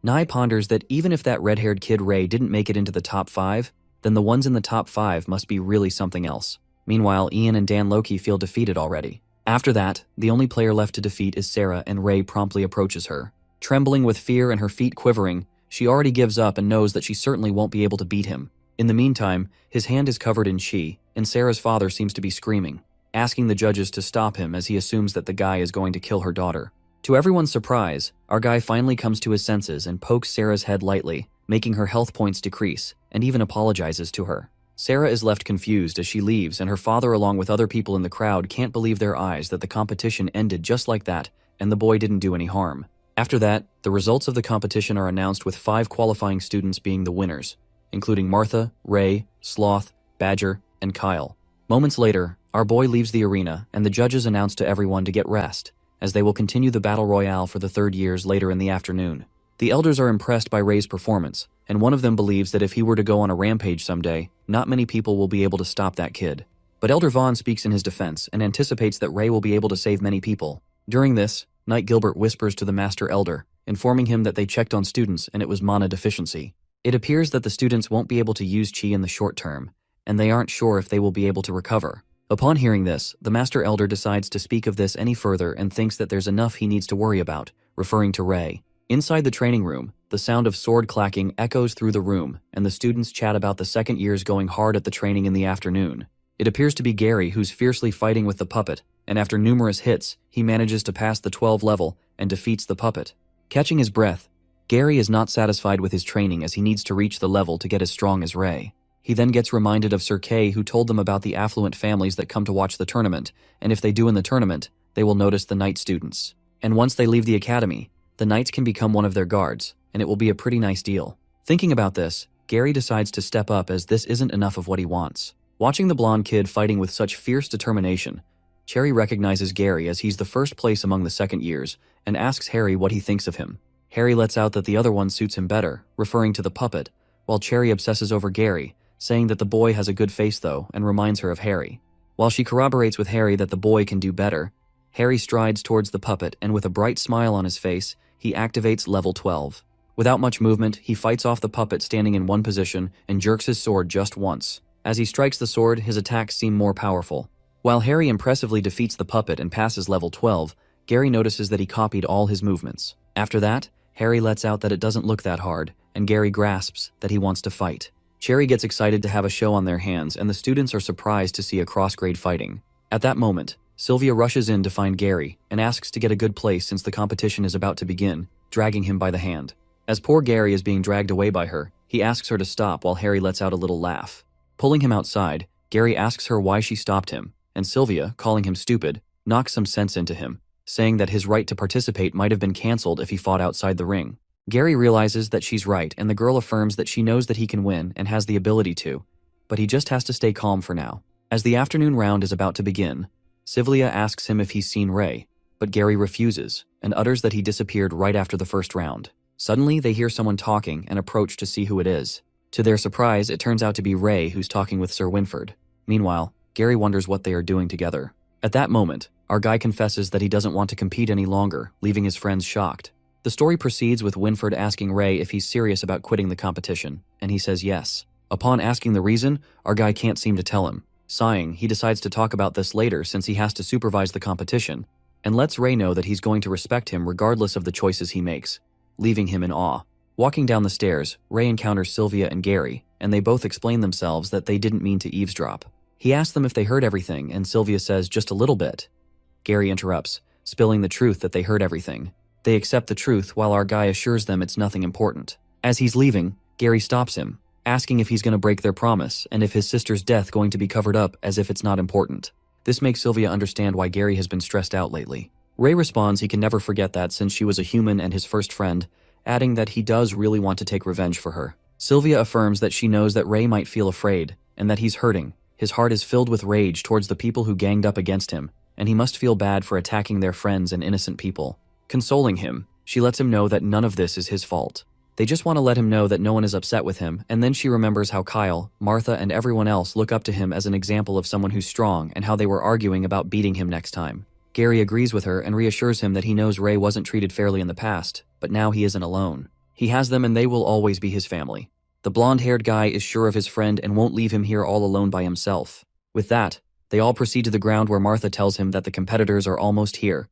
Nye ponders that even if that red-haired kid Ray didn't make it into the top 5, then the ones in the top 5 must be really something else. Meanwhile, Ian and Dan Loki feel defeated already. After that, the only player left to defeat is Sarah, and Ray promptly approaches her. Trembling with fear and her feet quivering, she already gives up and knows that she certainly won't be able to beat him. In the meantime, his hand is covered in chi, and Sarah's father seems to be screaming, asking the judges to stop him as he assumes that the guy is going to kill her daughter. To everyone's surprise, our guy finally comes to his senses and pokes Sarah's head lightly, making her health points decrease, and even apologizes to her. Sarah is left confused as she leaves, and her father along with other people in the crowd can't believe their eyes that the competition ended just like that, and the boy didn't do any harm. After that, the results of the competition are announced with 5 qualifying students being the winners, including Martha, Ray, Sloth, Badger, and Kyle. Moments later, our boy leaves the arena, and the judges announce to everyone to get rest, as they will continue the battle royale for the 3rd years later in the afternoon. The elders are impressed by Ray's performance, and one of them believes that if he were to go on a rampage someday, not many people will be able to stop that kid. But Elder Vaughn speaks in his defense and anticipates that Ray will be able to save many people. During this, Knight Gilbert whispers to the Master Elder, informing him that they checked on students and it was mana deficiency. It appears that the students won't be able to use chi in the short term, and they aren't sure if they will be able to recover. Upon hearing this, the Master Elder decides to speak of this any further and thinks that there's enough he needs to worry about, referring to Ray. Inside the training room, the sound of sword clacking echoes through the room, and the students chat about the second years going hard at the training in the afternoon. It appears to be Gary who's fiercely fighting with the puppet, and after numerous hits, he manages to pass the 12 level and defeats the puppet. Catching his breath, Gary is not satisfied with his training as he needs to reach the level to get as strong as Ray. He then gets reminded of Sir Kay, who told them about the affluent families that come to watch the tournament, and if they do in the tournament, they will notice the Knight students. And once they leave the academy, the Knights can become one of their guards, and it will be a pretty nice deal. Thinking about this, Gary decides to step up as this isn't enough of what he wants. Watching the blonde kid fighting with such fierce determination, Cherry recognizes Gary as he's the first place among the second years and asks Harry what he thinks of him. Harry lets out that the other one suits him better, referring to the puppet, while Cherry obsesses over Gary, saying that the boy has a good face though and reminds her of Harry. While she corroborates with Harry that the boy can do better, Harry strides towards the puppet and with a bright smile on his face, he activates level 12. Without much movement, he fights off the puppet standing in one position and jerks his sword just once. As he strikes the sword, his attacks seem more powerful. While Harry impressively defeats the puppet and passes level 12, Gary notices that he copied all his movements. After that, Harry lets out that it doesn't look that hard, and Gary grasps that he wants to fight. Cherry gets excited to have a show on their hands, and the students are surprised to see a cross-grade fighting. At that moment, Sylvia rushes in to find Gary and asks to get a good place since the competition is about to begin, dragging him by the hand. As poor Gary is being dragged away by her, he asks her to stop while Harry lets out a little laugh. Pulling him outside, Gary asks her why she stopped him, and Sylvia, calling him stupid, knocks some sense into him, saying that his right to participate might have been cancelled if he fought outside the ring. Gary realizes that she's right, and the girl affirms that she knows that he can win and has the ability to, but he just has to stay calm for now. As the afternoon round is about to begin, Sylvia asks him if he's seen Ray, but Gary refuses and utters that he disappeared right after the first round. Suddenly, they hear someone talking and approach to see who it is. To their surprise, it turns out to be Ray who's talking with Sir Winford. Meanwhile, Gary wonders what they are doing together. At that moment, our guy confesses that he doesn't want to compete any longer, leaving his friends shocked. The story proceeds with Winford asking Ray if he's serious about quitting the competition, and he says yes. Upon asking the reason, our guy can't seem to tell him. Sighing, he decides to talk about this later since he has to supervise the competition, and lets Ray know that he's going to respect him regardless of the choices he makes, leaving him in awe. Walking down the stairs, Ray encounters Sylvia and Gary, and they both explain themselves that they didn't mean to eavesdrop. He asks them if they heard everything, and Sylvia says just a little bit. Gary interrupts, spilling the truth that they heard everything. They accept the truth while our guy assures them it's nothing important. As he's leaving, Gary stops him, asking if he's going to break their promise and if his sister's death going to be covered up as if it's not important. This makes Sylvia understand why Gary has been stressed out lately. Ray responds he can never forget that since she was a human and his first friend, adding that he does really want to take revenge for her. Sylvia affirms that she knows that Ray might feel afraid and that he's hurting. His heart is filled with rage towards the people who ganged up against him, and he must feel bad for attacking their friends and innocent people. Consoling him, she lets him know that none of this is his fault. They just want to let him know that no one is upset with him, and then she remembers how Kyle, Martha, and everyone else look up to him as an example of someone who's strong and how they were arguing about beating him next time. Gary agrees with her and reassures him that he knows Ray wasn't treated fairly in the past, but now he isn't alone. He has them and they will always be his family. The blonde-haired guy is sure of his friend and won't leave him here all alone by himself. With that, they all proceed to the ground where Martha tells him that the competitors are almost here,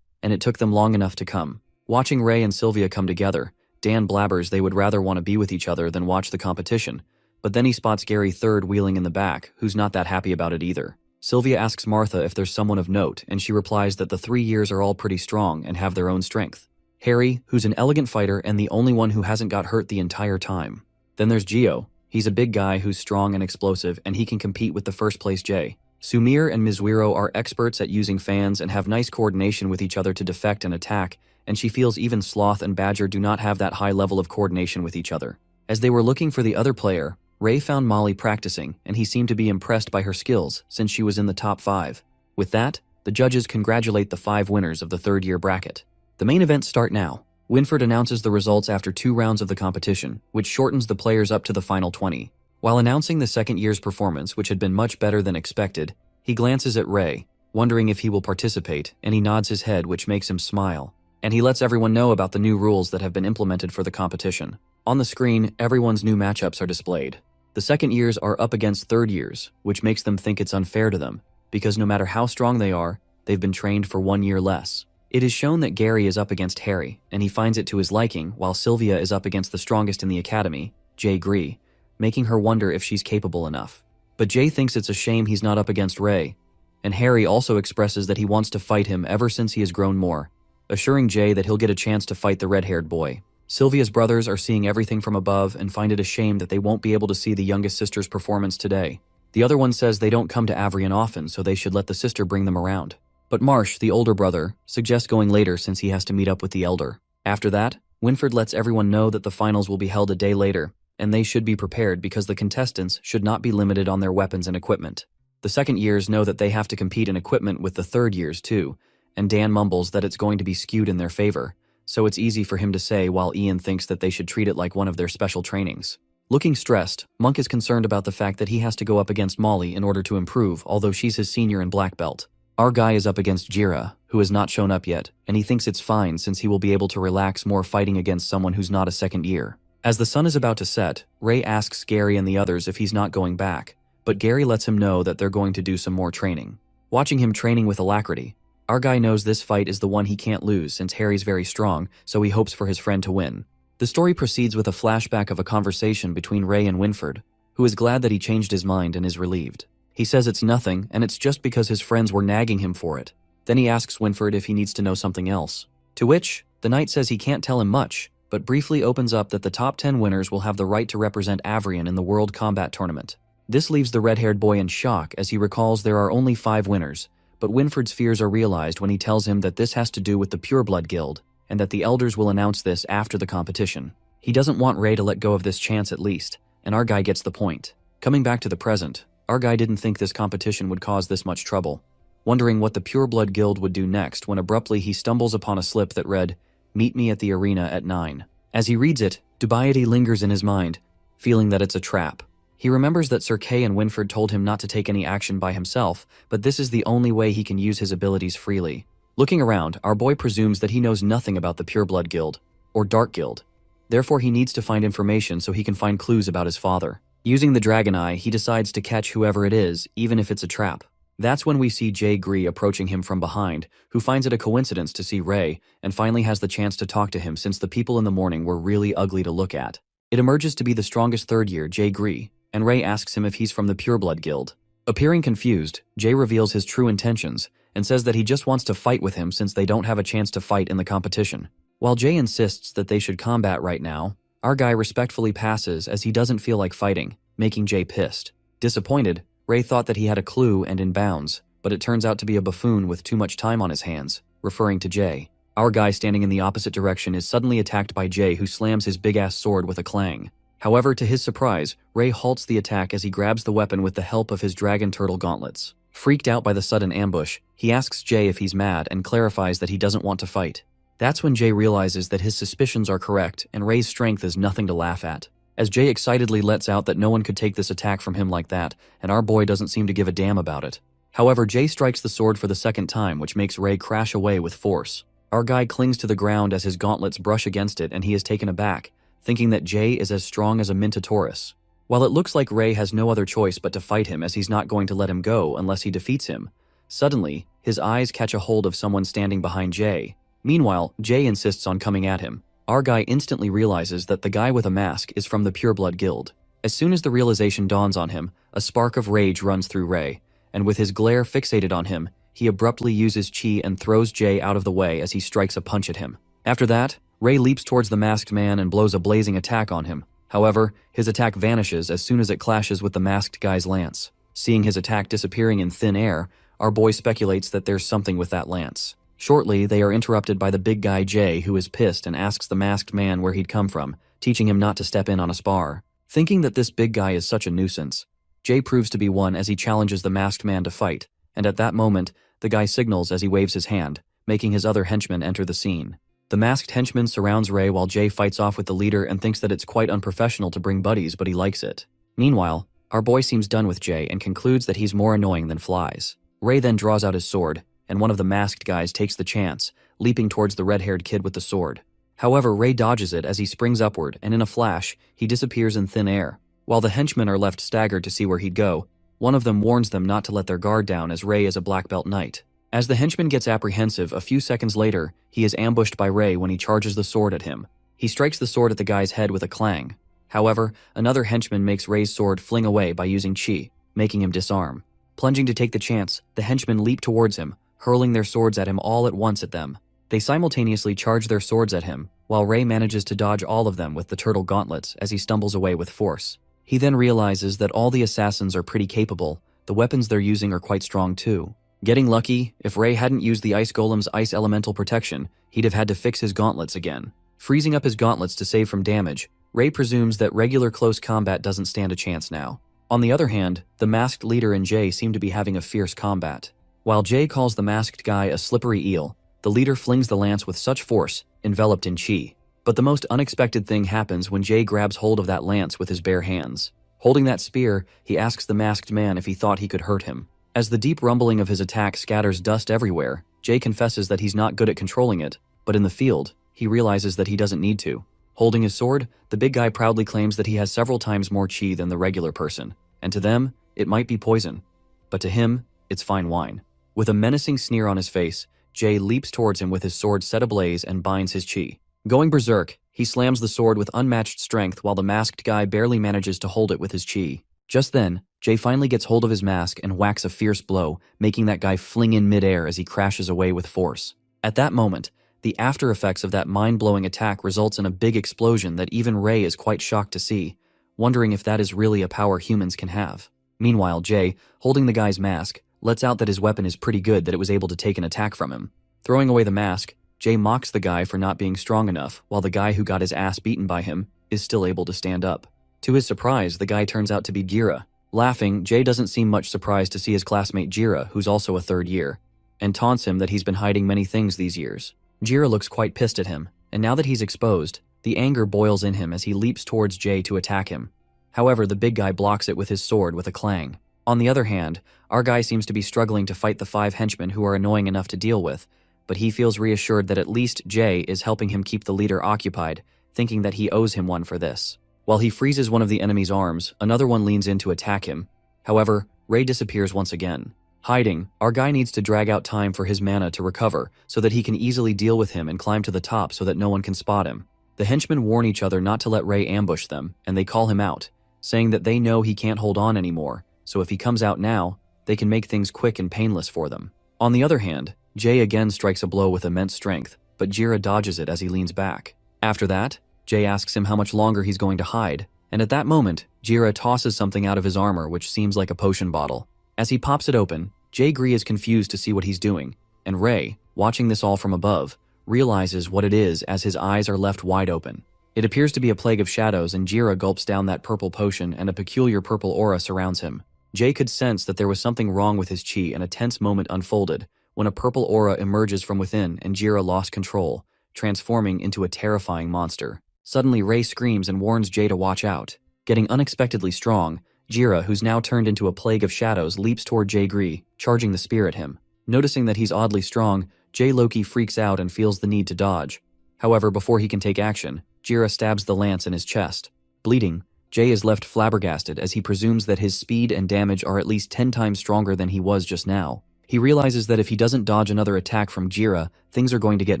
and it took them long enough to come. Watching Ray and Sylvia come together, Dan blabbers they would rather want to be with each other than watch the competition, but then he spots Gary third wheeling in the back, who's not that happy about it either. Sylvia asks Martha if there's someone of note, and she replies that the 3 years are all pretty strong and have their own strength. Harry, who's an elegant fighter and the only one who hasn't got hurt the entire time. Then there's Gio. He's a big guy who's strong and explosive, and he can compete with the first place Jay. Sumir and Mizuiro are experts at using fans and have nice coordination with each other to defect and attack, and she feels even Sloth and Badger do not have that high level of coordination with each other. As they were looking for the other player, Ray found Molly practicing, and he seemed to be impressed by her skills since she was in the top 5. With that, the judges congratulate the 5 winners of the third-year bracket. The main events start now. Winford announces the results after 2 rounds of the competition, which shortens the players up to the final 20. While announcing the second year's performance, which had been much better than expected, he glances at Ray, wondering if he will participate, and he nods his head, which makes him smile. And he lets everyone know about the new rules that have been implemented for the competition. On the screen, everyone's new matchups are displayed. The second years are up against third years, which makes them think it's unfair to them, because no matter how strong they are, they've been trained for 1 year less. It is shown that Gary is up against Harry, and he finds it to his liking, while Sylvia is up against the strongest in the academy, Jay Gree, making her wonder if she's capable enough. But Jay thinks it's a shame he's not up against Ray, and Harry also expresses that he wants to fight him ever since he has grown more, assuring Jay that he'll get a chance to fight the red-haired boy. Sylvia's brothers are seeing everything from above and find it a shame that they won't be able to see the youngest sister's performance today. The other one says they don't come to Avrion often, so they should let the sister bring them around. But Marsh, the older brother, suggests going later since he has to meet up with the elder. After that, Winford lets everyone know that the finals will be held a day later, and they should be prepared because the contestants should not be limited on their weapons and equipment. The second years know that they have to compete in equipment with the third years too, and Dan mumbles that it's going to be skewed in their favor, so it's easy for him to say while Ian thinks that they should treat it like one of their special trainings. Looking stressed, Monk is concerned about the fact that he has to go up against Molly in order to improve, although she's his senior in black belt. Our guy is up against Jira, who has not shown up yet, and he thinks it's fine since he will be able to relax more fighting against someone who's not a second year. As the sun is about to set, Ray asks Gary and the others if he's not going back, but Gary lets him know that they're going to do some more training. Watching him training with alacrity, our guy knows this fight is the one he can't lose since Harry's very strong, so he hopes for his friend to win. The story proceeds with a flashback of a conversation between Ray and Winford, who is glad that he changed his mind and is relieved. He says it's nothing, and it's just because his friends were nagging him for it. Then he asks Winford if he needs to know something else. To which, the knight says he can't tell him much, but briefly opens up that the top 10 winners will have the right to represent Avrion in the World Combat Tournament. This leaves the red-haired boy in shock as he recalls there are only 5 winners, but Winford's fears are realized when he tells him that this has to do with the Pureblood Guild, and that the elders will announce this after the competition. He doesn't want Ray to let go of this chance at least, and our guy gets the point. Coming back to the present, our guy didn't think this competition would cause this much trouble, wondering what the Pureblood Guild would do next when abruptly he stumbles upon a slip that read, "Meet me at the arena at 9. As he reads it, dubiety lingers in his mind, feeling that it's a trap. He remembers that Sir Kay and Winford told him not to take any action by himself, but this is the only way he can use his abilities freely. Looking around, our boy presumes that he knows nothing about the Pureblood Guild, or Dark Guild. Therefore he needs to find information so he can find clues about his father. Using the Dragon Eye, he decides to catch whoever it is, even if it's a trap. That's when we see Jay Gree approaching him from behind, who finds it a coincidence to see Ray, and finally has the chance to talk to him since the people in the morning were really ugly to look at. It emerges to be the strongest third year, Jay Gree, and Ray asks him if he's from the Pureblood Guild. Appearing confused, Jay reveals his true intentions, and says that he just wants to fight with him since they don't have a chance to fight in the competition. While Jay insists that they should combat right now, our guy respectfully passes as he doesn't feel like fighting, making Jay pissed. Disappointed, Ray thought that he had a clue and in bounds, but it turns out to be a buffoon with too much time on his hands, referring to Jay. Our guy standing in the opposite direction is suddenly attacked by Jay, who slams his big-ass sword with a clang. However, to his surprise, Ray halts the attack as he grabs the weapon with the help of his dragon turtle gauntlets. Freaked out by the sudden ambush, he asks Jay if he's mad and clarifies that he doesn't want to fight. That's when Jay realizes that his suspicions are correct and Ray's strength is nothing to laugh at. As Jay excitedly lets out that no one could take this attack from him like that, and our boy doesn't seem to give a damn about it. However, Jay strikes the sword for the second time, which makes Ray crash away with force. Our guy clings to the ground as his gauntlets brush against it and he is taken aback, thinking that Jay is as strong as a Minotaurus. While it looks like Ray has no other choice but to fight him as he's not going to let him go unless he defeats him, suddenly, his eyes catch a hold of someone standing behind Jay. Meanwhile, Jay insists on coming at him. Our guy instantly realizes that the guy with a mask is from the Pureblood Guild. As soon as the realization dawns on him, a spark of rage runs through Ray, and with his glare fixated on him, he abruptly uses chi and throws Jay out of the way as he strikes a punch at him. After that, Ray leaps towards the masked man and blows a blazing attack on him. However, his attack vanishes as soon as it clashes with the masked guy's lance. Seeing his attack disappearing in thin air, our boy speculates that there's something with that lance. Shortly, they are interrupted by the big guy Jay, who is pissed and asks the masked man where he'd come from, teaching him not to step in on a spar. Thinking that this big guy is such a nuisance, Jay proves to be one as he challenges the masked man to fight, and at that moment, the guy signals as he waves his hand, making his other henchmen enter the scene. The masked henchman surrounds Ray while Jay fights off with the leader and thinks that it's quite unprofessional to bring buddies, but he likes it. Meanwhile, our boy seems done with Jay and concludes that he's more annoying than flies. Ray then draws out his sword, and one of the masked guys takes the chance, leaping towards the red-haired kid with the sword. However, Ray dodges it as he springs upward, and in a flash, he disappears in thin air. While the henchmen are left staggered to see where he'd go, one of them warns them not to let their guard down as Ray is a black belt knight. As the henchman gets apprehensive a few seconds later, he is ambushed by Ray when he charges the sword at him. He strikes the sword at the guy's head with a clang. However, another henchman makes Ray's sword fling away by using chi, making him disarm. Plunging to take the chance, the henchmen leap towards him, hurling their swords at him all at once at them. They simultaneously charge their swords at him, while Ray manages to dodge all of them with the turtle gauntlets as he stumbles away with force. He then realizes that all the assassins are pretty capable. The weapons they're using are quite strong too. Getting lucky, if Ray hadn't used the ice golem's ice elemental protection, he'd have had to fix his gauntlets again. Freezing up his gauntlets to save from damage, Ray presumes that regular close combat doesn't stand a chance now. On the other hand, the masked leader and Jay seem to be having a fierce combat. While Jay calls the masked guy a slippery eel, the leader flings the lance with such force, enveloped in chi. But the most unexpected thing happens when Jay grabs hold of that lance with his bare hands. Holding that spear, he asks the masked man if he thought he could hurt him. As the deep rumbling of his attack scatters dust everywhere, Jay confesses that he's not good at controlling it, but in the field, he realizes that he doesn't need to. Holding his sword, the big guy proudly claims that he has several times more chi than the regular person, and to them, it might be poison. But to him, it's fine wine. With a menacing sneer on his face, Jay leaps towards him with his sword set ablaze and binds his chi. Going berserk, he slams the sword with unmatched strength while the masked guy barely manages to hold it with his chi. Just then, Jay finally gets hold of his mask and whacks a fierce blow, making that guy fling in midair as he crashes away with force. At that moment, the after effects of that mind-blowing attack results in a big explosion that even Ray is quite shocked to see, wondering if that is really a power humans can have. Meanwhile, Jay, holding the guy's mask, lets out that his weapon is pretty good that it was able to take an attack from him. Throwing away the mask, Jay mocks the guy for not being strong enough, while the guy who got his ass beaten by him is still able to stand up. To his surprise, the guy turns out to be Jira. Laughing, Jay doesn't seem much surprised to see his classmate Jira, who's also a third year, and taunts him that he's been hiding many things these years. Jira looks quite pissed at him, and now that he's exposed, the anger boils in him as he leaps towards Jay to attack him. However, the big guy blocks it with his sword with a clang. On the other hand, our guy seems to be struggling to fight the 5 henchmen who are annoying enough to deal with, but he feels reassured that at least Jay is helping him keep the leader occupied, thinking that he owes him one for this. While he freezes one of the enemy's arms, another one leans in to attack him. However, Ray disappears once again. Hiding, our guy needs to drag out time for his mana to recover so that he can easily deal with him and climb to the top so that no one can spot him. The henchmen warn each other not to let Ray ambush them, and they call him out, saying that they know he can't hold on anymore, so if he comes out now, they can make things quick and painless for them. On the other hand, Jay again strikes a blow with immense strength, but Jira dodges it as he leans back. After that, Jay asks him how much longer he's going to hide, and at that moment, Jira tosses something out of his armor which seems like a potion bottle. As he pops it open, Jay Gree is confused to see what he's doing, and Ray, watching this all from above, realizes what it is as his eyes are left wide open. It appears to be a plague of shadows, and Jira gulps down that purple potion and a peculiar purple aura surrounds him. Jay could sense that there was something wrong with his chi, and a tense moment unfolded when a purple aura emerges from within and Jira lost control, transforming into a terrifying monster. Suddenly, Ray screams and warns Jay to watch out. Getting unexpectedly strong, Jira, who's now turned into a plague of shadows, leaps toward Jay Gree, charging the spear at him. Noticing that he's oddly strong, Jay Loki freaks out and feels the need to dodge. However, before he can take action, Jira stabs the lance in his chest. Bleeding, Jay is left flabbergasted as he presumes that his speed and damage are at least 10 times stronger than he was just now. He realizes that if he doesn't dodge another attack from Jira, things are going to get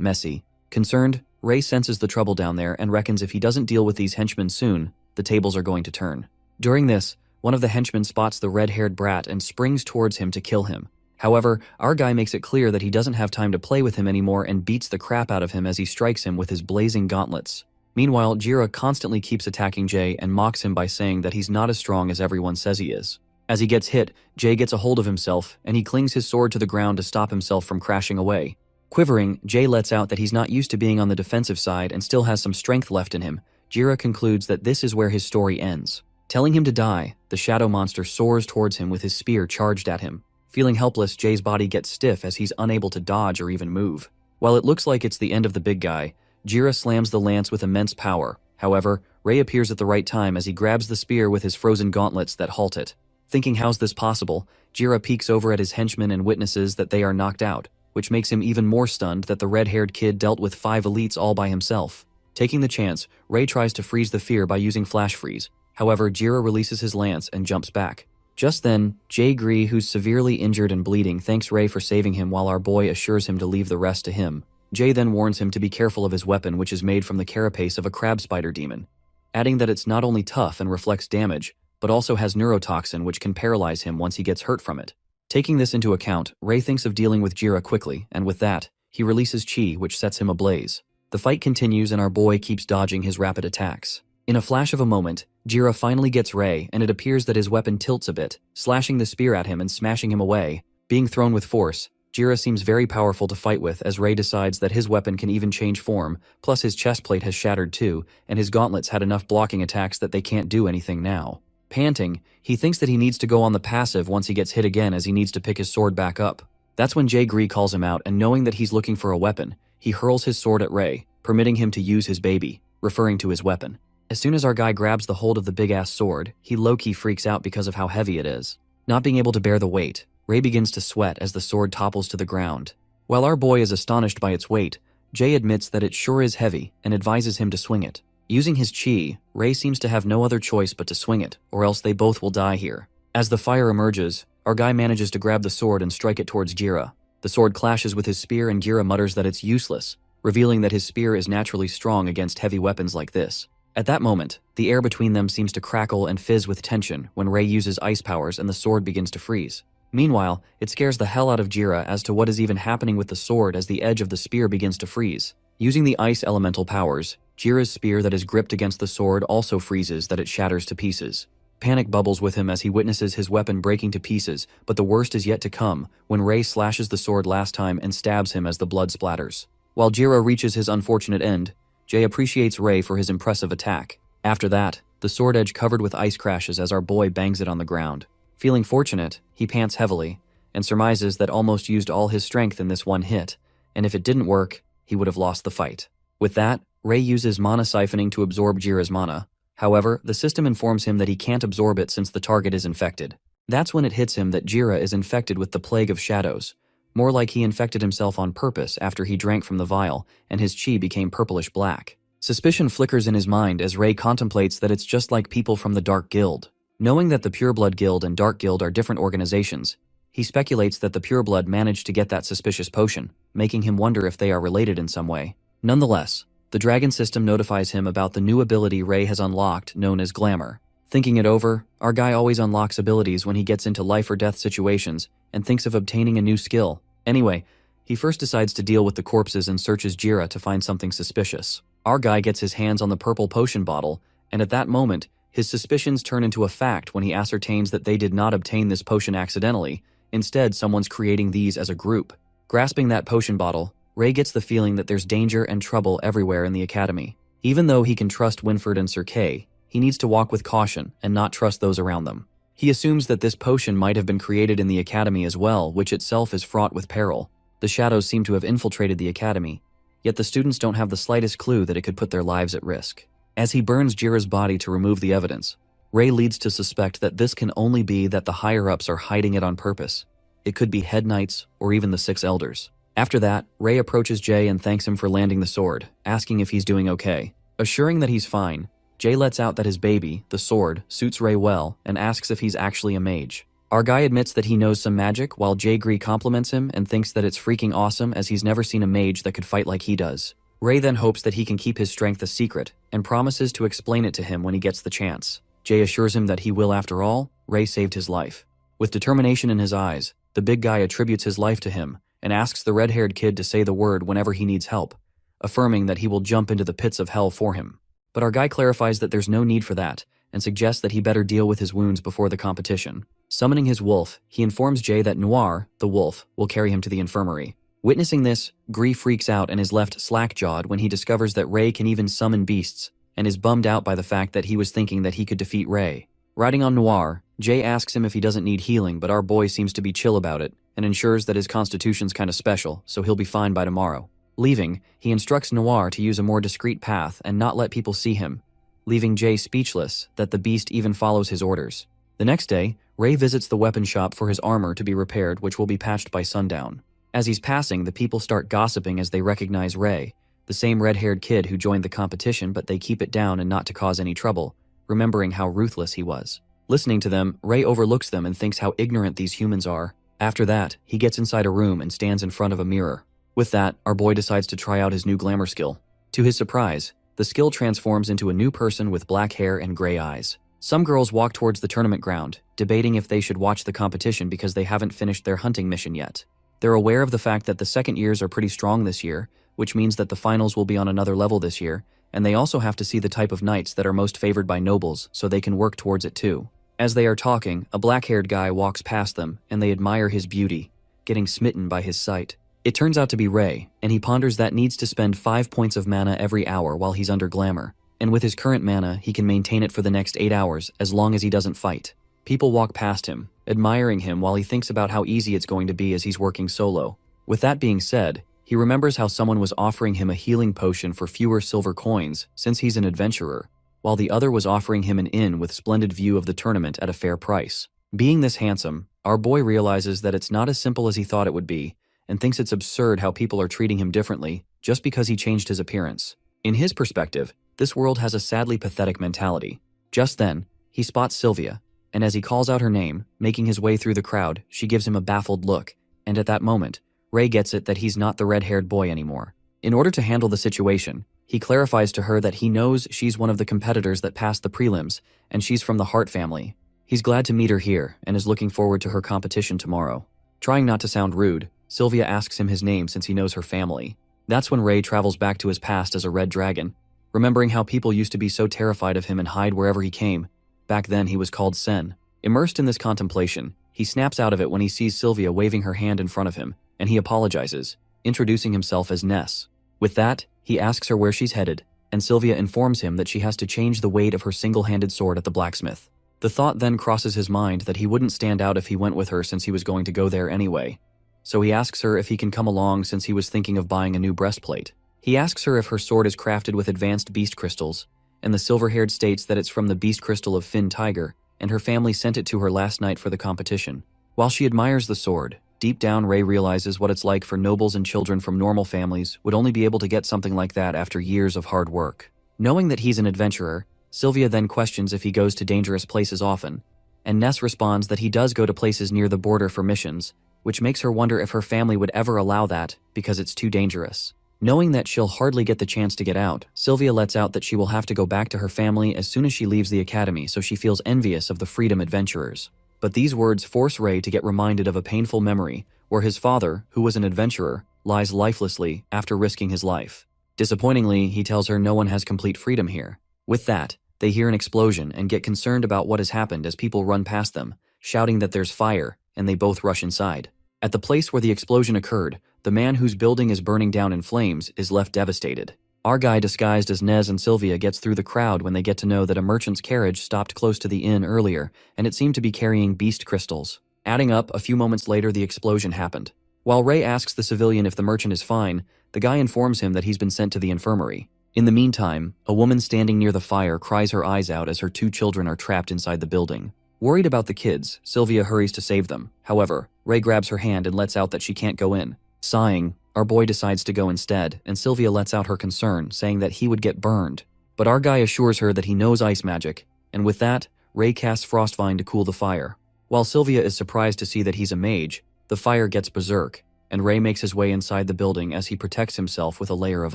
messy. Concerned, Ray senses the trouble down there and reckons if he doesn't deal with these henchmen soon, the tables are going to turn. During this, one of the henchmen spots the red-haired brat and springs towards him to kill him. However, our guy makes it clear that he doesn't have time to play with him anymore and beats the crap out of him as he strikes him with his blazing gauntlets. Meanwhile, Jira constantly keeps attacking Jay and mocks him by saying that he's not as strong as everyone says he is. As he gets hit, Jay gets a hold of himself, and he clings his sword to the ground to stop himself from crashing away. Quivering, Jay lets out that he's not used to being on the defensive side and still has some strength left in him. Jira concludes that this is where his story ends. Telling him to die, the shadow monster soars towards him with his spear charged at him. Feeling helpless, Jay's body gets stiff as he's unable to dodge or even move. While it looks like it's the end of the big guy, Jira slams the lance with immense power. However, Ray appears at the right time as he grabs the spear with his frozen gauntlets that halt it. Thinking how's this possible, Jira peeks over at his henchmen and witnesses that they are knocked out, which makes him even more stunned that the red-haired kid dealt with 5 elites all by himself. Taking the chance, Ray tries to freeze the fear by using flash freeze. However, Jira releases his lance and jumps back. Just then, Jae Gree, who's severely injured and bleeding, thanks Ray for saving him while our boy assures him to leave the rest to him. Jae then warns him to be careful of his weapon, which is made from the carapace of a crab spider demon, adding that it's not only tough and reflects damage, but also has neurotoxin which can paralyze him once he gets hurt from it. Taking this into account, Ray thinks of dealing with Jira quickly, and with that, he releases chi, which sets him ablaze. The fight continues and our boy keeps dodging his rapid attacks. In a flash of a moment, Jira finally gets Ray, and it appears that his weapon tilts a bit, slashing the spear at him and smashing him away. Being thrown with force, Jira seems very powerful to fight with as Ray decides that his weapon can even change form, plus his chestplate has shattered too, and his gauntlets had enough blocking attacks that they can't do anything now. Panting, he thinks that he needs to go on the passive once he gets hit again, as he needs to pick his sword back up. That's when Jae Gree calls him out, and knowing that he's looking for a weapon, he hurls his sword at Ray, permitting him to use his baby, referring to his weapon. As soon as our guy grabs the hold of the big-ass sword, he low-key freaks out because of how heavy it is. Not being able to bear the weight, Ray begins to sweat as the sword topples to the ground. While our boy is astonished by its weight, Jae admits that it sure is heavy and advises him to swing it. Using his chi, Ray seems to have no other choice but to swing it, or else they both will die here. As the fire emerges, our guy manages to grab the sword and strike it towards Jira. The sword clashes with his spear and Jira mutters that it's useless, revealing that his spear is naturally strong against heavy weapons like this. At that moment, the air between them seems to crackle and fizz with tension when Ray uses ice powers and the sword begins to freeze. Meanwhile, it scares the hell out of Jira as to what is even happening with the sword as the edge of the spear begins to freeze. Using the ice elemental powers, Jira's spear that is gripped against the sword also freezes that it shatters to pieces. Panic bubbles with him as he witnesses his weapon breaking to pieces, but the worst is yet to come when Ray slashes the sword last time and stabs him as the blood splatters. While Jira reaches his unfortunate end, Jae appreciates Ray for his impressive attack. After that, the sword edge covered with ice crashes as our boy bangs it on the ground. Feeling fortunate, he pants heavily, and surmises that almost used all his strength in this one hit, and if it didn't work, he would have lost the fight. With that, Ray uses mana siphoning to absorb Jira's mana. However, the system informs him that he can't absorb it since the target is infected. That's when it hits him that Jira is infected with the Plague of Shadows, more like he infected himself on purpose after he drank from the vial and his chi became purplish black. Suspicion flickers in his mind as Ray contemplates that it's just like people from the Dark Guild. Knowing that the Pureblood Guild and Dark Guild are different organizations, he speculates that the Pureblood managed to get that suspicious potion, making him wonder if they are related in some way. Nonetheless, the dragon system notifies him about the new ability Ray has unlocked known as Glamour. Thinking it over, our guy always unlocks abilities when he gets into life or death situations and thinks of obtaining a new skill. Anyway, he first decides to deal with the corpses and searches Jira to find something suspicious. Our guy gets his hands on the purple potion bottle, and at that moment, his suspicions turn into a fact when he ascertains that they did not obtain this potion accidentally. Instead, someone's creating these as a group. Grasping that potion bottle, Ray gets the feeling that there's danger and trouble everywhere in the academy. Even though he can trust Winford and Sir Kay, he needs to walk with caution and not trust those around them. He assumes that this potion might have been created in the academy as well, which itself is fraught with peril. The shadows seem to have infiltrated the academy, yet the students don't have the slightest clue that it could put their lives at risk. As he burns Jira's body to remove the evidence, Ray leads to suspect that this can only be that the higher-ups are hiding it on purpose. It could be head knights or even the 6 elders. After that, Ray approaches Jae and thanks him for landing the sword, asking if he's doing okay. Assuring that he's fine, Jae lets out that his baby, the sword, suits Ray well and asks if he's actually a mage. Our guy admits that he knows some magic while Jae Gree compliments him and thinks that it's freaking awesome as he's never seen a mage that could fight like he does. Ray then hopes that he can keep his strength a secret and promises to explain it to him when he gets the chance. Jae assures him that he will after all. Ray saved his life. With determination in his eyes, the big guy attributes his life to him and asks the red-haired kid to say the word whenever he needs help, affirming that he will jump into the pits of hell for him. But our guy clarifies that there's no need for that and suggests that he better deal with his wounds before the competition. Summoning his wolf, he informs Jae that Noir, the wolf, will carry him to the infirmary. Witnessing this, Gree freaks out and is left slack-jawed when he discovers that Ray can even summon beasts and is bummed out by the fact that he was thinking that he could defeat Ray. Riding on Noir, Jae asks him if he doesn't need healing, but our boy seems to be chill about it and ensures that his constitution's kinda special, so he'll be fine by tomorrow. Leaving, he instructs Noir to use a more discreet path and not let people see him, leaving Jae speechless that the beast even follows his orders. The next day, Ray visits the weapon shop for his armor to be repaired, which will be patched by sundown. As he's passing, the people start gossiping as they recognize Ray, the same red-haired kid who joined the competition, but they keep it down and not to cause any trouble, remembering how ruthless he was. Listening to them, Ray overlooks them and thinks how ignorant these humans are. After that, he gets inside a room and stands in front of a mirror. With that, our boy decides to try out his new glamour skill. To his surprise, the skill transforms into a new person with black hair and gray eyes. Some girls walk towards the tournament ground, debating if they should watch the competition because they haven't finished their hunting mission yet. They're aware of the fact that the second years are pretty strong this year, which means that the finals will be on another level this year, and they also have to see the type of knights that are most favored by nobles so they can work towards it too. As they are talking, a black-haired guy walks past them, and they admire his beauty, getting smitten by his sight. It turns out to be Ray, and he ponders that needs to spend 5 points of mana every hour while he's under glamour, and with his current mana, he can maintain it for the next 8 hours as long as he doesn't fight. People walk past him, admiring him while he thinks about how easy it's going to be as he's working solo. With that being said, he remembers how someone was offering him a healing potion for fewer silver coins since he's an adventurer, while the other was offering him an inn with splendid view of the tournament at a fair price. Being this handsome, our boy realizes that it's not as simple as he thought it would be, and thinks it's absurd how people are treating him differently just because he changed his appearance. In his perspective, this world has a sadly pathetic mentality. Just then, he spots Sylvia, and as he calls out her name, making his way through the crowd, she gives him a baffled look, and at that moment, Ray gets it that he's not the red-haired boy anymore. In order to handle the situation, he clarifies to her that he knows she's one of the competitors that passed the prelims, and she's from the Hart family. He's glad to meet her here, and is looking forward to her competition tomorrow. Trying not to sound rude, Sylvia asks him his name since he knows her family. That's when Ray travels back to his past as a red dragon, remembering how people used to be so terrified of him and hide wherever he came. Back then he was called Sen. Immersed in this contemplation, he snaps out of it when he sees Sylvia waving her hand in front of him, and he apologizes, introducing himself as Ness. With that, he asks her where she's headed, and Sylvia informs him that she has to change the weight of her single-handed sword at the blacksmith. The thought then crosses his mind that he wouldn't stand out if he went with her since he was going to go there anyway. So he asks her if he can come along since he was thinking of buying a new breastplate. He asks her if her sword is crafted with advanced beast crystals, and the silver-haired states that it's from the beast crystal of Finn Tiger, and her family sent it to her last night for the competition. While she admires the sword, deep down Ray realizes what it's like for nobles and children from normal families would only be able to get something like that after years of hard work. Knowing that he's an adventurer, Sylvia then questions if he goes to dangerous places often, and Ness responds that he does go to places near the border for missions, which makes her wonder if her family would ever allow that because it's too dangerous. Knowing that she'll hardly get the chance to get out, Sylvia lets out that she will have to go back to her family as soon as she leaves the academy, so she feels envious of the freedom adventurers. But these words force Ray to get reminded of a painful memory where his father, who was an adventurer, lies lifelessly after risking his life. Disappointingly, he tells her no one has complete freedom here. With that, they hear an explosion and get concerned about what has happened as people run past them, shouting that there's fire, and they both rush inside. At the place where the explosion occurred, the man whose building is burning down in flames is left devastated. Our guy disguised as Nez and Sylvia gets through the crowd when they get to know that a merchant's carriage stopped close to the inn earlier, and it seemed to be carrying beast crystals. Adding up, a few moments later the explosion happened. While Ray asks the civilian if the merchant is fine, the guy informs him that he's been sent to the infirmary. In the meantime, a woman standing near the fire cries her eyes out as her 2 children are trapped inside the building. Worried about the kids, Sylvia hurries to save them. However, Ray grabs her hand and lets out that she can't go in. Sighing, our boy decides to go instead, and Sylvia lets out her concern, saying that he would get burned. But our guy assures her that he knows ice magic, and with that, Ray casts Frostvine to cool the fire. While Sylvia is surprised to see that he's a mage, the fire gets berserk, and Ray makes his way inside the building as he protects himself with a layer of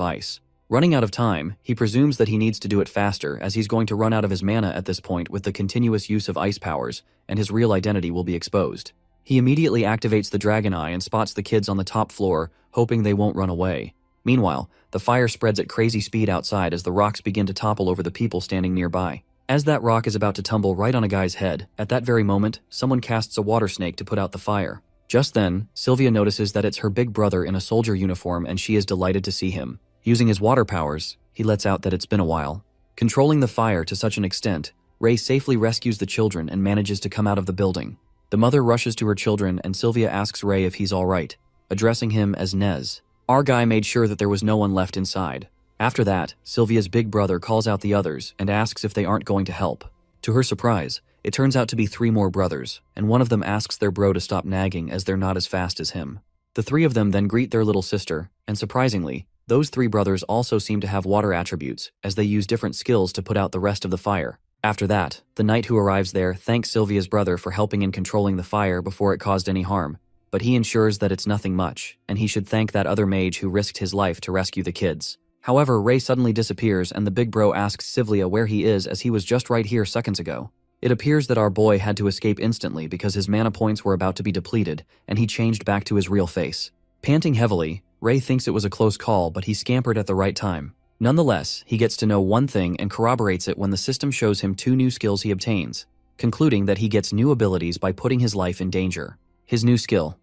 ice. Running out of time, he presumes that he needs to do it faster as he's going to run out of his mana at this point with the continuous use of ice powers, and his real identity will be exposed. He immediately activates the Dragon Eye and spots the kids on the top floor, hoping they won't run away. Meanwhile, the fire spreads at crazy speed outside as the rocks begin to topple over the people standing nearby. As that rock is about to tumble right on a guy's head, at that very moment, someone casts a water snake to put out the fire. Just then, Sylvia notices that it's her big brother in a soldier uniform and she is delighted to see him. Using his water powers, he lets out that it's been a while. Controlling the fire to such an extent, Ray safely rescues the children and manages to come out of the building. The mother rushes to her children and Sylvia asks Ray if he's alright, addressing him as Nez. Our guy made sure that there was no one left inside. After that, Sylvia's big brother calls out the others and asks if they aren't going to help. To her surprise, It turns out to be 3 more brothers, and one of them asks their bro to stop nagging as they're not as fast as him. The 3 of them then greet their little sister, and surprisingly, those 3 brothers also seem to have water attributes, as they use different skills to put out the rest of the fire. After that, the knight who arrives there thanks Sylvia's brother for helping in controlling the fire before it caused any harm, but he ensures that it's nothing much, and he should thank that other mage who risked his life to rescue the kids. However, Ray suddenly disappears and the big bro asks Sylvia where he is as he was just right here seconds ago. It appears that our boy had to escape instantly because his mana points were about to be depleted, and he changed back to his real face. Panting heavily, Ray thinks it was a close call, but he scampered at the right time. Nonetheless, he gets to know one thing and corroborates it when the system shows him 2 new skills he obtains, concluding that he gets new abilities by putting his life in danger. His new skill.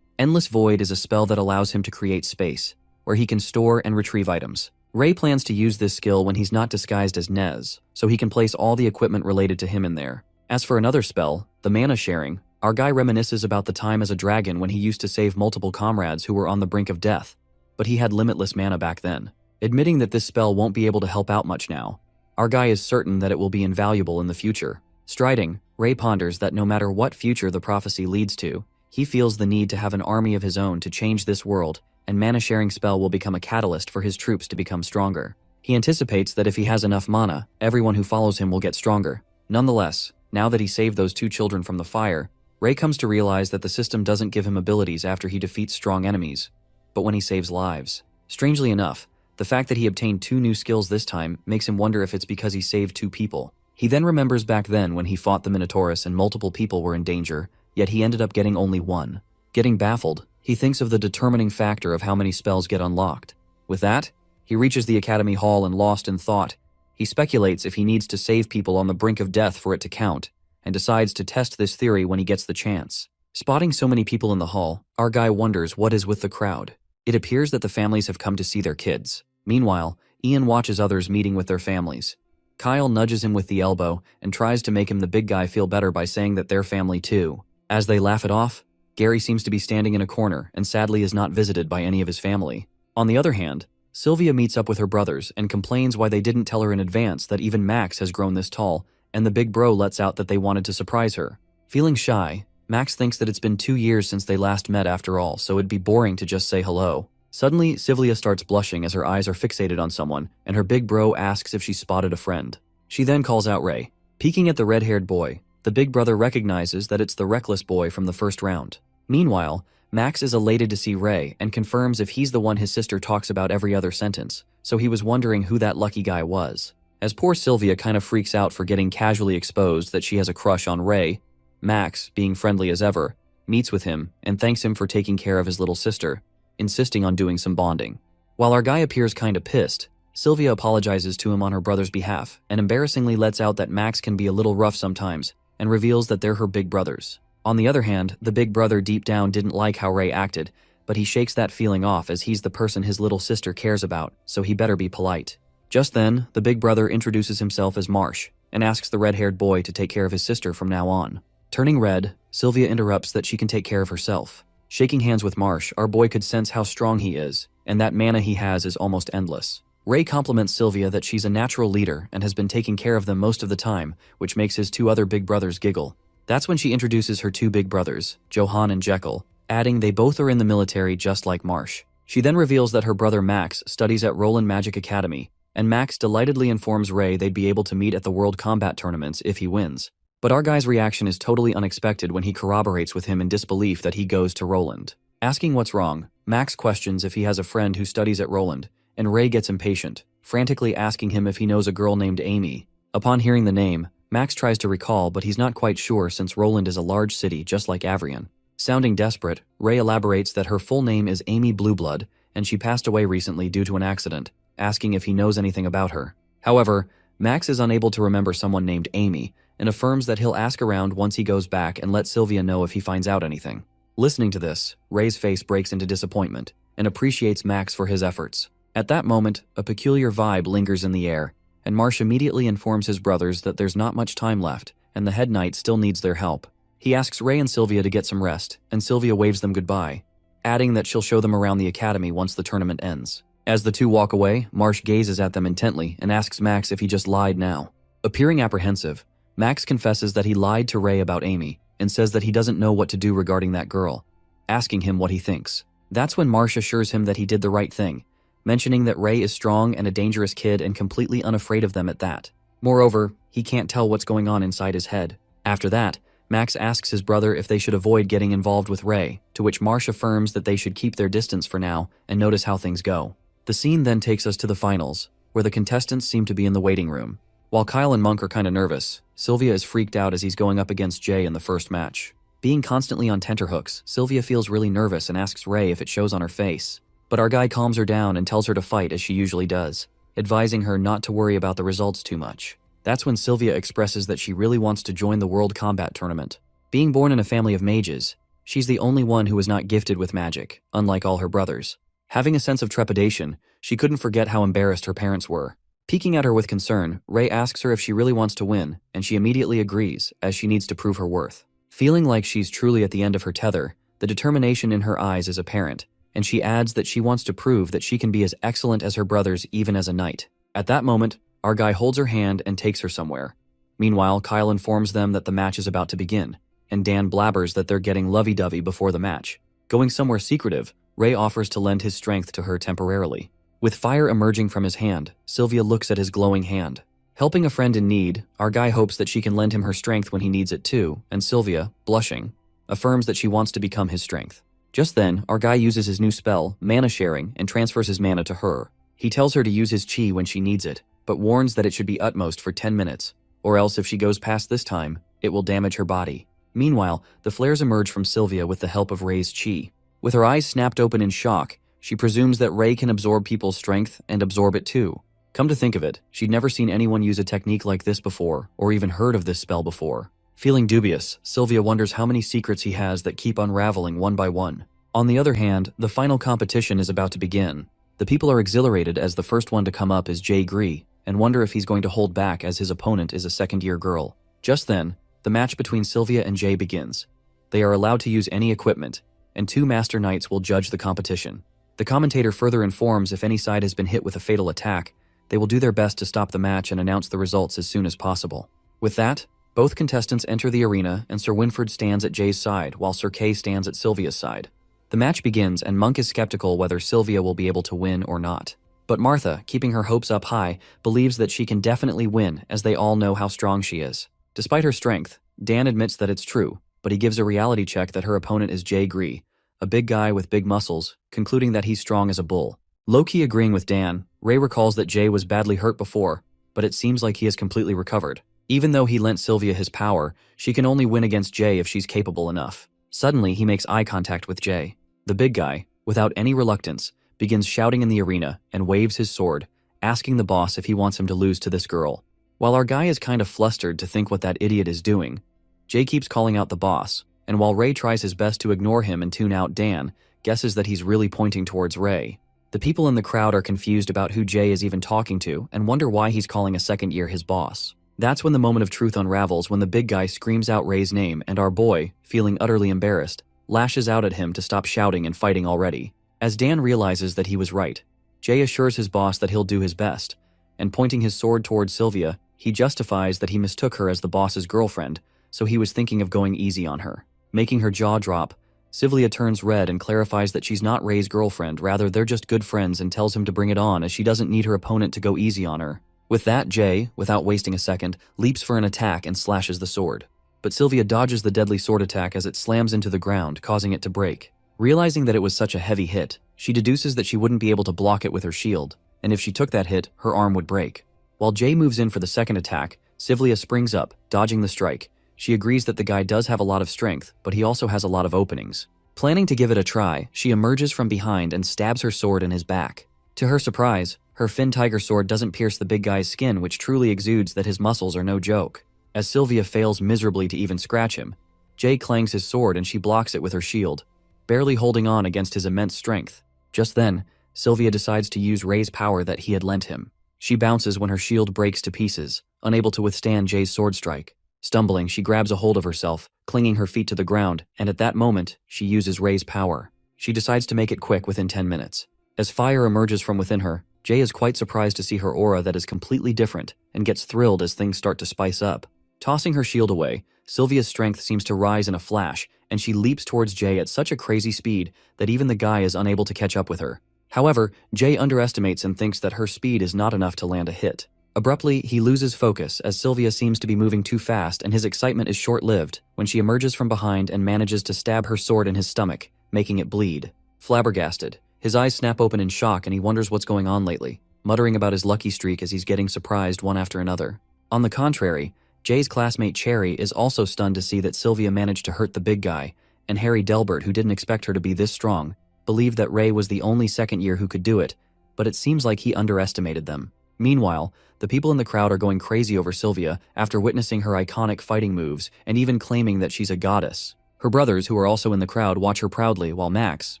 Endless Void is a spell that allows him to create space, where he can store and retrieve items. Ray plans to use this skill when he's not disguised as Nez, so he can place all the equipment related to him in there. As for another spell, the mana sharing, our guy reminisces about the time as a dragon when he used to save multiple comrades who were on the brink of death, but he had limitless mana back then. Admitting that this spell won't be able to help out much now, our guy is certain that it will be invaluable in the future. Striding, Ray ponders that no matter what future the prophecy leads to, he feels the need to have an army of his own to change this world, and mana sharing spell will become a catalyst for his troops to become stronger. He anticipates that if he has enough mana, everyone who follows him will get stronger. Nonetheless, now that he saved those 2 children from the fire, Ray comes to realize that the system doesn't give him abilities after he defeats strong enemies, but when he saves lives. Strangely enough, the fact that he obtained 2 new skills this time makes him wonder if it's because he saved 2 people. He then remembers back then when he fought the Minotaurus and multiple people were in danger, yet he ended up getting only 1. Getting baffled, he thinks of the determining factor of how many spells get unlocked. With that, he reaches the Academy Hall and lost in thought. He speculates if he needs to save people on the brink of death for it to count, and decides to test this theory when he gets the chance. Spotting so many people in the hall, our guy wonders what is with the crowd. It appears that the families have come to see their kids. Meanwhile, Ian watches others meeting with their families. Kyle nudges him with the elbow and tries to make him the big guy feel better by saying that they're family too. As they laugh it off, Gary seems to be standing in a corner and sadly is not visited by any of his family. On the other hand, Sylvia meets up with her brothers and complains why they didn't tell her in advance that even Max has grown this tall, and the big bro lets out that they wanted to surprise her. Feeling shy, Max thinks that it's been 2 years since they last met after all, so it'd be boring to just say hello. Suddenly, Sylvia starts blushing as her eyes are fixated on someone, and her big bro asks if she spotted a friend. She then calls out Ray. Peeking at the red-haired boy, the big brother recognizes that it's the reckless boy from the first round. Meanwhile, Max is elated to see Ray and confirms if he's the one his sister talks about every other sentence, so he was wondering who that lucky guy was. As poor Sylvia kind of freaks out for getting casually exposed that she has a crush on Ray, Max, being friendly as ever, meets with him and thanks him for taking care of his little sister, insisting on doing some bonding. While our guy appears kinda pissed, Sylvia apologizes to him on her brother's behalf and embarrassingly lets out that Max can be a little rough sometimes and reveals that they're her big brothers. On the other hand, the big brother deep down didn't like how Ray acted, but he shakes that feeling off as he's the person his little sister cares about, so he better be polite. Just then, the big brother introduces himself as Marsh and asks the red-haired boy to take care of his sister from now on. Turning red, Sylvia interrupts that she can take care of herself. Shaking hands with Marsh, our boy could sense how strong he is, and that mana he has is almost endless. Ray compliments Sylvia that she's a natural leader and has been taking care of them most of the time, which makes his 2 other big brothers giggle. That's when she introduces her 2 big brothers, Johan and Jekyll, adding they both are in the military just like Marsh. She then reveals that her brother Max studies at Roland Magic Academy, and Max delightedly informs Ray they'd be able to meet at the World Combat Tournaments if he wins. But our guy's reaction is totally unexpected when he corroborates with him in disbelief that he goes to Roland. Asking what's wrong, Max questions if he has a friend who studies at Roland, and Ray gets impatient, frantically asking him if he knows a girl named Amy. Upon hearing the name, Max tries to recall, but he's not quite sure since Roland is a large city just like Avrion. Sounding desperate, Ray elaborates that her full name is Amy Blueblood, and she passed away recently due to an accident, asking if he knows anything about her. However, Max is unable to remember someone named Amy, and affirms that he'll ask around once he goes back and let Sylvia know if he finds out anything. Listening to this, Ray's face breaks into disappointment, and appreciates Max for his efforts. At that moment, a peculiar vibe lingers in the air, and Marsh immediately informs his brothers that there's not much time left, and the head knight still needs their help. He asks Ray and Sylvia to get some rest, and Sylvia waves them goodbye, adding that she'll show them around the academy once the tournament ends. As the 2 walk away, Marsh gazes at them intently and asks Max if he just lied now. Appearing apprehensive, Max confesses that he lied to Ray about Amy and says that he doesn't know what to do regarding that girl, asking him what he thinks. That's when Marsh assures him that he did the right thing, mentioning that Ray is strong and a dangerous kid and completely unafraid of them at that. Moreover, he can't tell what's going on inside his head. After that, Max asks his brother if they should avoid getting involved with Ray, to which Marsh affirms that they should keep their distance for now and notice how things go. The scene then takes us to the finals, where the contestants seem to be in the waiting room. While Kyle and Monk are kinda nervous, Sylvia is freaked out as he's going up against Jay in the first match. Being constantly on tenterhooks, Sylvia feels really nervous and asks Ray if it shows on her face. But our guy calms her down and tells her to fight as she usually does, advising her not to worry about the results too much. That's when Sylvia expresses that she really wants to join the World Combat Tournament. Being born in a family of mages, she's the only one who is not gifted with magic, unlike all her brothers. Having a sense of trepidation, she couldn't forget how embarrassed her parents were. Peeking at her with concern, Ray asks her if she really wants to win, and she immediately agrees, as she needs to prove her worth. Feeling like she's truly at the end of her tether, the determination in her eyes is apparent, and she adds that she wants to prove that she can be as excellent as her brothers even as a knight. At that moment, our guy holds her hand and takes her somewhere. Meanwhile, Kyle informs them that the match is about to begin, and Dan blabbers that they're getting lovey-dovey before the match. Going somewhere secretive, Ray offers to lend his strength to her temporarily. With fire emerging from his hand, Sylvia looks at his glowing hand. Helping a friend in need, our guy hopes that she can lend him her strength when he needs it too, and Sylvia, blushing, affirms that she wants to become his strength. Just then, our guy uses his new spell, Mana Sharing, and transfers his mana to her. He tells her to use his chi when she needs it, but warns that it should be utmost for 10 minutes, or else if she goes past this time, it will damage her body. Meanwhile, the flares emerge from Sylvia with the help of Ray's chi. With her eyes snapped open in shock, she presumes that Ray can absorb people's strength and absorb it too. Come to think of it, she'd never seen anyone use a technique like this before, or even heard of this spell before. Feeling dubious, Sylvia wonders how many secrets he has that keep unraveling one by one. On the other hand, the final competition is about to begin. The people are exhilarated as the first one to come up is Jay Gree, and wonder if he's going to hold back as his opponent is a second-year girl. Just then, the match between Sylvia and Jay begins. They are allowed to use any equipment, and 2 Master Knights will judge the competition. The commentator further informs if any side has been hit with a fatal attack, they will do their best to stop the match and announce the results as soon as possible. With that, both contestants enter the arena and Sir Winford stands at Jay's side while Sir Kay stands at Sylvia's side. The match begins and Monk is skeptical whether Sylvia will be able to win or not. But Martha, keeping her hopes up high, believes that she can definitely win as they all know how strong she is. Despite her strength, Dan admits that it's true, but he gives a reality check that her opponent is Jay Gree, a big guy with big muscles, concluding that he's strong as a bull. Low-key agreeing with Dan, Ray recalls that Jay was badly hurt before, but it seems like he has completely recovered. Even though he lent Sylvia his power, she can only win against Jay if she's capable enough. Suddenly, he makes eye contact with Jay. The big guy, without any reluctance, begins shouting in the arena and waves his sword, asking the boss if he wants him to lose to this girl. While our guy is kind of flustered to think what that idiot is doing, Jay keeps calling out the boss, and while Ray tries his best to ignore him and tune out Dan, guesses that he's really pointing towards Ray. The people in the crowd are confused about who Jay is even talking to and wonder why he's calling a second year his boss. That's when the moment of truth unravels when the big guy screams out Ray's name and our boy, feeling utterly embarrassed, lashes out at him to stop shouting and fighting already. As Dan realizes that he was right, Jay assures his boss that he'll do his best, and pointing his sword towards Sylvia, he justifies that he mistook her as the boss's girlfriend, so he was thinking of going easy on her. Making her jaw drop, Sylvia turns red and clarifies that she's not Ray's girlfriend, rather they're just good friends, and tells him to bring it on as she doesn't need her opponent to go easy on her. With that, Jay, without wasting a second, leaps for an attack and slashes the sword. But Sylvia dodges the deadly sword attack as it slams into the ground, causing it to break. Realizing that it was such a heavy hit, she deduces that she wouldn't be able to block it with her shield, and if she took that hit, her arm would break. While Jay moves in for the second attack, Sylvia springs up, dodging the strike. She agrees that the guy does have a lot of strength, but he also has a lot of openings. Planning to give it a try, she emerges from behind and stabs her sword in his back. To her surprise, her Fin Tiger sword doesn't pierce the big guy's skin, which truly exudes that his muscles are no joke. As Sylvia fails miserably to even scratch him, Jay clangs his sword and she blocks it with her shield, barely holding on against his immense strength. Just then, Sylvia decides to use Ray's power that he had lent him. She bounces when her shield breaks to pieces, unable to withstand Jay's sword strike. Stumbling, she grabs a hold of herself, clinging her feet to the ground, and at that moment, she uses Ray's power. She decides to make it quick within 10 minutes. As fire emerges from within her, Jay is quite surprised to see her aura that is completely different and gets thrilled as things start to spice up. Tossing her shield away, Sylvia's strength seems to rise in a flash, and she leaps towards Jay at such a crazy speed that even the guy is unable to catch up with her. However, Jay underestimates and thinks that her speed is not enough to land a hit. Abruptly, he loses focus as Sylvia seems to be moving too fast, and his excitement is short-lived when she emerges from behind and manages to stab her sword in his stomach, making it bleed. Flabbergasted, his eyes snap open in shock and he wonders what's going on lately, muttering about his lucky streak as he's getting surprised one after another. On the contrary, Jay's classmate Cherry is also stunned to see that Sylvia managed to hurt the big guy, and Harry Delbert, who didn't expect her to be this strong, believed that Ray was the only second year who could do it, but it seems like he underestimated them. Meanwhile, the people in the crowd are going crazy over Sylvia after witnessing her iconic fighting moves and even claiming that she's a goddess. Her brothers, who are also in the crowd, watch her proudly while Max,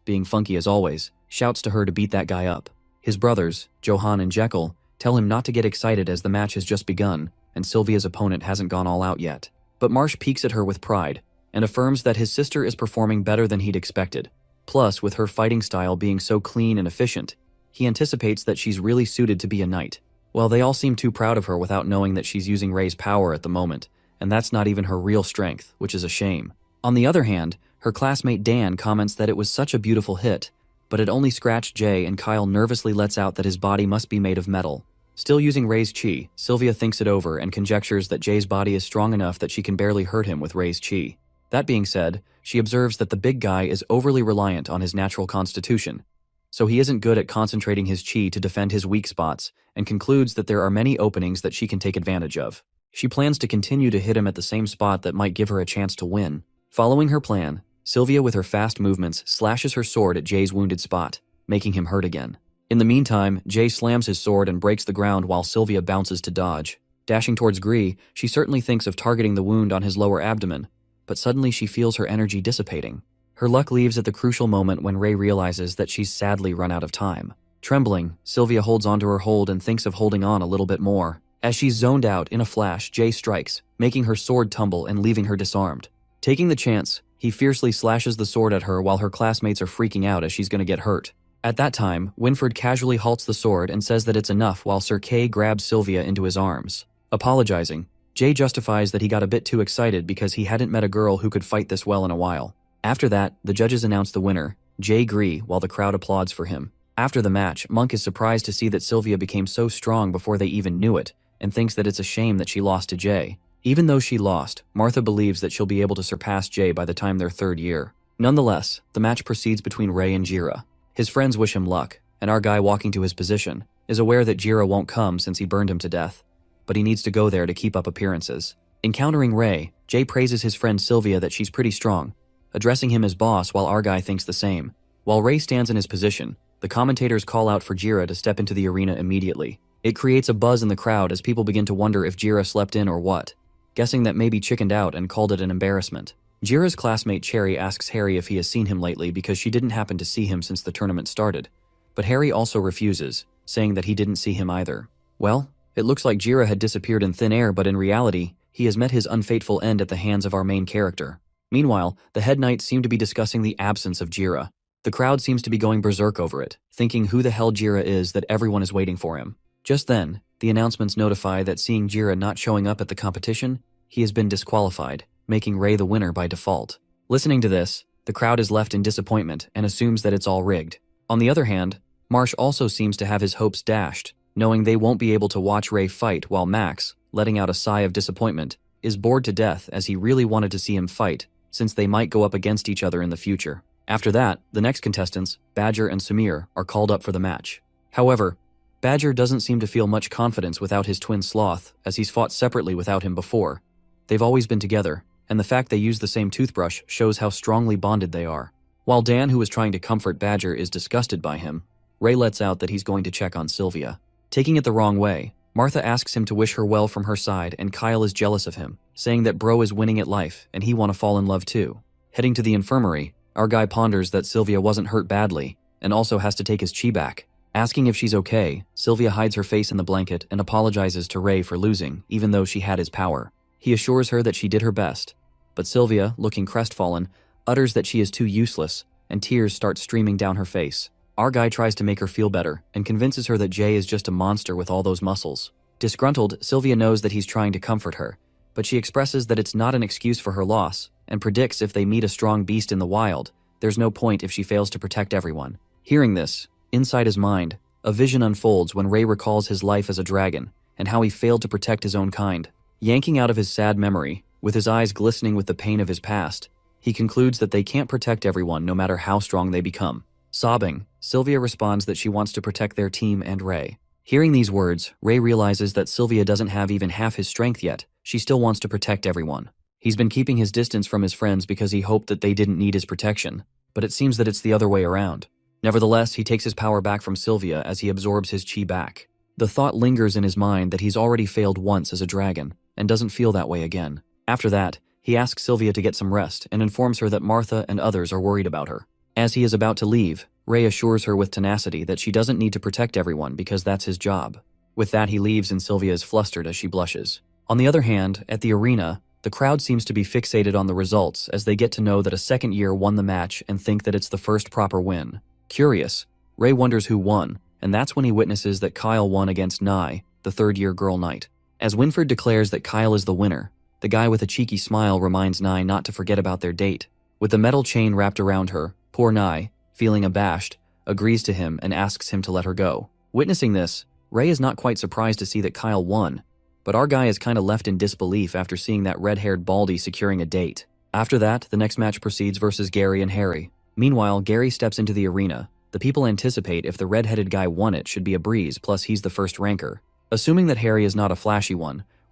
being funky as always, shouts to her to beat that guy up. His brothers, Johann and Jekyll, tell him not to get excited as the match has just begun and Sylvia's opponent hasn't gone all out yet. But Marsh peeks at her with pride and affirms that his sister is performing better than he'd expected. Plus, with her fighting style being so clean and efficient, he anticipates that she's really suited to be a knight. Well, they all seem too proud of her without knowing that she's using Ray's power at the moment, and that's not even her real strength, which is a shame. On the other hand, her classmate Dan comments that it was such a beautiful hit, but it only scratched Jay, and Kyle nervously lets out that his body must be made of metal. Still using Ray's chi, Sylvia thinks it over and conjectures that Jay's body is strong enough that she can barely hurt him with Ray's chi. That being said, she observes that the big guy is overly reliant on his natural constitution, so he isn't good at concentrating his chi to defend his weak spots, and concludes that there are many openings that she can take advantage of. She plans to continue to hit him at the same spot that might give her a chance to win. Following her plan, Sylvia with her fast movements slashes her sword at Jay's wounded spot, making him hurt again. In the meantime, Jay slams his sword and breaks the ground while Sylvia bounces to dodge. Dashing towards Gree, she certainly thinks of targeting the wound on his lower abdomen, but suddenly she feels her energy dissipating. Her luck leaves at the crucial moment when Ray realizes that she's sadly run out of time. Trembling, Sylvia holds onto her hold and thinks of holding on a little bit more. As she's zoned out, in a flash, Jay strikes, making her sword tumble and leaving her disarmed. Taking the chance, he fiercely slashes the sword at her while her classmates are freaking out as she's gonna get hurt. At that time, Winfred casually halts the sword and says that it's enough while Sir Kay grabs Sylvia into his arms. Apologizing, Jay justifies that he got a bit too excited because he hadn't met a girl who could fight this well in a while. After that, the judges announce the winner, Jay Gree, while the crowd applauds for him. After the match, Monk is surprised to see that Sylvia became so strong before they even knew it, and thinks that it's a shame that she lost to Jay. Even though she lost, Martha believes that she'll be able to surpass Jay by the time their third year. Nonetheless, the match proceeds between Ray and Jira. His friends wish him luck, and our guy walking to his position is aware that Jira won't come since he burned him to death, but he needs to go there to keep up appearances. Encountering Ray, Jay praises his friend Sylvia that she's pretty strong, addressing him as boss while our guy thinks the same. While Ray stands in his position, the commentators call out for Jira to step into the arena immediately. It creates a buzz in the crowd as people begin to wonder if Jira slept in or what, guessing that maybe chickened out and called it an embarrassment. Jira's classmate Cherry asks Harry if he has seen him lately because she didn't happen to see him since the tournament started, but Harry also refuses, saying that he didn't see him either. Well, it looks like Jira had disappeared in thin air, but in reality, he has met his unfateful end at the hands of our main character. Meanwhile, the head knights seem to be discussing the absence of Jira. The crowd seems to be going berserk over it, thinking who the hell Jira is that everyone is waiting for him. Just then, the announcements notify that seeing Jira not showing up at the competition, he has been disqualified, making Ray the winner by default. Listening to this, the crowd is left in disappointment and assumes that it's all rigged. On the other hand, Marsh also seems to have his hopes dashed, knowing they won't be able to watch Ray fight, while Max, letting out a sigh of disappointment, is bored to death as he really wanted to see him fight, since they might go up against each other in the future. After that, the next contestants, Badger and Samir, are called up for the match. However, Badger doesn't seem to feel much confidence without his twin Sloth, as he's fought separately without him before. They've always been together, and the fact they use the same toothbrush shows how strongly bonded they are. While Dan, who is trying to comfort Badger, is disgusted by him, Ray lets out that he's going to check on Sylvia. Taking it the wrong way, Martha asks him to wish her well from her side, and Kyle is jealous of him, saying that bro is winning at life and he want to fall in love too. Heading to the infirmary, our guy ponders that Sylvia wasn't hurt badly and also has to take his chi back. Asking if she's okay, Sylvia hides her face in the blanket and apologizes to Ray for losing, even though she had his power. He assures her that she did her best, but Sylvia, looking crestfallen, utters that she is too useless, and tears start streaming down her face. Our guy tries to make her feel better and convinces her that Jay is just a monster with all those muscles. Disgruntled, Sylvia knows that he's trying to comfort her, but she expresses that it's not an excuse for her loss, and predicts if they meet a strong beast in the wild, there's no point if she fails to protect everyone. Hearing this, inside his mind, a vision unfolds when Ray recalls his life as a dragon, and how he failed to protect his own kind. Yanking out of his sad memory, with his eyes glistening with the pain of his past, he concludes that they can't protect everyone no matter how strong they become. Sobbing, Sylvia responds that she wants to protect their team and Ray. Hearing these words, Ray realizes that Sylvia doesn't have even half his strength yet. She still wants to protect everyone. He's been keeping his distance from his friends because he hoped that they didn't need his protection, but it seems that it's the other way around. Nevertheless, he takes his power back from Sylvia as he absorbs his chi back. The thought lingers in his mind that he's already failed once as a dragon, and doesn't feel that way again. After that, he asks Sylvia to get some rest and informs her that Martha and others are worried about her. As he is about to leave, Ray assures her with tenacity that she doesn't need to protect everyone because that's his job. With that, he leaves and Sylvia is flustered as she blushes. On the other hand, at the arena, the crowd seems to be fixated on the results as they get to know that a second year won the match and think that it's the first proper win. Curious, Ray wonders who won, and that's when he witnesses that Kyle won against Nye, the third-year girl knight. As Winford declares that Kyle is the winner, the guy with a cheeky smile reminds Nye not to forget about their date. With the metal chain wrapped around her, poor Nye, feeling abashed, agrees to him and asks him to let her go. Witnessing this, Ray is not quite surprised to see that Kyle won, but our guy is kinda left in disbelief after seeing that red-haired baldy securing a date. After that, the next match proceeds versus Gary and Harry. Meanwhile, Gary steps into the arena. The people anticipate if the red-headed guy won it should be a breeze, plus he's the first ranker. Assuming that Harry is not a flashy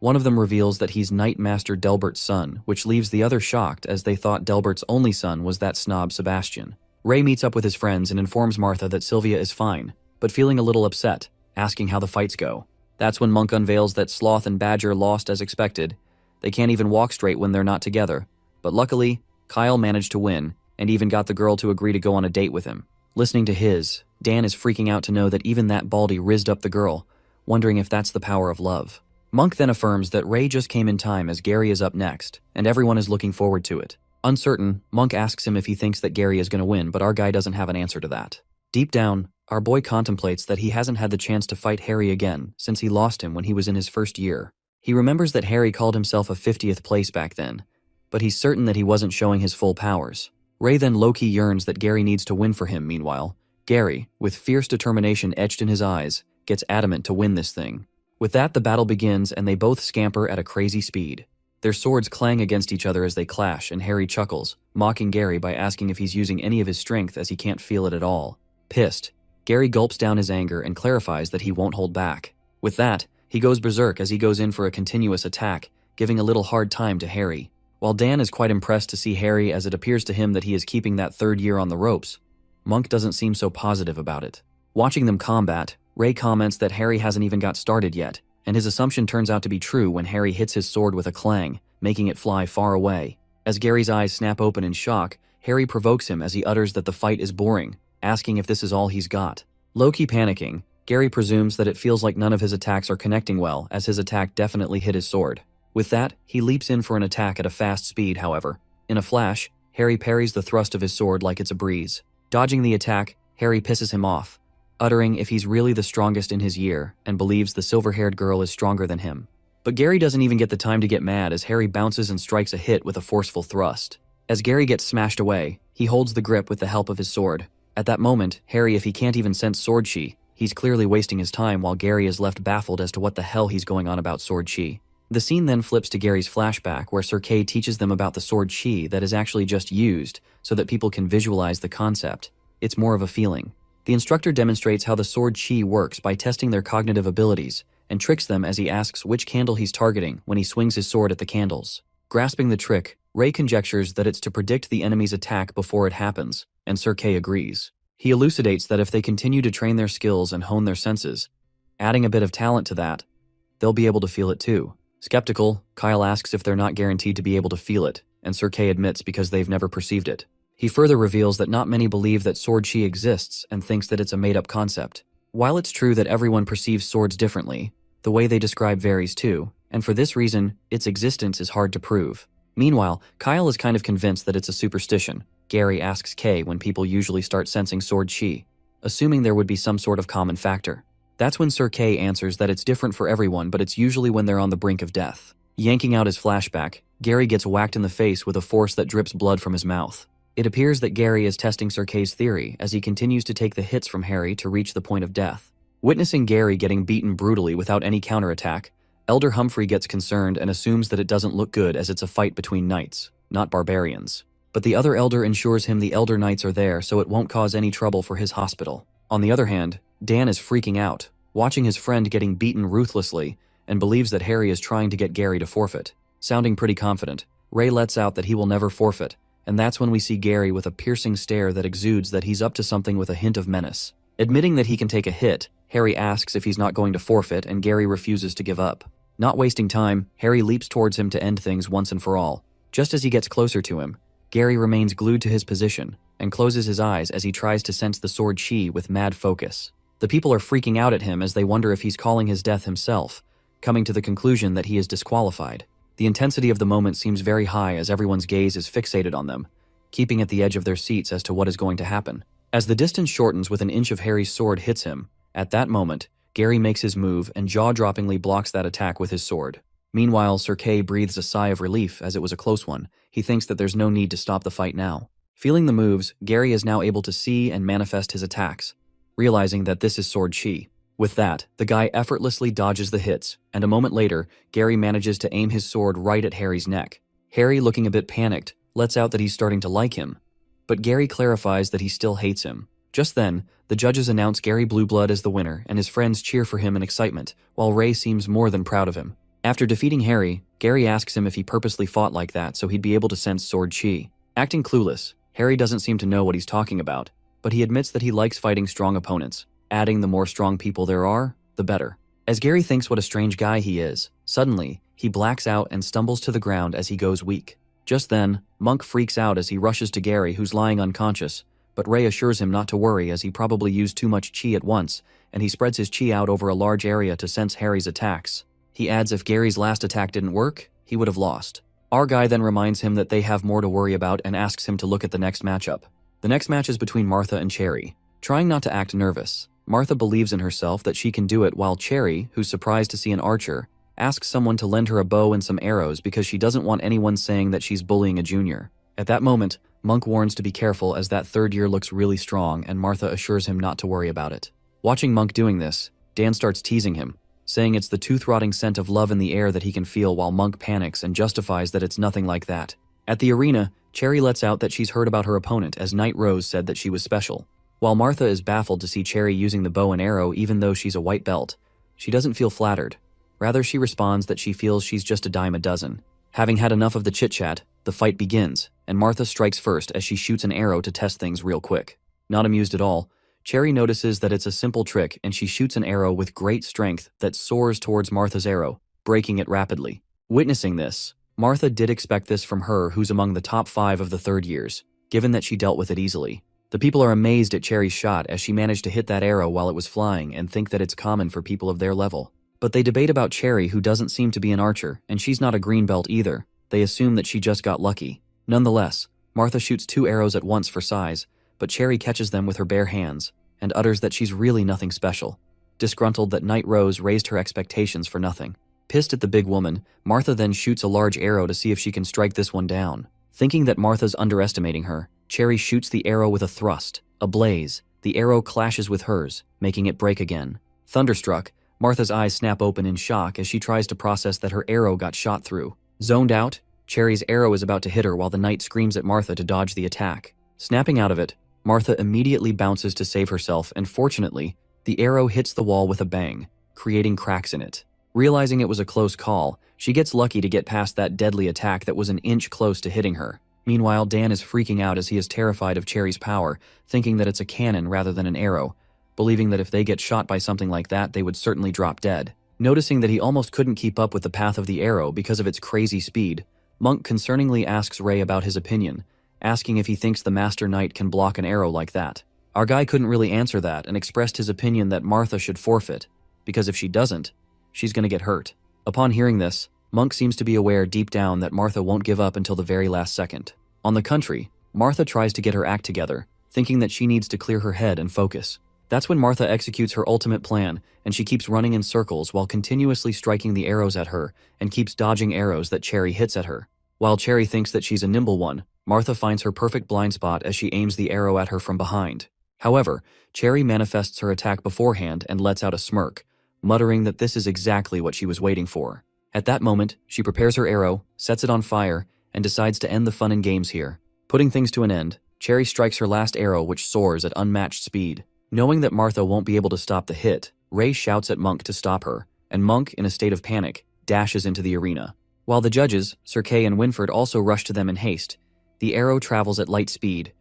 one of them reveals that he's Knight Master Delbert's son, which leaves the other shocked as they thought Delbert's only son was that snob Sebastian. Ray meets up with his friends and informs Martha that Sylvia is fine, but feeling a little upset, asking how the fights go. That's when Monk unveils that Sloth and Badger lost as expected. They can't even walk straight when they're not together, but luckily, Kyle managed to win, and even got the girl to agree to go on a date with him. Listening to his, Dan is freaking out to know that even that baldy rizzed up the girl, wondering if that's the power of love. Monk then affirms that Ray just came in time as Gary is up next, and everyone is looking forward to it. Uncertain, Monk asks him if he thinks that Gary is going to win, but our guy doesn't have an answer to that. Deep down, our boy contemplates that he hasn't had the chance to fight Harry again since he lost him when he was in his first year. He remembers that Harry called himself a 50th place back then, but he's certain that he wasn't showing his full powers. Ray then low-key yearns that Gary needs to win for him. Meanwhile, Gary, with fierce determination etched in his eyes, gets adamant to win this thing. With that, the battle begins and they both scamper at a crazy speed. Their swords clang against each other as they clash, and Harry chuckles, mocking Gary by asking if he's using any of his strength as he can't feel it at all. Pissed, Gary gulps down his anger and clarifies that he won't hold back. With that, he goes berserk as he goes in for a continuous attack, giving a little hard time to Harry. While Dan is quite impressed to see Harry as it appears to him that he is keeping that third year on the ropes, Monk doesn't seem so positive about it. Watching them combat, Ray comments that Harry hasn't even got started yet, and his assumption turns out to be true when Harry hits his sword with a clang, making it fly far away. As Gary's eyes snap open in shock, Harry provokes him as he utters that the fight is boring, asking if this is all he's got. Low-key panicking, Gary presumes that it feels like none of his attacks are connecting well, as his attack definitely hit his sword. With that, he leaps in for an attack at a fast speed, however. In a flash, Harry parries the thrust of his sword like it's a breeze. Dodging the attack, Harry pisses him off, uttering if he's really the strongest in his year and believes the silver-haired girl is stronger than him. But Gary doesn't even get the time to get mad as Harry bounces and strikes a hit with a forceful thrust. As Gary gets smashed away, he holds the grip with the help of his sword. At that moment, Harry, if he can't even sense sword chi, he's clearly wasting his time while Gary is left baffled as to what the hell he's going on about sword chi. The scene then flips to Gary's flashback where Sir Kay teaches them about the sword chi that is actually just used so that people can visualize the concept. It's more of a feeling. The instructor demonstrates how the sword chi works by testing their cognitive abilities and tricks them as he asks which candle he's targeting when he swings his sword at the candles. Grasping the trick, Ray conjectures that it's to predict the enemy's attack before it happens, and Sir Kay agrees. He elucidates that if they continue to train their skills and hone their senses, adding a bit of talent to that, they'll be able to feel it too. Skeptical, Kyle asks if they're not guaranteed to be able to feel it, and Sir Kay admits because they've never perceived it. He further reveals that not many believe that sword chi exists and thinks that it's a made-up concept. While it's true that everyone perceives swords differently, the way they describe varies too, and for this reason, its existence is hard to prove. Meanwhile, Kyle is kind of convinced that it's a superstition. Gary asks Kay when people usually start sensing sword chi, assuming there would be some sort of common factor. That's when Sir Kay answers that it's different for everyone, but it's usually when they're on the brink of death. Yanking out his flashback, Gary gets whacked in the face with a force that drips blood from his mouth. It appears that Gary is testing Sir Kay's theory as he continues to take the hits from Harry to reach the point of death. Witnessing Gary getting beaten brutally without any counterattack, Elder Humphrey gets concerned and assumes that it doesn't look good as it's a fight between knights, not barbarians. But the other elder ensures him the elder knights are there so it won't cause any trouble for his hospital. On the other hand, Dan is freaking out, watching his friend getting beaten ruthlessly, and believes that Harry is trying to get Gary to forfeit. Sounding pretty confident, Ray lets out that he will never forfeit, and that's when we see Gary with a piercing stare that exudes that he's up to something with a hint of menace. Admitting that he can take a hit, Harry asks if he's not going to forfeit and Gary refuses to give up. Not wasting time, Harry leaps towards him to end things once and for all. Just as he gets closer to him, Gary remains glued to his position and closes his eyes as he tries to sense the sword chi with mad focus. The people are freaking out at him as they wonder if he's calling his death himself, coming to the conclusion that he is disqualified. The intensity of the moment seems very high as everyone's gaze is fixated on them, keeping at the edge of their seats as to what is going to happen. As the distance shortens with an inch of Harry's sword hits him, at that moment, Gary makes his move and jaw-droppingly blocks that attack with his sword. Meanwhile, Sir Kay breathes a sigh of relief as it was a close one. He thinks that there's no need to stop the fight now. Feeling the moves, Gary is now able to see and manifest his attacks, realizing that this is sword chi. With that, the guy effortlessly dodges the hits, and a moment later, Gary manages to aim his sword right at Harry's neck. Harry, looking a bit panicked, lets out that he's starting to like him, but Gary clarifies that he still hates him. Just then, the judges announce Gary Blueblood as the winner, and his friends cheer for him in excitement, while Ray seems more than proud of him. After defeating Harry, Gary asks him if he purposely fought like that so he'd be able to sense sword chi. Acting clueless, Harry doesn't seem to know what he's talking about, but he admits that he likes fighting strong opponents, adding the more strong people there are, the better. As Gary thinks what a strange guy he is, suddenly, he blacks out and stumbles to the ground as he goes weak. Just then, Monk freaks out as he rushes to Gary, who's lying unconscious, but Ray assures him not to worry as he probably used too much chi at once, and he spreads his chi out over a large area to sense Harry's attacks. He adds if Gary's last attack didn't work, he would have lost. Our guy then reminds him that they have more to worry about and asks him to look at the next matchup. The next match is between Martha and Cherry. Trying not to act nervous, Martha believes in herself that she can do it, while Cherry, who's surprised to see an archer, asks someone to lend her a bow and some arrows because she doesn't want anyone saying that she's bullying a junior. At that moment, Monk warns to be careful as that third year looks really strong, and Martha assures him not to worry about it. Watching Monk doing this, Dan starts teasing him, saying it's the tooth-rotting scent of love in the air that he can feel, while Monk panics and justifies that it's nothing like that. At the arena, Cherry lets out that she's heard about her opponent as Knight Rose said that she was special. While Martha is baffled to see Cherry using the bow and arrow even though she's a white belt, she doesn't feel flattered. Rather, she responds that she feels she's just a dime a dozen. Having had enough of the chit-chat, the fight begins, and Martha strikes first as she shoots an arrow to test things real quick. Not amused at all, Cherry notices that it's a simple trick and she shoots an arrow with great strength that soars towards Martha's arrow, breaking it rapidly. Witnessing this, Martha did expect this from her, who's among the top 5 of the third years, given that she dealt with it easily. The people are amazed at Cherry's shot as she managed to hit that arrow while it was flying and think that it's common for people of their level. But they debate about Cherry, who doesn't seem to be an archer, and she's not a green belt either. They assume that she just got lucky. Nonetheless, Martha shoots 2 arrows at once for size, but Cherry catches them with her bare hands and utters that she's really nothing special. Disgruntled that Knight Rose raised her expectations for nothing. Pissed at the big woman, Martha then shoots a large arrow to see if she can strike this one down. Thinking that Martha's underestimating her, Cherry shoots the arrow with a thrust. Ablaze, the arrow clashes with hers, making it break again. Thunderstruck, Martha's eyes snap open in shock as she tries to process that her arrow got shot through. Zoned out, Cherry's arrow is about to hit her while the knight screams at Martha to dodge the attack. Snapping out of it, Martha immediately bounces to save herself, and fortunately, the arrow hits the wall with a bang, creating cracks in it. Realizing it was a close call, she gets lucky to get past that deadly attack that was an inch close to hitting her. Meanwhile, Dan is freaking out as he is terrified of Cherry's power, thinking that it's a cannon rather than an arrow, believing that if they get shot by something like that, they would certainly drop dead. Noticing that he almost couldn't keep up with the path of the arrow because of its crazy speed, Monk concerningly asks Ray about his opinion, asking if he thinks the Master Knight can block an arrow like that. Our guy couldn't really answer that and expressed his opinion that Martha should forfeit, because if she doesn't, she's gonna get hurt. Upon hearing this, Monk seems to be aware deep down that Martha won't give up until the very last second. On the contrary, Martha tries to get her act together, thinking that she needs to clear her head and focus. That's when Martha executes her ultimate plan, and she keeps running in circles while continuously striking the arrows at her and keeps dodging arrows that Cherry hits at her. While Cherry thinks that she's a nimble one, Martha finds her perfect blind spot as she aims the arrow at her from behind. However, Cherry manifests her attack beforehand and lets out a smirk, muttering that this is exactly what she was waiting for. At that moment, she prepares her arrow, sets it on fire, and decides to end the fun and games here. Putting things to an end, Cherry strikes her last arrow, which soars at unmatched speed. Knowing that Martha won't be able to stop the hit, Ray shouts at Monk to stop her, and Monk, in a state of panic, dashes into the arena. While the judges, Sir Kay and Winford, also rush to them in haste, the arrow travels at light speed.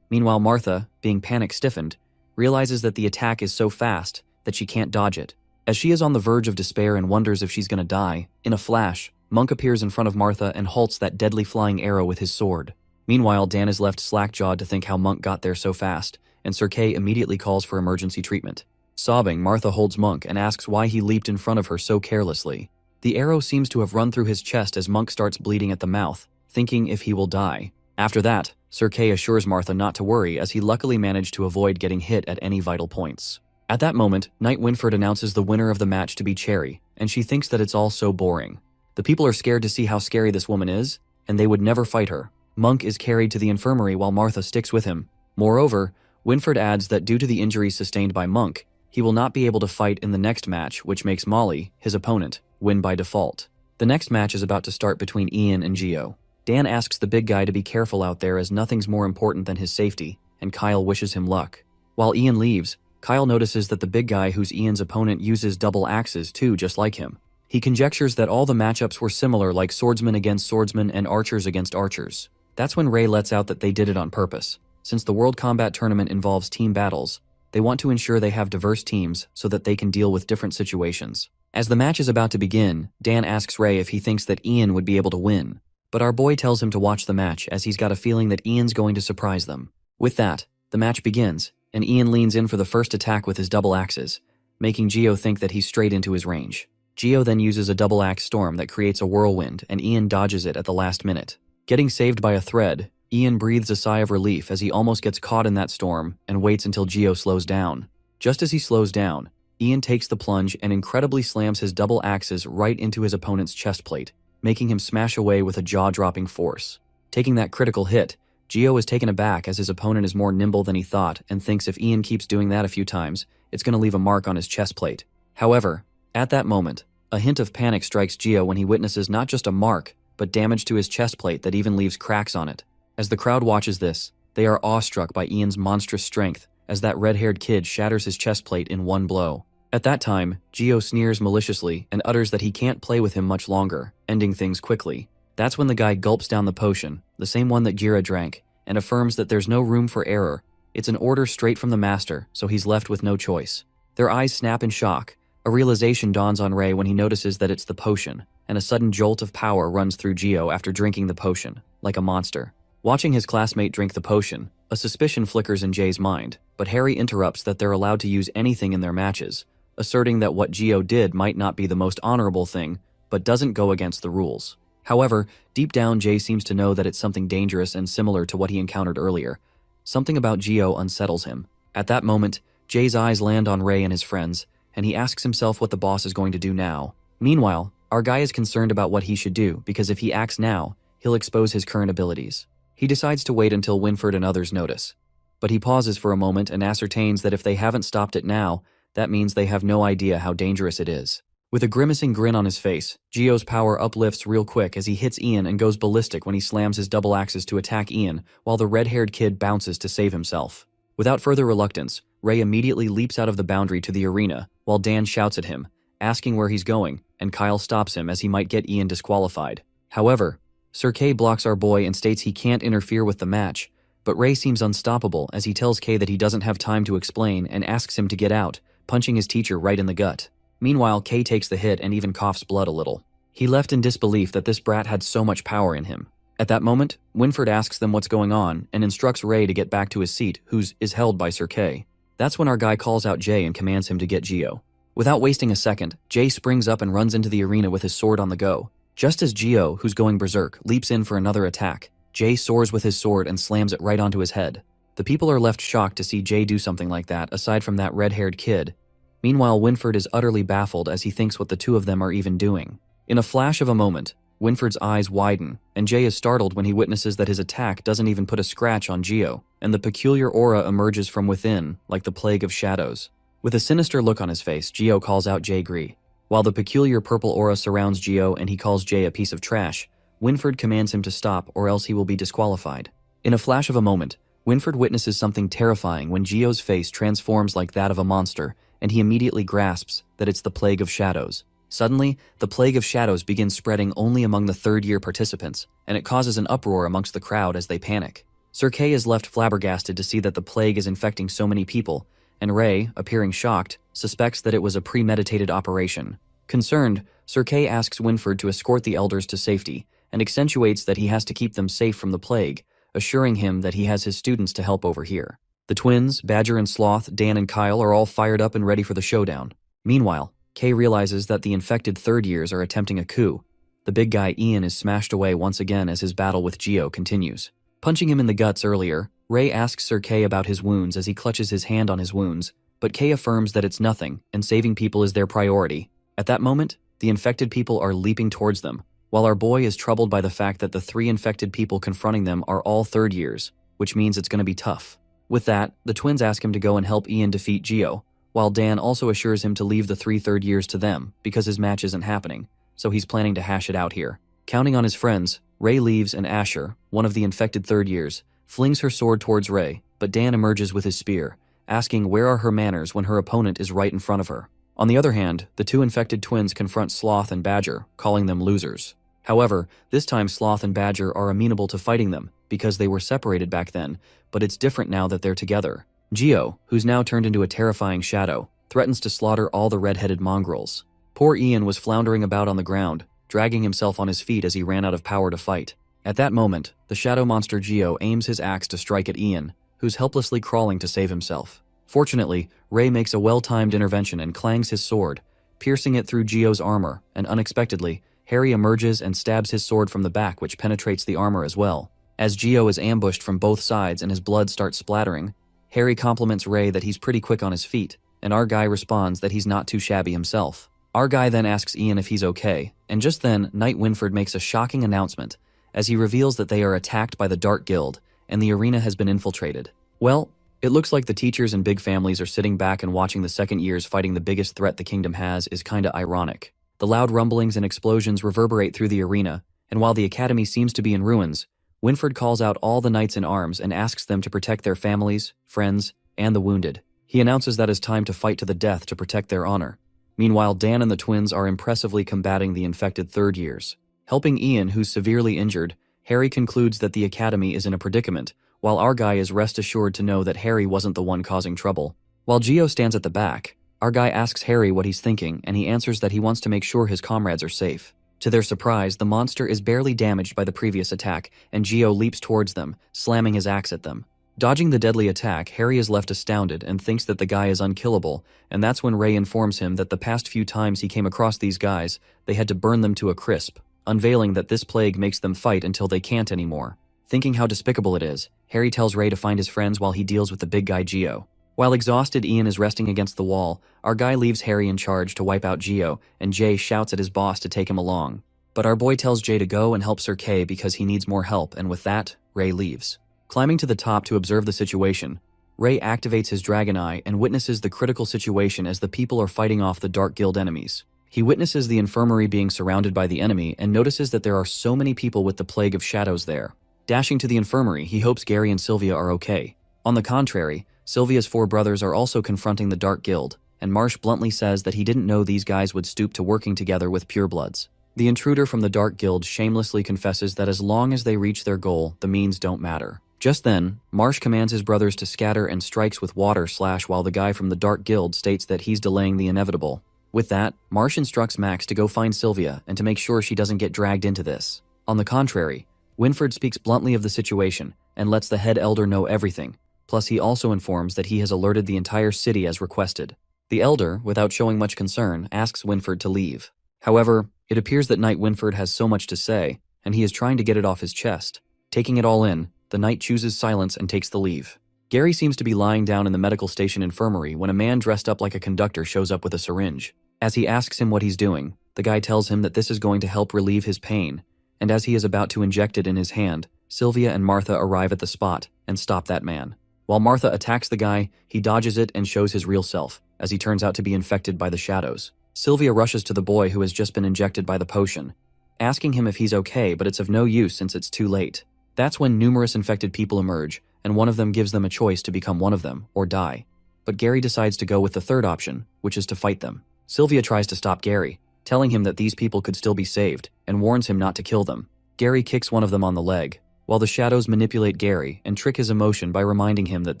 Meanwhile, Martha, being panic-stiffened, realizes that the attack is so fast that she can't dodge it. As she is on the verge of despair and wonders if she's gonna die, in a flash, Monk appears in front of Martha and halts that deadly flying arrow with his sword. Meanwhile, Dan is left slack-jawed to think how Monk got there so fast, and Sir Kay immediately calls for emergency treatment. Sobbing, Martha holds Monk and asks why he leaped in front of her so carelessly. The arrow seems to have run through his chest as Monk starts bleeding at the mouth, thinking if he will die. After that, Sir Kay assures Martha not to worry as he luckily managed to avoid getting hit at any vital points. At that moment, Knight Winford announces the winner of the match to be Cherry, and she thinks that it's all so boring. The people are scared to see how scary this woman is, and they would never fight her. Monk is carried to the infirmary while Martha sticks with him. Moreover, Winford adds that due to the injuries sustained by Monk, he will not be able to fight in the next match, which makes Molly, his opponent, win by default. The next match is about to start between Ian and Geo. Dan asks the big guy to be careful out there as nothing's more important than his safety, and Kyle wishes him luck. While Ian leaves, Kyle notices that the big guy who's Ian's opponent uses double axes too, just like him. He conjectures that all the matchups were similar, like swordsmen against swordsmen and archers against archers. That's when Ray lets out that they did it on purpose. Since the World Combat Tournament involves team battles, they want to ensure they have diverse teams so that they can deal with different situations. As the match is about to begin, Dan asks Ray if he thinks that Ian would be able to win. But our boy tells him to watch the match as he's got a feeling that Ian's going to surprise them. With that, the match begins, and Ian leans in for the first attack with his double axes, making Geo think that he's straight into his range. Geo then uses a double axe storm that creates a whirlwind, and Ian dodges it at the last minute. Getting saved by a thread, Ian breathes a sigh of relief as he almost gets caught in that storm and waits until Geo slows down. Just as he slows down, Ian takes the plunge and incredibly slams his double axes right into his opponent's chest plate, making him smash away with a jaw-dropping force. Taking that critical hit, Geo is taken aback as his opponent is more nimble than he thought and thinks if Ian keeps doing that a few times, it's going to leave a mark on his chest plate. However, at that moment, a hint of panic strikes Geo when he witnesses not just a mark, but damage to his chest plate that even leaves cracks on it. As the crowd watches this, they are awestruck by Ian's monstrous strength as that red-haired kid shatters his chest plate in one blow. At that time, Geo sneers maliciously and utters that he can't play with him much longer, ending things quickly. That's when the guy gulps down the potion, the same one that Gira drank, and affirms that there's no room for error. It's an order straight from the master, so he's left with no choice. Their eyes snap in shock. A realization dawns on Ray when he notices that it's the potion, and a sudden jolt of power runs through Geo after drinking the potion, like a monster. Watching his classmate drink the potion, a suspicion flickers in Jay's mind, but Harry interrupts that they're allowed to use anything in their matches, asserting that what Geo did might not be the most honorable thing, but doesn't go against the rules. However, deep down Jay seems to know that it's something dangerous and similar to what he encountered earlier. Something about Geo unsettles him. At that moment, Jay's eyes land on Ray and his friends, and he asks himself what the boss is going to do now. Meanwhile, our guy is concerned about what he should do, because if he acts now, he'll expose his current abilities. He decides to wait until Winford and others notice. But he pauses for a moment and ascertains that if they haven't stopped it now, that means they have no idea how dangerous it is. With a grimacing grin on his face, Geo's power uplifts real quick as he hits Ian and goes ballistic when he slams his double axes to attack Ian, while the red-haired kid bounces to save himself. Without further reluctance, Ray immediately leaps out of the boundary to the arena, while Dan shouts at him, asking where he's going, and Kyle stops him as he might get Ian disqualified. However, Sir Kay blocks our boy and states he can't interfere with the match, but Ray seems unstoppable as he tells Kay that he doesn't have time to explain and asks him to get out, punching his teacher right in the gut. Meanwhile, Kay takes the hit and even coughs blood a little. He left in disbelief that this brat had so much power in him. At that moment, Winford asks them what's going on and instructs Ray to get back to his seat, whose is held by Sir Kay. That's when our guy calls out Jay and commands him to get Geo. Without wasting a second, Jay springs up and runs into the arena with his sword on the go. Just as Geo, who's going berserk, leaps in for another attack, Jay soars with his sword and slams it right onto his head. The people are left shocked to see Jay do something like that, aside from that red-haired kid. Meanwhile, Winford is utterly baffled as he thinks what the two of them are even doing. In a flash of a moment, Winford's eyes widen, and Jay is startled when he witnesses that his attack doesn't even put a scratch on Geo, and the peculiar aura emerges from within, like the plague of shadows. With a sinister look on his face, Geo calls out Jay Gree. While the peculiar purple aura surrounds Geo and he calls Jay a piece of trash, Winford commands him to stop or else he will be disqualified. In a flash of a moment, Winford witnesses something terrifying when Geo's face transforms like that of a monster, and he immediately grasps that it's the plague of shadows. Suddenly, the plague of shadows begins spreading only among the third-year participants, and it causes an uproar amongst the crowd as they panic. Sir Kay is left flabbergasted to see that the plague is infecting so many people, and Ray, appearing shocked, suspects that it was a premeditated operation. Concerned, Sir Kay asks Winford to escort the elders to safety, and accentuates that he has to keep them safe from the plague, assuring him that he has his students to help over here. The twins, Badger and Sloth, Dan and Kyle, are all fired up and ready for the showdown. Meanwhile, Kay realizes that the infected third years are attempting a coup. The big guy Ian is smashed away once again as his battle with Geo continues. Punching him in the guts earlier, Ray asks Sir Kay about his wounds as he clutches his hand on his wounds, but Kay affirms that it's nothing and saving people is their priority. At that moment, the infected people are leaping towards them, while our boy is troubled by the fact that the 3 infected people confronting them are all third years, which means it's going to be tough. With that, the twins ask him to go and help Ian defeat Geo, while Dan also assures him to leave the 3 third years to them because his match isn't happening, so he's planning to hash it out here. Counting on his friends, Ray leaves and Asher, one of the infected third years, flings her sword towards Ray, but Dan emerges with his spear, asking where are her manners when her opponent is right in front of her. On the other hand, the 2 infected twins confront Sloth and Badger, calling them losers. However, this time Sloth and Badger are amenable to fighting them because they were separated back then, but it's different now that they're together. Geo, who's now turned into a terrifying shadow, threatens to slaughter all the red-headed mongrels. Poor Ian was floundering about on the ground, dragging himself on his feet as he ran out of power to fight. At that moment, the shadow monster Geo aims his axe to strike at Ian, who's helplessly crawling to save himself. Fortunately, Ray makes a well-timed intervention and clangs his sword, piercing it through Geo's armor, and unexpectedly, Harry emerges and stabs his sword from the back, which penetrates the armor as well. As Geo is ambushed from both sides and his blood starts splattering, Harry compliments Ray that he's pretty quick on his feet, and our guy responds that he's not too shabby himself. Our guy then asks Ian if he's okay, and just then, Knight Winford makes a shocking announcement, as he reveals that they are attacked by the Dark Guild, and the arena has been infiltrated. Well, it looks like the teachers and big families are sitting back and watching the second years fighting the biggest threat the kingdom has is kinda ironic. The loud rumblings and explosions reverberate through the arena, and while the academy seems to be in ruins, Winford calls out all the knights in arms and asks them to protect their families, friends, and the wounded. He announces that it's time to fight to the death to protect their honor. Meanwhile, Dan and the twins are impressively combating the infected third years. Helping Ian, who's severely injured, Harry concludes that the academy is in a predicament, while our guy is rest assured to know that Harry wasn't the one causing trouble. While Geo stands at the back, our guy asks Harry what he's thinking, and he answers that he wants to make sure his comrades are safe. To their surprise, the monster is barely damaged by the previous attack, and Geo leaps towards them, slamming his axe at them. Dodging the deadly attack, Harry is left astounded and thinks that the guy is unkillable, and that's when Ray informs him that the past few times he came across these guys, they had to burn them to a crisp, unveiling that this plague makes them fight until they can't anymore. Thinking how despicable it is, Harry tells Ray to find his friends while he deals with the big guy Geo. While exhausted, Ian is resting against the wall. Our guy leaves Harry in charge to wipe out Geo, and Jay shouts at his boss to take him along. But our boy tells Jay to go and help Sir Kay because he needs more help, and with that, Ray leaves. Climbing to the top to observe the situation, Ray activates his dragon eye and witnesses the critical situation as the people are fighting off the Dark Guild enemies. He witnesses the infirmary being surrounded by the enemy and notices that there are so many people with the plague of shadows there. Dashing to the infirmary, he hopes Gary and Sylvia are okay. On the contrary, Sylvia's 4 brothers are also confronting the Dark Guild, and Marsh bluntly says that he didn't know these guys would stoop to working together with purebloods. The intruder from the Dark Guild shamelessly confesses that as long as they reach their goal, the means don't matter. Just then, Marsh commands his brothers to scatter and strikes with water while the guy from the Dark Guild states that he's delaying the inevitable. With that, Marsh instructs Max to go find Sylvia and to make sure she doesn't get dragged into this. On the contrary, Winford speaks bluntly of the situation and lets the head elder know everything. Plus, he also informs that he has alerted the entire city as requested. The elder, without showing much concern, asks Winford to leave. However, it appears that Knight Winford has so much to say, and he is trying to get it off his chest. Taking it all in, the knight chooses silence and takes the leave. Gary seems to be lying down in the medical station infirmary when a man dressed up like a conductor shows up with a syringe. As he asks him what he's doing, the guy tells him that this is going to help relieve his pain, and as he is about to inject it in his hand, Sylvia and Martha arrive at the spot and stop that man. While Martha attacks the guy, he dodges it and shows his real self, as he turns out to be infected by the shadows. Sylvia rushes to the boy who has just been injected by the potion, asking him if he's okay, but it's of no use since it's too late. That's when numerous infected people emerge, and one of them gives them a choice to become one of them or die. But Gary decides to go with the third option, which is to fight them. Sylvia tries to stop Gary, telling him that these people could still be saved, and warns him not to kill them. Gary kicks one of them on the leg, while the shadows manipulate Gary and trick his emotion by reminding him that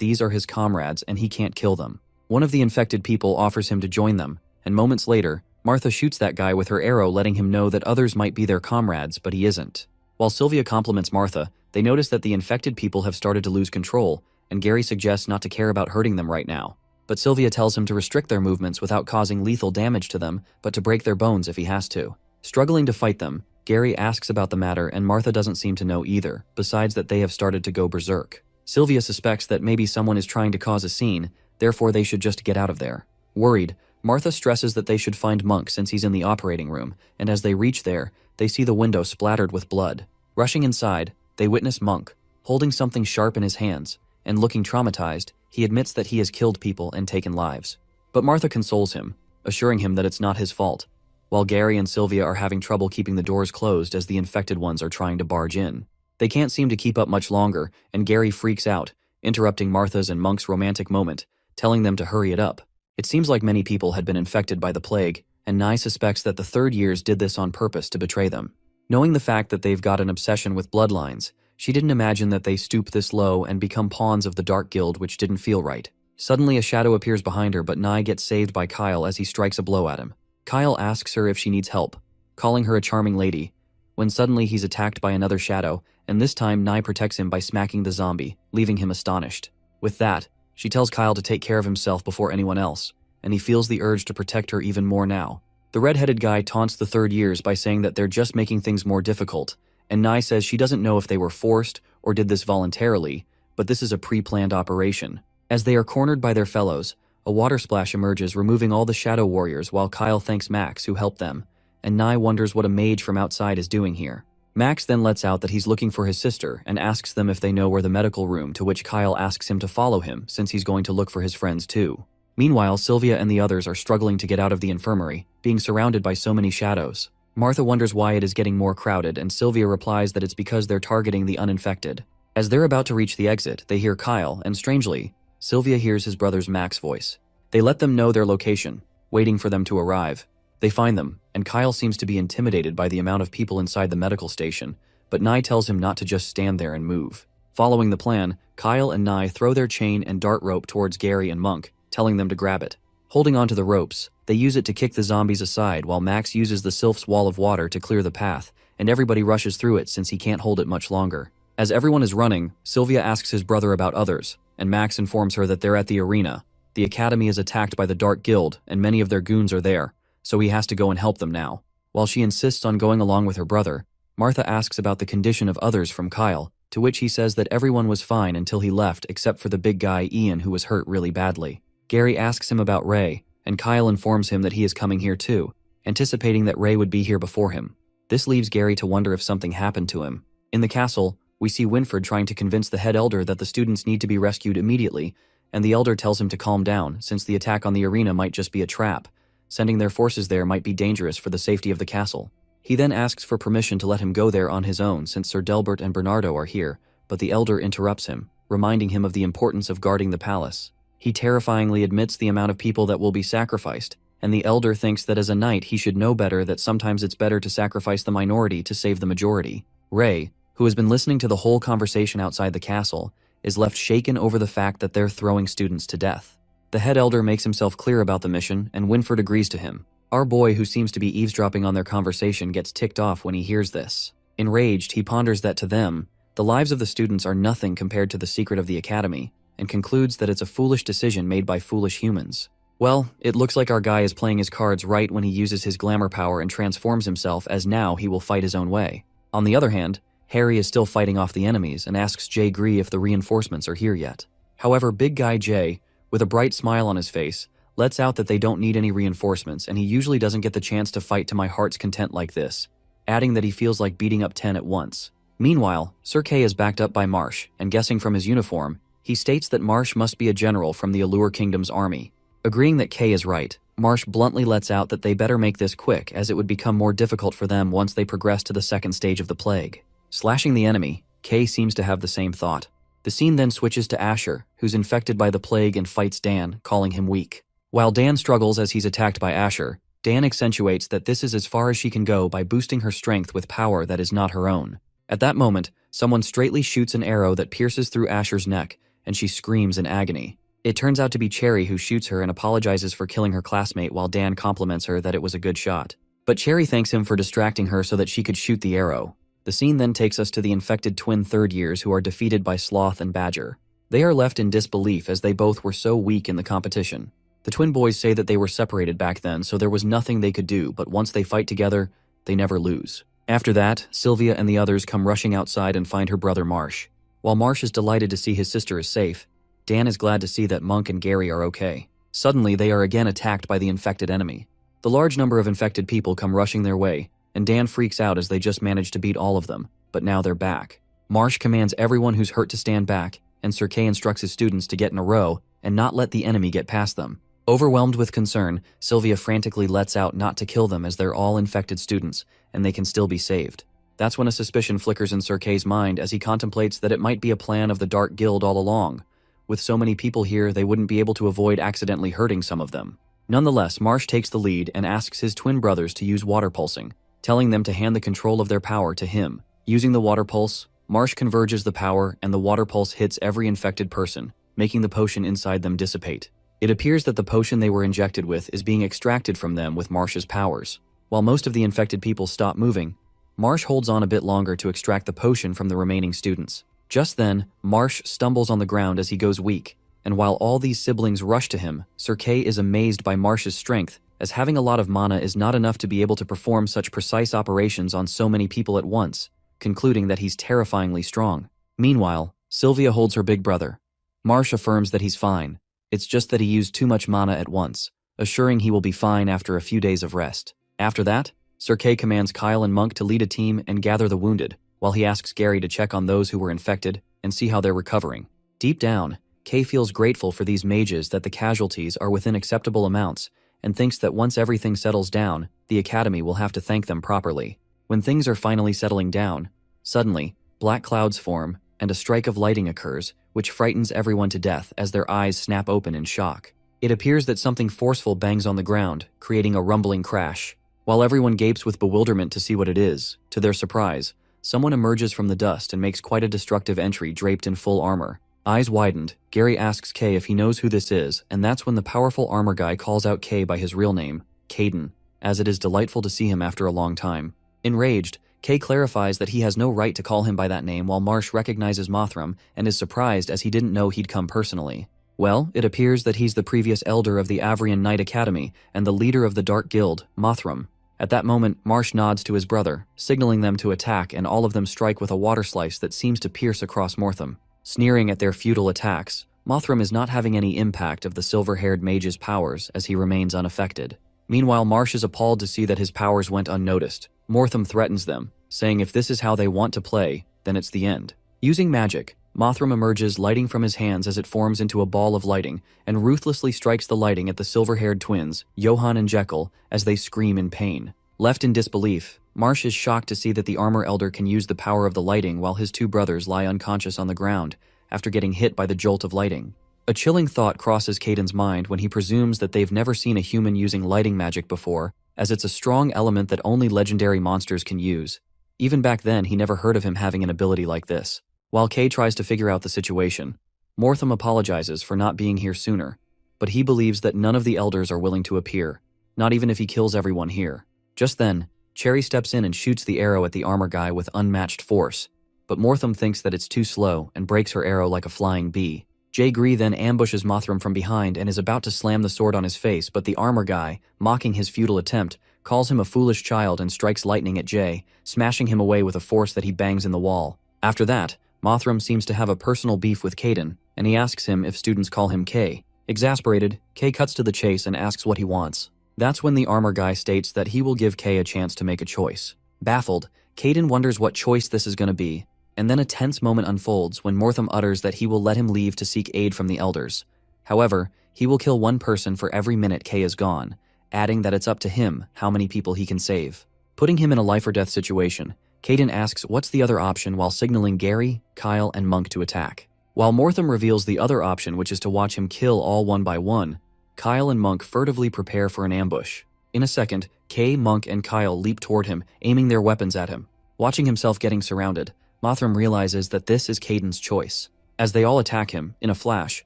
these are his comrades and he can't kill them. One of the infected people offers him to join them, and moments later, Martha shoots that guy with her arrow, letting him know that others might be their comrades, but he isn't. While Sylvia compliments Martha, they notice that the infected people have started to lose control, and Gary suggests not to care about hurting them right now. But Sylvia tells him to restrict their movements without causing lethal damage to them, but to break their bones if he has to. Struggling to fight them, Gary asks about the matter and Martha doesn't seem to know either, besides that they have started to go berserk. Sylvia suspects that maybe someone is trying to cause a scene, therefore they should just get out of there. Worried, Martha stresses that they should find Monk since he's in the operating room, and as they reach there, they see the window splattered with blood. Rushing inside, they witness Monk, holding something sharp in his hands, and looking traumatized, he admits that he has killed people and taken lives. But Martha consoles him, assuring him that it's not his fault, while Gary and Sylvia are having trouble keeping the doors closed as the infected ones are trying to barge in. They can't seem to keep up much longer, and Gary freaks out, interrupting Martha's and Monk's romantic moment, telling them to hurry it up. It seems like many people had been infected by the plague, and Nye suspects that the third years did this on purpose to betray them. Knowing the fact that they've got an obsession with bloodlines, she didn't imagine that they stoop this low and become pawns of the Dark Guild, which didn't feel right. Suddenly a shadow appears behind her, but Nye gets saved by Kyle as he strikes a blow at him. Kyle asks her if she needs help, calling her a charming lady, when suddenly he's attacked by another shadow, and this time Nye protects him by smacking the zombie, leaving him astonished. With that, she tells Kyle to take care of himself before anyone else, and he feels the urge to protect her even more now. The red-headed guy taunts the third years by saying that they're just making things more difficult, and Nye says she doesn't know if they were forced or did this voluntarily, but this is a pre-planned operation. As they are cornered by their fellows, a water splash emerges, removing all the shadow warriors while Kyle thanks Max, who helped them, and Nye wonders what a mage from outside is doing here. Max then lets out that he's looking for his sister and asks them if they know where the medical room, to which Kyle asks him to follow him since he's going to look for his friends too. Meanwhile, Sylvia and the others are struggling to get out of the infirmary, being surrounded by so many shadows. Martha wonders why it is getting more crowded, and Sylvia replies that it's because they're targeting the uninfected. As they're about to reach the exit, they hear Kyle, and strangely, Sylvia hears his brother's Max voice. They let them know their location, waiting for them to arrive. They find them, and Kyle seems to be intimidated by the amount of people inside the medical station, but Nye tells him not to just stand there and move. Following the plan, Kyle and Nye throw their chain and dart rope towards Gary and Monk, telling them to grab it. Holding onto the ropes, they use it to kick the zombies aside while Max uses the Sylph's wall of water to clear the path, and everybody rushes through it since he can't hold it much longer. As everyone is running, Sylvia asks his brother about others, and Max informs her that they're at the arena. The academy is attacked by the Dark Guild, and many of their goons are there, so he has to go and help them now. While she insists on going along with her brother, Martha asks about the condition of others from Kyle, to which he says that everyone was fine until he left except for the big guy Ian, who was hurt really badly. Gary asks him about Ray, and Kyle informs him that he is coming here too, anticipating that Ray would be here before him. This leaves Gary to wonder if something happened to him. In the castle, we see Winfred trying to convince the head elder that the students need to be rescued immediately, and the elder tells him to calm down since the attack on the arena might just be a trap. Sending their forces there might be dangerous for the safety of the castle. He then asks for permission to let him go there on his own since Sir Delbert and Bernardo are here, but the elder interrupts him, reminding him of the importance of guarding the palace. He terrifyingly admits the amount of people that will be sacrificed, and the elder thinks that as a knight he should know better that sometimes it's better to sacrifice the minority to save the majority. Ray, who has been listening to the whole conversation outside the castle, is left shaken over the fact that they're throwing students to death. The head elder makes himself clear about the mission, and Winfred agrees to him. Our boy, who seems to be eavesdropping on their conversation, gets ticked off when he hears this. Enraged, he ponders that to them, the lives of the students are nothing compared to the secret of the academy, and concludes that it's a foolish decision made by foolish humans. Well, it looks like our guy is playing his cards right when he uses his glamour power and transforms himself, as now he will fight his own way. On the other hand, Harry is still fighting off the enemies and asks Jay Gree if the reinforcements are here yet. However, big guy Jay, with a bright smile on his face, lets out that they don't need any reinforcements and he usually doesn't get the chance to fight to my heart's content like this, adding that he feels like beating up 10 at once. Meanwhile, Sir Kay is backed up by Marsh, and guessing from his uniform, he states that Marsh must be a general from the Allure Kingdom's army. Agreeing that Kay is right, Marsh bluntly lets out that they better make this quick as it would become more difficult for them once they progress to the second stage of the plague. Slashing the enemy, Kay seems to have the same thought. The scene then switches to Asher, who's infected by the plague and fights Dan, calling him weak. While Dan struggles as he's attacked by Asher, Dan accentuates that this is as far as she can go by boosting her strength with power that is not her own. At that moment, someone straightly shoots an arrow that pierces through Asher's neck, and she screams in agony. It turns out to be Cherry who shoots her and apologizes for killing her classmate while Dan compliments her that it was a good shot. But Cherry thanks him for distracting her so that she could shoot the arrow. The scene then takes us to the infected twin third years who are defeated by Sloth and Badger. They are left in disbelief as they both were so weak in the competition. The twin boys say that they were separated back then, so there was nothing they could do, but once they fight together, they never lose. After that, Sylvia and the others come rushing outside and find her brother Marsh. While Marsh is delighted to see his sister is safe, Dan is glad to see that Monk and Gary are okay. Suddenly, they are again attacked by the infected enemy. The large number of infected people come rushing their way, and Dan freaks out as they just managed to beat all of them, but now they're back. Marsh commands everyone who's hurt to stand back, and Sir Kay instructs his students to get in a row and not let the enemy get past them. Overwhelmed with concern, Sylvia frantically lets out not to kill them as they're all infected students, and they can still be saved. That's when a suspicion flickers in Sir Kay's mind as he contemplates that it might be a plan of the Dark Guild all along. With so many people here, they wouldn't be able to avoid accidentally hurting some of them. Nonetheless, Marsh takes the lead and asks his twin brothers to use water pulsing, telling them to hand the control of their power to him. Using the water pulse, Marsh converges the power and the water pulse hits every infected person, making the potion inside them dissipate. It appears that the potion they were injected with is being extracted from them with Marsh's powers. While most of the infected people stop moving, Marsh holds on a bit longer to extract the potion from the remaining students. Just then, Marsh stumbles on the ground as he goes weak, and while all these siblings rush to him, Sir Kay is amazed by Marsh's strength, as having a lot of mana is not enough to be able to perform such precise operations on so many people at once, concluding that he's terrifyingly strong. Meanwhile, Sylvia holds her big brother. Marsh affirms that he's fine. It's just that he used too much mana at once, assuring he will be fine after a few days of rest. After that, Sir Kay commands Kyle and Monk to lead a team and gather the wounded, while he asks Gary to check on those who were infected and see how they're recovering. Deep down, Kay feels grateful for these mages that the casualties are within acceptable amounts and thinks that once everything settles down, the Academy will have to thank them properly. When things are finally settling down, suddenly, black clouds form and a strike of lightning occurs, which frightens everyone to death as their eyes snap open in shock. It appears that something forceful bangs on the ground, creating a rumbling crash. While everyone gapes with bewilderment to see what it is, to their surprise, someone emerges from the dust and makes quite a destructive entry draped in full armor. Eyes widened, Gary asks Kay if he knows who this is, and that's when the powerful armor guy calls out Kay by his real name, Caden, as it is delightful to see him after a long time. Enraged, Kay clarifies that he has no right to call him by that name while Marsh recognizes Mothram and is surprised as he didn't know he'd come personally. Well, it appears that he's the previous elder of the Avrian Knight Academy and the leader of the Dark Guild, Mothram. At that moment, Marsh nods to his brother, signaling them to attack, and all of them strike with a water slice that seems to pierce across Mortham. Sneering at their futile attacks, Mothram is not having any impact of the silver-haired mage's powers as he remains unaffected. Meanwhile, Marsh is appalled to see that his powers went unnoticed. Mortham threatens them, saying if this is how they want to play, then it's the end. Using magic, Mothram emerges, lighting from his hands as it forms into a ball of lighting, and ruthlessly strikes the lighting at the silver-haired twins, Johann and Jekyll, as they scream in pain. Left in disbelief, Marsh is shocked to see that the armor elder can use the power of the lighting while his two brothers lie unconscious on the ground after getting hit by the jolt of lighting. A chilling thought crosses Caden's mind when he presumes that they've never seen a human using lighting magic before, as it's a strong element that only legendary monsters can use. Even back then, he never heard of him having an ability like this. While Kay tries to figure out the situation, Mortham apologizes for not being here sooner, but he believes that none of the elders are willing to appear, not even if he kills everyone here. Just then, Cherry steps in and shoots the arrow at the armor guy with unmatched force, but Mortham thinks that it's too slow and breaks her arrow like a flying bee. Jay Gree then ambushes Mothram from behind and is about to slam the sword on his face, but the armor guy, mocking his futile attempt, calls him a foolish child and strikes lightning at Jay, smashing him away with a force that he bangs in the wall. After that, Mothram seems to have a personal beef with Caden, and he asks him if students call him K. Exasperated, K cuts to the chase and asks what he wants. That's when the armor guy states that he will give K a chance to make a choice. Baffled, Caden wonders what choice this is going to be, and then a tense moment unfolds when Mothram utters that he will let him leave to seek aid from the elders. However, he will kill one person for every minute K is gone, adding that it's up to him how many people he can save. Putting him in a life-or-death situation, Caden asks what's the other option while signaling Gary, Kyle, and Monk to attack. While Mothram reveals the other option, which is to watch him kill all one by one, Kyle and Monk furtively prepare for an ambush. In a second, K, Monk, and Kyle leap toward him, aiming their weapons at him. Watching himself getting surrounded, Mothram realizes that this is Caden's choice. As they all attack him, in a flash,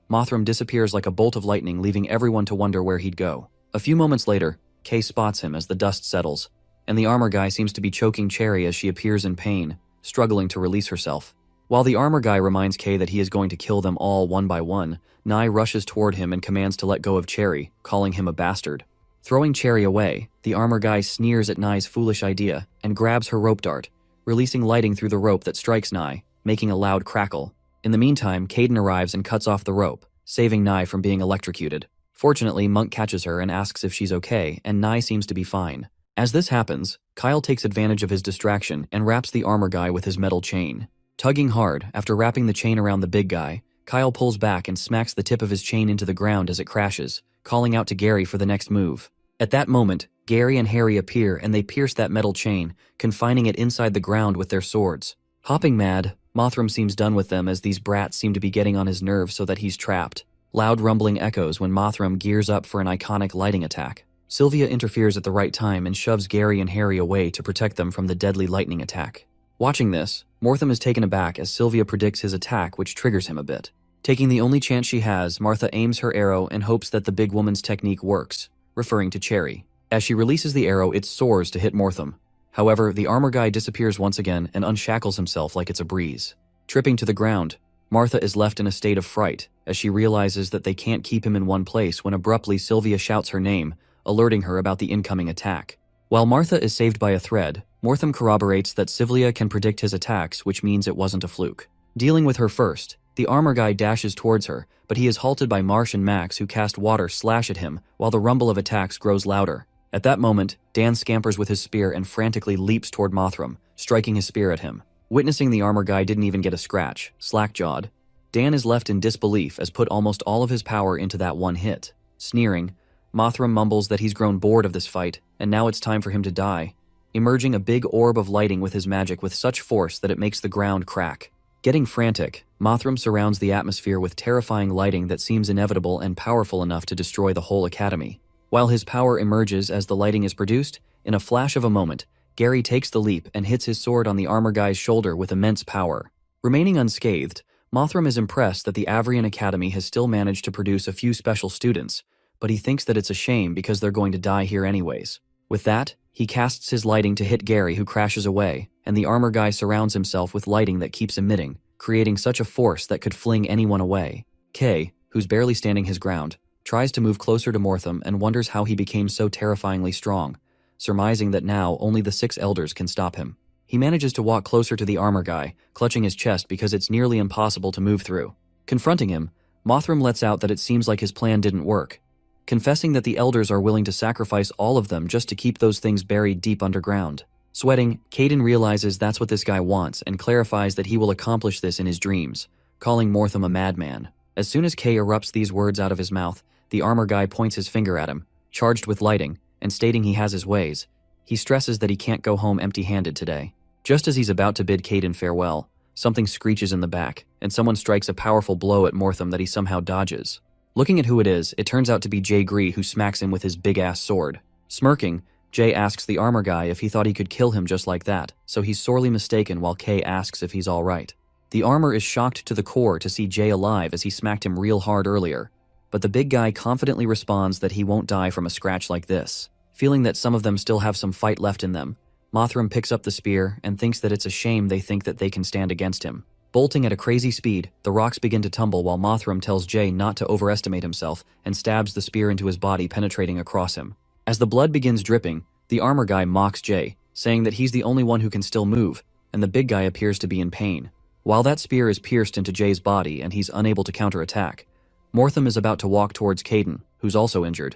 Mothram disappears like a bolt of lightning, leaving everyone to wonder where he'd go. A few moments later, K spots him as the dust settles, and the armor guy seems to be choking Cherry as she appears in pain, struggling to release herself. While the armor guy reminds K that he is going to kill them all one by one, Nye rushes toward him and commands to let go of Cherry, calling him a bastard. Throwing Cherry away, the armor guy sneers at Nye's foolish idea and grabs her rope dart, releasing lighting through the rope that strikes Nye, making a loud crackle. In the meantime, Caden arrives and cuts off the rope, saving Nye from being electrocuted. Fortunately, Monk catches her and asks if she's okay, and Nye seems to be fine. As this happens, Kyle takes advantage of his distraction and wraps the armor guy with his metal chain. Tugging hard, after wrapping the chain around the big guy, Kyle pulls back and smacks the tip of his chain into the ground as it crashes, calling out to Gary for the next move. At that moment, Gary and Harry appear and they pierce that metal chain, confining it inside the ground with their swords. Hopping mad, Mothram seems done with them as these brats seem to be getting on his nerves so that he's trapped. Loud rumbling echoes when Mothram gears up for an iconic lighting attack. Sylvia interferes at the right time and shoves Gary and Harry away to protect them from the deadly lightning attack. Watching this, Mothram is taken aback as Sylvia predicts his attack, which triggers him a bit. Taking the only chance she has, Martha aims her arrow and hopes that the big woman's technique works, referring to Cherry. As she releases the arrow, it soars to hit Mothram. However, the armor guy disappears once again and unshackles himself like it's a breeze. Tripping to the ground, Martha is left in a state of fright as she realizes that they can't keep him in one place when abruptly Sylvia shouts her name, alerting her about the incoming attack. While Martha is saved by a thread, Mothram corroborates that Sylvia can predict his attacks, which means it wasn't a fluke. Dealing with her first, the armor guy dashes towards her, but he is halted by Marsh and Max, who cast water slash at him while the rumble of attacks grows louder. At that moment, Dan scampers with his spear and frantically leaps toward Mothram, striking his spear at him. Witnessing the armor guy didn't even get a scratch, slack-jawed, Dan is left in disbelief as put almost all of his power into that one hit. Sneering, Mothram mumbles that he's grown bored of this fight, and now it's time for him to die, emerging a big orb of lighting with his magic with such force that it makes the ground crack. Getting frantic, Mothram surrounds the atmosphere with terrifying lighting that seems inevitable and powerful enough to destroy the whole academy. While his power emerges as the lighting is produced, in a flash of a moment, Gary takes the leap and hits his sword on the armor guy's shoulder with immense power. Remaining unscathed, Mothram is impressed that the Avrian Academy has still managed to produce a few special students, but he thinks that it's a shame because they're going to die here anyways. With that, he casts his lighting to hit Gary, who crashes away, and the armor guy surrounds himself with lighting that keeps emitting, creating such a force that could fling anyone away. Kay, who's barely standing his ground, tries to move closer to Mothram and wonders how he became so terrifyingly strong, surmising that now only the 6 elders can stop him. He manages to walk closer to the armor guy, clutching his chest because it's nearly impossible to move through. Confronting him, Mothram lets out that it seems like his plan didn't work, confessing that the elders are willing to sacrifice all of them just to keep those things buried deep underground. Sweating, Caden realizes that's what this guy wants and clarifies that he will accomplish this in his dreams, calling Mothram a madman. As soon as Kay erupts these words out of his mouth, the armor guy points his finger at him, charged with lighting, and stating he has his ways. He stresses that he can't go home empty-handed today. Just as he's about to bid Caden farewell, something screeches in the back, and someone strikes a powerful blow at Mothram that he somehow dodges. Looking at who it is, it turns out to be Jay Gree, who smacks him with his big-ass sword. Smirking, Jay asks the armor guy if he thought he could kill him just like that, so he's sorely mistaken while Kay asks if he's alright. The armor is shocked to the core to see Jay alive as he smacked him real hard earlier, but the big guy confidently responds that he won't die from a scratch like this. Feeling that some of them still have some fight left in them, Mothram picks up the spear and thinks that it's a shame they think that they can stand against him. Bolting at a crazy speed, the rocks begin to tumble while Mothram tells Jay not to overestimate himself and stabs the spear into his body, penetrating across him. As the blood begins dripping, the armor guy mocks Jay, saying that he's the only one who can still move, and the big guy appears to be in pain. While that spear is pierced into Jay's body and he's unable to counterattack, Mortham is about to walk towards Caden, who's also injured,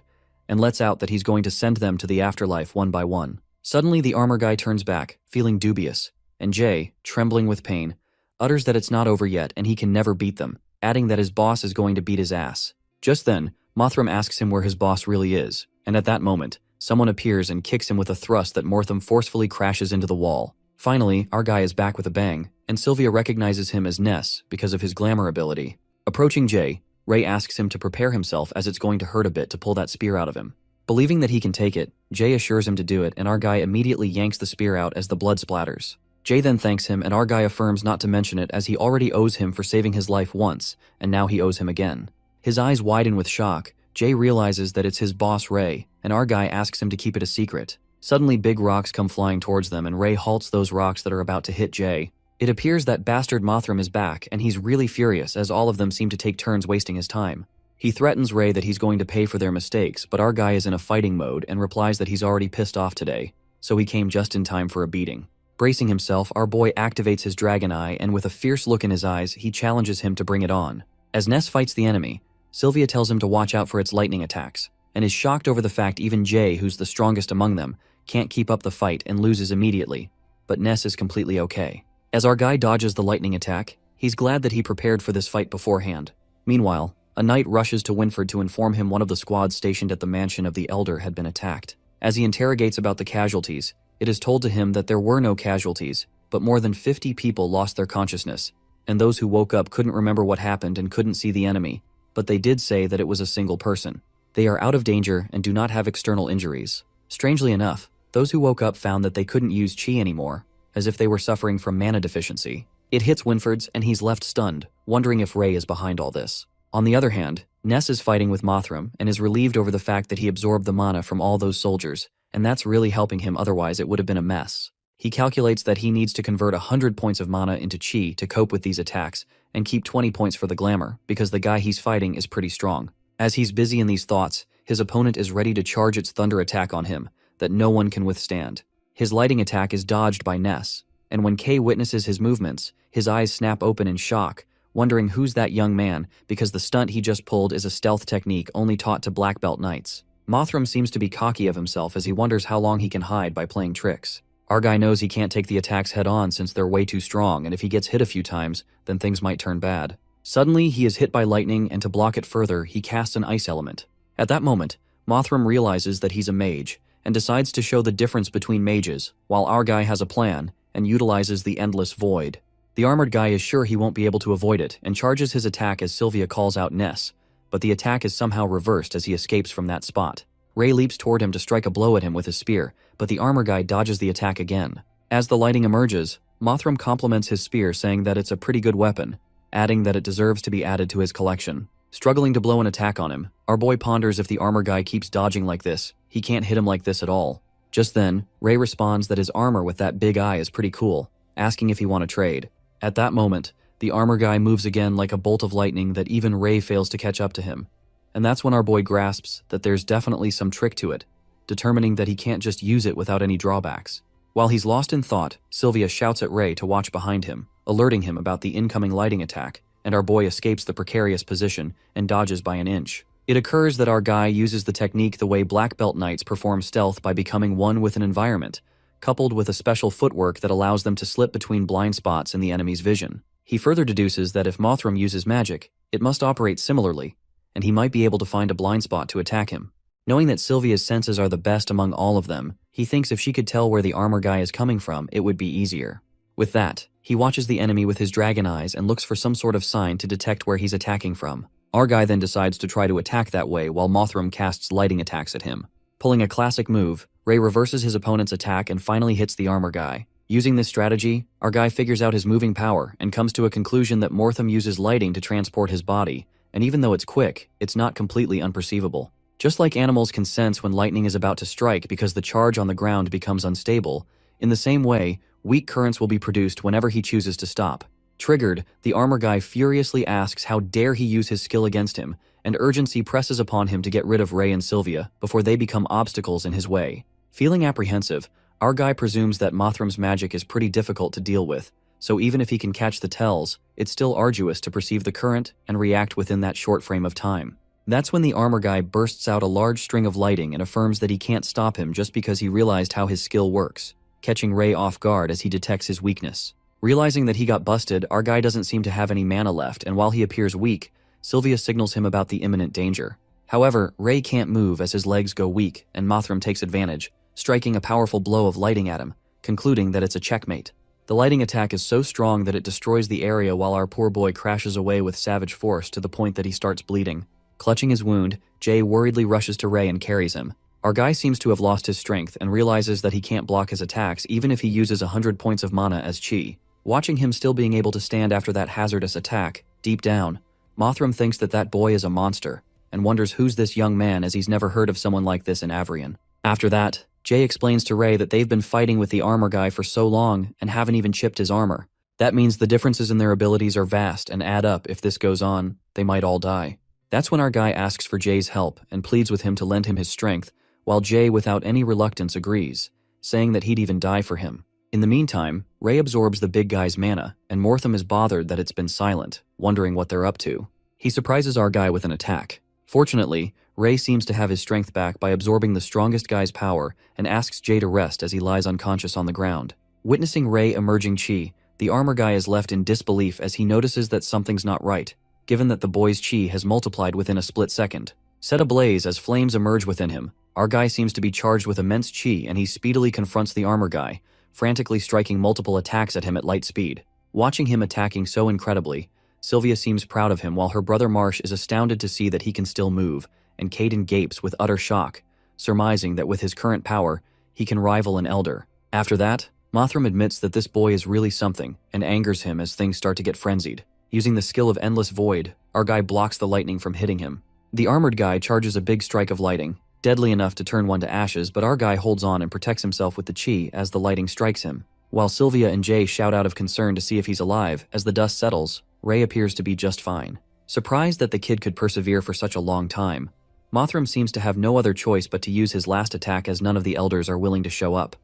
and lets out that he's going to send them to the afterlife one by one. Suddenly, the armor guy turns back, feeling dubious, and Jay, trembling with pain, utters that it's not over yet and he can never beat them, adding that his boss is going to beat his ass. Just then, Mothram asks him where his boss really is, and at that moment, someone appears and kicks him with a thrust that Mortham forcefully crashes into the wall. Finally, our guy is back with a bang, and Sylvia recognizes him as Ness because of his glamour ability. Approaching Jay, Ray asks him to prepare himself as it's going to hurt a bit to pull that spear out of him. Believing that he can take it, Jay assures him to do it, and our guy immediately yanks the spear out as the blood splatters. Jay then thanks him, and our guy affirms not to mention it as he already owes him for saving his life once, and now he owes him again. His eyes widen with shock. Jay realizes that it's his boss Ray, and our guy asks him to keep it a secret. Suddenly, big rocks come flying towards them, and Ray halts those rocks that are about to hit Jay. It appears that bastard Mothram is back, and he's really furious as all of them seem to take turns wasting his time. He threatens Ray that he's going to pay for their mistakes, but our guy is in a fighting mode and replies that he's already pissed off today, so he came just in time for a beating. Bracing himself, our boy activates his dragon eye, and with a fierce look in his eyes, he challenges him to bring it on. As Ness fights the enemy, Sylvia tells him to watch out for its lightning attacks, and is shocked over the fact even Jay, who's the strongest among them, can't keep up the fight and loses immediately, but Ness is completely okay. As our guy dodges the lightning attack, he's glad that he prepared for this fight beforehand. Meanwhile, a knight rushes to Winford to inform him one of the squads stationed at the mansion of the Elder had been attacked. As he interrogates about the casualties, it is told to him that there were no casualties, but more than 50 people lost their consciousness, and those who woke up couldn't remember what happened and couldn't see the enemy, but they did say that it was a single person. They are out of danger and do not have external injuries. Strangely enough, those who woke up found that they couldn't use chi anymore, as if they were suffering from mana deficiency. It hits Winford's and he's left stunned, wondering if Ray is behind all this. On the other hand, Ness is fighting with Mothram and is relieved over the fact that he absorbed the mana from all those soldiers, and that's really helping him, otherwise it would have been a mess. He calculates that he needs to convert 100 points of mana into chi to cope with these attacks, and keep 20 points for the glamour, because the guy he's fighting is pretty strong. As he's busy in these thoughts, his opponent is ready to charge its thunder attack on him, that no one can withstand. His lighting attack is dodged by Ness, and when Kay witnesses his movements, his eyes snap open in shock, wondering who's that young man, because the stunt he just pulled is a stealth technique only taught to black belt knights. Mothram seems to be cocky of himself as he wonders how long he can hide by playing tricks. Our guy knows he can't take the attacks head on since they're way too strong, and if he gets hit a few times, then things might turn bad. Suddenly, he is hit by lightning, and to block it further, he casts an ice element. At that moment, Mothram realizes that he's a mage, and decides to show the difference between mages, while our guy has a plan, and utilizes the Endless Void. The armored guy is sure he won't be able to avoid it, and charges his attack as Sylvia calls out Ness, but the attack is somehow reversed as he escapes from that spot. Ray leaps toward him to strike a blow at him with his spear, but the armor guy dodges the attack again. As the lighting emerges, Mothram compliments his spear, saying that it's a pretty good weapon, adding that it deserves to be added to his collection. Struggling to blow an attack on him, our boy ponders if the armor guy keeps dodging like this, he can't hit him like this at all. Just then, Ray responds that his armor with that big eye is pretty cool, asking if he want to trade. At that moment, the armor guy moves again like a bolt of lightning that even Ray fails to catch up to him. And that's when our boy grasps that there's definitely some trick to it, determining that he can't just use it without any drawbacks. While he's lost in thought, Sylvia shouts at Ray to watch behind him, alerting him about the incoming lighting attack, and our boy escapes the precarious position and dodges by an inch. It occurs that our guy uses the technique the way black belt knights perform stealth by becoming one with an environment, coupled with a special footwork that allows them to slip between blind spots in the enemy's vision. He further deduces that if Mothram uses magic, it must operate similarly, and he might be able to find a blind spot to attack him. Knowing that Sylvia's senses are the best among all of them, he thinks if she could tell where the armor guy is coming from, it would be easier. With that, he watches the enemy with his dragon eyes and looks for some sort of sign to detect where he's attacking from. Our guy then decides to try to attack that way while Mothram casts lighting attacks at him. Pulling a classic move, Ray reverses his opponent's attack and finally hits the armor guy. Using this strategy, our guy figures out his moving power and comes to a conclusion that Mothram uses lighting to transport his body, and even though it's quick, it's not completely unperceivable. Just like animals can sense when lightning is about to strike because the charge on the ground becomes unstable, in the same way, weak currents will be produced whenever he chooses to stop. Triggered, the armor guy furiously asks how dare he use his skill against him, and urgency presses upon him to get rid of Ray and Sylvia before they become obstacles in his way. Feeling apprehensive, our guy presumes that Mothram's magic is pretty difficult to deal with, so even if he can catch the tells, it's still arduous to perceive the current and react within that short frame of time. That's when the armor guy bursts out a large string of lighting and affirms that he can't stop him just because he realized how his skill works, catching Ray off guard as he detects his weakness. Realizing that he got busted, our guy doesn't seem to have any mana left, and while he appears weak, Sylvia signals him about the imminent danger. However, Ray can't move as his legs go weak, and Mothram takes advantage, striking a powerful blow of lighting at him, concluding that it's a checkmate. The lighting attack is so strong that it destroys the area while our poor boy crashes away with savage force to the point that he starts bleeding. Clutching his wound, Jay worriedly rushes to Ray and carries him. Our guy seems to have lost his strength and realizes that he can't block his attacks even if he uses 100 points of mana as chi. Watching him still being able to stand after that hazardous attack, deep down, Mothram thinks that that boy is a monster, and wonders who's this young man as he's never heard of someone like this in Avrian. After that, Jay explains to Ray that they've been fighting with the armor guy for so long and haven't even chipped his armor. That means the differences in their abilities are vast and add up. If this goes on, they might all die. That's when our guy asks for Jay's help and pleads with him to lend him his strength, while Jay without any reluctance agrees, saying that he'd even die for him. In the meantime, Ray absorbs the big guy's mana, and Mortham is bothered that it's been silent, wondering what they're up to. He surprises our guy with an attack. Fortunately, Ray seems to have his strength back by absorbing the strongest guy's power and asks Jay to rest as he lies unconscious on the ground. Witnessing Ray emerging chi, the armor guy is left in disbelief as he notices that something's not right, given that the boy's chi has multiplied within a split second. Set ablaze as flames emerge within him, our guy seems to be charged with immense chi and he speedily confronts the armor guy, frantically striking multiple attacks at him at light speed. Watching him attacking so incredibly, Sylvia seems proud of him while her brother Marsh is astounded to see that he can still move, and Caden gapes with utter shock, surmising that with his current power, he can rival an elder. After that, Mothram admits that this boy is really something and angers him as things start to get frenzied. Using the skill of Endless Void, our guy blocks the lightning from hitting him. The armored guy charges a big strike of lighting, deadly enough to turn one to ashes, but our guy holds on and protects himself with the chi as the lighting strikes him. While Sylvia and Jay shout out of concern to see if he's alive, as the dust settles, Ray appears to be just fine. Surprised that the kid could persevere for such a long time, Mothram seems to have no other choice but to use his last attack as none of the elders are willing to show up.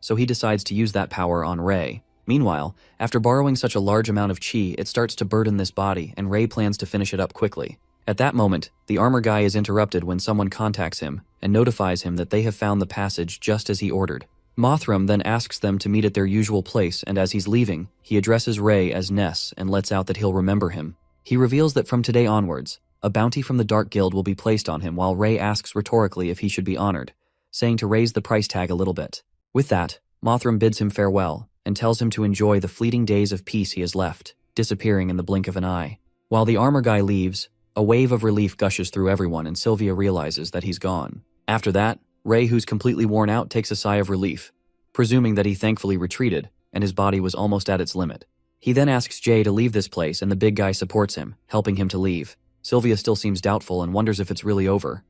So he decides to use that power on Ray. Meanwhile, after borrowing such a large amount of chi, it starts to burden this body, and Ray plans to finish it up quickly. At that moment, the armor guy is interrupted when someone contacts him and notifies him that they have found the passage just as he ordered. Mothram then asks them to meet at their usual place, and as he's leaving, he addresses Ray as Ness and lets out that he'll remember him. He reveals that from today onwards, a bounty from the Dark Guild will be placed on him while Ray asks rhetorically if he should be honored, saying to raise the price tag a little bit. With that, Mothram bids him farewell and tells him to enjoy the fleeting days of peace he has left, disappearing in the blink of an eye. While the armor guy leaves, a wave of relief gushes through everyone and Sylvia realizes that he's gone. After that, Ray, who's completely worn out, takes a sigh of relief, presuming that he thankfully retreated and his body was almost at its limit. He then asks Jay to leave this place and the big guy supports him, helping him to leave. Sylvia still seems doubtful and wonders if it's really over.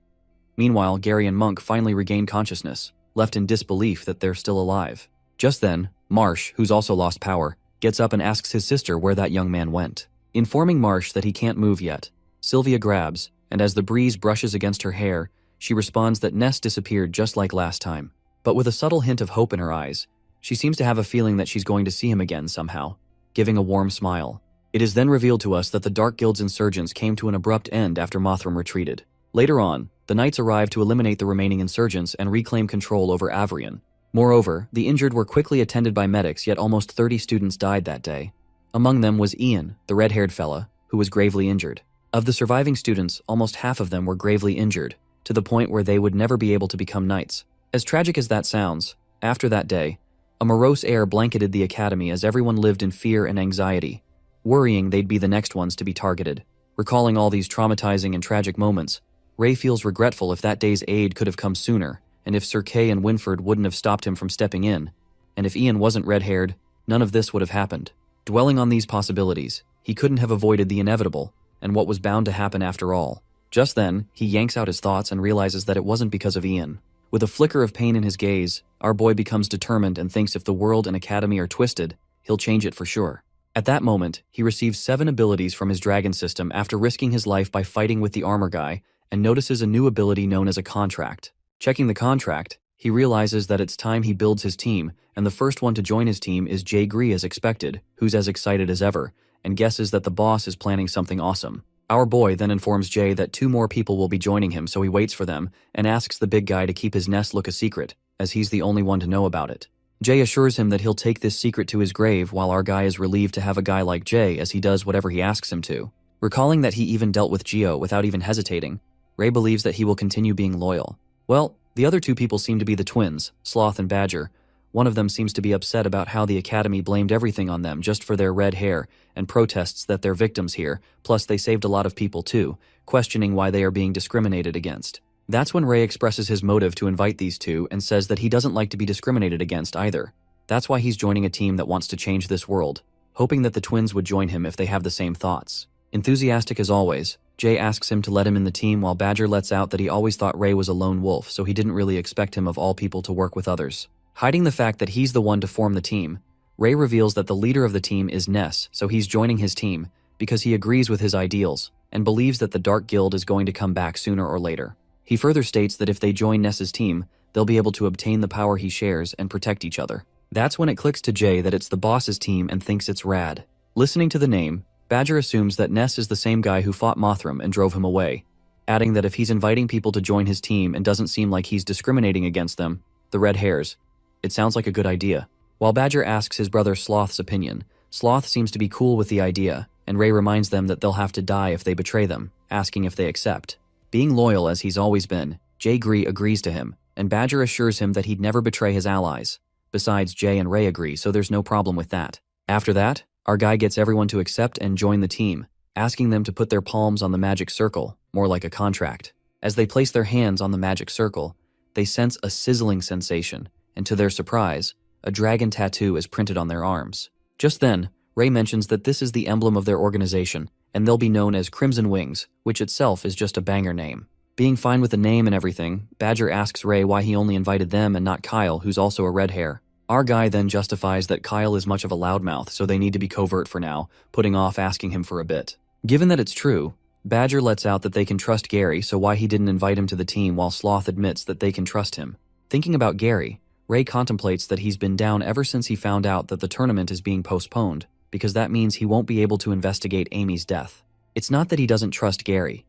Meanwhile, Gary and Monk finally regain consciousness, left in disbelief that they're still alive. Just then, Marsh, who's also lost power, gets up and asks his sister where that young man went. Informing Marsh that he can't move yet, Sylvia grabs, and as the breeze brushes against her hair, she responds that Ness disappeared just like last time. But with a subtle hint of hope in her eyes, she seems to have a feeling that she's going to see him again somehow, giving a warm smile. It is then revealed to us that the Dark Guild's insurgents came to an abrupt end after Mothram retreated. Later on, the knights arrive to eliminate the remaining insurgents and reclaim control over Avrian. Moreover, the injured were quickly attended by medics, yet almost 30 students died that day. Among them was Ian, the red-haired fella, who was gravely injured. Of the surviving students, almost half of them were gravely injured, to the point where they would never be able to become knights. As tragic as that sounds, after that day, a morose air blanketed the academy as everyone lived in fear and anxiety, worrying they'd be the next ones to be targeted. Recalling all these traumatizing and tragic moments, Ray feels regretful if that day's aid could have come sooner, and if Sir Kay and Winford wouldn't have stopped him from stepping in, and if Ian wasn't red-haired, none of this would have happened. Dwelling on these possibilities, he couldn't have avoided the inevitable, and what was bound to happen after all. Just then, he yanks out his thoughts and realizes that it wasn't because of Ian. With a flicker of pain in his gaze, our boy becomes determined and thinks if the world and academy are twisted, he'll change it for sure. At that moment, he receives 7 abilities from his dragon system after risking his life by fighting with the armor guy, and notices a new ability known as a contract. Checking the contract, He realizes that it's time he builds his team, and the first one to join his team is Jae as expected, who's as excited as ever, and guesses that the boss is planning something awesome. Our boy then informs Jay that 2 more people will be joining him, so he waits for them and asks the big guy to keep his nest look a secret, as he's the only one to know about it. Jay assures him that he'll take this secret to his grave, while our guy is relieved to have a guy like Jay, as he does whatever he asks him to. Recalling that he even dealt with Geo without even hesitating, Ray believes that he will continue being loyal. Well, the other 2 people seem to be the twins, Sloth and Badger. One of them seems to be upset about how the Academy blamed everything on them just for their red hair, and protests that they're victims here, plus they saved a lot of people too, questioning why they are being discriminated against. That's when Ray expresses his motive to invite these 2 and says that he doesn't like to be discriminated against either. That's why he's joining a team that wants to change this world, hoping that the twins would join him if they have the same thoughts. Enthusiastic as always, Jay asks him to let him in the team, while Badger lets out that he always thought Ray was a lone wolf, so he didn't really expect him of all people to work with others. Hiding the fact that he's the one to form the team, Ray reveals that the leader of the team is Ness, so he's joining his team because he agrees with his ideals and believes that the Dark Guild is going to come back sooner or later. He further states that if they join Ness's team, they'll be able to obtain the power he shares and protect each other. That's when it clicks to Jay that it's the boss's team and thinks it's rad. Listening to the name, Badger assumes that Ness is the same guy who fought Mothram and drove him away, adding that if he's inviting people to join his team and doesn't seem like he's discriminating against them, the red hairs, it sounds like a good idea. While Badger asks his brother Sloth's opinion, Sloth seems to be cool with the idea, and Ray reminds them that they'll have to die if they betray them, asking if they accept. Being loyal as he's always been, Jay agrees to him, and Badger assures him that he'd never betray his allies. Besides, Jay and Ray agree, so there's no problem with that. After that, our guy gets everyone to accept and join the team, asking them to put their palms on the magic circle, more like a contract. As they place their hands on the magic circle, they sense a sizzling sensation, and to their surprise, a dragon tattoo is printed on their arms. Just then, Ray mentions that this is the emblem of their organization, and they'll be known as Crimson Wings, which itself is just a banger name. Being fine with the name and everything, Badger asks Ray why he only invited them and not Kyle, who's also a red hair. Our guy then justifies that Kyle is much of a loudmouth, so they need to be covert for now, putting off asking him for a bit. Given that it's true, Badger lets out that they can trust Gary, so why he didn't invite him to the team, while Sloth admits that they can trust him. Thinking about Gary, Ray contemplates that he's been down ever since he found out that the tournament is being postponed, because that means he won't be able to investigate Amy's death. It's not that he doesn't trust Gary.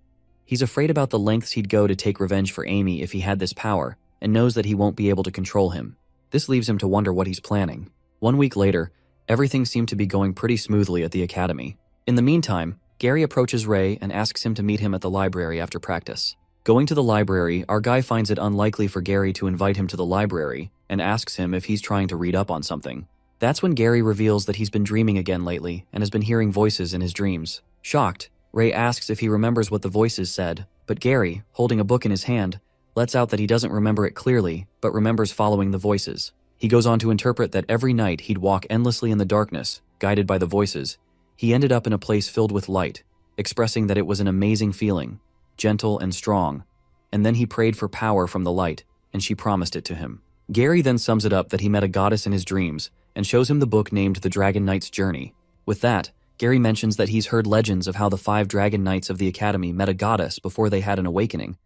He's afraid about the lengths he'd go to take revenge for Amy if he had this power, and knows that he won't be able to control him. This leaves him to wonder what he's planning. 1 week later, everything seemed to be going pretty smoothly at the academy. In the meantime, Gary approaches Ray and asks him to meet him at the library after practice. Going to the library, our guy finds it unlikely for Gary to invite him to the library and asks him if he's trying to read up on something. That's when Gary reveals that he's been dreaming again lately and has been hearing voices in his dreams. Shocked, Ray asks if he remembers what the voices said, but Gary, holding a book in his hand, lets out that he doesn't remember it clearly, but remembers following the voices. He goes on to interpret that every night he'd walk endlessly in the darkness, guided by the voices. He ended up in a place filled with light, expressing that it was an amazing feeling, gentle and strong, and then he prayed for power from the light, and she promised it to him. Gary then sums it up that he met a goddess in his dreams, and shows him the book named The Dragon Knight's Journey. With that, Gary mentions that he's heard legends of how the 5 Dragon Knights of the Academy met a goddess before they had an awakening.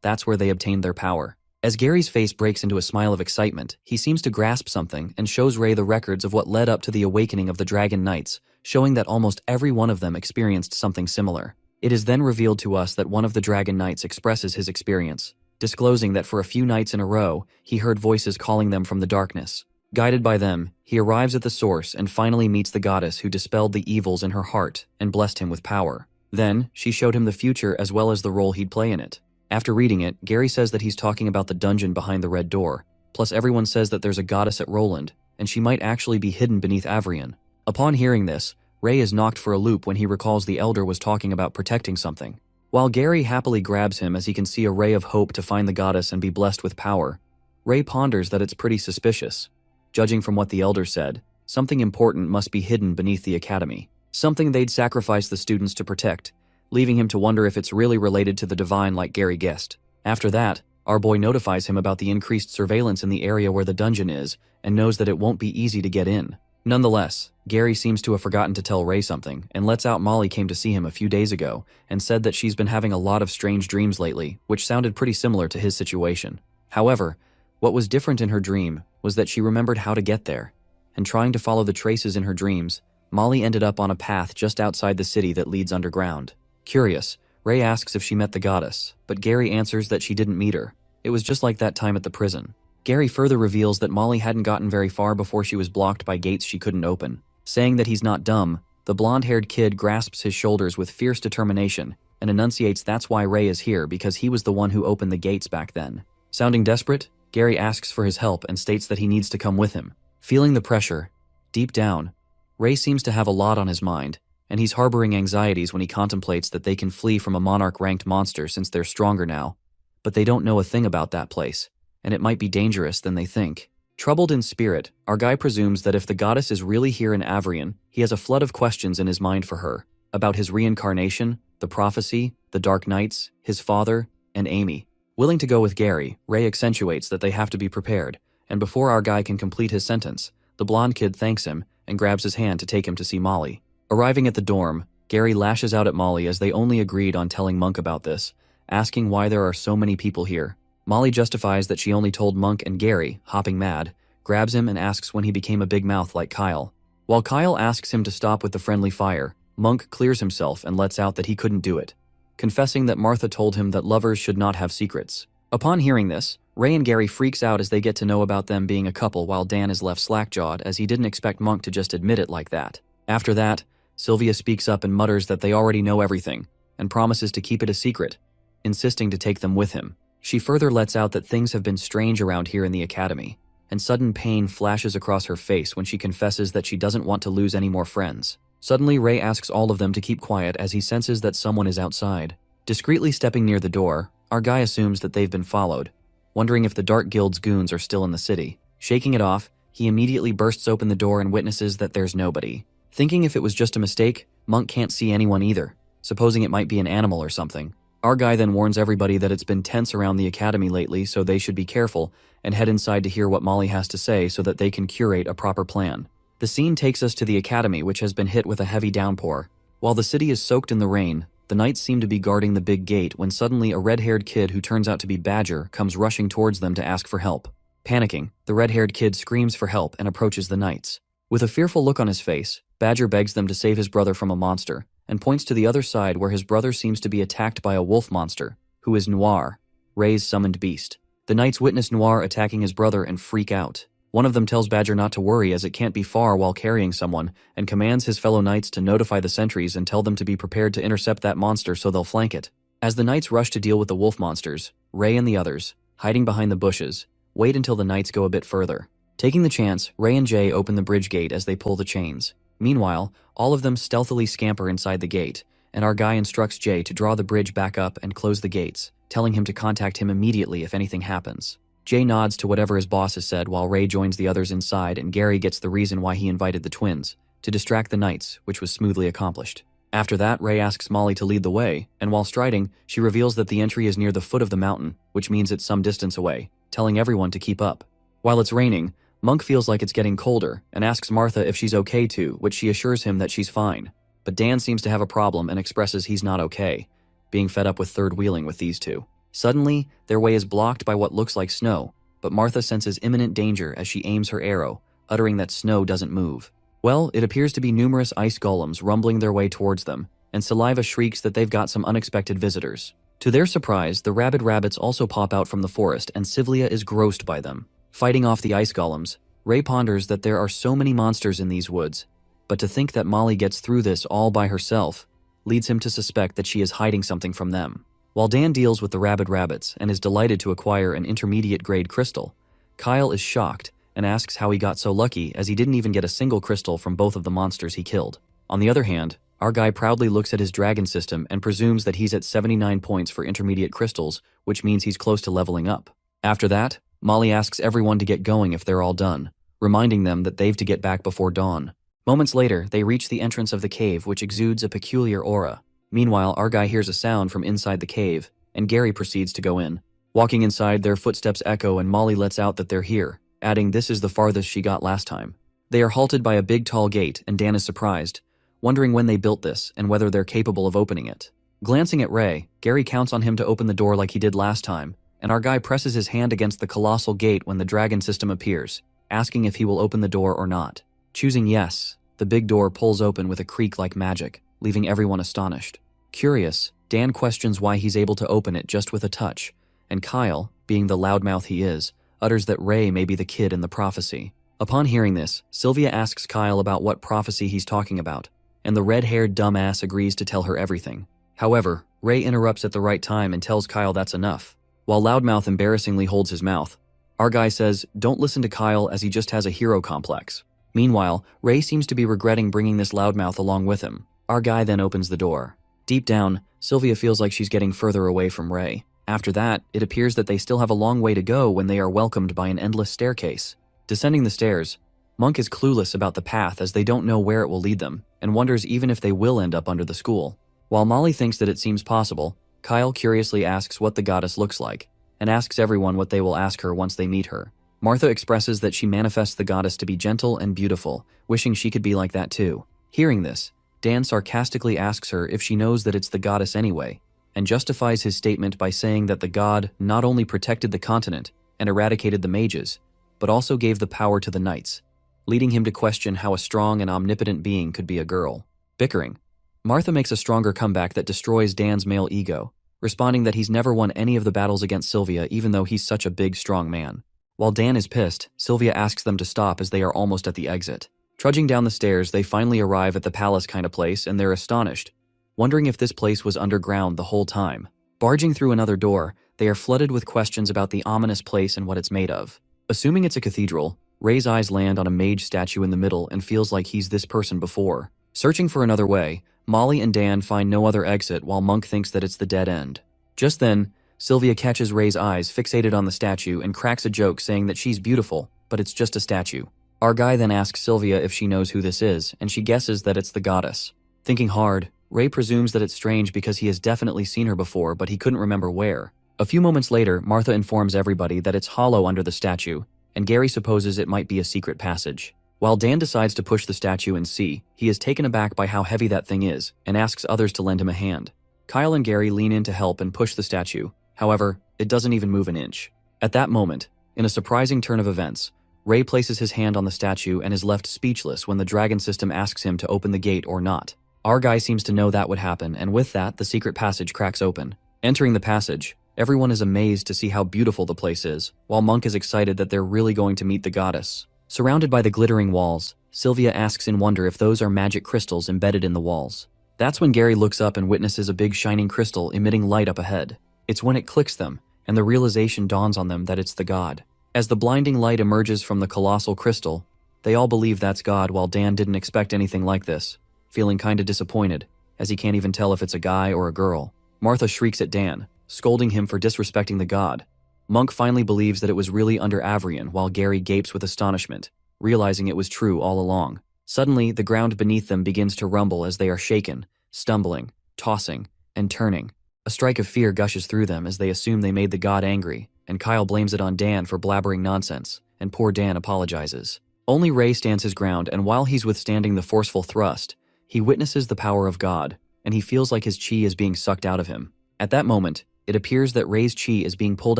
That's where they obtained their power. As Gary's face breaks into a smile of excitement, he seems to grasp something and shows Ray the records of what led up to the awakening of the Dragon Knights, showing that almost every one of them experienced something similar. It is then revealed to us that one of the Dragon Knights expresses his experience, disclosing that for a few nights in a row, he heard voices calling them from the darkness. Guided by them, he arrives at the source and finally meets the goddess who dispelled the evils in her heart and blessed him with power. Then, she showed him the future as well as the role he'd play in it. After reading it, Gary says that he's talking about the dungeon behind the red door, plus everyone says that there's a goddess at Roland, and she might actually be hidden beneath Avrion. Upon hearing this, Ray is knocked for a loop when he recalls the Elder was talking about protecting something. While Gary happily grabs him as he can see a ray of hope to find the goddess and be blessed with power, Ray ponders that it's pretty suspicious. Judging from what the Elder said, something important must be hidden beneath the Academy. Something they'd sacrifice the students to protect, leaving him to wonder if it's really related to the divine like Gary guessed. After that, our boy notifies him about the increased surveillance in the area where the dungeon is and knows that it won't be easy to get in. Nonetheless, Gary seems to have forgotten to tell Ray something and lets out Molly came to see him a few days ago and said that she's been having a lot of strange dreams lately, which sounded pretty similar to his situation. However, What was different in her dream was that she remembered how to get there, and trying to follow the traces in her dreams, Molly ended up on a path just outside the city that leads underground. Curious, Ray asks if she met the goddess, but Gary answers that she didn't meet her. It was just like that time at the prison. Gary further reveals that Molly hadn't gotten very far before she was blocked by gates she couldn't open. Saying that he's not dumb, the blonde-haired kid grasps his shoulders with fierce determination and enunciates that's why Ray is here, because he was the one who opened the gates back then. Sounding desperate, Gary asks for his help and states that he needs to come with him. Feeling the pressure, deep down, Ray seems to have a lot on his mind, and he's harboring anxieties when he contemplates that they can flee from a monarch-ranked monster since they're stronger now. But they don't know a thing about that place, and it might be dangerous than they think. Troubled in spirit, our guy presumes that if the goddess is really here in Avrion, he has a flood of questions in his mind for her, about his reincarnation, the prophecy, the Dark Knights, his father, and Amy. Willing to go with Gary, Ray accentuates that they have to be prepared, and before our guy can complete his sentence, the blonde kid thanks him and grabs his hand to take him to see Molly. Arriving at the dorm, Gary lashes out at Molly as they only agreed on telling Monk about this, asking why there are so many people here. Molly justifies that she only told Monk, and Gary, hopping mad, grabs him and asks when he became a big mouth like Kyle. While Kyle asks him to stop with the friendly fire, Monk clears himself and lets out that he couldn't do it, confessing that Martha told him that lovers should not have secrets. Upon hearing this, Ray and Gary freaks out as they get to know about them being a couple, while Dan is left slack-jawed as he didn't expect Monk to just admit it like that. After that, Sylvia speaks up and mutters that they already know everything, and promises to keep it a secret, insisting to take them with him. She further lets out that things have been strange around here in the academy, and sudden pain flashes across her face when she confesses that she doesn't want to lose any more friends. Suddenly, Ray asks all of them to keep quiet as he senses that someone is outside. Discreetly stepping near the door, our guy assumes that they've been followed, wondering if the Dark Guild's goons are still in the city. Shaking it off, he immediately bursts open the door and witnesses that there's nobody. Thinking if it was just a mistake, Monk can't see anyone either, supposing it might be an animal or something. Our guy then warns everybody that it's been tense around the academy lately, so they should be careful and head inside to hear what Molly has to say so that they can curate a proper plan. The scene takes us to the academy, which has been hit with a heavy downpour. While the city is soaked in the rain, the knights seem to be guarding the big gate when suddenly a red-haired kid who turns out to be Badger comes rushing towards them to ask for help. Panicking, the red-haired kid screams for help and approaches the knights. With a fearful look on his face, Badger begs them to save his brother from a monster, and points to the other side where his brother seems to be attacked by a wolf monster, who is Noir, Ray's summoned beast. The knights witness Noir attacking his brother and freak out. One of them tells Badger not to worry as it can't be far while carrying someone, and commands his fellow knights to notify the sentries and tell them to be prepared to intercept that monster so they'll flank it. As the knights rush to deal with the wolf monsters, Ray and the others, hiding behind the bushes, wait until the knights go a bit further. Taking the chance, Ray and Jay open the bridge gate as they pull the chains. Meanwhile, all of them stealthily scamper inside the gate, and our guy instructs Jay to draw the bridge back up and close the gates, telling him to contact him immediately if anything happens. Jay nods to whatever his boss has said while Ray joins the others inside, and Gary gets the reason why he invited the twins, to distract the knights, which was smoothly accomplished. After that, Ray asks Molly to lead the way, and while striding, she reveals that the entry is near the foot of the mountain, which means it's some distance away, telling everyone to keep up. While it's raining, Monk feels like it's getting colder and asks Martha if she's okay too, which she assures him that she's fine. But Dan seems to have a problem and expresses he's not okay, being fed up with third-wheeling with these two. Suddenly, their way is blocked by what looks like snow, but Martha senses imminent danger as she aims her arrow, uttering that snow doesn't move. Well, it appears to be numerous ice golems rumbling their way towards them, and Saliva shrieks that they've got some unexpected visitors. To their surprise, the rabid rabbits also pop out from the forest, and Sylvia is grossed by them. Fighting off the ice golems, Ray ponders that there are so many monsters in these woods, but to think that Molly gets through this all by herself leads him to suspect that she is hiding something from them. While Dan deals with the rabid rabbits and is delighted to acquire an intermediate-grade crystal, Kyle is shocked and asks how he got so lucky as he didn't even get a single crystal from both of the monsters he killed. On the other hand, our guy proudly looks at his dragon system and presumes that he's at 79 points for intermediate crystals, which means he's close to leveling up. After that, Molly asks everyone to get going if they're all done, reminding them that they've to get back before dawn. Moments later, they reach the entrance of the cave, which exudes a peculiar aura. Meanwhile, our guy hears a sound from inside the cave, and Gary proceeds to go in. Walking inside, their footsteps echo and Molly lets out that they're here, adding this is the farthest she got last time. They are halted by a big tall gate, and Dan is surprised, wondering when they built this and whether they're capable of opening it. Glancing at Ray, Gary counts on him to open the door like he did last time, and our guy presses his hand against the colossal gate when the dragon system appears, asking if he will open the door or not. Choosing yes, the big door pulls open with a creak like magic, leaving everyone astonished. Curious, Dan questions why he's able to open it just with a touch, and Kyle, being the loudmouth he is, utters that Ray may be the kid in the prophecy. Upon hearing this, Sylvia asks Kyle about what prophecy he's talking about, and the red-haired dumbass agrees to tell her everything. However, Ray interrupts at the right time and tells Kyle that's enough. While Loudmouth embarrassingly holds his mouth, our guy says, don't listen to Kyle as he just has a hero complex. Meanwhile, Ray seems to be regretting bringing this Loudmouth along with him. Our guy then opens the door. Deep down, Sylvia feels like she's getting further away from Ray. After that, it appears that they still have a long way to go when they are welcomed by an endless staircase. Descending the stairs, Monk is clueless about the path as they don't know where it will lead them, and wonders even if they will end up under the school. While Molly thinks that it seems possible, Kyle curiously asks what the goddess looks like, and asks everyone what they will ask her once they meet her. Martha expresses that she manifests the goddess to be gentle and beautiful, wishing she could be like that too. Hearing this, Dan sarcastically asks her if she knows that it's the goddess anyway, and justifies his statement by saying that the god not only protected the continent and eradicated the mages, but also gave the power to the knights, leading him to question how a strong and omnipotent being could be a girl. Bickering, Martha makes a stronger comeback that destroys Dan's male ego, responding that he's never won any of the battles against Sylvia even though he's such a big, strong man. While Dan is pissed, Sylvia asks them to stop as they are almost at the exit. Trudging down the stairs, they finally arrive at the palace kind of place and they're astonished, wondering if this place was underground the whole time. Barging through another door, they are flooded with questions about the ominous place and what it's made of. Assuming it's a cathedral, Ray's eyes land on a mage statue in the middle and feels like he's this person before. Searching for another way, Molly and Dan find no other exit while Monk thinks that it's the dead end. Just then, Sylvia catches Ray's eyes fixated on the statue and cracks a joke saying that she's beautiful, but it's just a statue. Our guy then asks Sylvia if she knows who this is, and she guesses that it's the goddess. Thinking hard, Ray presumes that it's strange because he has definitely seen her before, but he couldn't remember where. A few moments later, Martha informs everybody that it's hollow under the statue, and Gary supposes it might be a secret passage. While Dan decides to push the statue and see, he is taken aback by how heavy that thing is, and asks others to lend him a hand. Kyle and Gary lean in to help and push the statue. However, it doesn't even move an inch. At that moment, in a surprising turn of events, Ray places his hand on the statue and is left speechless when the dragon system asks him to open the gate or not. Our guy seems to know that would happen, and with that, the secret passage cracks open. Entering the passage, everyone is amazed to see how beautiful the place is, while Monk is excited that they're really going to meet the goddess. Surrounded by the glittering walls, Sylvia asks in wonder if those are magic crystals embedded in the walls. That's when Gary looks up and witnesses a big shining crystal emitting light up ahead. It's when it clicks them, and the realization dawns on them that it's the god. As the blinding light emerges from the colossal crystal, they all believe that's God while Dan didn't expect anything like this, feeling kinda disappointed, as he can't even tell if it's a guy or a girl. Martha shrieks at Dan, scolding him for disrespecting the god. Monk finally believes that it was really under Avrian while Gary gapes with astonishment, realizing it was true all along. Suddenly, the ground beneath them begins to rumble as they are shaken, stumbling, tossing, and turning. A strike of fear gushes through them as they assume they made the god angry, and Kyle blames it on Dan for blabbering nonsense, and poor Dan apologizes. Only Ray stands his ground, and while he's withstanding the forceful thrust, he witnesses the power of God, and he feels like his chi is being sucked out of him. At that moment, it appears that Ray's chi is being pulled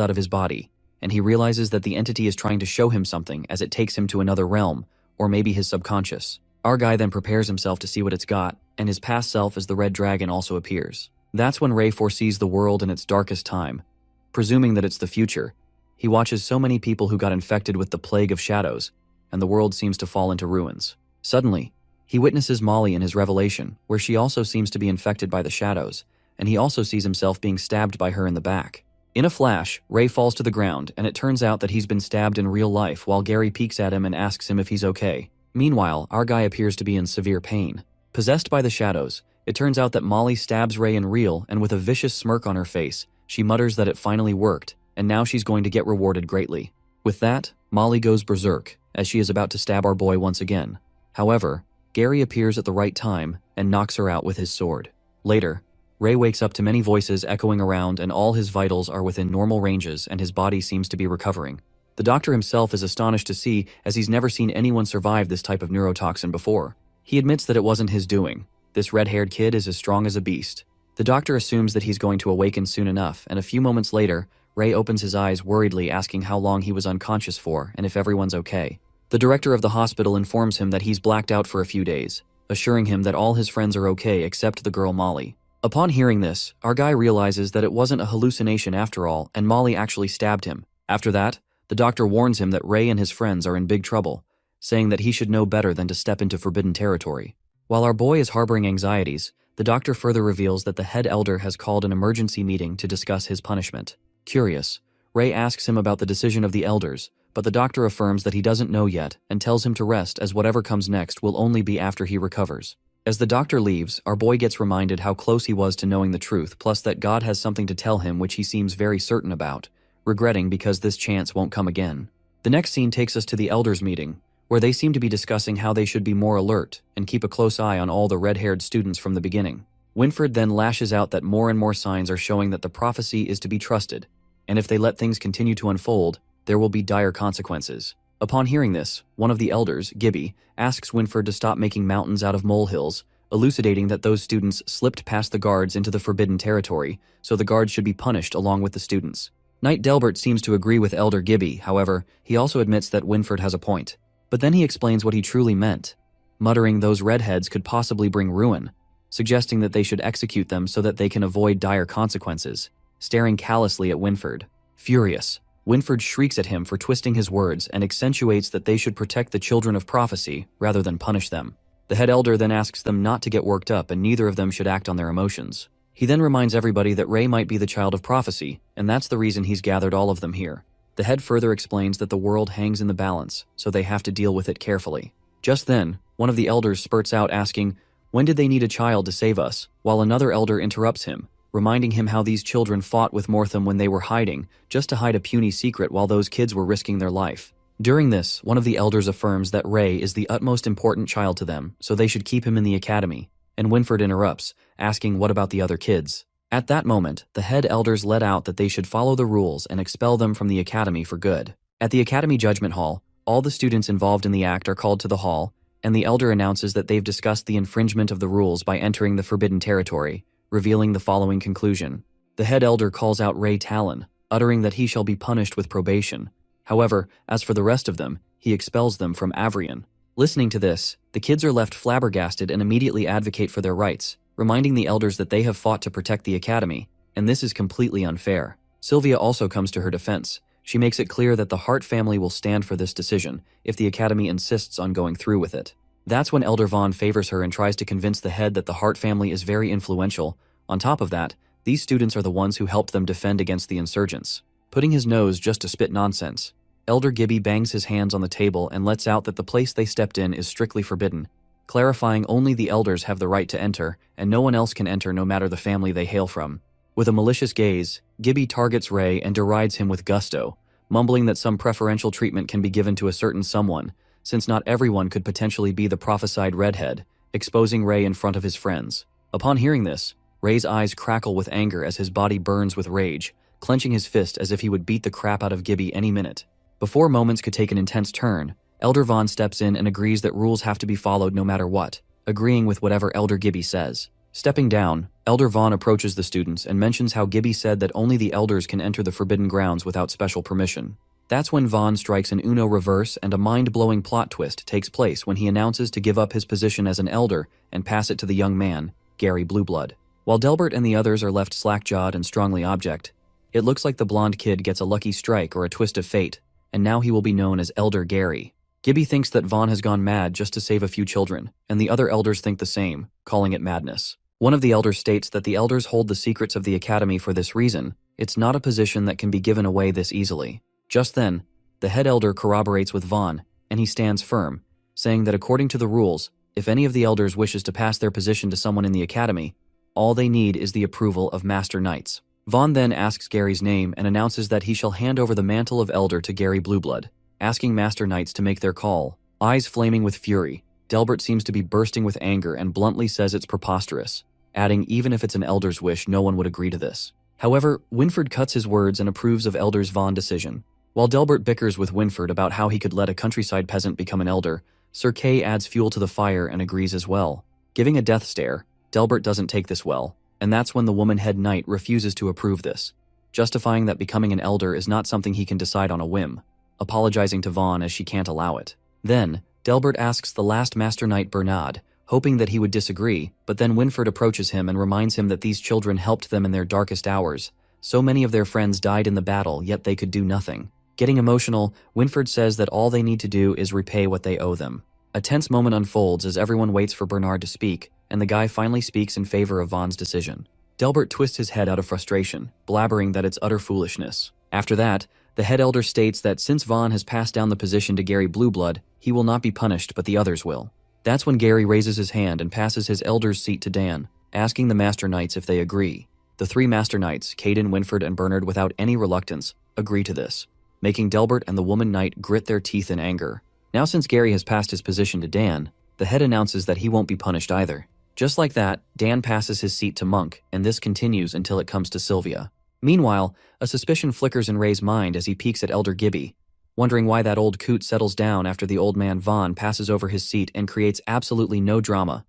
out of his body, and he realizes that the entity is trying to show him something as it takes him to another realm, or maybe his subconscious. Our guy then prepares himself to see what it's got, and his past self as the red dragon also appears. That's when Ray foresees the world in its darkest time. Presuming that it's the future, he watches so many people who got infected with the plague of shadows, and the world seems to fall into ruins. Suddenly, he witnesses Molly in his revelation, where she also seems to be infected by the shadows, and he also sees himself being stabbed by her in the back. In a flash, Ray falls to the ground, and it turns out that he's been stabbed in real life while Gary peeks at him and asks him if he's okay. Meanwhile, our guy appears to be in severe pain. Possessed by the shadows, it turns out that Molly stabs Ray in real, and with a vicious smirk on her face, she mutters that it finally worked, and now she's going to get rewarded greatly. With that, Molly goes berserk, as she is about to stab our boy once again. However, Gary appears at the right time and knocks her out with his sword. Later, Ray wakes up to many voices echoing around, and all his vitals are within normal ranges and his body seems to be recovering. The doctor himself is astonished to see, as he's never seen anyone survive this type of neurotoxin before. He admits that it wasn't his doing. This red-haired kid is as strong as a beast. The doctor assumes that he's going to awaken soon enough, and a few moments later, Ray opens his eyes worriedly, asking how long he was unconscious for and if everyone's okay. The director of the hospital informs him that he's blacked out for a few days, assuring him that all his friends are okay except the girl Molly. Upon hearing this, our guy realizes that it wasn't a hallucination after all, and Molly actually stabbed him. After that, the doctor warns him that Ray and his friends are in big trouble, saying that he should know better than to step into forbidden territory. While our boy is harboring anxieties, the doctor further reveals that the head elder has called an emergency meeting to discuss his punishment. Curious, Ray asks him about the decision of the elders, but the doctor affirms that he doesn't know yet and tells him to rest, as whatever comes next will only be after he recovers. As the doctor leaves, our boy gets reminded how close he was to knowing the truth, plus that God has something to tell him which he seems very certain about, regretting because this chance won't come again. The next scene takes us to the elders' meeting, where they seem to be discussing how they should be more alert and keep a close eye on all the red-haired students from the beginning. Winfred then lashes out that more and more signs are showing that the prophecy is to be trusted, and if they let things continue to unfold, there will be dire consequences. Upon hearing this, one of the elders, Gibby, asks Winfred to stop making mountains out of molehills, elucidating that those students slipped past the guards into the forbidden territory, so the guards should be punished along with the students. Knight Delbert seems to agree with Elder Gibby, however, he also admits that Winfred has a point. But then he explains what he truly meant, muttering those redheads could possibly bring ruin, suggesting that they should execute them so that they can avoid dire consequences, staring callously at Winfred. Furious, Winfred shrieks at him for twisting his words and accentuates that they should protect the children of prophecy rather than punish them. The head elder then asks them not to get worked up and neither of them should act on their emotions. He then reminds everybody that Ray might be the child of prophecy, and that's the reason he's gathered all of them here. The head further explains that the world hangs in the balance, so they have to deal with it carefully. Just then, one of the elders spurts out asking, "When did they need a child to save us?" while another elder interrupts him, reminding him how these children fought with Mortham when they were hiding, just to hide a puny secret while those kids were risking their life. During this, one of the elders affirms that Ray is the utmost important child to them, so they should keep him in the academy, and Winfred interrupts, asking what about the other kids. At that moment, the head elders let out that they should follow the rules and expel them from the academy for good. At the academy judgment hall, all the students involved in the act are called to the hall, and the elder announces that they've discussed the infringement of the rules by entering the forbidden territory, revealing the following conclusion. The head elder calls out Ray Talon, uttering that he shall be punished with probation. However, as for the rest of them, he expels them from Avrian. Listening to this, the kids are left flabbergasted and immediately advocate for their rights, reminding the elders that they have fought to protect the academy, and this is completely unfair. Sylvia also comes to her defense. She makes it clear that the Hart family will stand for this decision if the academy insists on going through with it. That's when Elder Vaughn favors her and tries to convince the head that the Hart family is very influential. On top of that, these students are the ones who helped them defend against the insurgents. Putting his nose just to spit nonsense, Elder Gibby bangs his hands on the table and lets out that the place they stepped in is strictly forbidden, clarifying only the elders have the right to enter, and no one else can enter no matter the family they hail from. With a malicious gaze, Gibby targets Ray and derides him with gusto, mumbling that some preferential treatment can be given to a certain someone, since not everyone could potentially be the prophesied redhead, exposing Ray in front of his friends. Upon hearing this, Ray's eyes crackle with anger as his body burns with rage, clenching his fist as if he would beat the crap out of Gibby any minute. Before moments could take an intense turn, Elder Vaughn steps in and agrees that rules have to be followed no matter what, agreeing with whatever Elder Gibby says. Stepping down, Elder Vaughn approaches the students and mentions how Gibby said that only the elders can enter the forbidden grounds without special permission. That's when Vaughn strikes an Uno reverse and a mind-blowing plot twist takes place when he announces to give up his position as an elder and pass it to the young man, Gary Blueblood. While Delbert and the others are left slack-jawed and strongly object, it looks like the blonde kid gets a lucky strike or a twist of fate, and now he will be known as Elder Gary. Gibby thinks that Vaughn has gone mad just to save a few children, and the other elders think the same, calling it madness. One of the elders states that the elders hold the secrets of the academy for this reason. It's not a position that can be given away this easily. Just then, the head elder corroborates with Vaughn, and he stands firm, saying that according to the rules, if any of the elders wishes to pass their position to someone in the academy, all they need is the approval of Master Knights. Vaughn then asks Gary's name and announces that he shall hand over the mantle of elder to Gary Blueblood, asking Master Knights to make their call. Eyes flaming with fury, Delbert seems to be bursting with anger and bluntly says it's preposterous, adding even if it's an elder's wish, no one would agree to this. However, Winfred cuts his words and approves of Elder's Vaughn's decision. While Delbert bickers with Winfred about how he could let a countryside peasant become an elder, Sir Kay adds fuel to the fire and agrees as well. Giving a death stare, Delbert doesn't take this well, and that's when the woman head knight refuses to approve this. justifying that becoming an elder is not something he can decide on a whim, apologizing to Vaughn as she can't allow it. Then, Delbert asks the last Master Knight Bernard, hoping that he would disagree, but then Winford approaches him and reminds him that these children helped them in their darkest hours. So many of their friends died in the battle, yet they could do nothing. Getting emotional, Winford says that all they need to do is repay what they owe them. A tense moment unfolds as everyone waits for Bernard to speak, and the guy finally speaks in favor of Vaughn's decision. Delbert twists his head out of frustration, blabbering that it's utter foolishness. After that, the head elder states that since Vaughn has passed down the position to Gary Blueblood, he will not be punished but the others will. That's when Gary raises his hand and passes his elder's seat to Dan, asking the Master Knights if they agree. The three Master Knights, Caden, Winford, and Bernard, without any reluctance, agree to this, making Delbert and the woman knight grit their teeth in anger. Now since Gary has passed his position to Dan, the head announces that he won't be punished either. Just like that, Dan passes his seat to Monk, and this continues until it comes to Sylvia. Meanwhile, a suspicion flickers in Ray's mind as he peeks at Elder Gibby, wondering why that old coot settles down after the old man Vaughn passes over his seat and creates absolutely no drama,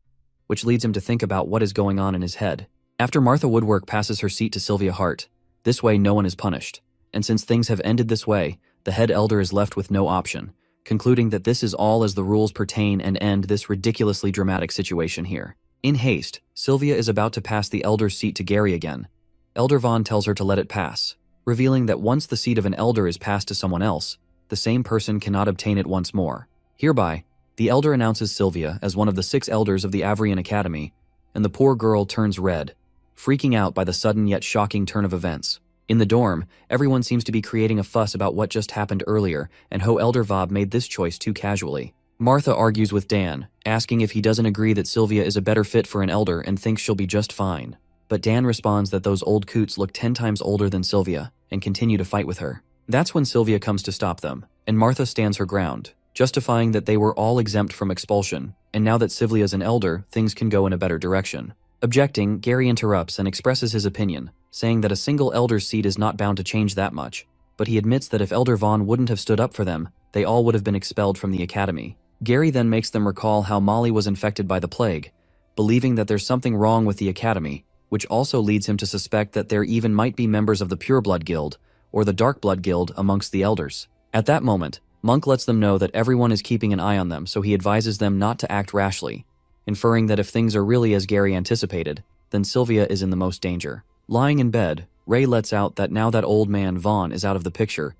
which leads him to think about what is going on in his head. After Martha Woodwork passes her seat to Sylvia Hart, this way no one is punished, and since things have ended this way, the head elder is left with no option, concluding that this is all as the rules pertain and end this ridiculously dramatic situation here. In haste, Sylvia is about to pass the elder's seat to Gary again. Elder Vaughn tells her to let it pass, revealing that once the seat of an elder is passed to someone else, the same person cannot obtain it once more. Hereby, the elder announces Sylvia as one of the 6 elders of the Avrian Academy, and the poor girl turns red, freaking out by the sudden yet shocking turn of events. In the dorm, everyone seems to be creating a fuss about what just happened earlier and how Elder Vob made this choice too casually. Martha argues with Dan, asking if he doesn't agree that Sylvia is a better fit for an elder and thinks she'll be just fine. But Dan responds that those old coots look 10 times older than Sylvia and continue to fight with her. That's when Sylvia comes to stop them, and Martha stands her ground, justifying that they were all exempt from expulsion, and now that Sylvia's an elder, things can go in a better direction. Objecting, Gary interrupts and expresses his opinion, saying that a single elder's seat is not bound to change that much, but he admits that if Elder Vaughn wouldn't have stood up for them, they all would have been expelled from the academy. Gary then makes them recall how Molly was infected by the plague, believing that there's something wrong with the academy, which also leads him to suspect that there even might be members of the Pureblood Guild, or the Darkblood Guild amongst the elders. At that moment, Monk lets them know that everyone is keeping an eye on them, so he advises them not to act rashly, inferring that if things are really as Gary anticipated, then Sylvia is in the most danger. Lying in bed, Ray lets out that now that old man Vaughn is out of the picture,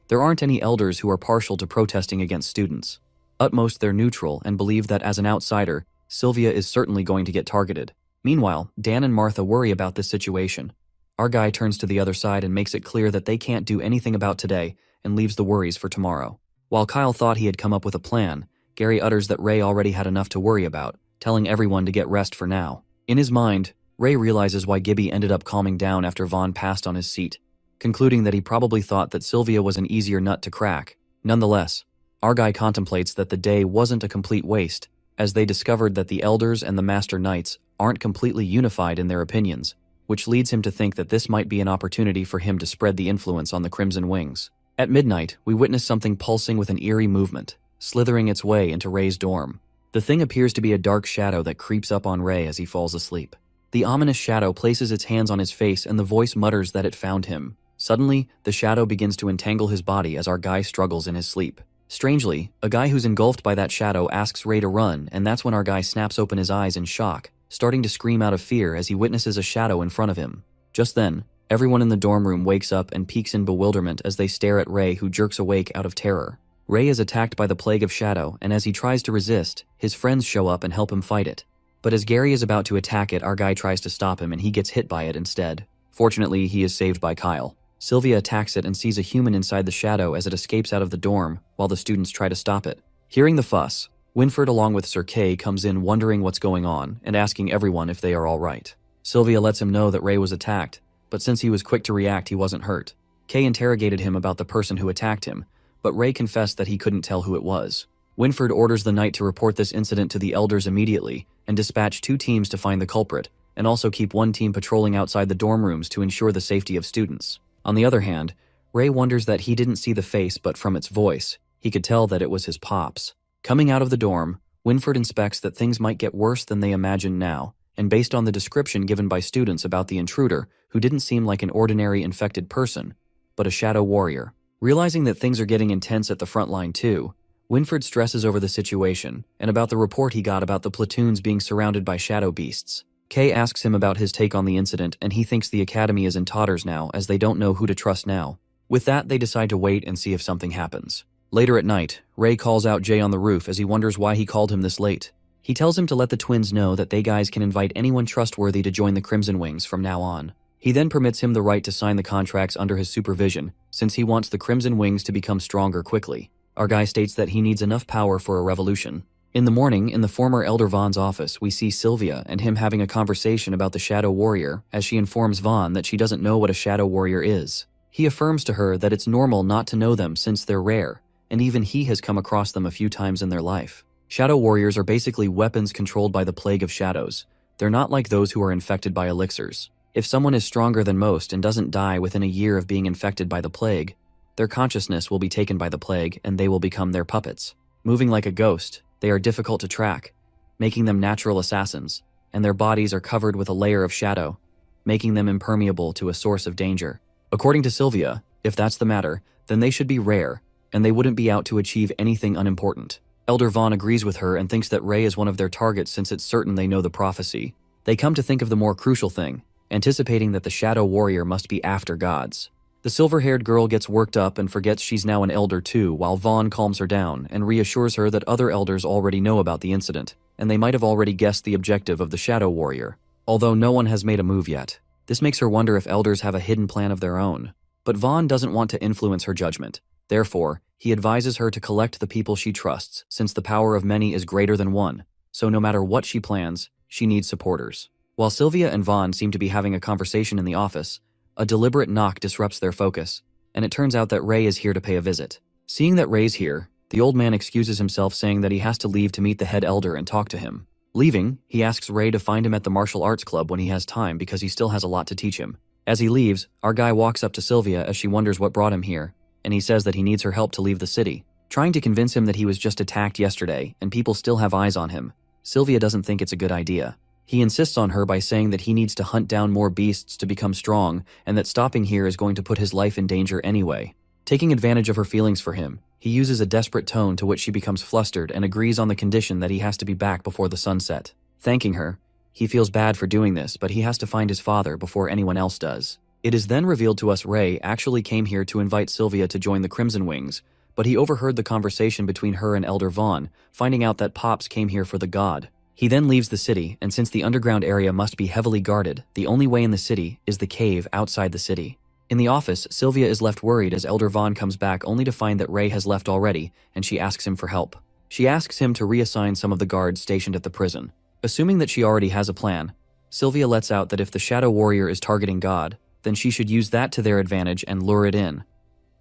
there aren't any elders who are partial to protesting against students. Utmost they're neutral and believe that as an outsider, Sylvia is certainly going to get targeted. Meanwhile, Dan and Martha worry about this situation. Our guy turns to the other side and makes it clear that they can't do anything about today and leaves the worries for tomorrow. While Kyle thought he had come up with a plan, Gary utters that Ray already had enough to worry about, telling everyone to get rest for now. In his mind, Ray realizes why Gibby ended up calming down after Vaughn passed on his seat, concluding that he probably thought that Sylvia was an easier nut to crack. Nonetheless, our guy contemplates that the day wasn't a complete waste, as they discovered that the elders and the Master Knights aren't completely unified in their opinions, which leads him to think that this might be an opportunity for him to spread the influence on the Crimson Wings. At midnight, we witness something pulsing with an eerie movement, slithering its way into Ray's dorm. The thing appears to be a dark shadow that creeps up on Ray as he falls asleep. The ominous shadow places its hands on his face and the voice mutters that it found him. Suddenly, the shadow begins to entangle his body as our guy struggles in his sleep. Strangely, a guy who's engulfed by that shadow asks Ray to run, and that's when our guy snaps open his eyes in shock, starting to scream out of fear as he witnesses a shadow in front of him. Just then, everyone in the dorm room wakes up and peeks in bewilderment as they stare at Ray, who jerks awake out of terror. Ray is attacked by the plague of shadow, and as he tries to resist, his friends show up and help him fight it. But as Gary is about to attack it, our guy tries to stop him and he gets hit by it instead. Fortunately, he is saved by Kyle. Sylvia attacks it and sees a human inside the shadow as it escapes out of the dorm, while the students try to stop it. Hearing the fuss, Winford along with Sir Kay comes in wondering what's going on and asking everyone if they are all right. Sylvia lets him know that Ray was attacked, but since he was quick to react, he wasn't hurt. Kay interrogated him about the person who attacked him, but Ray confessed that he couldn't tell who it was. Winford orders the knight to report this incident to the elders immediately and dispatch 2 teams to find the culprit, and also keep 1 team patrolling outside the dorm rooms to ensure the safety of students. On the other hand, Ray wonders that he didn't see the face, but from its voice, he could tell that it was his pops. Coming out of the dorm, Winford inspects that things might get worse than they imagine now, and based on the description given by students about the intruder, who didn't seem like an ordinary infected person, but a shadow warrior. Realizing that things are getting intense at the front line too, Winfred stresses over the situation and about the report he got about the platoons being surrounded by shadow beasts. Kay asks him about his take on the incident, and he thinks the academy is in tatters now as they don't know who to trust now. With that, they decide to wait and see if something happens. Later at night, Ray calls out Jay on the roof as he wonders why he called him this late. He tells him to let the twins know that they guys can invite anyone trustworthy to join the Crimson Wings from now on. He then permits him the right to sign the contracts under his supervision, since he wants the Crimson Wings to become stronger quickly. Our guy states that he needs enough power for a revolution. In the morning, in the former Elder Vaughn's office, we see Sylvia and him having a conversation about the Shadow Warrior as she informs Vaughn that she doesn't know what a Shadow Warrior is. He affirms to her that it's normal not to know them since they're rare, and even he has come across them a few times in their life. Shadow Warriors are basically weapons controlled by the plague of shadows. They're not like those who are infected by elixirs. If someone is stronger than most and doesn't die within a year of being infected by the plague, their consciousness will be taken by the plague and they will become their puppets. Moving like a ghost, they are difficult to track, making them natural assassins, and their bodies are covered with a layer of shadow, making them impermeable to a source of danger. According to Sylvia, if that's the matter, then they should be rare, and they wouldn't be out to achieve anything unimportant. Elder Vaughn agrees with her and thinks that Ray is one of their targets since it's certain they know the prophecy. They come to think of the more crucial thing, anticipating that the Shadow Warrior must be after gods. The silver-haired girl gets worked up and forgets she's now an elder too, while Vaughn calms her down and reassures her that other elders already know about the incident, and they might have already guessed the objective of the Shadow Warrior, although no one has made a move yet. This makes her wonder if elders have a hidden plan of their own. But Vaughn doesn't want to influence her judgment. Therefore, he advises her to collect the people she trusts, since the power of many is greater than one, so no matter what she plans, she needs supporters. While Sylvia and Vaughn seem to be having a conversation in the office, a deliberate knock disrupts their focus, and it turns out that Ray is here to pay a visit. Seeing that Ray's here, the old man excuses himself, saying that he has to leave to meet the head elder and talk to him. Leaving, he asks Ray to find him at the martial arts club when he has time because he still has a lot to teach him. As he leaves, our guy walks up to Sylvia as she wonders what brought him here, and he says that he needs her help to leave the city. Trying to convince him that he was just attacked yesterday and people still have eyes on him, Sylvia doesn't think it's a good idea. He insists on her by saying that he needs to hunt down more beasts to become strong and that stopping here is going to put his life in danger anyway. Taking advantage of her feelings for him, he uses a desperate tone to which she becomes flustered and agrees on the condition that he has to be back before the sunset. Thanking her, he feels bad for doing this, but he has to find his father before anyone else does. It is then revealed to us Ray actually came here to invite Sylvia to join the Crimson Wings, but he overheard the conversation between her and Elder Vaughn, finding out that Pops came here for the god. He then leaves the city, and since the underground area must be heavily guarded, the only way in the city is the cave outside the city. In the office, Sylvia is left worried as Elder Vaughn comes back only to find that Ray has left already, and she asks him for help. She asks him to reassign some of the guards stationed at the prison. Assuming that she already has a plan, Sylvia lets out that if the Shadow Warrior is targeting God, then she should use that to their advantage and lure it in,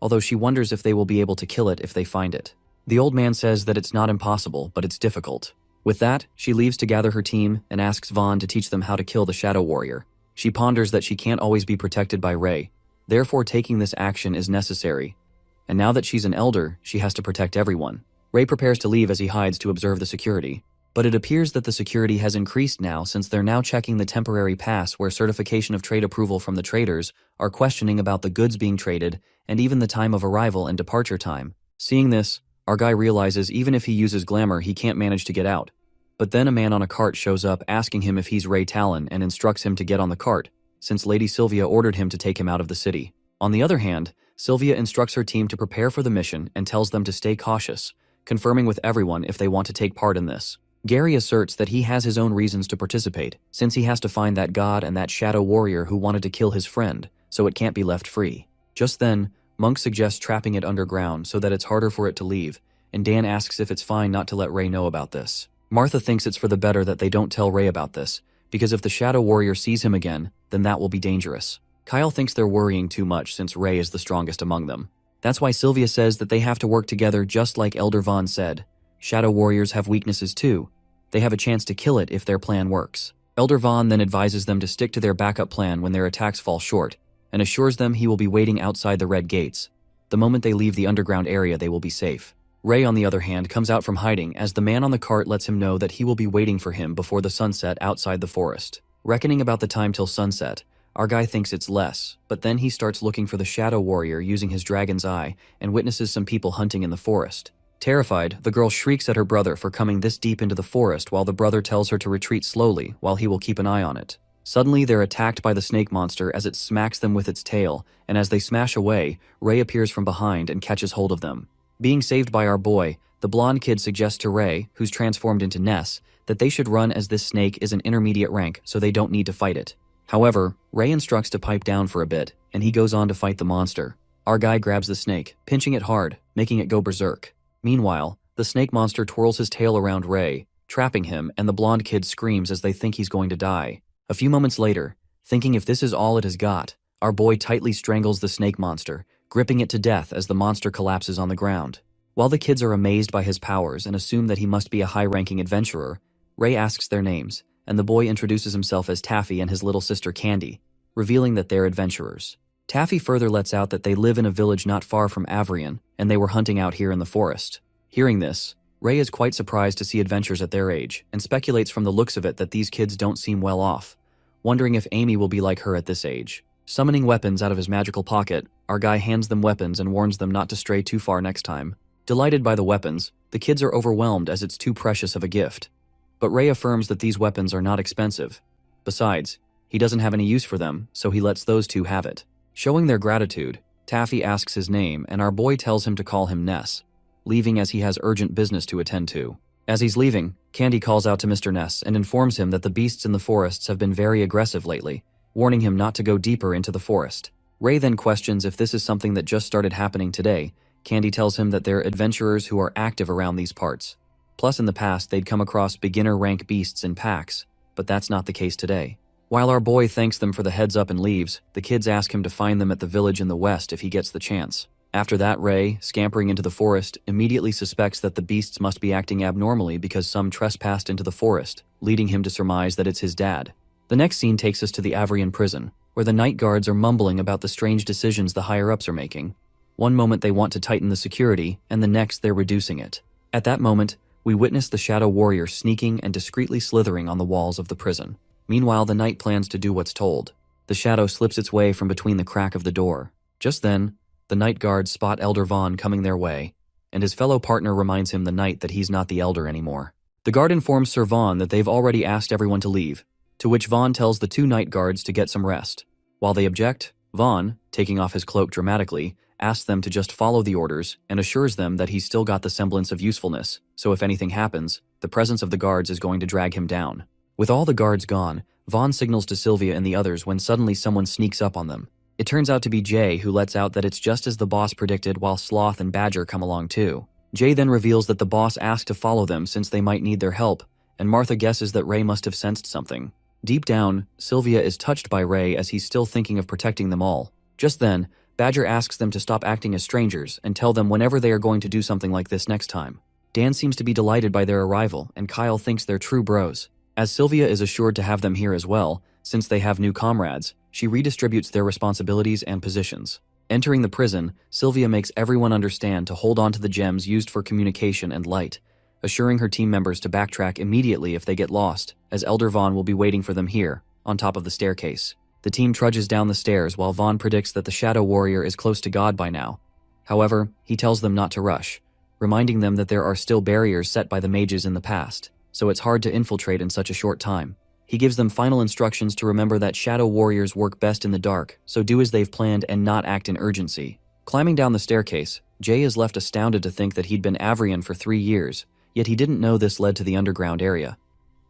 although she wonders if they will be able to kill it if they find it. The old man says that it's not impossible, but it's difficult. With that, she leaves to gather her team and asks Vaughn to teach them how to kill the Shadow Warrior. She ponders that she can't always be protected by Ray, therefore taking this action is necessary. And now that she's an elder, she has to protect everyone. Ray prepares to leave as he hides to observe the security. But it appears that the security has increased now since they're now checking the temporary pass where certification of trade approval from the traders are questioning about the goods being traded and even the time of arrival and departure time. Seeing this, our guy realizes even if he uses glamour, he can't manage to get out. But then a man on a cart shows up asking him if he's Ray Talon and instructs him to get on the cart, since Lady Sylvia ordered him to take him out of the city. On the other hand, Sylvia instructs her team to prepare for the mission and tells them to stay cautious, confirming with everyone if they want to take part in this. Gary asserts that he has his own reasons to participate, since he has to find that god and that Shadow Warrior who wanted to kill his friend, so it can't be left free. Just then, Monk suggests trapping it underground so that it's harder for it to leave, and Dan asks if it's fine not to let Ray know about this. Martha thinks it's for the better that they don't tell Ray about this, because if the Shadow Warrior sees him again, then that will be dangerous. Kyle thinks they're worrying too much since Ray is the strongest among them. That's why Sylvia says that they have to work together just like Elder Vaughn said. Shadow Warriors have weaknesses too. They have a chance to kill it if their plan works. Elder Vaughn then advises them to stick to their backup plan when their attacks fall short, and assures them he will be waiting outside the red gates. The moment they leave the underground area, they will be safe. Ray, on the other hand, comes out from hiding as the man on the cart lets him know that he will be waiting for him before the sunset outside the forest. Reckoning about the time till sunset, our guy thinks it's less, but then he starts looking for the shadow warrior using his dragon's eye and witnesses some people hunting in the forest. Terrified, the girl shrieks at her brother for coming this deep into the forest while the brother tells her to retreat slowly while he will keep an eye on it. Suddenly, they're attacked by the snake monster as it smacks them with its tail, and as they smash away, Ray appears from behind and catches hold of them. Being saved by our boy, the blonde kid suggests to Ray, who's transformed into Ness, that they should run as this snake is an intermediate rank so they don't need to fight it. However, Ray instructs to pipe down for a bit, and he goes on to fight the monster. Our guy grabs the snake, pinching it hard, making it go berserk. Meanwhile, the snake monster twirls his tail around Ray, trapping him, and the blonde kid screams as they think he's going to die. A few moments later, thinking if this is all it has got, our boy tightly strangles the snake monster, gripping it to death as the monster collapses on the ground. While the kids are amazed by his powers and assume that he must be a high-ranking adventurer, Ray asks their names, and the boy introduces himself as Taffy and his little sister Candy, revealing that they're adventurers. Taffy further lets out that they live in a village not far from Avrion, and they were hunting out here in the forest. Hearing this, Ray is quite surprised to see adventures at their age, and speculates from the looks of it that these kids don't seem well off, wondering if Amy will be like her at this age. Summoning weapons out of his magical pocket, our guy hands them weapons and warns them not to stray too far next time. Delighted by the weapons, the kids are overwhelmed as it's too precious of a gift. But Ray affirms that these weapons are not expensive. Besides, he doesn't have any use for them, so he lets those two have it. Showing their gratitude, Taffy asks his name and our boy tells him to call him Ness, leaving as he has urgent business to attend to. As he's leaving, Candy calls out to Mr. Ness and informs him that the beasts in the forests have been very aggressive lately, warning him not to go deeper into the forest. Ray then questions if this is something that just started happening today. Candy tells him that they're adventurers who are active around these parts. Plus, in the past, they'd come across beginner-rank beasts in packs, but that's not the case today. While our boy thanks them for the heads up and leaves, the kids ask him to find them at the village in the west if he gets the chance. After that, Ray, scampering into the forest, immediately suspects that the beasts must be acting abnormally because some trespassed into the forest, leading him to surmise that it's his dad. The next scene takes us to the Avrion prison, where the night guards are mumbling about the strange decisions the higher-ups are making. One moment they want to tighten the security, and the next they're reducing it. At that moment, we witness the shadow warrior sneaking and discreetly slithering on the walls of the prison. Meanwhile, the knight plans to do what's told. The shadow slips its way from between the crack of the door. Just then, the night guards spot Elder Vaughn coming their way, and his fellow partner reminds him the night that he's not the elder anymore. The guard informs Sir Vaughn that they've already asked everyone to leave, to which Vaughn tells the two night guards to get some rest. While they object, Vaughn, taking off his cloak dramatically, asks them to just follow the orders and assures them that he's still got the semblance of usefulness, so if anything happens, the presence of the guards is going to drag him down. With all the guards gone, Vaughn signals to Sylvia and the others when suddenly someone sneaks up on them. It turns out to be Jay, who lets out that it's just as the boss predicted while Sloth and Badger come along too. Jay then reveals that the boss asked to follow them since they might need their help, and Martha guesses that Ray must have sensed something. Deep down, Sylvia is touched by Ray as he's still thinking of protecting them all. Just then, Badger asks them to stop acting as strangers and tell them whenever they are going to do something like this next time. Dan seems to be delighted by their arrival, and Kyle thinks they're true bros. As Sylvia is assured to have them here as well, since they have new comrades, she redistributes their responsibilities and positions. Entering the prison, Sylvia makes everyone understand to hold on to the gems used for communication and light, assuring her team members to backtrack immediately if they get lost, as Elder Vaughn will be waiting for them here, on top of the staircase. The team trudges down the stairs while Vaughn predicts that the Shadow Warrior is close to God by now. However, he tells them not to rush, reminding them that there are still barriers set by the mages in the past, so it's hard to infiltrate in such a short time. He gives them final instructions to remember that Shadow Warriors work best in the dark, so do as they've planned and not act in urgency. Climbing down the staircase, Jay is left astounded to think that he'd been Avrion for 3 years, yet he didn't know this led to the underground area.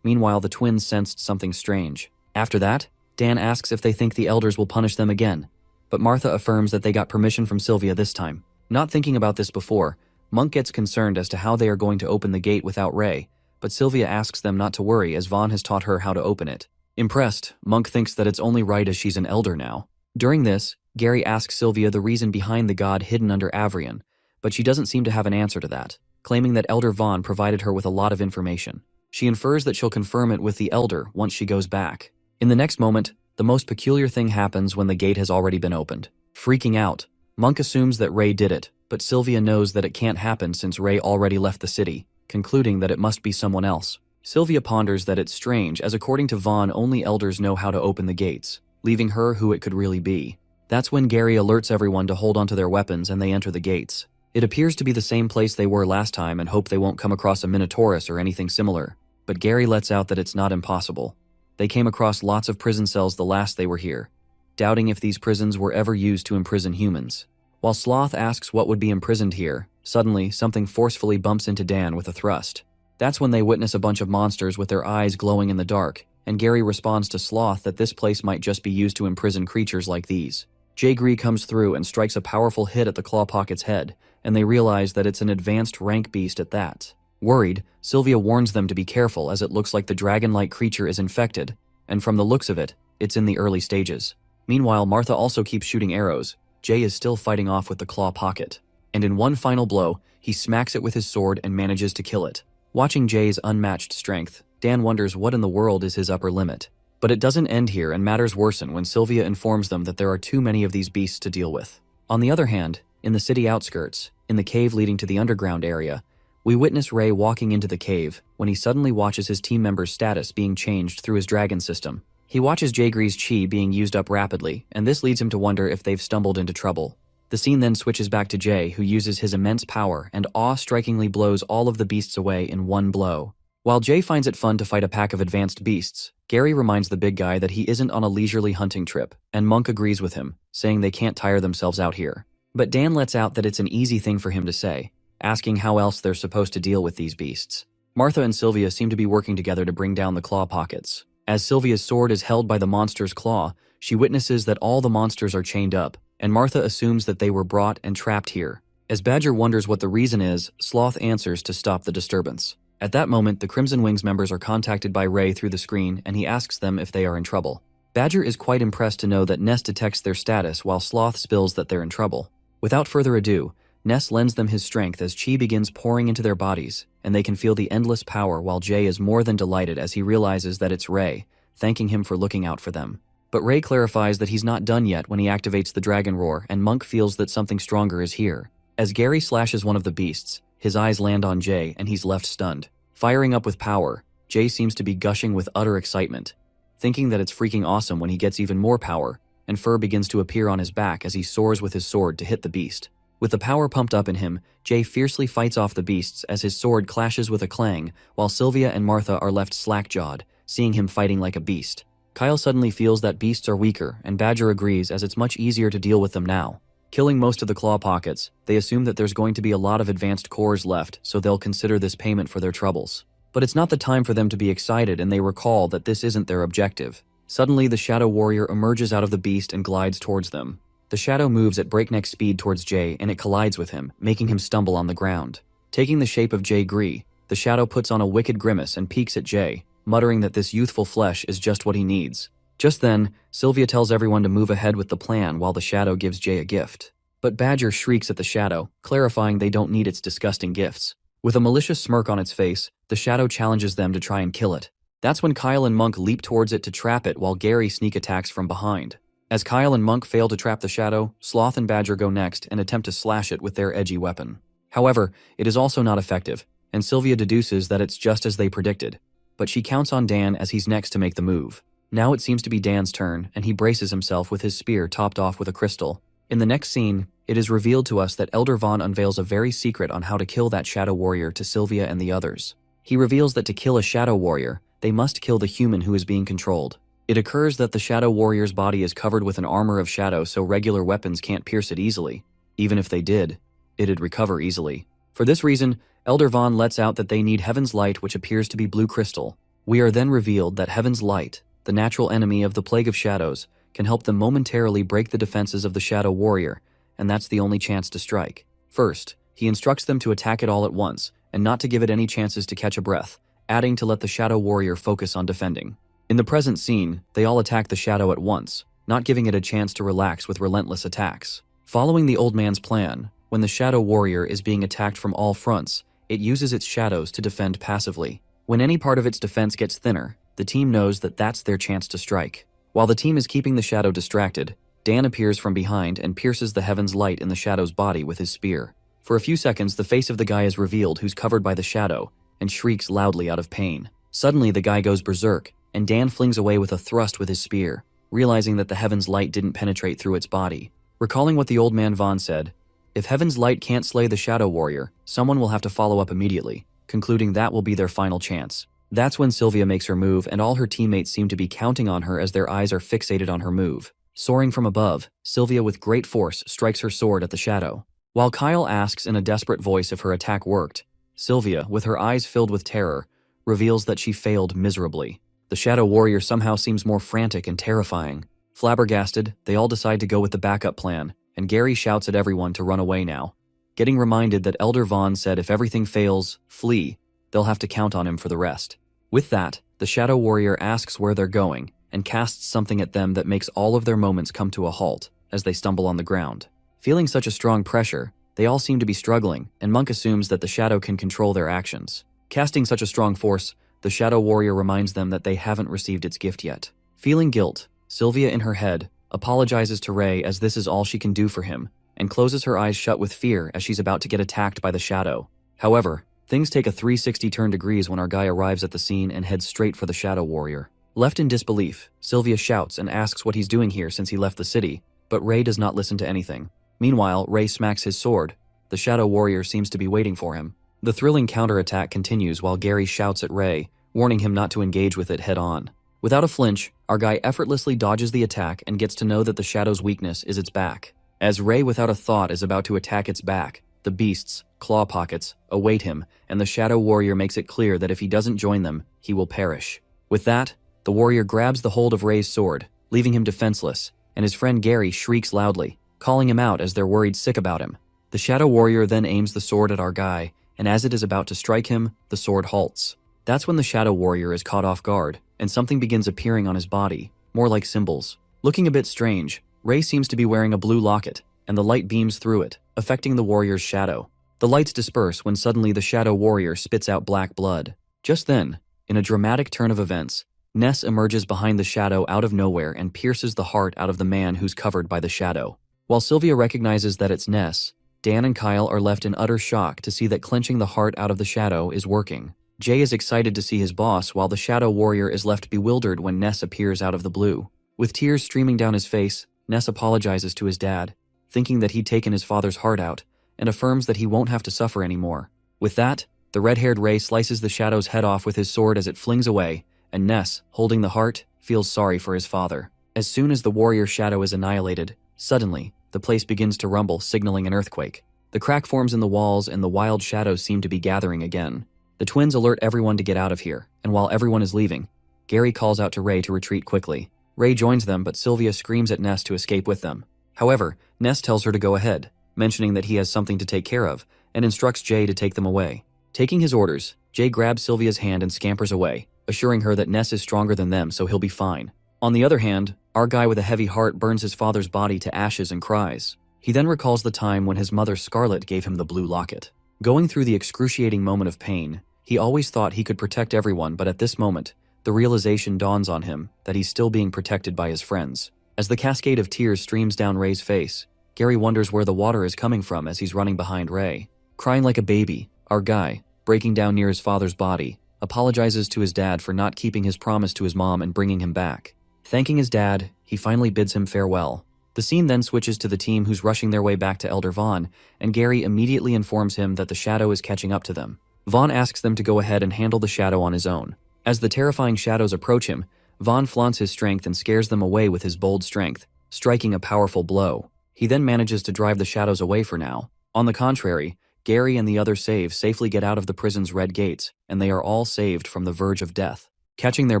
Meanwhile, the twins sensed something strange. After that, Dan asks if they think the elders will punish them again, but Martha affirms that they got permission from Sylvia this time. Not thinking about this before, Monk gets concerned as to how they are going to open the gate without Ray, but Sylvia asks them not to worry as Vaughn has taught her how to open it. Impressed, Monk thinks that it's only right as she's an elder now. During this, Gary asks Sylvia the reason behind the god hidden under Avrion, but she doesn't seem to have an answer to that, claiming that Elder Vaughn provided her with a lot of information. She infers that she'll confirm it with the elder once she goes back. In the next moment, the most peculiar thing happens when the gate has already been opened. Freaking out, Monk assumes that Ray did it, but Sylvia knows that it can't happen since Ray already left the city, concluding that it must be someone else. Sylvia ponders that it's strange, as according to Vaughn, only elders know how to open the gates, leaving her who it could really be. That's when Gary alerts everyone to hold onto their weapons and they enter the gates. It appears to be the same place they were last time and hope they won't come across a Minotaurus or anything similar, but Gary lets out that it's not impossible. They came across lots of prison cells the last they were here, doubting if these prisons were ever used to imprison humans. While Sloth asks what would be imprisoned here, suddenly something forcefully bumps into Dan with a thrust. That's when they witness a bunch of monsters with their eyes glowing in the dark, and Gary responds to Sloth that this place might just be used to imprison creatures like these. Jay Gree comes through and strikes a powerful hit at the Clawpocket's head, and they realize that it's an advanced rank beast at that. Worried, Sylvia warns them to be careful as it looks like the dragon-like creature is infected, and from the looks of it, it's in the early stages. Meanwhile, Martha also keeps shooting arrows. Jay is still fighting off with the Clawpocket, and in one final blow, he smacks it with his sword and manages to kill it. Watching Jay's unmatched strength, Dan wonders what in the world is his upper limit. But it doesn't end here, and matters worsen when Sylvia informs them that there are too many of these beasts to deal with. On the other hand, in the city outskirts, in the cave leading to the underground area, we witness Ray walking into the cave when he suddenly watches his team member's status being changed through his dragon system. He watches Jay Gree's chi being used up rapidly, and this leads him to wonder if they've stumbled into trouble. The scene then switches back to Jay, who uses his immense power and awe-strikingly blows all of the beasts away in one blow. While Jay finds it fun to fight a pack of advanced beasts, Gary reminds the big guy that he isn't on a leisurely hunting trip, and Monk agrees with him, saying they can't tire themselves out here. But Dan lets out that it's an easy thing for him to say, asking how else they're supposed to deal with these beasts. Martha and Sylvia seem to be working together to bring down the Clawpockets. As Sylvia's sword is held by the monster's claw, she witnesses that all the monsters are chained up, and Martha assumes that they were brought and trapped here. As Badger wonders what the reason is, Sloth answers to stop the disturbance. At that moment, the Crimson Wings members are contacted by Ray through the screen, and he asks them if they are in trouble. Badger is quite impressed to know that Ness detects their status while Sloth spills that they're in trouble. Without further ado, Ness lends them his strength as chi begins pouring into their bodies, and they can feel the endless power while Jay is more than delighted as he realizes that it's Ray, thanking him for looking out for them. But Ray clarifies that he's not done yet when he activates the Dragon Roar, and Monk feels that something stronger is here. As Gary slashes one of the beasts, his eyes land on Jay and he's left stunned. Firing up with power, Jay seems to be gushing with utter excitement, thinking that it's freaking awesome when he gets even more power, and fur begins to appear on his back as he soars with his sword to hit the beast. With the power pumped up in him, Jay fiercely fights off the beasts as his sword clashes with a clang, while Sylvia and Martha are left slack-jawed, seeing him fighting like a beast. Kyle suddenly feels that beasts are weaker, and Badger agrees as it's much easier to deal with them now. Killing most of the Clawpockets, they assume that there's going to be a lot of advanced cores left, so they'll consider this payment for their troubles. But it's not the time for them to be excited, and they recall that this isn't their objective. Suddenly, the Shadow Warrior emerges out of the beast and glides towards them. The shadow moves at breakneck speed towards Jay, and it collides with him, making him stumble on the ground. Taking the shape of Jay Gree, the shadow puts on a wicked grimace and peeks at Jay, muttering that this youthful flesh is just what he needs. Just then, Sylvia tells everyone to move ahead with the plan while the shadow gives Jay a gift. But Badger shrieks at the shadow, clarifying they don't need its disgusting gifts. With a malicious smirk on its face, the shadow challenges them to try and kill it. That's when Kyle and Monk leap towards it to trap it while Gary sneak attacks from behind. As Kyle and Monk fail to trap the shadow, Sloth and Badger go next and attempt to slash it with their edgy weapon. However, it is also not effective, and Sylvia deduces that it's just as they predicted. But she counts on Dan as he's next to make the move. Now it seems to be Dan's turn, and he braces himself with his spear topped off with a crystal. In the next scene, it is revealed to us that Elder Vaughn unveils a very secret on how to kill that Shadow Warrior to Sylvia and the others. He reveals that to kill a Shadow Warrior, they must kill the human who is being controlled. It occurs that the Shadow Warrior's body is covered with an armor of shadow so regular weapons can't pierce it easily. Even if they did, it'd recover easily. For this reason, Elder Vaughn lets out that they need Heaven's Light, which appears to be blue crystal. We are then revealed that Heaven's Light, the natural enemy of the Plague of Shadows, can help them momentarily break the defenses of the Shadow Warrior, and that's the only chance to strike. First, he instructs them to attack it all at once, and not to give it any chances to catch a breath, adding to let the Shadow Warrior focus on defending. In the present scene, they all attack the shadow at once, not giving it a chance to relax with relentless attacks. Following the old man's plan, when the Shadow Warrior is being attacked from all fronts, it uses its shadows to defend passively. When any part of its defense gets thinner, the team knows that that's their chance to strike. While the team is keeping the shadow distracted, Dan appears from behind and pierces the Heaven's Light in the shadow's body with his spear. For a few seconds, the face of the guy is revealed who's covered by the shadow and shrieks loudly out of pain. Suddenly, the guy goes berserk, and Dan flings away with a thrust with his spear, realizing that the heaven's light didn't penetrate through its body. Recalling what the old man Vaughn said, if heaven's light can't slay the shadow warrior, someone will have to follow up immediately, concluding that will be their final chance. That's when Sylvia makes her move, and all her teammates seem to be counting on her as their eyes are fixated on her move. Soaring from above, Sylvia with great force strikes her sword at the shadow. While Kyle asks in a desperate voice if her attack worked, Sylvia, with her eyes filled with terror, reveals that she failed miserably. The shadow warrior somehow seems more frantic and terrifying. Flabbergasted, they all decide to go with the backup plan, and Gary shouts at everyone to run away now. Getting reminded that Elder Vaughn said if everything fails, flee, they'll have to count on him for the rest. With that, the shadow warrior asks where they're going and casts something at them that makes all of their moments come to a halt as they stumble on the ground. Feeling such a strong pressure, they all seem to be struggling, and Monk assumes that the shadow can control their actions. Casting such a strong force, the shadow warrior reminds them that they haven't received its gift yet. Feeling guilt, Sylvia in her head apologizes to Ray as this is all she can do for him, and closes her eyes shut with fear as she's about to get attacked by the shadow. However, things take a 360 turn degrees when our guy arrives at the scene and heads straight for the shadow warrior. Left in disbelief, Sylvia shouts and asks what he's doing here since he left the city, but Ray does not listen to anything. Meanwhile, Ray smacks his sword. The shadow warrior seems to be waiting for him. The thrilling counterattack continues while Gary shouts at Ray, warning him not to engage with it head-on. Without a flinch, our guy effortlessly dodges the attack and gets to know that the shadow's weakness is its back. As Ray without a thought is about to attack its back, the beast's claw pockets await him, and the shadow warrior makes it clear that if he doesn't join them, he will perish. With that, the warrior grabs the hold of Ray's sword, leaving him defenseless, and his friend Gary shrieks loudly, calling him out as they're worried sick about him. The shadow warrior then aims the sword at our guy, and as it is about to strike him, the sword halts. That's when the shadow warrior is caught off guard, and something begins appearing on his body, more like symbols. Looking a bit strange, Ray seems to be wearing a blue locket, and the light beams through it, affecting the warrior's shadow. The lights disperse when suddenly the shadow warrior spits out black blood. Just then, in a dramatic turn of events, Ness emerges behind the shadow out of nowhere and pierces the heart out of the man who's covered by the shadow. While Sylvia recognizes that it's Ness, Dan and Kyle are left in utter shock to see that clenching the heart out of the shadow is working. Jay is excited to see his boss while the shadow warrior is left bewildered when Ness appears out of the blue. With tears streaming down his face, Ness apologizes to his dad, thinking that he'd taken his father's heart out, and affirms that he won't have to suffer anymore. With that, the red-haired Ray slices the shadow's head off with his sword as it flings away, and Ness, holding the heart, feels sorry for his father. As soon as the warrior shadow is annihilated, suddenly, the place begins to rumble, signaling an earthquake. The crack forms in the walls and the wild shadows seem to be gathering again. The twins alert everyone to get out of here, and while everyone is leaving, Gary calls out to Ray to retreat quickly. Ray joins them, but Sylvia screams at Ness to escape with them. However, Ness tells her to go ahead, mentioning that he has something to take care of, and instructs Jay to take them away. Taking his orders, Jay grabs Sylvia's hand and scampers away, assuring her that Ness is stronger than them so he'll be fine. On the other hand, our guy with a heavy heart burns his father's body to ashes and cries. He then recalls the time when his mother Scarlet gave him the blue locket. Going through the excruciating moment of pain, he always thought he could protect everyone, but at this moment, the realization dawns on him that he's still being protected by his friends. As the cascade of tears streams down Ray's face, Gary wonders where the water is coming from as he's running behind Ray. Crying like a baby, our guy, breaking down near his father's body, apologizes to his dad for not keeping his promise to his mom and bringing him back. Thanking his dad, he finally bids him farewell. The scene then switches to the team who's rushing their way back to Elder Vaughn, and Gary immediately informs him that the shadow is catching up to them. Vaughn asks them to go ahead and handle the shadow on his own. As the terrifying shadows approach him, Vaughn flaunts his strength and scares them away with his bold strength, striking a powerful blow. He then manages to drive the shadows away for now. On the contrary, Gary and the other saves safely get out of the prison's red gates, and they are all saved from the verge of death. Catching their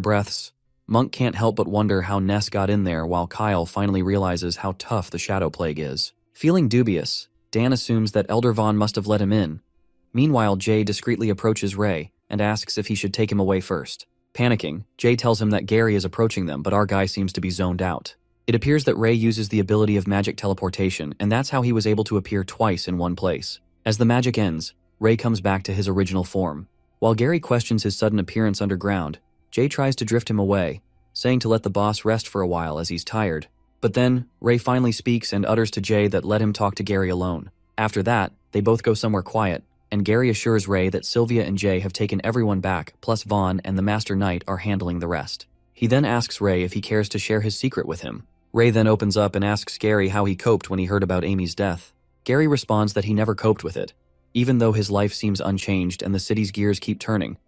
breaths, Monk can't help but wonder how Ness got in there while Kyle finally realizes how tough the Shadow Plague is. Feeling dubious, Dan assumes that Elder Vaughn must have let him in. Meanwhile, Jay discreetly approaches Ray and asks if he should take him away first. Panicking, Jay tells him that Gary is approaching them, but our guy seems to be zoned out. It appears that Ray uses the ability of magic teleportation, and that's how he was able to appear twice in one place. As the magic ends, Ray comes back to his original form. While Gary questions his sudden appearance underground, Jay tries to drift him away, saying to let the boss rest for a while as he's tired. But then, Ray finally speaks and utters to Jay that let him talk to Gary alone. After that, They both go somewhere quiet, and Gary assures Ray that Sylvia and Jay have taken everyone back, plus Vaughn and the Master Knight are handling the rest. He then asks Ray if he cares to share his secret with him. Ray then opens up and asks Gary how he coped when he heard about Amy's death. Gary responds that he never coped with it, even though his life seems unchanged and the city's gears keep turning.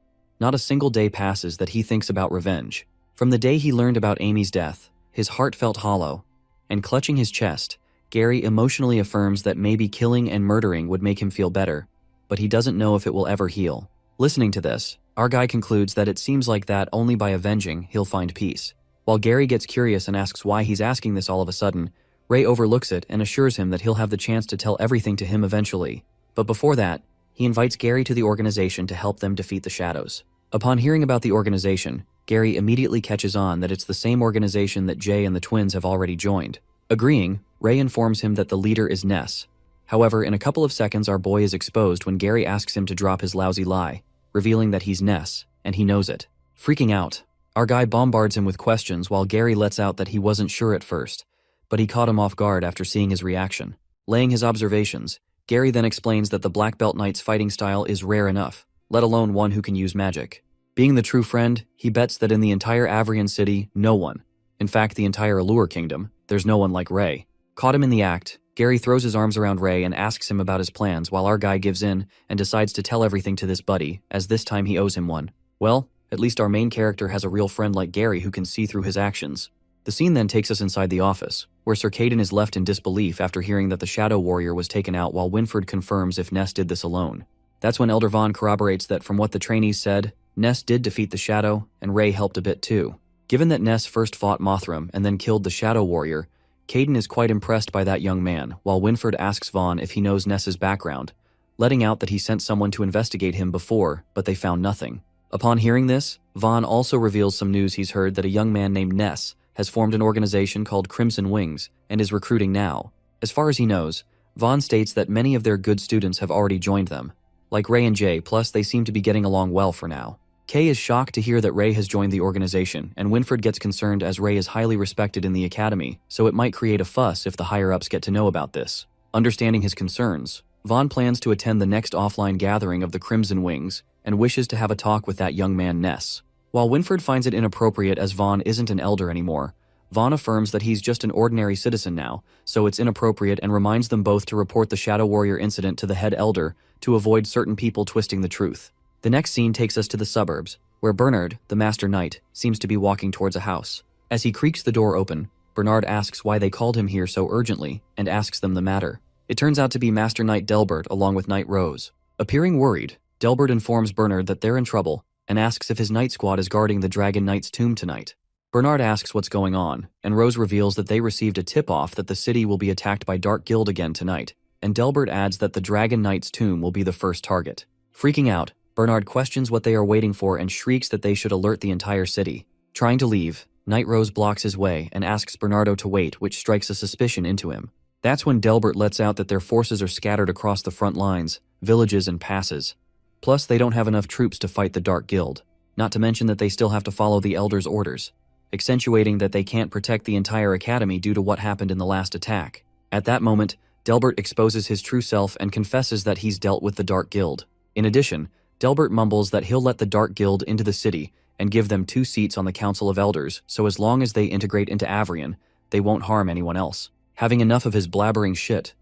Not a single day passes that he thinks about revenge. From the day he learned about Amy's death, his heart felt hollow, and clutching his chest, Gary emotionally affirms that maybe killing and murdering would make him feel better, but he doesn't know if it will ever heal. Listening to this, our guy concludes that it seems like that only by avenging he'll find peace. While Gary gets curious and asks why he's asking this all of a sudden, Ray overlooks it and assures him that he'll have the chance to tell everything to him eventually. But before that, he invites Gary to the organization to help them defeat the shadows. Upon hearing about the organization, Gary immediately catches on that it's the same organization that Jay and the twins have already joined. Agreeing, Ray informs him that the leader is Ness. However, in a couple of seconds our boy is exposed when Gary asks him to drop his lousy lie, revealing that he's Ness, and he knows it. Freaking out, our guy bombards him with questions while Gary lets out that he wasn't sure at first, but he caught him off guard after seeing his reaction. Laying his observations, Gary then explains that the Black Belt Knight's fighting style is rare enough, let alone one who can use magic. Being the true friend, he bets that in the entire Avrian city, no one, in fact the entire Allure Kingdom, there's no one like Ray. Caught him in the act, Gary throws his arms around Ray and asks him about his plans while our guy gives in and decides to tell everything to this buddy, as this time he owes him one. Well, at least our main character has a real friend like Gary who can see through his actions. The scene then takes us inside the office, where Sir Caden is left in disbelief after hearing that the Shadow Warrior was taken out while Winfred confirms if Ness did this alone. That's when Elder Vaughn corroborates that from what the trainees said, Ness did defeat the Shadow, and Ray helped a bit too. Given that Ness first fought Mothram and then killed the Shadow Warrior, Caden is quite impressed by that young man, while Winfred asks Vaughn if he knows Ness's background, letting out that he sent someone to investigate him before, but they found nothing. Upon hearing this, Vaughn also reveals some news he's heard that a young man named Ness has formed an organization called Crimson Wings and is recruiting now. As far as he knows, Vaughn states that many of their good students have already joined them, like Ray and Jay, plus they seem to be getting along well for now. Kay is shocked to hear that Ray has joined the organization, and Winfred gets concerned as Ray is highly respected in the academy, so it might create a fuss if the higher-ups get to know about this. Understanding his concerns, Vaughn plans to attend the next offline gathering of the Crimson Wings and wishes to have a talk with that young man Ness. While Winfred finds it inappropriate as Vaughn isn't an elder anymore, Vaughn affirms that he's just an ordinary citizen now, so it's inappropriate and reminds them both to report the Shadow Warrior incident to the head elder to avoid certain people twisting the truth. The next scene takes us to the suburbs, where Bernard, the Master Knight, seems to be walking towards a house. As he creaks the door open, Bernard asks why they called him here so urgently and asks them the matter. It turns out to be Master Knight Delbert along with Knight Rose. Appearing worried, Delbert informs Bernard that they're in trouble and asks if his Knight Squad is guarding the Dragon Knight's tomb tonight. Bernard asks what's going on, and Rose reveals that they received a tip-off that the city will be attacked by Dark Guild again tonight, and Delbert adds that the Dragon Knight's tomb will be the first target. Freaking out, Bernard questions what they are waiting for and shrieks that they should alert the entire city. Trying to leave, Knight Rose blocks his way and asks Bernardo to wait, which strikes a suspicion into him. That's when Delbert lets out that their forces are scattered across the front lines, villages and passes. Plus, they don't have enough troops to fight the Dark Guild, not to mention that they still have to follow the Elder's orders, accentuating that they can't protect the entire academy due to what happened in the last attack. At that moment, Delbert exposes his true self and confesses that he's dealt with the Dark Guild. In addition, Delbert mumbles that he'll let the Dark Guild into the city and give them 2 seats on the Council of Elders, so as long as they integrate into Avrian, they won't harm anyone else. Having enough of his blabbering shit,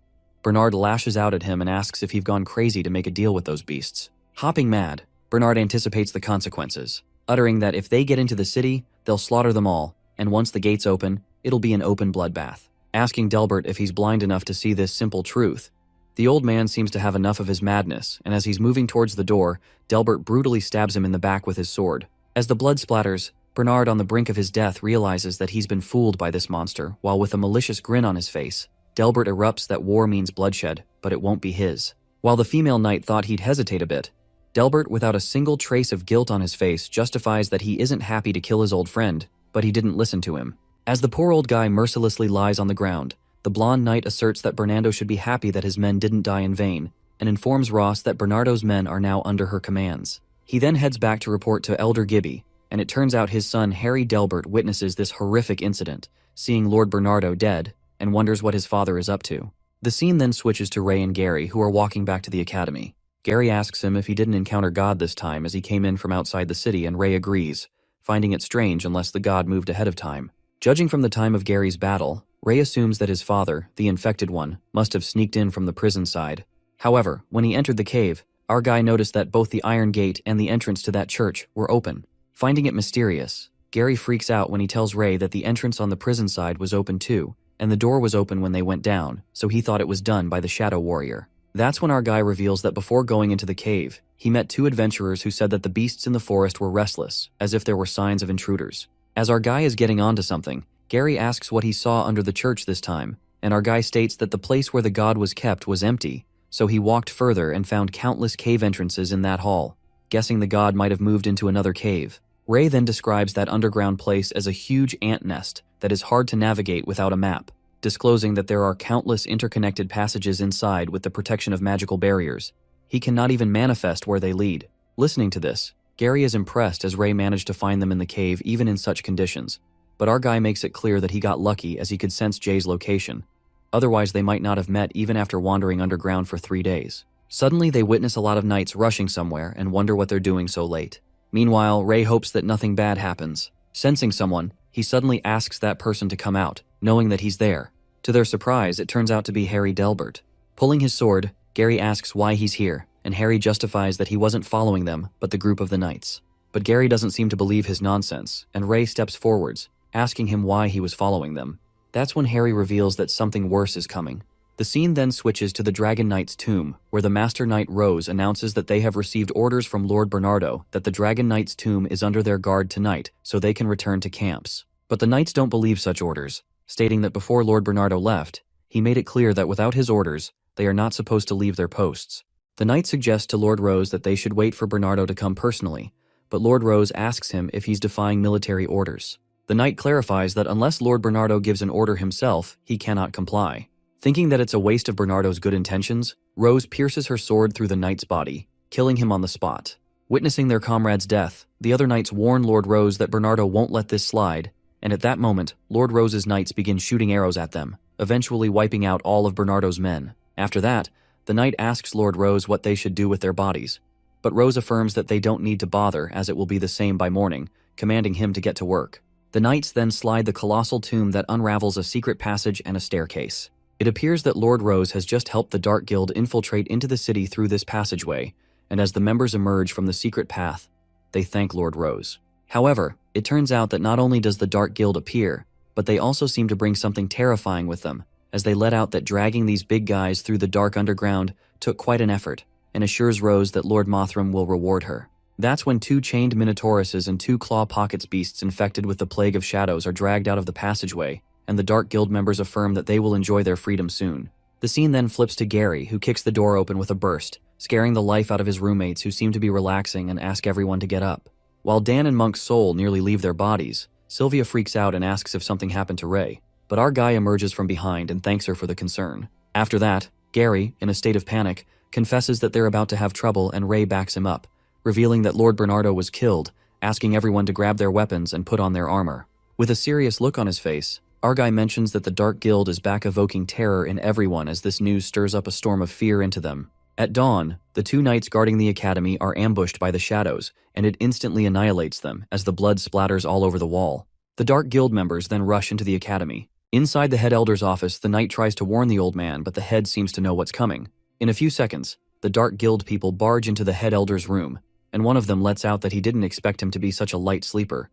Bernard lashes out at him and asks if he's gone crazy to make a deal with those beasts. Hopping mad, Bernard anticipates the consequences, uttering that if they get into the city, they'll slaughter them all, and once the gates open, it'll be an open bloodbath. Asking Delbert if he's blind enough to see this simple truth, the old man seems to have enough of his madness, and as he's moving towards the door, Delbert brutally stabs him in the back with his sword. As the blood splatters, Bernard, on the brink of his death, realizes that he's been fooled by this monster, while with a malicious grin on his face, Delbert erupts that war means bloodshed, but it won't be his. While the female knight thought he'd hesitate a bit, Delbert, without a single trace of guilt on his face, justifies that he isn't happy to kill his old friend, but he didn't listen to him. As the poor old guy mercilessly lies on the ground, the blonde knight asserts that Bernardo should be happy that his men didn't die in vain, and informs Ross that Bernardo's men are now under her commands. He then heads back to report to Elder Gibby, and it turns out his son Harry Delbert witnesses this horrific incident, seeing Lord Bernardo dead, and wonders what his father is up to. The scene then switches to Ray and Gary, who are walking back to the academy. Gary asks him if he didn't encounter God this time as he came in from outside the city, and Ray agrees, finding it strange unless the god moved ahead of time. Judging from the time of Gary's battle, Ray assumes that his father, the infected one, must have sneaked in from the prison side. However, when he entered the cave, our guy noticed that both the iron gate and the entrance to that church were open. Finding it mysterious, Gary freaks out when he tells Ray that the entrance on the prison side was open too, and the door was open when they went down, so he thought it was done by the Shadow Warrior. That's when our guy reveals that before going into the cave, he met two adventurers who said that the beasts in the forest were restless, as if there were signs of intruders. As our guy is getting onto something, Gary asks what he saw under the church this time, and our guy states that the place where the god was kept was empty, so he walked further and found countless cave entrances in that hall, guessing the god might have moved into another cave. Ray then describes that underground place as a huge ant nest that is hard to navigate without a map, disclosing that there are countless interconnected passages inside with the protection of magical barriers. He cannot even manifest where they lead. Listening to this, Gary is impressed as Ray managed to find them in the cave even in such conditions, but our guy makes it clear that he got lucky as he could sense Jay's location. Otherwise they might not have met even after wandering underground for 3 days. Suddenly they witness a lot of knights rushing somewhere and wonder what they're doing so late. Meanwhile, Ray hopes that nothing bad happens. Sensing someone, he suddenly asks that person to come out, knowing that he's there. To their surprise, it turns out to be Harry Delbert. Pulling his sword, Gary asks why he's here, and Harry justifies that he wasn't following them, but the group of the knights. But Gary doesn't seem to believe his nonsense, and Ray steps forwards, asking him why he was following them. That's when Harry reveals that something worse is coming. The scene then switches to the Dragon Knight's tomb, where the Master Knight Rose announces that they have received orders from Lord Bernardo that the Dragon Knight's tomb is under their guard tonight so they can return to camps. But the knights don't believe such orders, stating that before Lord Bernardo left, he made it clear that without his orders, they are not supposed to leave their posts. The knights suggest to Lord Rose that they should wait for Bernardo to come personally, but Lord Rose asks him if he's defying military orders. The knight clarifies that unless Lord Bernardo gives an order himself, he cannot comply. Thinking that it's a waste of Bernardo's good intentions, Rose pierces her sword through the knight's body, killing him on the spot. Witnessing their comrade's death, the other knights warn Lord Rose that Bernardo won't let this slide, and at that moment, Lord Rose's knights begin shooting arrows at them, eventually wiping out all of Bernardo's men. After that, the knight asks Lord Rose what they should do with their bodies, but Rose affirms that they don't need to bother as it will be the same by morning, commanding him to get to work. The knights then slide the colossal tomb that unravels a secret passage and a staircase. It appears that Lord Rose has just helped the Dark Guild infiltrate into the city through this passageway, and as the members emerge from the secret path, they thank Lord Rose. However, it turns out that not only does the Dark Guild appear, but they also seem to bring something terrifying with them, as they let out that dragging these big guys through the dark underground took quite an effort, and assures Rose that Lord Mothram will reward her. That's when 2 chained Minotauruses and 2 Claw Pockets beasts infected with the Plague of Shadows are dragged out of the passageway, and the Dark Guild members affirm that they will enjoy their freedom soon. The scene then flips to Gary, who kicks the door open with a burst, scaring the life out of his roommates who seem to be relaxing and ask everyone to get up. While Dan and Monk's soul nearly leave their bodies, Sylvia freaks out and asks if something happened to Ray, but our guy emerges from behind and thanks her for the concern. After that, Gary, in a state of panic, confesses that they're about to have trouble and Ray backs him up, revealing that Lord Bernardo was killed, asking everyone to grab their weapons and put on their armor. With a serious look on his face, our guy mentions that the Dark Guild is back, evoking terror in everyone as this news stirs up a storm of fear into them. At dawn, the 2 knights guarding the academy are ambushed by the shadows, and it instantly annihilates them as the blood splatters all over the wall. The Dark Guild members then rush into the academy. Inside the head elder's office, the knight tries to warn the old man, but the head seems to know what's coming. In a few seconds, the Dark Guild people barge into the head elder's room, and one of them lets out that he didn't expect him to be such a light sleeper,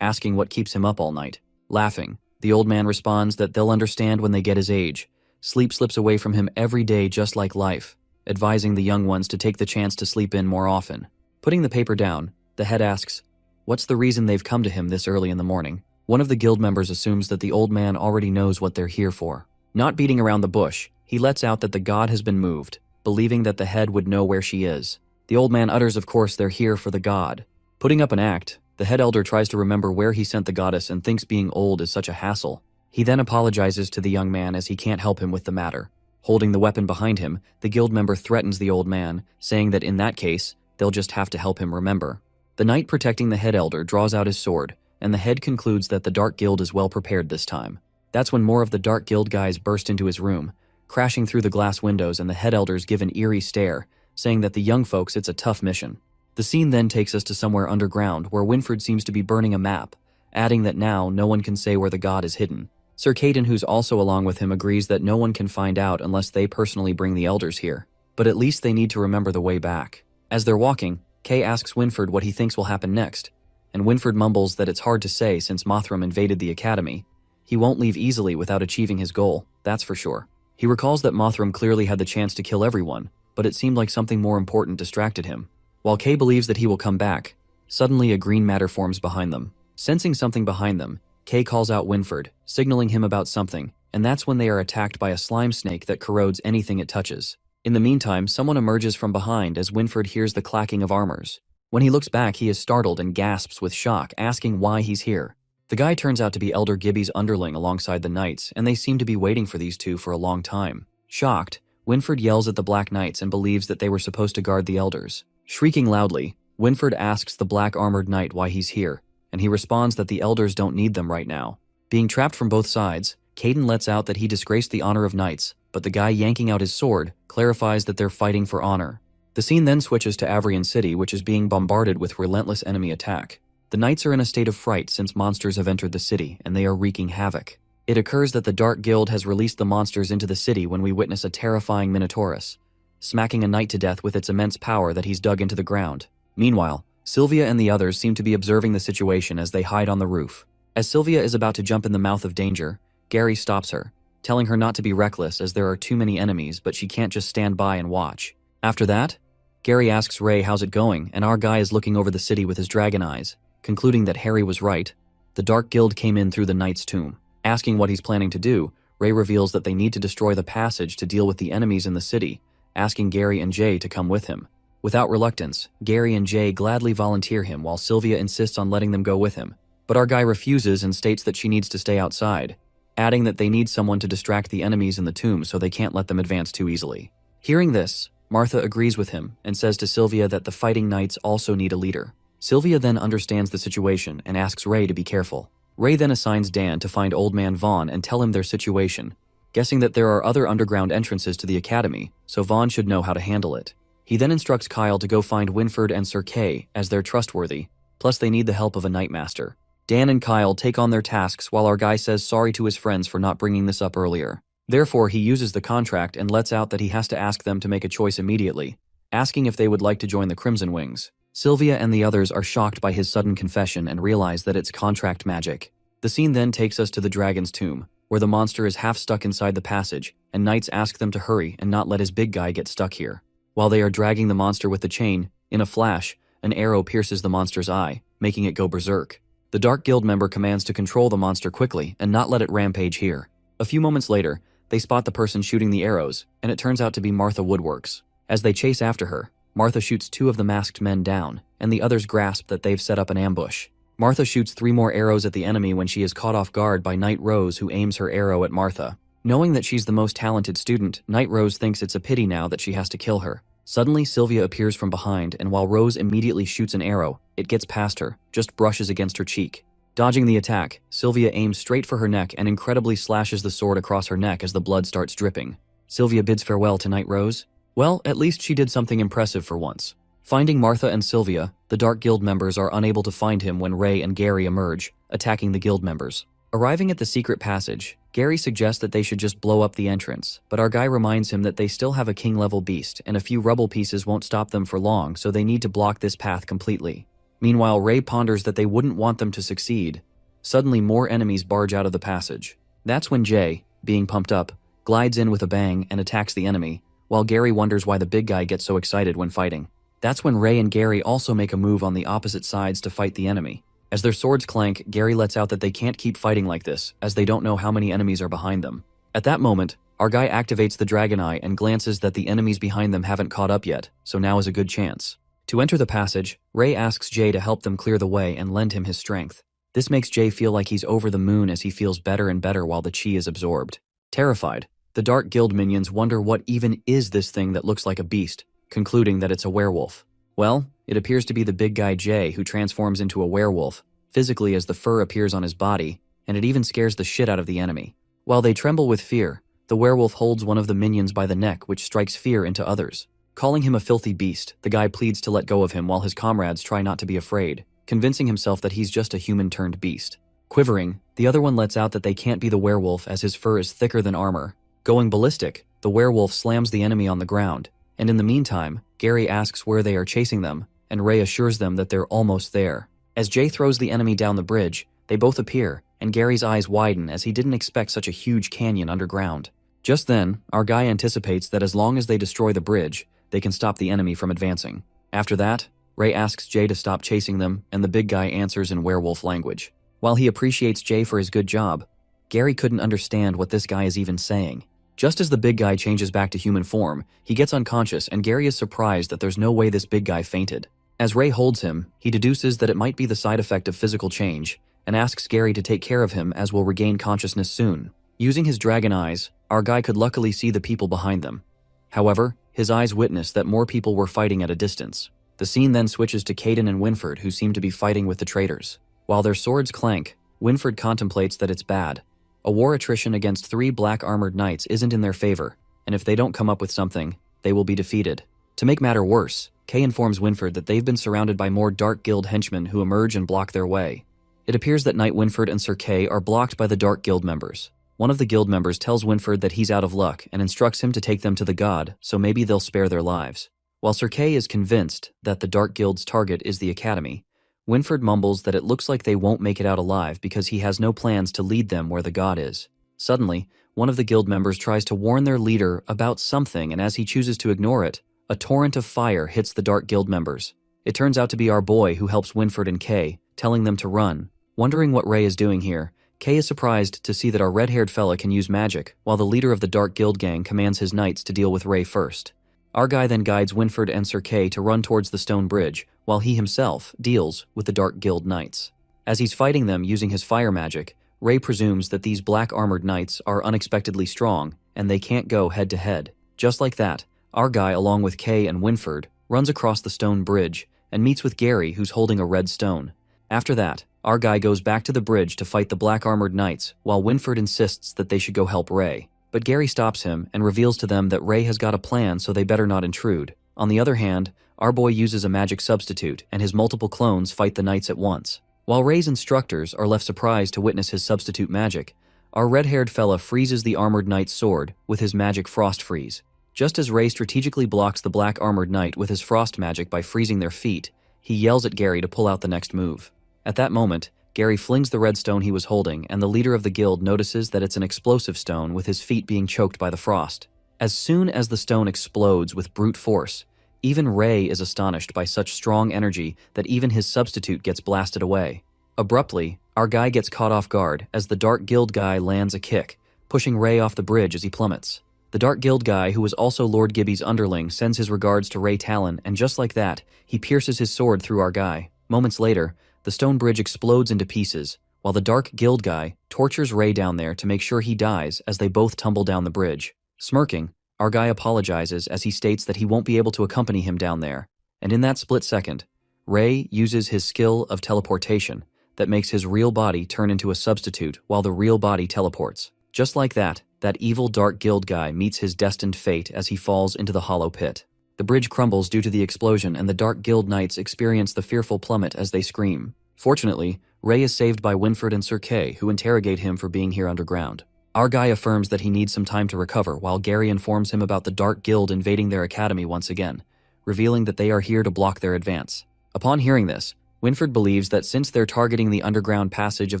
asking what keeps him up all night. Laughing, the old man responds that they'll understand when they get his age. Sleep slips away from him every day just like life, advising the young ones to take the chance to sleep in more often. Putting the paper down, the head asks, what's the reason they've come to him this early in the morning? One of the guild members assumes that the old man already knows what they're here for. Not beating around the bush, he lets out that the god has been moved, believing that the head would know where she is. The old man utters, of course, they're here for the god. Putting up an act, the head elder tries to remember where he sent the goddess and thinks being old is such a hassle. He then apologizes to the young man as he can't help him with the matter. Holding the weapon behind him, the guild member threatens the old man, saying that in that case, they'll just have to help him remember. The knight protecting the head elder draws out his sword, and the head concludes that the Dark Guild is well prepared this time. That's when more of the Dark Guild guys burst into his room, crashing through the glass windows, and the head elders give an eerie stare, saying that the young folks, it's a tough mission. The scene then takes us to somewhere underground where Winfred seems to be burning a map, adding that now no one can say where the god is hidden. Sir Caden, who's also along with him, agrees that no one can find out unless they personally bring the elders here, but at least they need to remember the way back. As they're walking, Kay asks Winfred what he thinks will happen next, and Winfred mumbles that it's hard to say since Mothram invaded the academy. He won't leave easily without achieving his goal, that's for sure. He recalls that Mothram clearly had the chance to kill everyone, but it seemed like something more important distracted him. While Kay believes that he will come back, suddenly a green matter forms behind them. Sensing something behind them, Kay calls out Winfred, signaling him about something, and that's when they are attacked by a slime snake that corrodes anything it touches. In the meantime, someone emerges from behind as Winfred hears the clacking of armors. When he looks back, he is startled and gasps with shock, asking why he's here. The guy turns out to be Elder Gibby's underling alongside the knights, and they seem to be waiting for these two for a long time. Shocked, Winfred yells at the Black Knights and believes that they were supposed to guard the elders. Shrieking loudly, Winfred asks the black-armored knight why he's here, and he responds that the elders don't need them right now. Being trapped from both sides, Caden lets out that he disgraced the honor of knights, but the guy yanking out his sword clarifies that they're fighting for honor. The scene then switches to Avrian City, which is being bombarded with relentless enemy attack. The knights are in a state of fright since monsters have entered the city, and they are wreaking havoc. It occurs that the Dark Guild has released the monsters into the city when we witness a terrifying Minotaurus, smacking a knight to death with its immense power that he's dug into the ground. Meanwhile, Sylvia and the others seem to be observing the situation as they hide on the roof. As Sylvia is about to jump in the mouth of danger, Gary stops her, telling her not to be reckless as there are too many enemies, but she can't just stand by and watch. After that, Gary asks Ray how's it going, and our guy is looking over the city with his dragon eyes, concluding that Harry was right. The Dark Guild came in through the Knight's tomb. Asking what he's planning to do, Ray reveals that they need to destroy the passage to deal with the enemies in the city, asking Gary and Jay to come with him. Without reluctance, Gary and Jay gladly volunteer him while Sylvia insists on letting them go with him. But our guy refuses and states that she needs to stay outside, adding that they need someone to distract the enemies in the tomb so they can't let them advance too easily. Hearing this, Martha agrees with him and says to Sylvia that the fighting knights also need a leader. Sylvia then understands the situation and asks Ray to be careful. Ray then assigns Dan to find Old Man Vaughn and tell him their situation, guessing that there are other underground entrances to the academy, so Vaughn should know how to handle it. He then instructs Kyle to go find Winfred and Sir Kay, as they're trustworthy, plus they need the help of a Knightmaster. Dan and Kyle take on their tasks while our guy says sorry to his friends for not bringing this up earlier. Therefore, he uses the contract and lets out that he has to ask them to make a choice immediately, asking if they would like to join the Crimson Wings. Sylvia and the others are shocked by his sudden confession and realize that it's contract magic. The scene then takes us to the dragon's tomb, where the monster is half stuck inside the passage, and knights ask them to hurry and not let his big guy get stuck here. While they are dragging the monster with the chain, in a flash, an arrow pierces the monster's eye, making it go berserk. The Dark Guild member commands to control the monster quickly and not let it rampage here. A few moments later, they spot the person shooting the arrows, and it turns out to be Martha Woodworks. As they chase after her, Martha shoots 2 of the masked men down, and the others grasp that they've set up an ambush. Martha shoots 3 more arrows at the enemy when she is caught off guard by Knight Rose, who aims her arrow at Martha. Knowing that she's the most talented student, Knight Rose thinks it's a pity now that she has to kill her. Suddenly, Sylvia appears from behind, and while Rose immediately shoots an arrow, it gets past her, just brushes against her cheek. Dodging the attack, Sylvia aims straight for her neck and incredibly slashes the sword across her neck as the blood starts dripping. Sylvia bids farewell to Knight Rose. Well, at least she did something impressive for once. Finding Martha and Sylvia, the Dark Guild members are unable to find him when Ray and Gary emerge, attacking the guild members. Arriving at the secret passage, Gary suggests that they should just blow up the entrance, but our guy reminds him that they still have a king-level beast, and a few rubble pieces won't stop them for long, so they need to block this path completely. Meanwhile, Ray ponders that they wouldn't want them to succeed. Suddenly, more enemies barge out of the passage. That's when Jay, being pumped up, glides in with a bang and attacks the enemy, while Gary wonders why the big guy gets so excited when fighting. That's when Ray and Gary also make a move on the opposite sides to fight the enemy. As their swords clank, Gary lets out that they can't keep fighting like this, as they don't know how many enemies are behind them. At that moment, our guy activates the Dragon Eye and glances that the enemies behind them haven't caught up yet, so now is a good chance. To enter the passage, Ray asks Jay to help them clear the way and lend him his strength. This makes Jay feel like he's over the moon as he feels better and better while the chi is absorbed. Terrified, the Dark Guild minions wonder what even is this thing that looks like a beast, concluding that it's a werewolf. Well, it appears to be the big guy Jay who transforms into a werewolf, physically as the fur appears on his body, and it even scares the shit out of the enemy. While they tremble with fear, the werewolf holds one of the minions by the neck, which strikes fear into others. Calling him a filthy beast, the guy pleads to let go of him while his comrades try not to be afraid, convincing himself that he's just a human-turned-beast. Quivering, the other one lets out that they can't be the werewolf as his fur is thicker than armor. Going ballistic, the werewolf slams the enemy on the ground, and in the meantime, Gary asks where they are chasing them, and Ray assures them that they're almost there. As Jay throws the enemy down the bridge, they both appear, and Gary's eyes widen as he didn't expect such a huge canyon underground. Just then, our guy anticipates that as long as they destroy the bridge, they can stop the enemy from advancing. After that, Ray asks Jay to stop chasing them, and the big guy answers in werewolf language. While he appreciates Jay for his good job, Gary couldn't understand what this guy is even saying. Just as the big guy changes back to human form, he gets unconscious and Gary is surprised that there's no way this big guy fainted. As Ray holds him, he deduces that it might be the side effect of physical change, and asks Gary to take care of him as will regain consciousness soon. Using his dragon eyes, our guy could luckily see the people behind them. However, his eyes witnessed that more people were fighting at a distance. The scene then switches to Caden and Winford, who seem to be fighting with the traitors. While their swords clank, Winford contemplates that it's bad. A war attrition against 3 black armored knights isn't in their favor, and if they don't come up with something, they will be defeated. To make matter worse, Kay informs Winford that they've been surrounded by more Dark Guild henchmen who emerge and block their way. It appears that Knight Winford and Sir Kay are blocked by the Dark Guild members. One of the guild members tells Winford that he's out of luck and instructs him to take them to the god, so maybe they'll spare their lives. While Sir Kay is convinced that the Dark Guild's target is the academy, Winford mumbles that it looks like they won't make it out alive because he has no plans to lead them where the god is. Suddenly, one of the guild members tries to warn their leader about something, and as he chooses to ignore it, a torrent of fire hits the Dark Guild members. It turns out to be our boy who helps Winford and Kay, telling them to run. Wondering what Ray is doing here, Kay is surprised to see that our red-haired fella can use magic, while the leader of the Dark Guild gang commands his knights to deal with Ray first. Our guy then guides Winford and Sir Kay to run towards the stone bridge, while he himself deals with the Dark Guild knights. As he's fighting them using his fire magic, Ray presumes that these black armored knights are unexpectedly strong, and they can't go head-to-head. Just like that, our guy, along with Kay and Winford, runs across the stone bridge and meets with Gary, who's holding a red stone. After that, our guy goes back to the bridge to fight the black armored knights, while Winford insists that they should go help Ray. But Gary stops him and reveals to them that Ray has got a plan, so they better not intrude. On the other hand, our boy uses a magic substitute, and his multiple clones fight the knights at once. While Ray's instructors are left surprised to witness his substitute magic, our red-haired fella freezes the armored knight's sword with his magic frost freeze. Just as Ray strategically blocks the black armored knight with his frost magic by freezing their feet, he yells at Gary to pull out the next move. At that moment, Gary flings the red stone he was holding, and the leader of the guild notices that it's an explosive stone with his feet being choked by the frost. As soon as the stone explodes with brute force, even Ray is astonished by such strong energy that even his substitute gets blasted away. Abruptly, our guy gets caught off guard as the Dark Guild guy lands a kick, pushing Ray off the bridge as he plummets. The Dark Guild guy, who was also Lord Gibby's underling, sends his regards to Ray Talon, and just like that, he pierces his sword through our guy. Moments later, the stone bridge explodes into pieces, while the Dark Guild guy tortures Ray down there to make sure he dies as they both tumble down the bridge. Smirking, our guy apologizes as he states that he won't be able to accompany him down there, and in that split second, Ray uses his skill of teleportation that makes his real body turn into a substitute while the real body teleports. Just like that, that evil Dark Guild guy meets his destined fate as he falls into the hollow pit. The bridge crumbles due to the explosion, and the Dark Guild knights experience the fearful plummet as they scream. Fortunately, Ray is saved by Winford and Sir Kay, who interrogate him for being here underground. Our guy affirms that he needs some time to recover, while Gary informs him about the Dark Guild invading their academy once again, revealing that they are here to block their advance. Upon hearing this, Winford believes that since they're targeting the underground passage of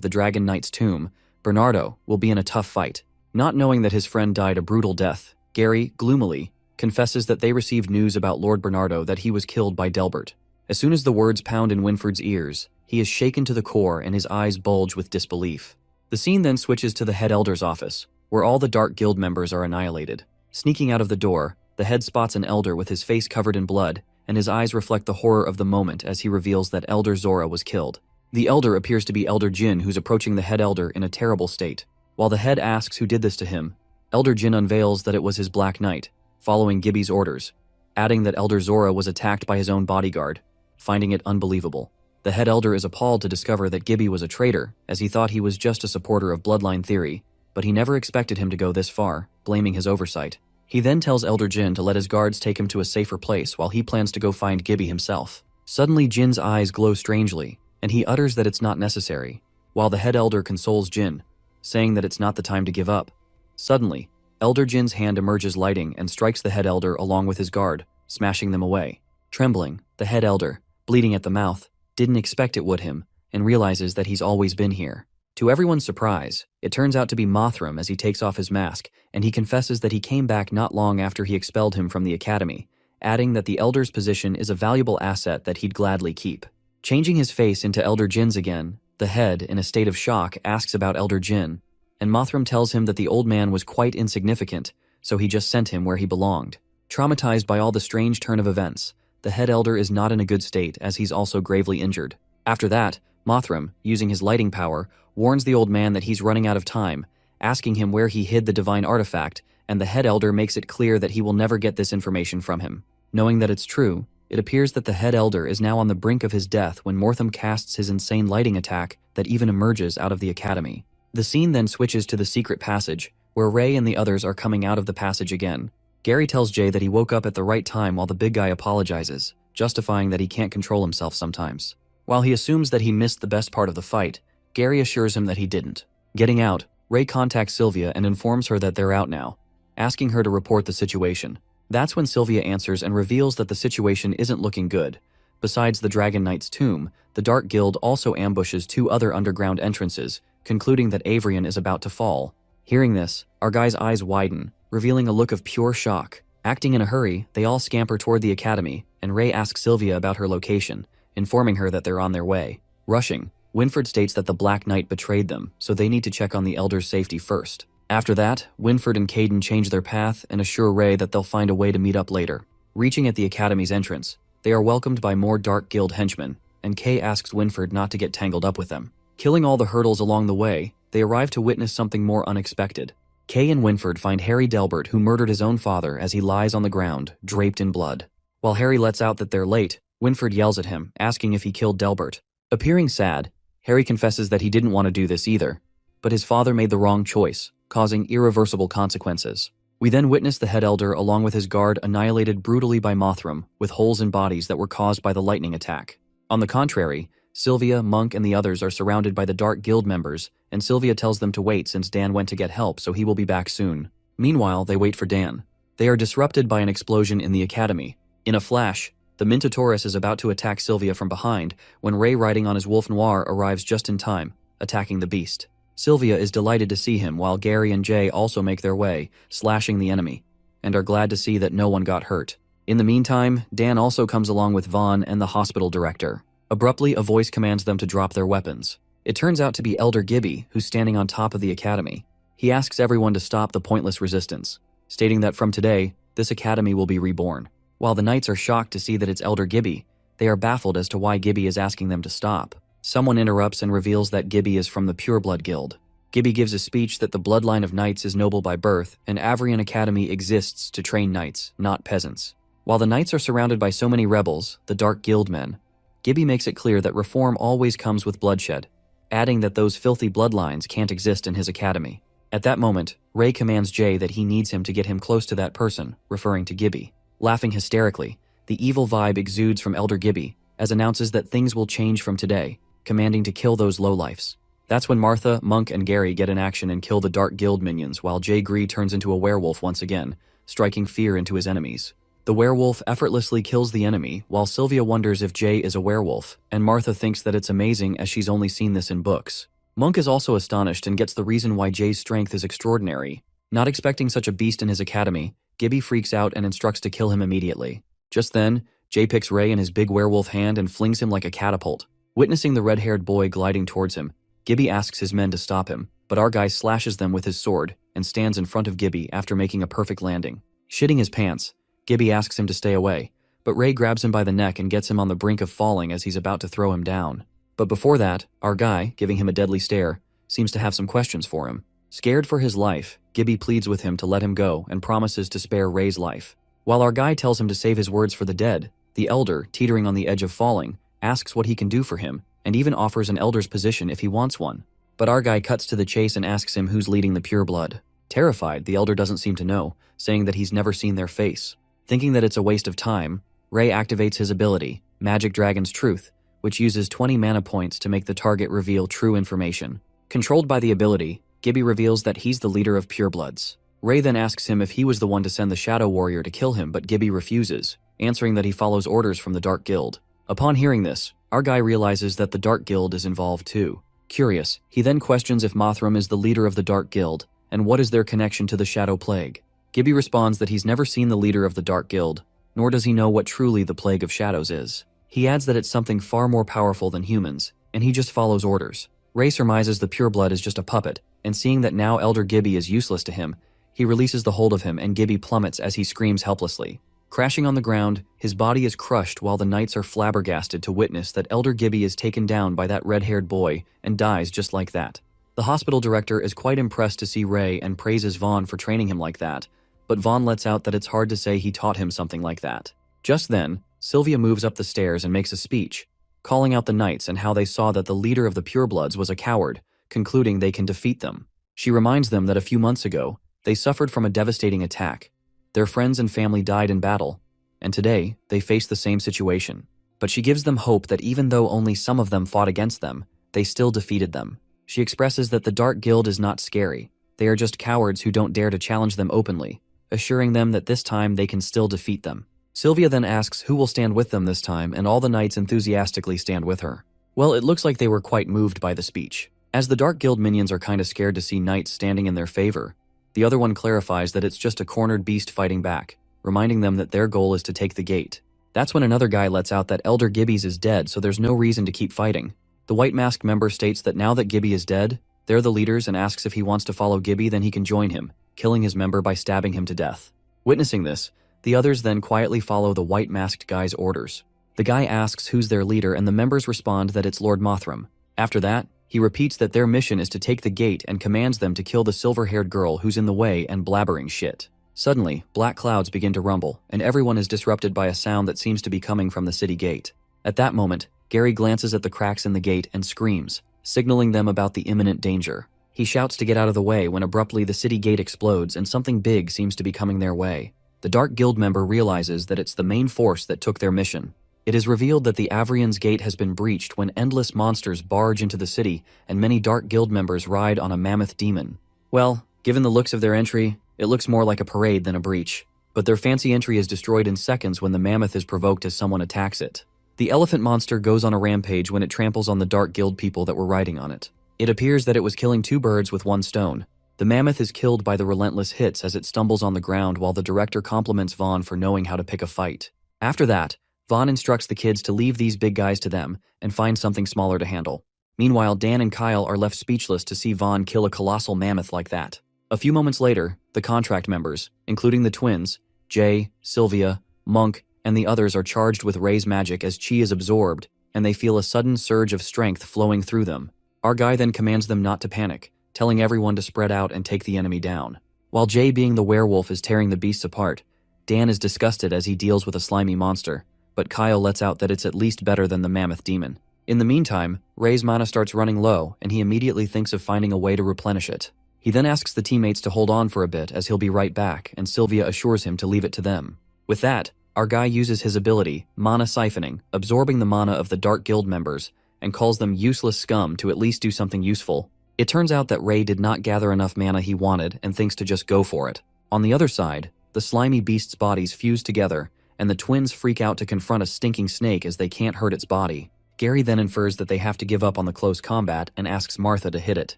the Dragon Knight's tomb, Bernardo will be in a tough fight. Not knowing that his friend died a brutal death, Gary, gloomily, confesses that they received news about Lord Bernardo that he was killed by Delbert. As soon as the words pound in Winford's ears, he is shaken to the core and his eyes bulge with disbelief. The scene then switches to the head elder's office, where all the Dark Guild members are annihilated. Sneaking out of the door, the head spots an elder with his face covered in blood, and his eyes reflect the horror of the moment as he reveals that Elder Zora was killed. The elder appears to be Elder Jin, who's approaching the head elder in a terrible state. While the head asks who did this to him, Elder Jin unveils that it was his Black Knight, following Gibby's orders, adding that Elder Zora was attacked by his own bodyguard, finding it unbelievable. The head elder is appalled to discover that Gibby was a traitor, as he thought he was just a supporter of bloodline theory, but he never expected him to go this far, blaming his oversight. He then tells Elder Jin to let his guards take him to a safer place while he plans to go find Gibby himself. Suddenly Jin's eyes glow strangely, and he utters that it's not necessary, while the head elder consoles Jin, saying that it's not the time to give up. Suddenly, Elder Jin's hand emerges lighting and strikes the head elder along with his guard, smashing them away. Trembling, the head elder, bleeding at the mouth, didn't expect it would him, and realizes that he's always been here. To everyone's surprise, it turns out to be Mothram as he takes off his mask, and he confesses that he came back not long after he expelled him from the academy, adding that the elder's position is a valuable asset that he'd gladly keep. Changing his face into Elder Jin's again, the head, in a state of shock, asks about Elder Jin, and Mothram tells him that the old man was quite insignificant, so he just sent him where he belonged. Traumatized by all the strange turn of events, the head elder is not in a good state as he's also gravely injured. After that, Mothram, using his lighting power, warns the old man that he's running out of time, asking him where he hid the divine artifact, and the head elder makes it clear that he will never get this information from him. Knowing that it's true, it appears that the head elder is now on the brink of his death when Mortham casts his insane lighting attack that even emerges out of the academy. The scene then switches to the secret passage, where Ray and the others are coming out of the passage again. Gary tells Jay that he woke up at the right time while the big guy apologizes, justifying that he can't control himself sometimes. While he assumes that he missed the best part of the fight, Gary assures him that he didn't. Getting out, Ray contacts Sylvia and informs her that they're out now, asking her to report the situation. That's when Sylvia answers and reveals that the situation isn't looking good. Besides the Dragon Knight's tomb, the Dark Guild also ambushes 2 other underground entrances, concluding that Avrian is about to fall. Hearing this, our guy's eyes widen, revealing a look of pure shock. Acting in a hurry, they all scamper toward the academy, and Ray asks Sylvia about her location, informing her that they're on their way. Rushing, Winford states that the Black Knight betrayed them, so they need to check on the Elder's safety first. After that, Winford and Caden change their path and assure Ray that they'll find a way to meet up later. Reaching at the academy's entrance, they are welcomed by more Dark Guild henchmen, and Kay asks Winford not to get tangled up with them. Killing all the hurdles along the way, they arrive to witness something more unexpected. Kay and Winford find Harry Delbert, who murdered his own father, as he lies on the ground, draped in blood. While Harry lets out that they're late, Winford yells at him, asking if he killed Delbert. Appearing sad, Harry confesses that he didn't want to do this either, but his father made the wrong choice, causing irreversible consequences. We then witness the head elder along with his guard annihilated brutally by Mothram, with holes in bodies that were caused by the lightning attack. On the contrary, Sylvia, Monk, and the others are surrounded by the Dark Guild members, and Sylvia tells them to wait since Dan went to get help, so he will be back soon. Meanwhile, they wait for Dan. They are disrupted by an explosion in the academy. In a flash, the Minotaurus is about to attack Sylvia from behind when Ray, riding on his Wolf Noir, arrives just in time, attacking the beast. Sylvia is delighted to see him while Gary and Jay also make their way, slashing the enemy, and are glad to see that no one got hurt. In the meantime, Dan also comes along with Vaughn and the hospital director. Abruptly, a voice commands them to drop their weapons. It turns out to be Elder Gibby, who's standing on top of the academy. He asks everyone to stop the pointless resistance, stating that from today, this academy will be reborn. While the knights are shocked to see that it's Elder Gibby, they are baffled as to why Gibby is asking them to stop. Someone interrupts and reveals that Gibby is from the Pureblood Guild. Gibby gives a speech that the bloodline of knights is noble by birth, and Avrian Academy exists to train knights, not peasants. While the knights are surrounded by so many rebels, the Dark Guild men, Gibby makes it clear that reform always comes with bloodshed, adding that those filthy bloodlines can't exist in his academy. At that moment, Ray commands Jay that he needs him to get him close to that person, referring to Gibby. Laughing hysterically, the evil vibe exudes from Elder Gibby, as announces that things will change from today, commanding to kill those lowlifes. That's when Martha, Monk, and Gary get in action and kill the Dark Guild minions, while Jay Gree turns into a werewolf once again, striking fear into his enemies. The werewolf effortlessly kills the enemy, while Sylvia wonders if Jay is a werewolf, and Martha thinks that it's amazing as she's only seen this in books. Monk is also astonished and gets the reason why Jay's strength is extraordinary. Not expecting such a beast in his academy, Gibby freaks out and instructs to kill him immediately. Just then, Jay picks Ray in his big werewolf hand and flings him like a catapult. Witnessing the red-haired boy gliding towards him, Gibby asks his men to stop him, but our guy slashes them with his sword and stands in front of Gibby after making a perfect landing. Shitting his pants, Gibby asks him to stay away, but Ray grabs him by the neck and gets him on the brink of falling as he's about to throw him down. But before that, our guy, giving him a deadly stare, seems to have some questions for him. Scared for his life, Gibby pleads with him to let him go and promises to spare Ray's life. While our guy tells him to save his words for the dead, the elder, teetering on the edge of falling, asks what he can do for him, and even offers an elder's position if he wants one. But our guy cuts to the chase and asks him who's leading the pureblood. Terrified, the elder doesn't seem to know, saying that he's never seen their face. Thinking that it's a waste of time, Ray activates his ability, Magic Dragon's Truth, which uses 20 mana points to make the target reveal true information. Controlled by the ability, Gibby reveals that he's the leader of purebloods. Ray then asks him if he was the one to send the Shadow Warrior to kill him, but Gibby refuses, answering that he follows orders from the Dark Guild. Upon hearing this, our guy realizes that the Dark Guild is involved too. Curious, he then questions if Mothram is the leader of the Dark Guild, and what is their connection to the Shadow Plague. Gibby responds that he's never seen the leader of the Dark Guild, nor does he know what truly the Plague of Shadows is. He adds that it's something far more powerful than humans, and he just follows orders. Ray surmises the pureblood is just a puppet, and seeing that now Elder Gibby is useless to him, he releases the hold of him and Gibby plummets as he screams helplessly. Crashing on the ground, his body is crushed while the knights are flabbergasted to witness that Elder Gibby is taken down by that red-haired boy and dies just like that. The hospital director is quite impressed to see Ray and praises Vaughn for training him like that, but Vaughn lets out that it's hard to say he taught him something like that. Just then, Sylvia moves up the stairs and makes a speech, calling out the knights and how they saw that the leader of the purebloods was a coward, concluding they can defeat them. She reminds them that a few months ago, they suffered from a devastating attack. Their friends and family died in battle, and today, they face the same situation. But she gives them hope that even though only some of them fought against them, they still defeated them. She expresses that the Dark Guild is not scary. They are just cowards who don't dare to challenge them openly, assuring them that this time they can still defeat them. Sylvia then asks who will stand with them this time, and all the knights enthusiastically stand with her. Well, it looks like they were quite moved by the speech. As the Dark Guild minions are kinda scared to see knights standing in their favor, the other one clarifies that it's just a cornered beast fighting back, reminding them that their goal is to take the gate. That's when another guy lets out that Elder Gibby's is dead, so there's no reason to keep fighting. The White Mask member states that now that Gibby is dead, they're the leaders, and asks if he wants to follow Gibby, then he can join him, killing his member by stabbing him to death. Witnessing this, the others then quietly follow the white masked guy's orders. The guy asks who's their leader, and the members respond that it's Lord Mothram. After that, he repeats that their mission is to take the gate and commands them to kill the silver-haired girl who's in the way and blabbering shit. Suddenly, black clouds begin to rumble, and everyone is disrupted by a sound that seems to be coming from the city gate. At that moment, Gary glances at the cracks in the gate and screams, signaling them about the imminent danger. He shouts to get out of the way when abruptly the city gate explodes and something big seems to be coming their way. The Dark Guild member realizes that it's the main force that took their mission. It is revealed that the Avrian's gate has been breached when endless monsters barge into the city and many Dark Guild members ride on a mammoth demon. Well, given the looks of their entry, it looks more like a parade than a breach. But their fancy entry is destroyed in seconds when the mammoth is provoked as someone attacks it. The elephant monster goes on a rampage when it tramples on the Dark Guild people that were riding on it. It appears that it was killing two birds with one stone. The mammoth is killed by the relentless hits as it stumbles on the ground while the director compliments Vaughn for knowing how to pick a fight. After that, Vaughn instructs the kids to leave these big guys to them and find something smaller to handle. Meanwhile, Dan and Kyle are left speechless to see Vaughn kill a colossal mammoth like that. A few moments later, the contract members, including the twins, Jay, Sylvia, Monk, and the others are charged with Ray's magic as chi is absorbed, and they feel a sudden surge of strength flowing through them. Our guy then commands them not to panic, telling everyone to spread out and take the enemy down. While Jay, being the werewolf, is tearing the beasts apart, Dan is disgusted as he deals with a slimy monster, but Kyle lets out that it's at least better than the mammoth demon. In the meantime, Ray's mana starts running low, and he immediately thinks of finding a way to replenish it. He then asks the teammates to hold on for a bit as he'll be right back, and Sylvia assures him to leave it to them. With that, our guy uses his ability, mana siphoning, absorbing the mana of the Dark Guild members, and calls them useless scum to at least do something useful. It turns out that Ray did not gather enough mana he wanted and thinks to just go for it. On the other side, the slimy beast's bodies fuse together, and the twins freak out to confront a stinking snake as they can't hurt its body. Gary then infers that they have to give up on the close combat and asks Martha to hit it.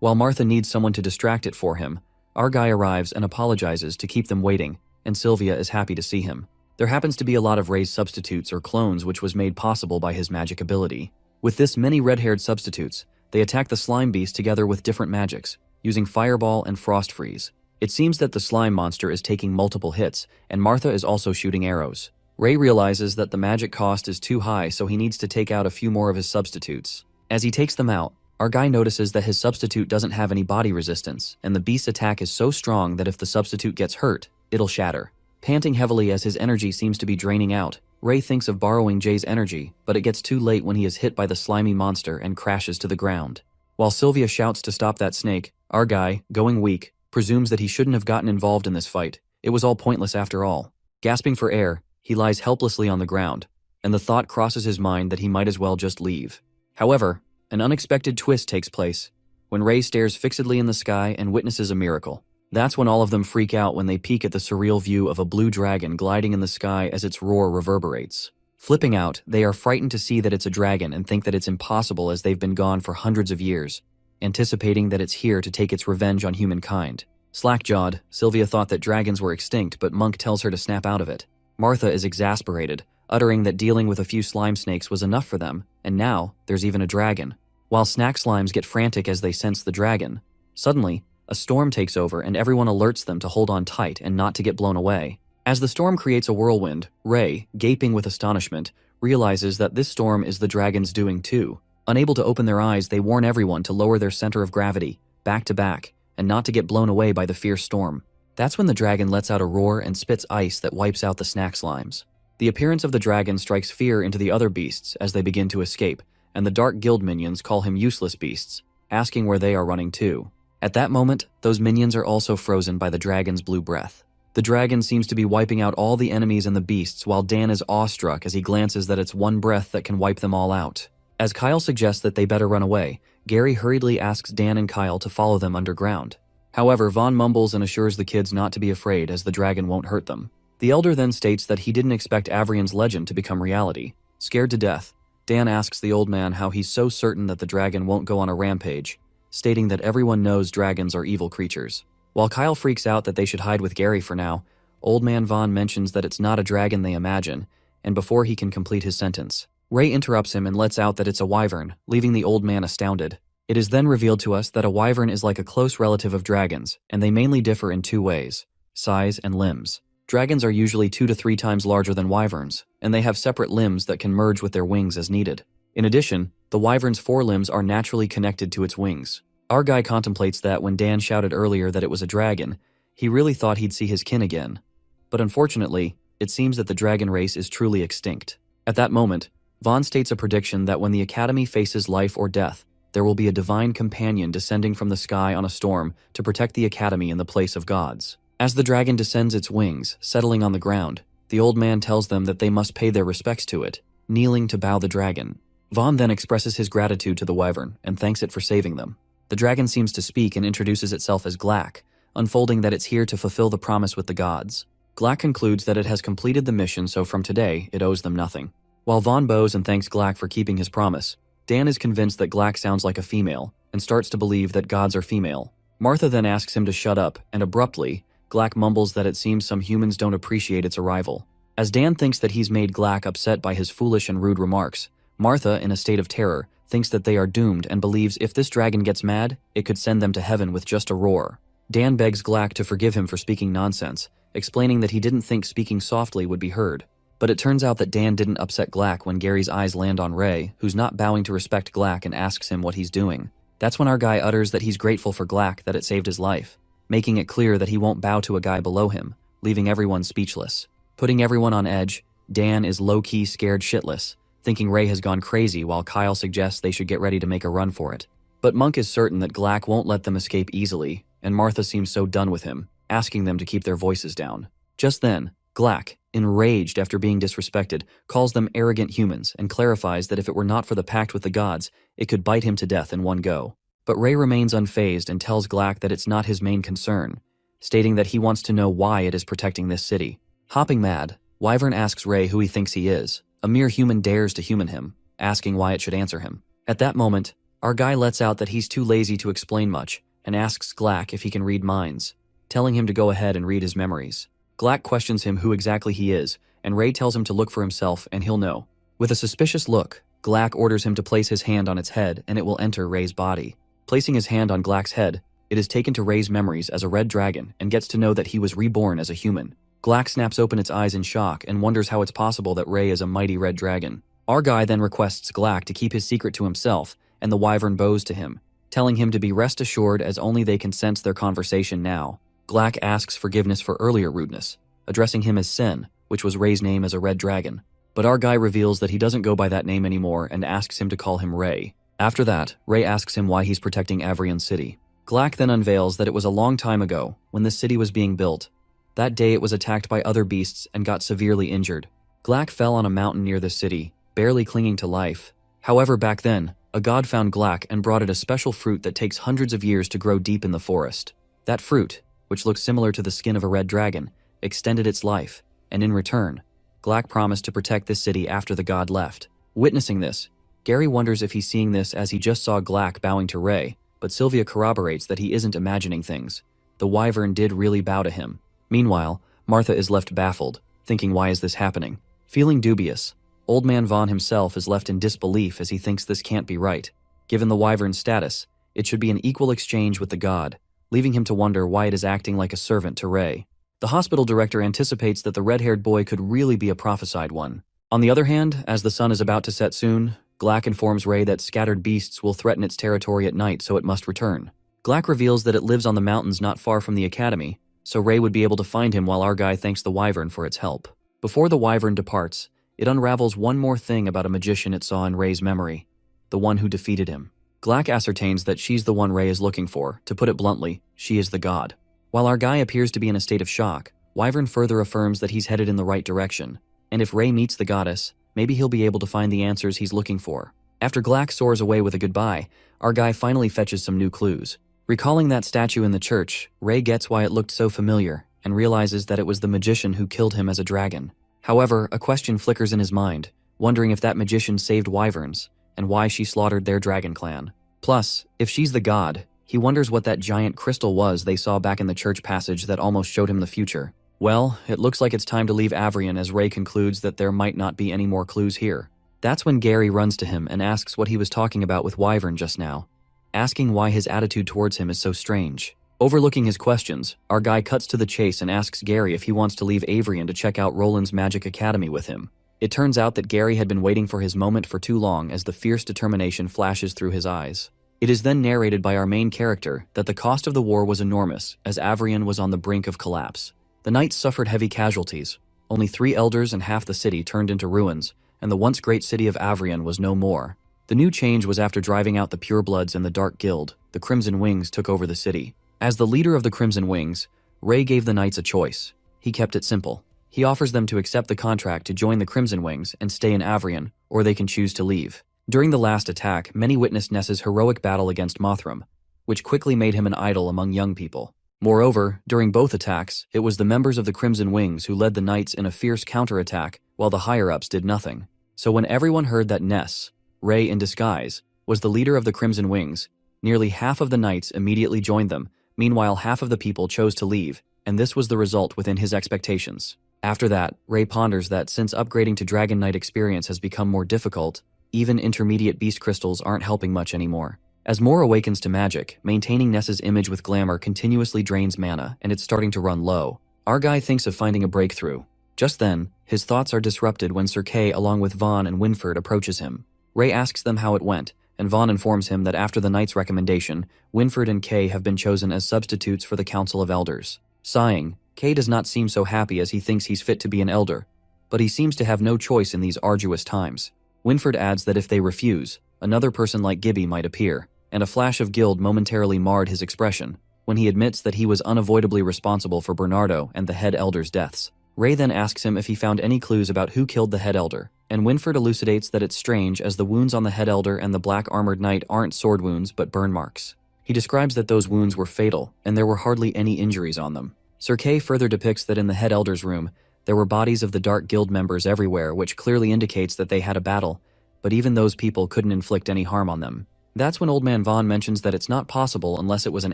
While Martha needs someone to distract it for him, our guy arrives and apologizes to keep them waiting, and Sylvia is happy to see him. There happens to be a lot of Ray's substitutes or clones, which was made possible by his magic ability. With this many red-haired substitutes, they attack the slime beast together with different magics, using Fireball and Frost Freeze. It seems that the slime monster is taking multiple hits, and Martha is also shooting arrows. Ray realizes that the magic cost is too high, so he needs to take out a few more of his substitutes. As he takes them out, our guy notices that his substitute doesn't have any body resistance, and the beast's attack is so strong that if the substitute gets hurt, it'll shatter. Panting heavily as his energy seems to be draining out, Ray thinks of borrowing Jay's energy, but it gets too late when he is hit by the slimy monster and crashes to the ground. While Sylvia shouts to stop that snake, our guy, going weak, presumes that he shouldn't have gotten involved in this fight. It was all pointless after all. Gasping for air, he lies helplessly on the ground, and the thought crosses his mind that he might as well just leave. However, an unexpected twist takes place when Ray stares fixedly in the sky and witnesses a miracle. That's when all of them freak out when they peek at the surreal view of a blue dragon gliding in the sky as its roar reverberates. Flipping out, they are frightened to see that it's a dragon and think that it's impossible as they've been gone for hundreds of years, anticipating that it's here to take its revenge on humankind. Slack-jawed, Sylvia thought that dragons were extinct, but Monk tells her to snap out of it. Martha is exasperated, uttering that dealing with a few slime snakes was enough for them, and now there's even a dragon. While snack slimes get frantic as they sense the dragon, suddenly, a storm takes over and everyone alerts them to hold on tight and not to get blown away. As the storm creates a whirlwind, Ray, gaping with astonishment, realizes that this storm is the dragon's doing too. Unable to open their eyes, they warn everyone to lower their center of gravity, back to back, and not to get blown away by the fierce storm. That's when the dragon lets out a roar and spits ice that wipes out the snack slimes. The appearance of the dragon strikes fear into the other beasts as they begin to escape, and the Dark Guild minions call him useless beasts, asking where they are running to. At that moment, those minions are also frozen by the dragon's blue breath. The dragon seems to be wiping out all the enemies and the beasts, while Dan is awestruck as he glances that it's one breath that can wipe them all out. As Kyle suggests that they better run away, Gary hurriedly asks Dan and Kyle to follow them underground. However, Vaughn mumbles and assures the kids not to be afraid as the dragon won't hurt them. The elder then states that he didn't expect Avrian's legend to become reality. Scared to death, Dan asks the old man how he's so certain that the dragon won't go on a rampage, stating that everyone knows dragons are evil creatures. While Kyle freaks out that they should hide with Gary for now, old man Vaughn mentions that it's not a dragon they imagine, and before he can complete his sentence, Ray interrupts him and lets out that it's a wyvern, leaving the old man astounded. It is then revealed to us that a wyvern is like a close relative of dragons, and they mainly differ in two ways: size and limbs. Dragons are usually 2 to 3 times larger than wyverns, and they have separate limbs that can merge with their wings as needed. In addition, the wyvern's forelimbs are naturally connected to its wings. Our guy contemplates that when Dan shouted earlier that it was a dragon, he really thought he'd see his kin again. But unfortunately, it seems that the dragon race is truly extinct. At that moment, Vaughn states a prediction that when the Academy faces life or death, there will be a divine companion descending from the sky on a storm to protect the Academy in the place of gods. As the dragon descends its wings, settling on the ground, the old man tells them that they must pay their respects to it, kneeling to bow the dragon. Vaughn then expresses his gratitude to the wyvern and thanks it for saving them. The dragon seems to speak and introduces itself as Glack, unfolding that it's here to fulfill the promise with the gods. Glack concludes that it has completed the mission, so from today, it owes them nothing. While Vaughn bows and thanks Glack for keeping his promise, Dan is convinced that Glack sounds like a female and starts to believe that gods are female. Martha then asks him to shut up, and abruptly, Glack mumbles that it seems some humans don't appreciate its arrival. As Dan thinks that he's made Glack upset by his foolish and rude remarks, Martha, in a state of terror, thinks that they are doomed and believes if this dragon gets mad, it could send them to heaven with just a roar. Dan begs Glack to forgive him for speaking nonsense, explaining that he didn't think speaking softly would be heard. But it turns out that Dan didn't upset Glack when Gary's eyes land on Ray, who's not bowing to respect Glack and asks him what he's doing. That's when our guy utters that he's grateful for Glack that it saved his life, making it clear that he won't bow to a guy below him, leaving everyone speechless. Putting everyone on edge, Dan is low-key scared shitless, thinking Ray has gone crazy while Kyle suggests they should get ready to make a run for it. But Monk is certain that Glack won't let them escape easily, and Martha seems so done with him, asking them to keep their voices down. Just then, Glack, enraged after being disrespected, calls them arrogant humans and clarifies that if it were not for the pact with the gods, it could bite him to death in one go. But Ray remains unfazed and tells Glack that it's not his main concern, stating that he wants to know why it is protecting this city. Hopping mad, Wyvern asks Ray who he thinks he is. A mere human dares to human him, asking why it should answer him. At that moment, our guy lets out that he's too lazy to explain much and asks Glack if he can read minds, telling him to go ahead and read his memories. Glack questions him who exactly he is, and Ray tells him to look for himself and he'll know. With a suspicious look, Glack orders him to place his hand on its head and it will enter Ray's body. Placing his hand on Glack's head, it is taken to Ray's memories as a red dragon and gets to know that he was reborn as a human. Glack snaps open its eyes in shock and wonders how it's possible that Ray is a mighty red dragon. Our guy then requests Glack to keep his secret to himself, and the wyvern bows to him, telling him to be rest assured as only they can sense their conversation now. Glack asks forgiveness for earlier rudeness, addressing him as Sen, which was Ray's name as a red dragon. But our guy reveals that he doesn't go by that name anymore and asks him to call him Ray. After that, Ray asks him why he's protecting Avrian City. Glack then unveils that it was a long time ago, when the city was being built. That day it was attacked by other beasts and got severely injured. Glack fell on a mountain near the city, barely clinging to life. However, back then, a god found Glack and brought it a special fruit that takes hundreds of years to grow deep in the forest. That fruit, which looks similar to the skin of a red dragon, extended its life, and in return, Glack promised to protect this city after the god left. Witnessing this, Gary wonders if he's seeing this as he just saw Glack bowing to Ray, but Sylvia corroborates that he isn't imagining things. The wyvern did really bow to him. Meanwhile, Martha is left baffled, thinking why is this happening? Feeling dubious, Old Man Vaughn himself is left in disbelief as he thinks this can't be right. Given the wyvern's status, it should be an equal exchange with the god, leaving him to wonder why it is acting like a servant to Ray. The hospital director anticipates that the red-haired boy could really be a prophesied one. On the other hand, as the sun is about to set soon, Glack informs Ray that scattered beasts will threaten its territory at night, so it must return. Glack reveals that it lives on the mountains not far from the academy, so Ray would be able to find him while our guy thanks the wyvern for its help. Before the wyvern departs, it unravels one more thing about a magician it saw in Ray's memory, the one who defeated him. Glack ascertains that she's the one Ray is looking for. To put it bluntly, she is the god. While our guy appears to be in a state of shock, Wyvern further affirms that he's headed in the right direction, and if Ray meets the goddess, maybe he'll be able to find the answers he's looking for. After Glack soars away with a goodbye, our guy finally fetches some new clues. Recalling that statue in the church, Ray gets why it looked so familiar, and realizes that it was the magician who killed him as a dragon. However, a question flickers in his mind, wondering if that magician saved wyverns, and why she slaughtered their dragon clan. Plus, if she's the god, he wonders what that giant crystal was they saw back in the church passage that almost showed him the future. Well, it looks like it's time to leave Avrian as Ray concludes that there might not be any more clues here. That's when Gary runs to him and asks what he was talking about with Wyvern just now, asking why his attitude towards him is so strange. Overlooking his questions, our guy cuts to the chase and asks Gary if he wants to leave Avrian to check out Roland's Magic Academy with him. It turns out that Gary had been waiting for his moment for too long as the fierce determination flashes through his eyes. It is then narrated by our main character that the cost of the war was enormous as Avrian was on the brink of collapse. The knights suffered heavy casualties. Only 3 elders and half the city turned into ruins, and the once great city of Avrian was no more. The new change was after driving out the Purebloods and the Dark Guild, the Crimson Wings took over the city. As the leader of the Crimson Wings, Ray gave the knights a choice. He kept it simple. He offers them to accept the contract to join the Crimson Wings and stay in Avrian, or they can choose to leave. During the last attack, many witnessed Ness's heroic battle against Mothram, which quickly made him an idol among young people. Moreover, during both attacks, it was the members of the Crimson Wings who led the knights in a fierce counterattack, while the higher-ups did nothing. So when everyone heard that Ness, Ray in disguise, was the leader of the Crimson Wings, nearly half of the knights immediately joined them. Meanwhile, half of the people chose to leave, and this was the result within his expectations. After that, Ray ponders that since upgrading to Dragon Knight experience has become more difficult, even intermediate beast crystals aren't helping much anymore. As more awakens to magic, maintaining Ness's image with glamour continuously drains mana, and it's starting to run low. Our guy thinks of finding a breakthrough. Just then, his thoughts are disrupted when Sir Kay along with Vaughn and Winford approaches him. Ray asks them how it went, and Vaughn informs him that after the knight's recommendation, Winford and Kay have been chosen as substitutes for the Council of Elders. Sighing, Kay does not seem so happy as he thinks he's fit to be an elder, but he seems to have no choice in these arduous times. Winford adds that if they refuse, another person like Gibby might appear, and a flash of guilt momentarily marred his expression when he admits that he was unavoidably responsible for Bernardo and the head elder's deaths. Ray then asks him if he found any clues about who killed the head elder, and Winford elucidates that it's strange as the wounds on the head elder and the black armored knight aren't sword wounds but burn marks. He describes that those wounds were fatal, and there were hardly any injuries on them. Sir Kay further depicts that in the head elder's room, there were bodies of the Dark Guild members everywhere, which clearly indicates that they had a battle, but even those people couldn't inflict any harm on them. That's when Old Man Vaughn mentions that it's not possible unless it was an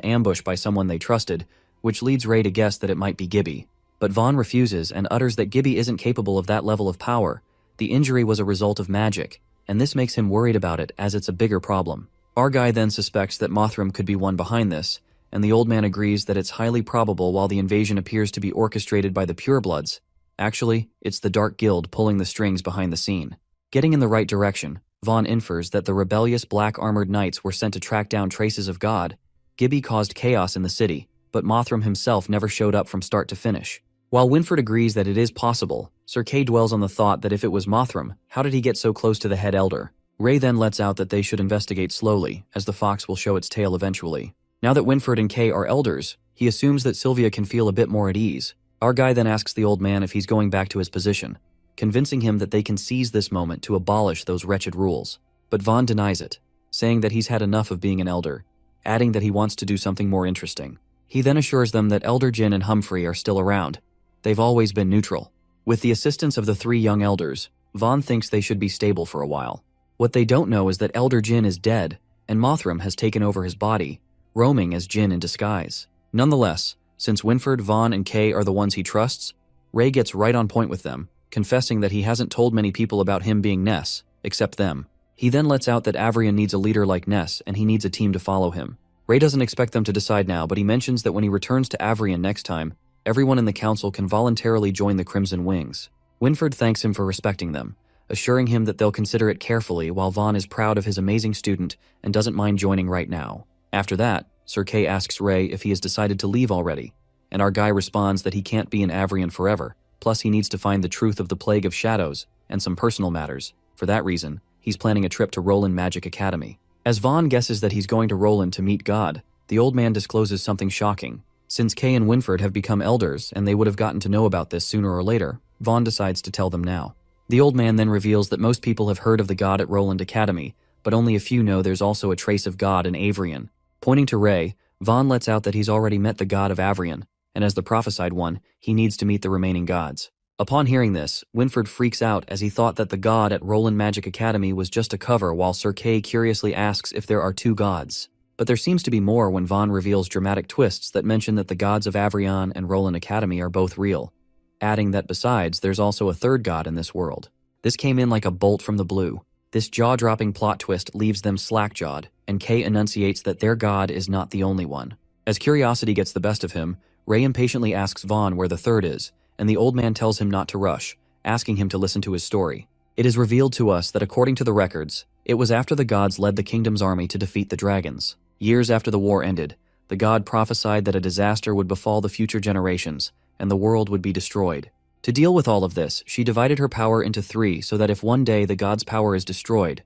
ambush by someone they trusted, which leads Ray to guess that it might be Gibby. But Vaughn refuses and utters that Gibby isn't capable of that level of power. The injury was a result of magic, and this makes him worried about it as it's a bigger problem. Our guy then suspects that Mothram could be one behind this, and the old man agrees that it's highly probable while the invasion appears to be orchestrated by the Purebloods. Actually, it's the Dark Guild pulling the strings behind the scene. Getting in the right direction, Vaughn infers that the rebellious black-armored knights were sent to track down traces of God. Gibby caused chaos in the city, but Mothram himself never showed up from start to finish. While Winford agrees that it is possible, Sir Kay dwells on the thought that if it was Mothram, how did he get so close to the head elder? Ray then lets out that they should investigate slowly, as the fox will show its tail eventually. Now that Winfred and Kay are elders, he assumes that Sylvia can feel a bit more at ease. Our guy then asks the old man if he's going back to his position, convincing him that they can seize this moment to abolish those wretched rules. But Vaughn denies it, saying that he's had enough of being an elder, adding that he wants to do something more interesting. He then assures them that Elder Jin and Humphrey are still around. They've always been neutral. With the assistance of the 3 young elders, Vaughn thinks they should be stable for a while. What they don't know is that Elder Jin is dead, and Mothram has taken over his body, roaming as Jin in disguise. Nonetheless, since Winfred, Vaughn, and Kay are the ones he trusts, Ray gets right on point with them, confessing that he hasn't told many people about him being Ness, except them. He then lets out that Avrian needs a leader like Ness, and he needs a team to follow him. Ray doesn't expect them to decide now, but he mentions that when he returns to Avrian next time, everyone in the council can voluntarily join the Crimson Wings. Winfred thanks him for respecting them, assuring him that they'll consider it carefully, while Vaughn is proud of his amazing student and doesn't mind joining right now. After that, Sir Kay asks Ray if he has decided to leave already, and our guy responds that he can't be in Avrian forever, plus he needs to find the truth of the Plague of Shadows and some personal matters. For that reason, he's planning a trip to Roland Magic Academy. As Vaughn guesses that he's going to Roland to meet God, the old man discloses something shocking. Since Kay and Winfred have become elders and they would have gotten to know about this sooner or later, Vaughn decides to tell them now. The old man then reveals that most people have heard of the god at Roland Academy, but only a few know there's also a trace of God in Avrian. Pointing to Ray, Vaughn lets out that he's already met the god of Avrian, and as the prophesied one, he needs to meet the remaining gods. Upon hearing this, Winfred freaks out as he thought that the god at Roland Magic Academy was just a cover, while Sir Kay curiously asks if there are 2 gods. But there seems to be more when Vaughn reveals dramatic twists that mention that the gods of Avrian and Roland Academy are both real, adding that besides, there's also a 3rd god in this world. This came in like a bolt from the blue. This jaw-dropping plot twist leaves them slack-jawed, and Kay enunciates that their god is not the only one. As curiosity gets the best of him, Ray impatiently asks Vaughn where the 3rd is, and the old man tells him not to rush, asking him to listen to his story. It is revealed to us that according to the records, it was after the gods led the kingdom's army to defeat the dragons. Years after the war ended, the god prophesied that a disaster would befall the future generations, and the world would be destroyed. To deal with all of this, she divided her power into 3 so that if one day the god's power is destroyed,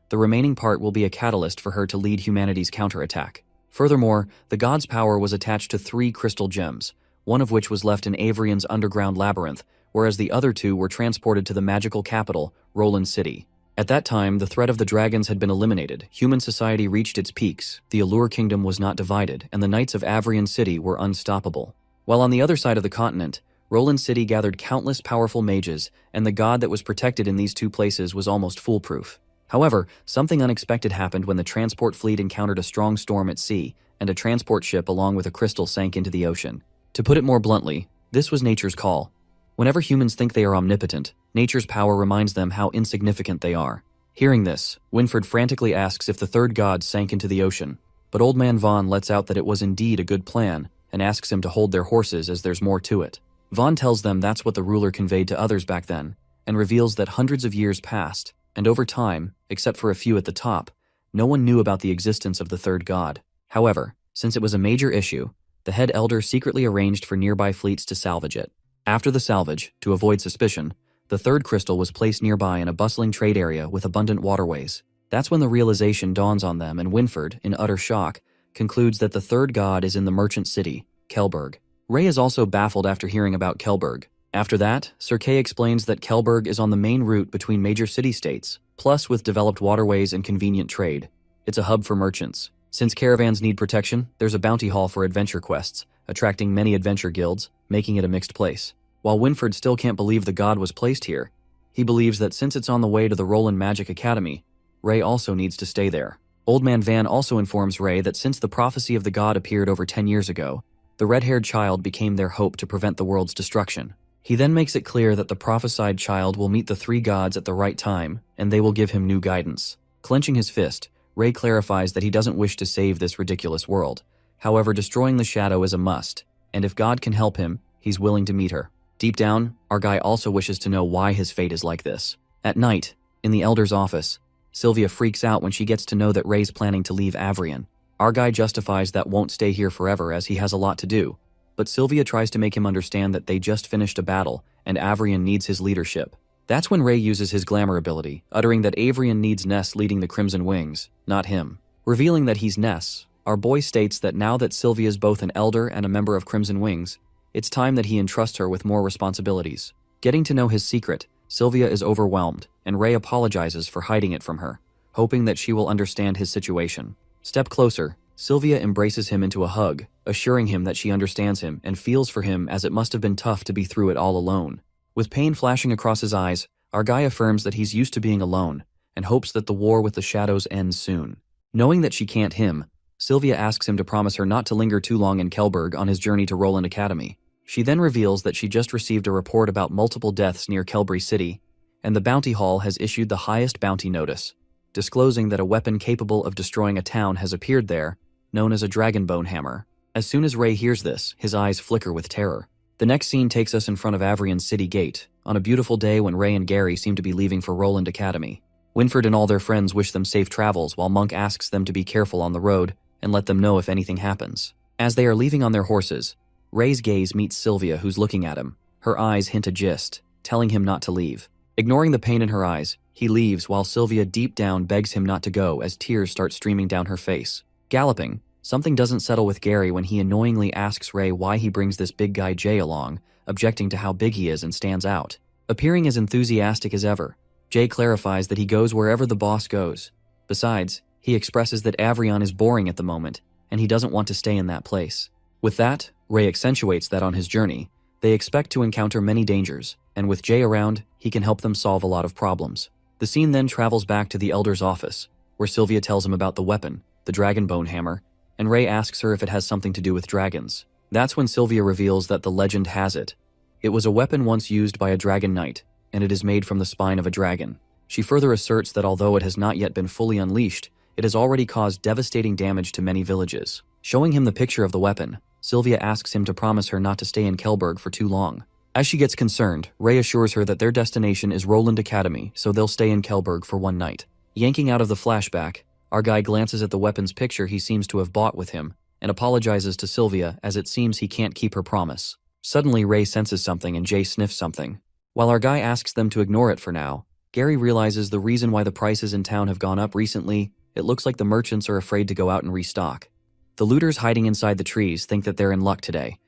the remaining part will be a catalyst for her to lead humanity's counterattack. Furthermore, the god's power was attached to 3 crystal gems, one of which was left in Avrian's underground labyrinth, whereas the other 2 were transported to the magical capital, Roland City. At that time, the threat of the dragons had been eliminated, human society reached its peaks, the Allure Kingdom was not divided, and the Knights of Avrian City were unstoppable. While on the other side of the continent, Roland City gathered countless powerful mages, and the god that was protected in these 2 places was almost foolproof. However, something unexpected happened when the transport fleet encountered a strong storm at sea, and a transport ship along with a crystal sank into the ocean. To put it more bluntly, this was nature's call. Whenever humans think they are omnipotent, nature's power reminds them how insignificant they are. Hearing this, Winfred frantically asks if the 3rd god sank into the ocean, but Old Man Vaughn lets out that it was indeed a good plan, and asks him to hold their horses as there's more to it. Vaughn tells them that's what the ruler conveyed to others back then, and reveals that hundreds of years passed, and over time, except for a few at the top, no one knew about the existence of the 3rd god. However, since it was a major issue, the head elder secretly arranged for nearby fleets to salvage it. After the salvage, to avoid suspicion, the 3rd crystal was placed nearby in a bustling trade area with abundant waterways. That's when the realization dawns on them, and Winfred, in utter shock, concludes that the 3rd god is in the merchant city, Kelberg. Ray is also baffled after hearing about Kelberg. After that, Sir Kay explains that Kelberg is on the main route between major city-states, plus with developed waterways and convenient trade. It's a hub for merchants. Since caravans need protection, there's a bounty hall for adventure quests, attracting many adventure guilds, making it a mixed place. While Winfred still can't believe the god was placed here, he believes that since it's on the way to the Roland Magic Academy, Ray also needs to stay there. Old Man Van also informs Ray that since the prophecy of the god appeared over 10 years ago, the red-haired child became their hope to prevent the world's destruction. He then makes it clear that the prophesied child will meet the 3 gods at the right time, and they will give him new guidance. Clenching his fist, Ray clarifies that he doesn't wish to save this ridiculous world. However, destroying the shadow is a must, and if God can help him, he's willing to meet her. Deep down, our guy also wishes to know why his fate is like this. At night, in the Elder's office, Sylvia freaks out when she gets to know that Ray's planning to leave Avrian. Our guy justifies that won't stay here forever as he has a lot to do, but Sylvia tries to make him understand that they just finished a battle and Avrian needs his leadership. That's when Ray uses his glamour ability, uttering that Avrian needs Ness leading the Crimson Wings, not him. Revealing that he's Ness, our boy states that now that Sylvia's both an elder and a member of Crimson Wings, it's time that he entrusts her with more responsibilities. Getting to know his secret, Sylvia is overwhelmed, and Ray apologizes for hiding it from her, hoping that she will understand his situation. Step closer, Sylvia embraces him into a hug, assuring him that she understands him and feels for him as it must have been tough to be through it all alone. With pain flashing across his eyes, our guy affirms that he's used to being alone and hopes that the war with the shadows ends soon. Knowing that she can't him, Sylvia asks him to promise her not to linger too long in Kelberg on his journey to Roland Academy. She then reveals that she just received a report about multiple deaths near Kelbury City, and the Bounty Hall has issued the highest bounty notice, disclosing that a weapon capable of destroying a town has appeared there, known as a dragonbone hammer. As soon as Ray hears this, his eyes flicker with terror. The next scene takes us in front of Avrian's city gate, on a beautiful day when Ray and Gary seem to be leaving for Roland Academy. Winford and all their friends wish them safe travels while Monk asks them to be careful on the road and let them know if anything happens. As they are leaving on their horses, Ray's gaze meets Sylvia, who's looking at him. Her eyes hint a gist, telling him not to leave. Ignoring the pain in her eyes, he leaves while Sylvia deep down begs him not to go as tears start streaming down her face. Galloping, something doesn't settle with Gary when he annoyingly asks Ray why he brings this big guy Jay along, objecting to how big he is and stands out. Appearing as enthusiastic as ever, Jay clarifies that he goes wherever the boss goes. Besides, he expresses that Avrion is boring at the moment, and he doesn't want to stay in that place. With that, Ray accentuates that on his journey, they expect to encounter many dangers, and with Jay around, he can help them solve a lot of problems. The scene then travels back to the Elder's office, where Sylvia tells him about the weapon, the dragonbone hammer, and Ray asks her if it has something to do with dragons. That's when Sylvia reveals that the legend has it. It was a weapon once used by a dragon knight, and it is made from the spine of a dragon. She further asserts that although it has not yet been fully unleashed, it has already caused devastating damage to many villages. Showing him the picture of the weapon, Sylvia asks him to promise her not to stay in Kelberg for too long. As she gets concerned, Ray assures her that their destination is Roland Academy, so they'll stay in Kelberg for one night. Yanking out of the flashback, our guy glances at the weapon's picture he seems to have bought with him, and apologizes to Sylvia as it seems he can't keep her promise. Suddenly, Ray senses something and Jay sniffs something. While our guy asks them to ignore it for now, Gary realizes the reason why the prices in town have gone up recently. It looks like the merchants are afraid to go out and restock. The looters hiding inside the trees think that they're in luck today,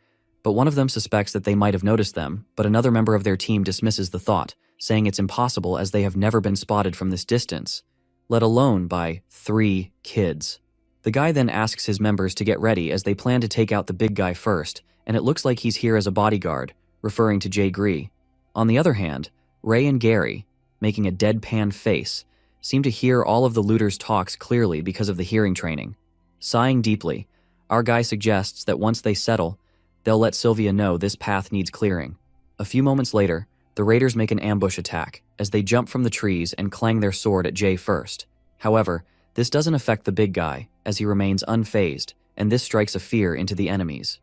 but one of them suspects that they might have noticed them, but another member of their team dismisses the thought, saying it's impossible as they have never been spotted from this distance, let alone by 3 kids. The guy then asks his members to get ready as they plan to take out the big guy first, and it looks like he's here as a bodyguard, referring to Jay Gree. On the other hand, Ray and Gary, making a deadpan face, seem to hear all of the looters' talks clearly because of the hearing training. Sighing deeply, our guy suggests that once they settle, they'll let Sylvia know this path needs clearing. A few moments later, the raiders make an ambush attack as they jump from the trees and clang their sword at Jay first. However, this doesn't affect the big guy, as he remains unfazed, and this strikes a fear into the enemies.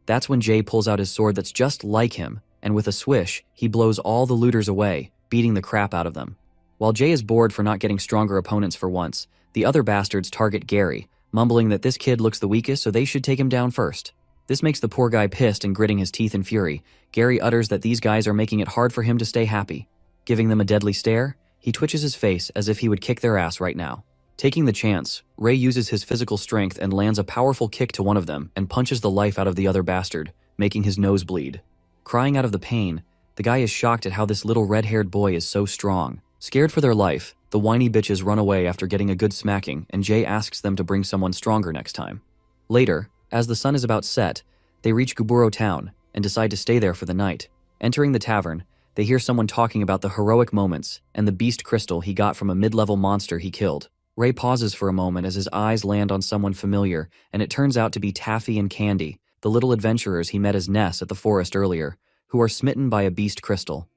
That's when Jay pulls out his sword that's just like him, and with a swish, he blows all the looters away, beating the crap out of them. While Jay is bored for not getting stronger opponents for once, the other bastards target Gary, mumbling that this kid looks the weakest so they should take him down first. This makes the poor guy pissed and gritting his teeth in fury. Gary utters that these guys are making it hard for him to stay happy. Giving them a deadly stare, he twitches his face as if he would kick their ass right now. Taking the chance, Ray uses his physical strength and lands a powerful kick to one of them and punches the life out of the other bastard, making his nose bleed. Crying out of the pain, the guy is shocked at how this little red-haired boy is so strong. Scared for their life, the whiny bitches run away after getting a good smacking, and Jay asks them to bring someone stronger next time. Later, as the sun is about set, they reach Guburo town and decide to stay there for the night. Entering the tavern, they hear someone talking about the heroic moments and the beast crystal he got from a mid-level monster he killed. Ray pauses for a moment as his eyes land on someone familiar, and it turns out to be Taffy and Candy, the little adventurers he met as Ness at the forest earlier, who are smitten by a beast crystal.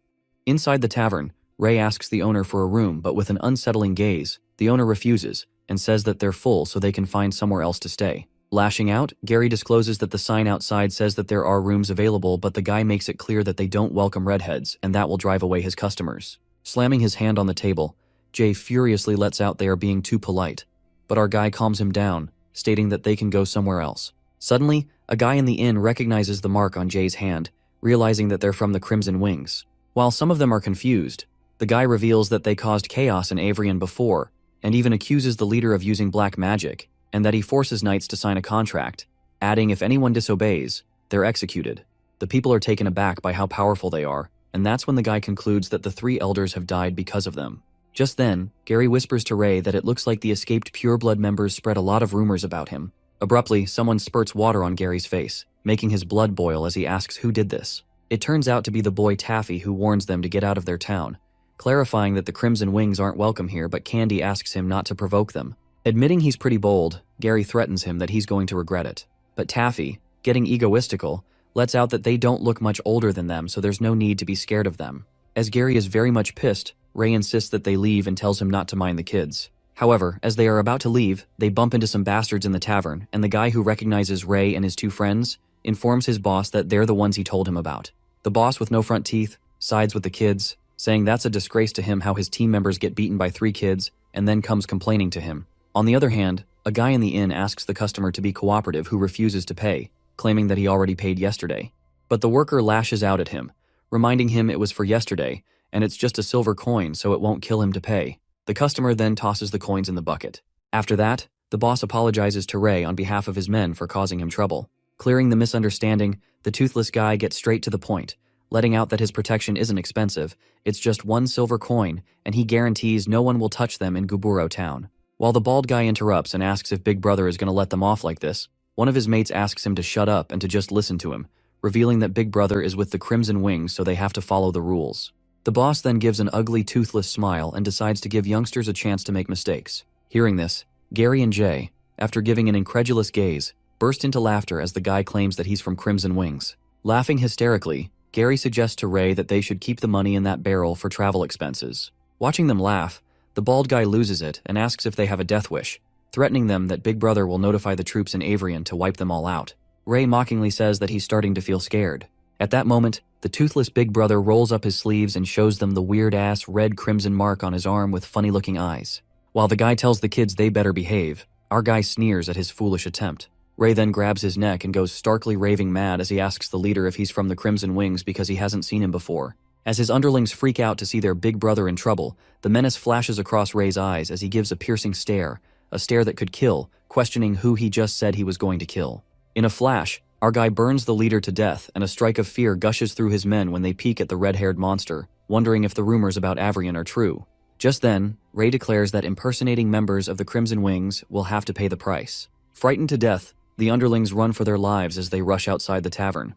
Inside the tavern, Ray asks the owner for a room, but with an unsettling gaze, the owner refuses and says that they're full so they can find somewhere else to stay. Lashing out, Gary discloses that the sign outside says that there are rooms available, but the guy makes it clear that they don't welcome redheads, and that will drive away his customers. Slamming his hand on the table, Jay furiously lets out they are being too polite, but our guy calms him down, stating that they can go somewhere else. Suddenly, a guy in the inn recognizes the mark on Jay's hand, realizing that they're from the Crimson Wings. While some of them are confused, The guy reveals that they caused chaos in Avrion before, and even accuses the leader of using black magic, and that he forces knights to sign a contract, adding if anyone disobeys, they're executed. The people are taken aback by how powerful they are, and that's when the guy concludes that the 3 elders have died because of them. Just then, Gary whispers to Ray that it looks like the escaped pureblood members spread a lot of rumors about him. Abruptly, someone spurts water on Gary's face, making his blood boil as he asks who did this. It turns out to be the boy Taffy who warns them to get out of their town, clarifying that the Crimson Wings aren't welcome here, but Candy asks him not to provoke them. Admitting he's pretty bold, Gary threatens him that he's going to regret it. But Taffy, getting egoistical, lets out that they don't look much older than them, so there's no need to be scared of them. As Gary is very much pissed, Ray insists that they leave and tells him not to mind the kids. However, as they are about to leave, they bump into some bastards in the tavern, and the guy who recognizes Ray and his 2 friends informs his boss that they're the ones he told him about. The boss, with no front teeth, sides with the kids, saying that's a disgrace to him how his team members get beaten by 3 kids, and then comes complaining to him. On the other hand, a guy in the inn asks the customer to be cooperative who refuses to pay, claiming that he already paid yesterday. But the worker lashes out at him, reminding him it was for yesterday, and it's just a silver coin so it won't kill him to pay. The customer then tosses the coins in the bucket. After that, the boss apologizes to Ray on behalf of his men for causing him trouble. Clearing the misunderstanding, the toothless guy gets straight to the point, letting out that his protection isn't expensive, it's just 1 silver coin, and he guarantees no one will touch them in Guburo town. While the bald guy interrupts and asks if Big Brother is going to let them off like this, one of his mates asks him to shut up and to just listen to him, revealing that Big Brother is with the Crimson Wings so they have to follow the rules. The boss then gives an ugly, toothless smile and decides to give youngsters a chance to make mistakes. Hearing this, Gary and Jay, after giving an incredulous gaze, burst into laughter as the guy claims that he's from Crimson Wings. Laughing hysterically, Gary suggests to Ray that they should keep the money in that barrel for travel expenses. Watching them laugh, the bald guy loses it and asks if they have a death wish, threatening them that Big Brother will notify the troops in Avrion to wipe them all out. Ray mockingly says that he's starting to feel scared. At that moment, the toothless Big Brother rolls up his sleeves and shows them the weird-ass red crimson mark on his arm with funny-looking eyes. While the guy tells the kids they better behave, our guy sneers at his foolish attempt. Ray then grabs his neck and goes starkly raving mad as he asks the leader if he's from the Crimson Wings because he hasn't seen him before. As his underlings freak out to see their big brother in trouble, the menace flashes across Ray's eyes as he gives a piercing stare, a stare that could kill, questioning who he just said he was going to kill. In a flash, our guy burns the leader to death, and a strike of fear gushes through his men when they peek at the red-haired monster, wondering if the rumors about Avrion are true. Just then, Ray declares that impersonating members of the Crimson Wings will have to pay the price. Frightened to death, the underlings run for their lives as they rush outside the tavern.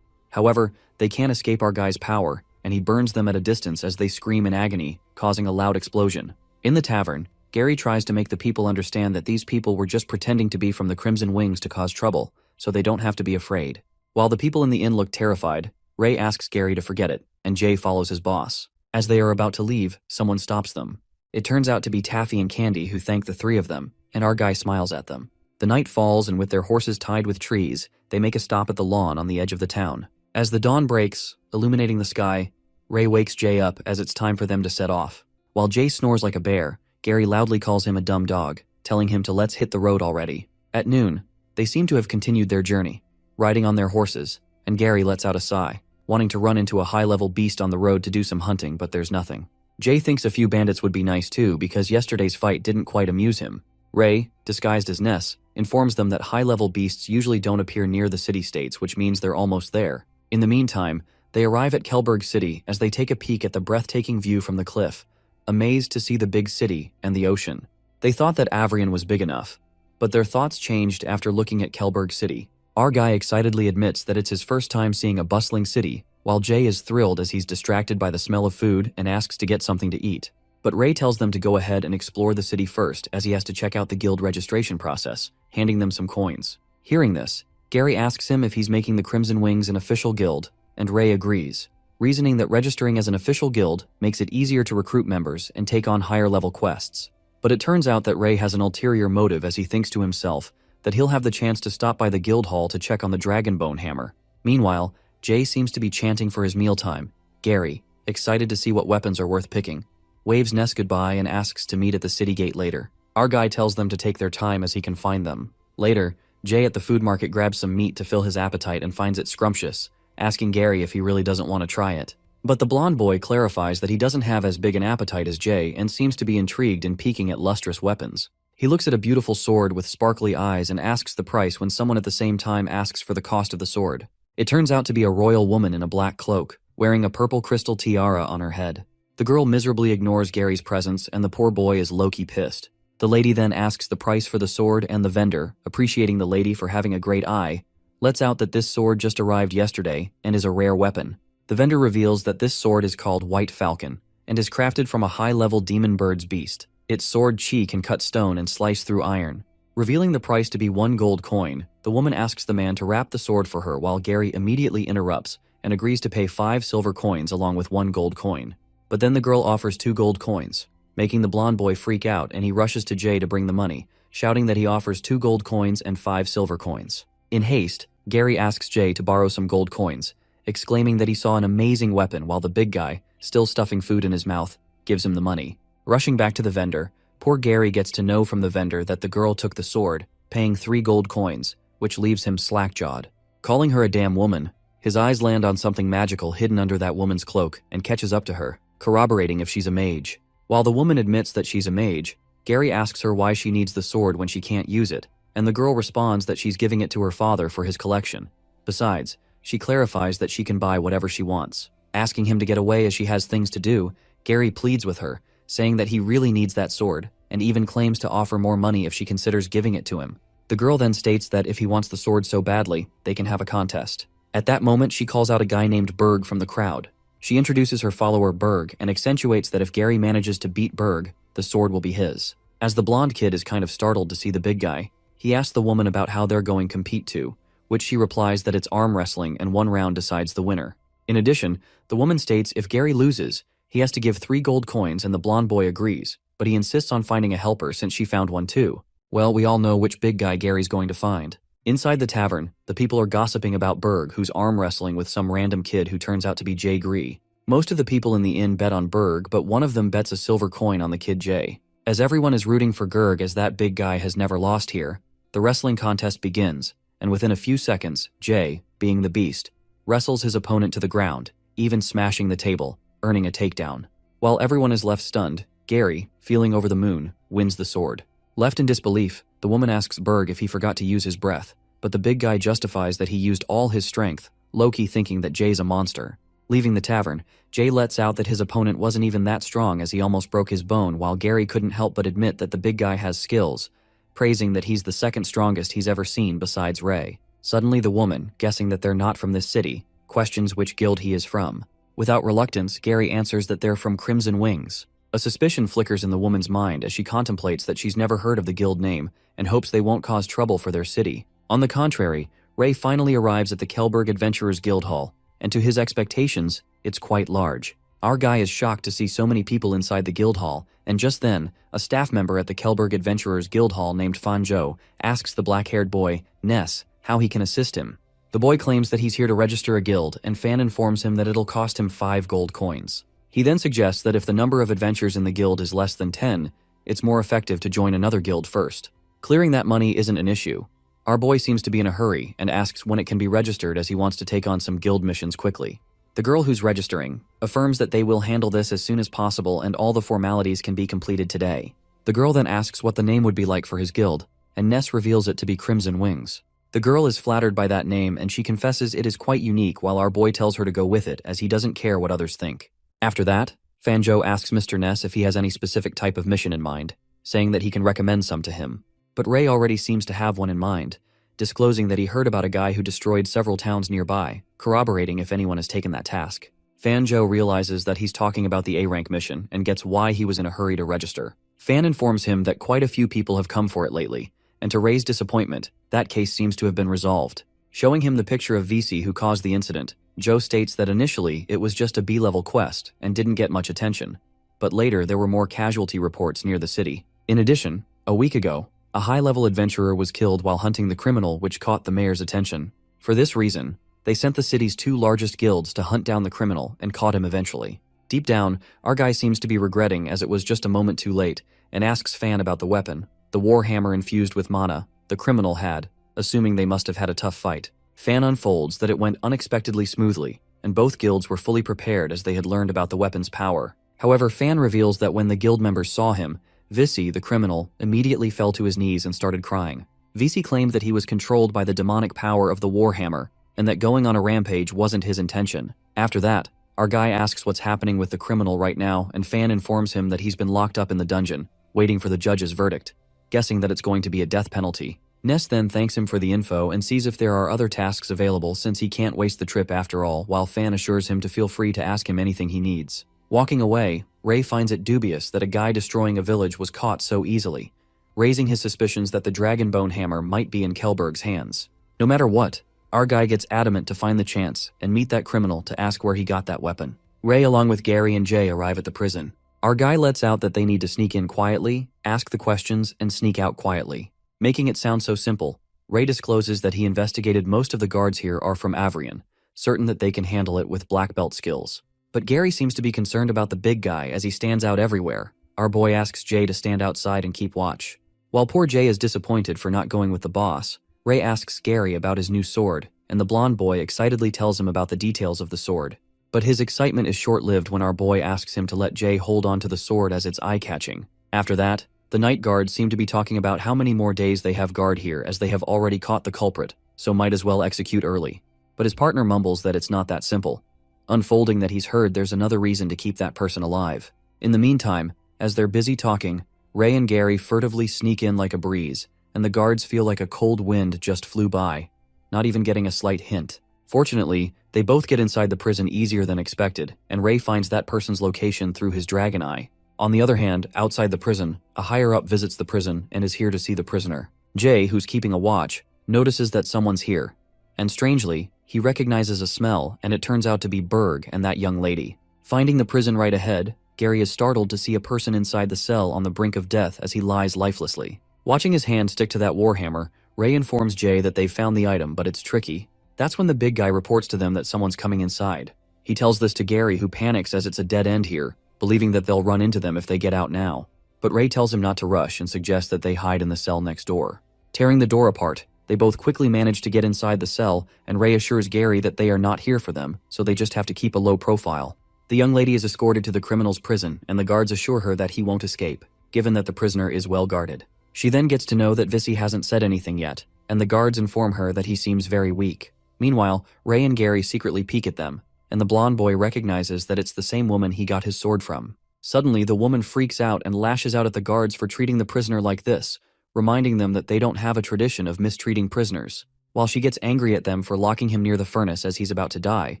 However, they can't escape our guy's power, and he burns them at a distance as they scream in agony, causing a loud explosion. In the tavern, Gary tries to make the people understand that these people were just pretending to be from the Crimson Wings to cause trouble, so they don't have to be afraid. While the people in the inn look terrified, Ray asks Gary to forget it, and Jay follows his boss. As they are about to leave, someone stops them. It turns out to be Taffy and Candy who thank the 3 of them, and our guy smiles at them. The night falls, and with their horses tied with trees, they make a stop at the lawn on the edge of the town. As the dawn breaks, illuminating the sky, Ray wakes Jay up as it's time for them to set off. While Jay snores like a bear, Gary loudly calls him a dumb dog, telling him to let's hit the road already. At noon, they seem to have continued their journey, riding on their horses, and Gary lets out a sigh, wanting to run into a high-level beast on the road to do some hunting, but there's nothing. Jay thinks a few bandits would be nice too because yesterday's fight didn't quite amuse him. Ray, disguised as Ness, informs them that high-level beasts usually don't appear near the city-states, which means they're almost there. In the meantime, they arrive at Kelberg City as they take a peek at the breathtaking view from the cliff, amazed to see the big city and the ocean. They thought that Avrion was big enough, but their thoughts changed after looking at Kelberg City. Our guy excitedly admits that it's his first time seeing a bustling city, while Jay is thrilled as he's distracted by the smell of food and asks to get something to eat. But Ray tells them to go ahead and explore the city first as he has to check out the guild registration process, handing them some coins. Hearing this, Gary asks him if he's making the Crimson Wings an official guild, and Ray agrees, reasoning that registering as an official guild makes it easier to recruit members and take on higher-level quests. But it turns out that Ray has an ulterior motive as he thinks to himself that he'll have the chance to stop by the guild hall to check on the Dragonbone hammer. Meanwhile, Jay seems to be chanting for his mealtime. Gary, excited to see what weapons are worth picking, waves Ness goodbye and asks to meet at the city gate later. Our guy tells them to take their time as he can find them. Later, Jay at the food market grabs some meat to fill his appetite and finds it scrumptious, asking Gary if he really doesn't want to try it. But the blonde boy clarifies that he doesn't have as big an appetite as Jay and seems to be intrigued in peeking at lustrous weapons. He looks at a beautiful sword with sparkly eyes and asks the price when someone at the same time asks for the cost of the sword. It turns out to be a royal woman in a black cloak, wearing a purple crystal tiara on her head. The girl miserably ignores Gary's presence and the poor boy is low-key pissed. The lady then asks the price for the sword and the vendor, appreciating the lady for having a great eye, lets out that this sword just arrived yesterday and is a rare weapon. The vendor reveals that this sword is called White Falcon and is crafted from a high-level demon bird's beast. Its sword chi can cut stone and slice through iron. Revealing the price to be 1 gold coin, the woman asks the man to wrap the sword for her while Gary immediately interrupts and agrees to pay 5 silver coins along with 1 gold coin. But then the girl offers 2 gold coins, making the blonde boy freak out, and he rushes to Jay to bring the money, shouting that he offers 2 gold coins and 5 silver coins. In haste, Gary asks Jay to borrow some gold coins, exclaiming that he saw an amazing weapon while the big guy, still stuffing food in his mouth, gives him the money. Rushing back to the vendor, poor Gary gets to know from the vendor that the girl took the sword, paying 3 gold coins, which leaves him slack-jawed. Calling her a damn woman, his eyes land on something magical hidden under that woman's cloak and catches up to her, corroborating if she's a mage. While the woman admits that she's a mage, Gary asks her why she needs the sword when she can't use it, and the girl responds that she's giving it to her father for his collection. Besides, she clarifies that she can buy whatever she wants. Asking him to get away as she has things to do, Gary pleads with her, saying that he really needs that sword, and even claims to offer more money if she considers giving it to him. The girl then states that if he wants the sword so badly, they can have a contest. At that moment, she calls out a guy named Berg from the crowd. She introduces her follower Berg and accentuates that if Gary manages to beat Berg, the sword will be his. As the blonde kid is kind of startled to see the big guy, he asks the woman about how they're going to compete to, which she replies that it's arm wrestling and 1 round decides the winner. In addition, the woman states if Gary loses, he has to give 3 gold coins, and the blonde boy agrees, but he insists on finding a helper since she found one too. Well, we all know which big guy Gary's going to find. Inside the tavern, the people are gossiping about Berg, who's arm wrestling with some random kid who turns out to be Jay Gree. Most of the people in the inn bet on Berg, but one of them bets a silver coin on the kid Jay. As everyone is rooting for Gerg as that big guy has never lost here, the wrestling contest begins, and within a few seconds, Jay, being the beast, wrestles his opponent to the ground, even smashing the table, earning a takedown. While everyone is left stunned, Gary, feeling over the moon, wins the sword. Left in disbelief, the woman asks Berg if he forgot to use his breath, but the big guy justifies that he used all his strength, low-key thinking that Jay's a monster. Leaving the tavern, Jay lets out that his opponent wasn't even that strong as he almost broke his bone, while Gary couldn't help but admit that the big guy has skills, praising that he's the second strongest he's ever seen besides Ray. Suddenly the woman, guessing that they're not from this city, questions which guild he is from. Without reluctance, Gary answers that they're from Crimson Wings. A suspicion flickers in the woman's mind as she contemplates that she's never heard of the guild name and hopes they won't cause trouble for their city. On the contrary, Ray finally arrives at the Kelberg Adventurers Guild Hall, and to his expectations, it's quite large. Our guy is shocked to see so many people inside the guild hall, and just then, a staff member at the Kelberg Adventurers Guild Hall named Fanjo asks the black-haired boy, Ness, how he can assist him. The boy claims that he's here to register a guild, and Fan informs him that it'll cost him 5 gold coins. He then suggests that if the number of adventures in the guild is less than 10, it's more effective to join another guild first. Clearing that money isn't an issue. Our boy seems to be in a hurry and asks when it can be registered as he wants to take on some guild missions quickly. The girl who's registering affirms that they will handle this as soon as possible and all the formalities can be completed today. The girl then asks what the name would be like for his guild, and Ness reveals it to be Crimson Wings. The girl is flattered by that name and she confesses it is quite unique, while our boy tells her to go with it as he doesn't care what others think. After that, Fanjo asks Mr. Ness if he has any specific type of mission in mind, saying that he can recommend some to him. But Ray already seems to have one in mind, disclosing that he heard about a guy who destroyed several towns nearby, corroborating if anyone has taken that task. Fanjo realizes that he's talking about the A-rank mission and gets why he was in a hurry to register. Fan informs him that quite a few people have come for it lately, and to Ray's disappointment, that case seems to have been resolved. Showing him the picture of VC who caused the incident, Joe states that initially it was just a B-level quest and didn't get much attention, but later there were more casualty reports near the city. In addition, a week ago, a high-level adventurer was killed while hunting the criminal, which caught the mayor's attention. For this reason, they sent the city's 2 largest guilds to hunt down the criminal and caught him eventually. Deep down, our guy seems to be regretting as it was just a moment too late and asks Fan about the weapon, the warhammer infused with mana, the criminal had, assuming they must have had a tough fight. Fan unfolds that it went unexpectedly smoothly, and both guilds were fully prepared as they had learned about the weapon's power. However, Fan reveals that when the guild members saw him, Visi, the criminal, immediately fell to his knees and started crying. Visi claimed that he was controlled by the demonic power of the Warhammer, and that going on a rampage wasn't his intention. After that, our guy asks what's happening with the criminal right now, and Fan informs him that he's been locked up in the dungeon, waiting for the judge's verdict, guessing that it's going to be a death penalty. Ness then thanks him for the info and sees if there are other tasks available since he can't waste the trip after all, while Fan assures him to feel free to ask him anything he needs. Walking away, Ray finds it dubious that a guy destroying a village was caught so easily, raising his suspicions that the Dragonbone hammer might be in Kelberg's hands. No matter what, our guy gets adamant to find the chance and meet that criminal to ask where he got that weapon. Ray along with Gary and Jay arrive at the prison. Our guy lets out that they need to sneak in quietly, ask the questions, and sneak out quietly. Making it sound so simple, Ray discloses that he investigated most of the guards here are from Avrian, certain that they can handle it with black belt skills. But Gary seems to be concerned about the big guy as he stands out everywhere. Our boy asks Jay to stand outside and keep watch. While poor Jay is disappointed for not going with the boss, Ray asks Gary about his new sword, and the blonde boy excitedly tells him about the details of the sword. But his excitement is short-lived when our boy asks him to let Jay hold on to the sword as it's eye-catching. After that, the night guards seem to be talking about how many more days they have guard here as they have already caught the culprit, so might as well execute early. But his partner mumbles that it's not that simple, unfolding that he's heard there's another reason to keep that person alive. In the meantime, as they're busy talking, Ray and Gary furtively sneak in like a breeze, and the guards feel like a cold wind just flew by, not even getting a slight hint. Fortunately, they both get inside the prison easier than expected, and Ray finds that person's location through his dragon eye. On the other hand, outside the prison, a higher-up visits the prison and is here to see the prisoner. Jay, who's keeping a watch, notices that someone's here, and strangely, he recognizes a smell, and it turns out to be Berg and that young lady. Finding the prison right ahead, Gary is startled to see a person inside the cell on the brink of death as he lies lifelessly. Watching his hand stick to that warhammer, Ray informs Jay that they've found the item, but it's tricky. That's when the big guy reports to them that someone's coming inside. He tells this to Gary, who panics as it's a dead end here, believing that they'll run into them if they get out now. But Ray tells him not to rush and suggests that they hide in the cell next door. Tearing the door apart, they both quickly manage to get inside the cell, and Ray assures Gary that they are not here for them, so they just have to keep a low profile. The young lady is escorted to the criminal's prison, and the guards assure her that he won't escape, given that the prisoner is well guarded. She then gets to know that Visi hasn't said anything yet, and the guards inform her that he seems very weak. Meanwhile, Ray and Gary secretly peek at them, and the blonde boy recognizes that it's the same woman he got his sword from. Suddenly, the woman freaks out and lashes out at the guards for treating the prisoner like this, reminding them that they don't have a tradition of mistreating prisoners. While she gets angry at them for locking him near the furnace as he's about to die,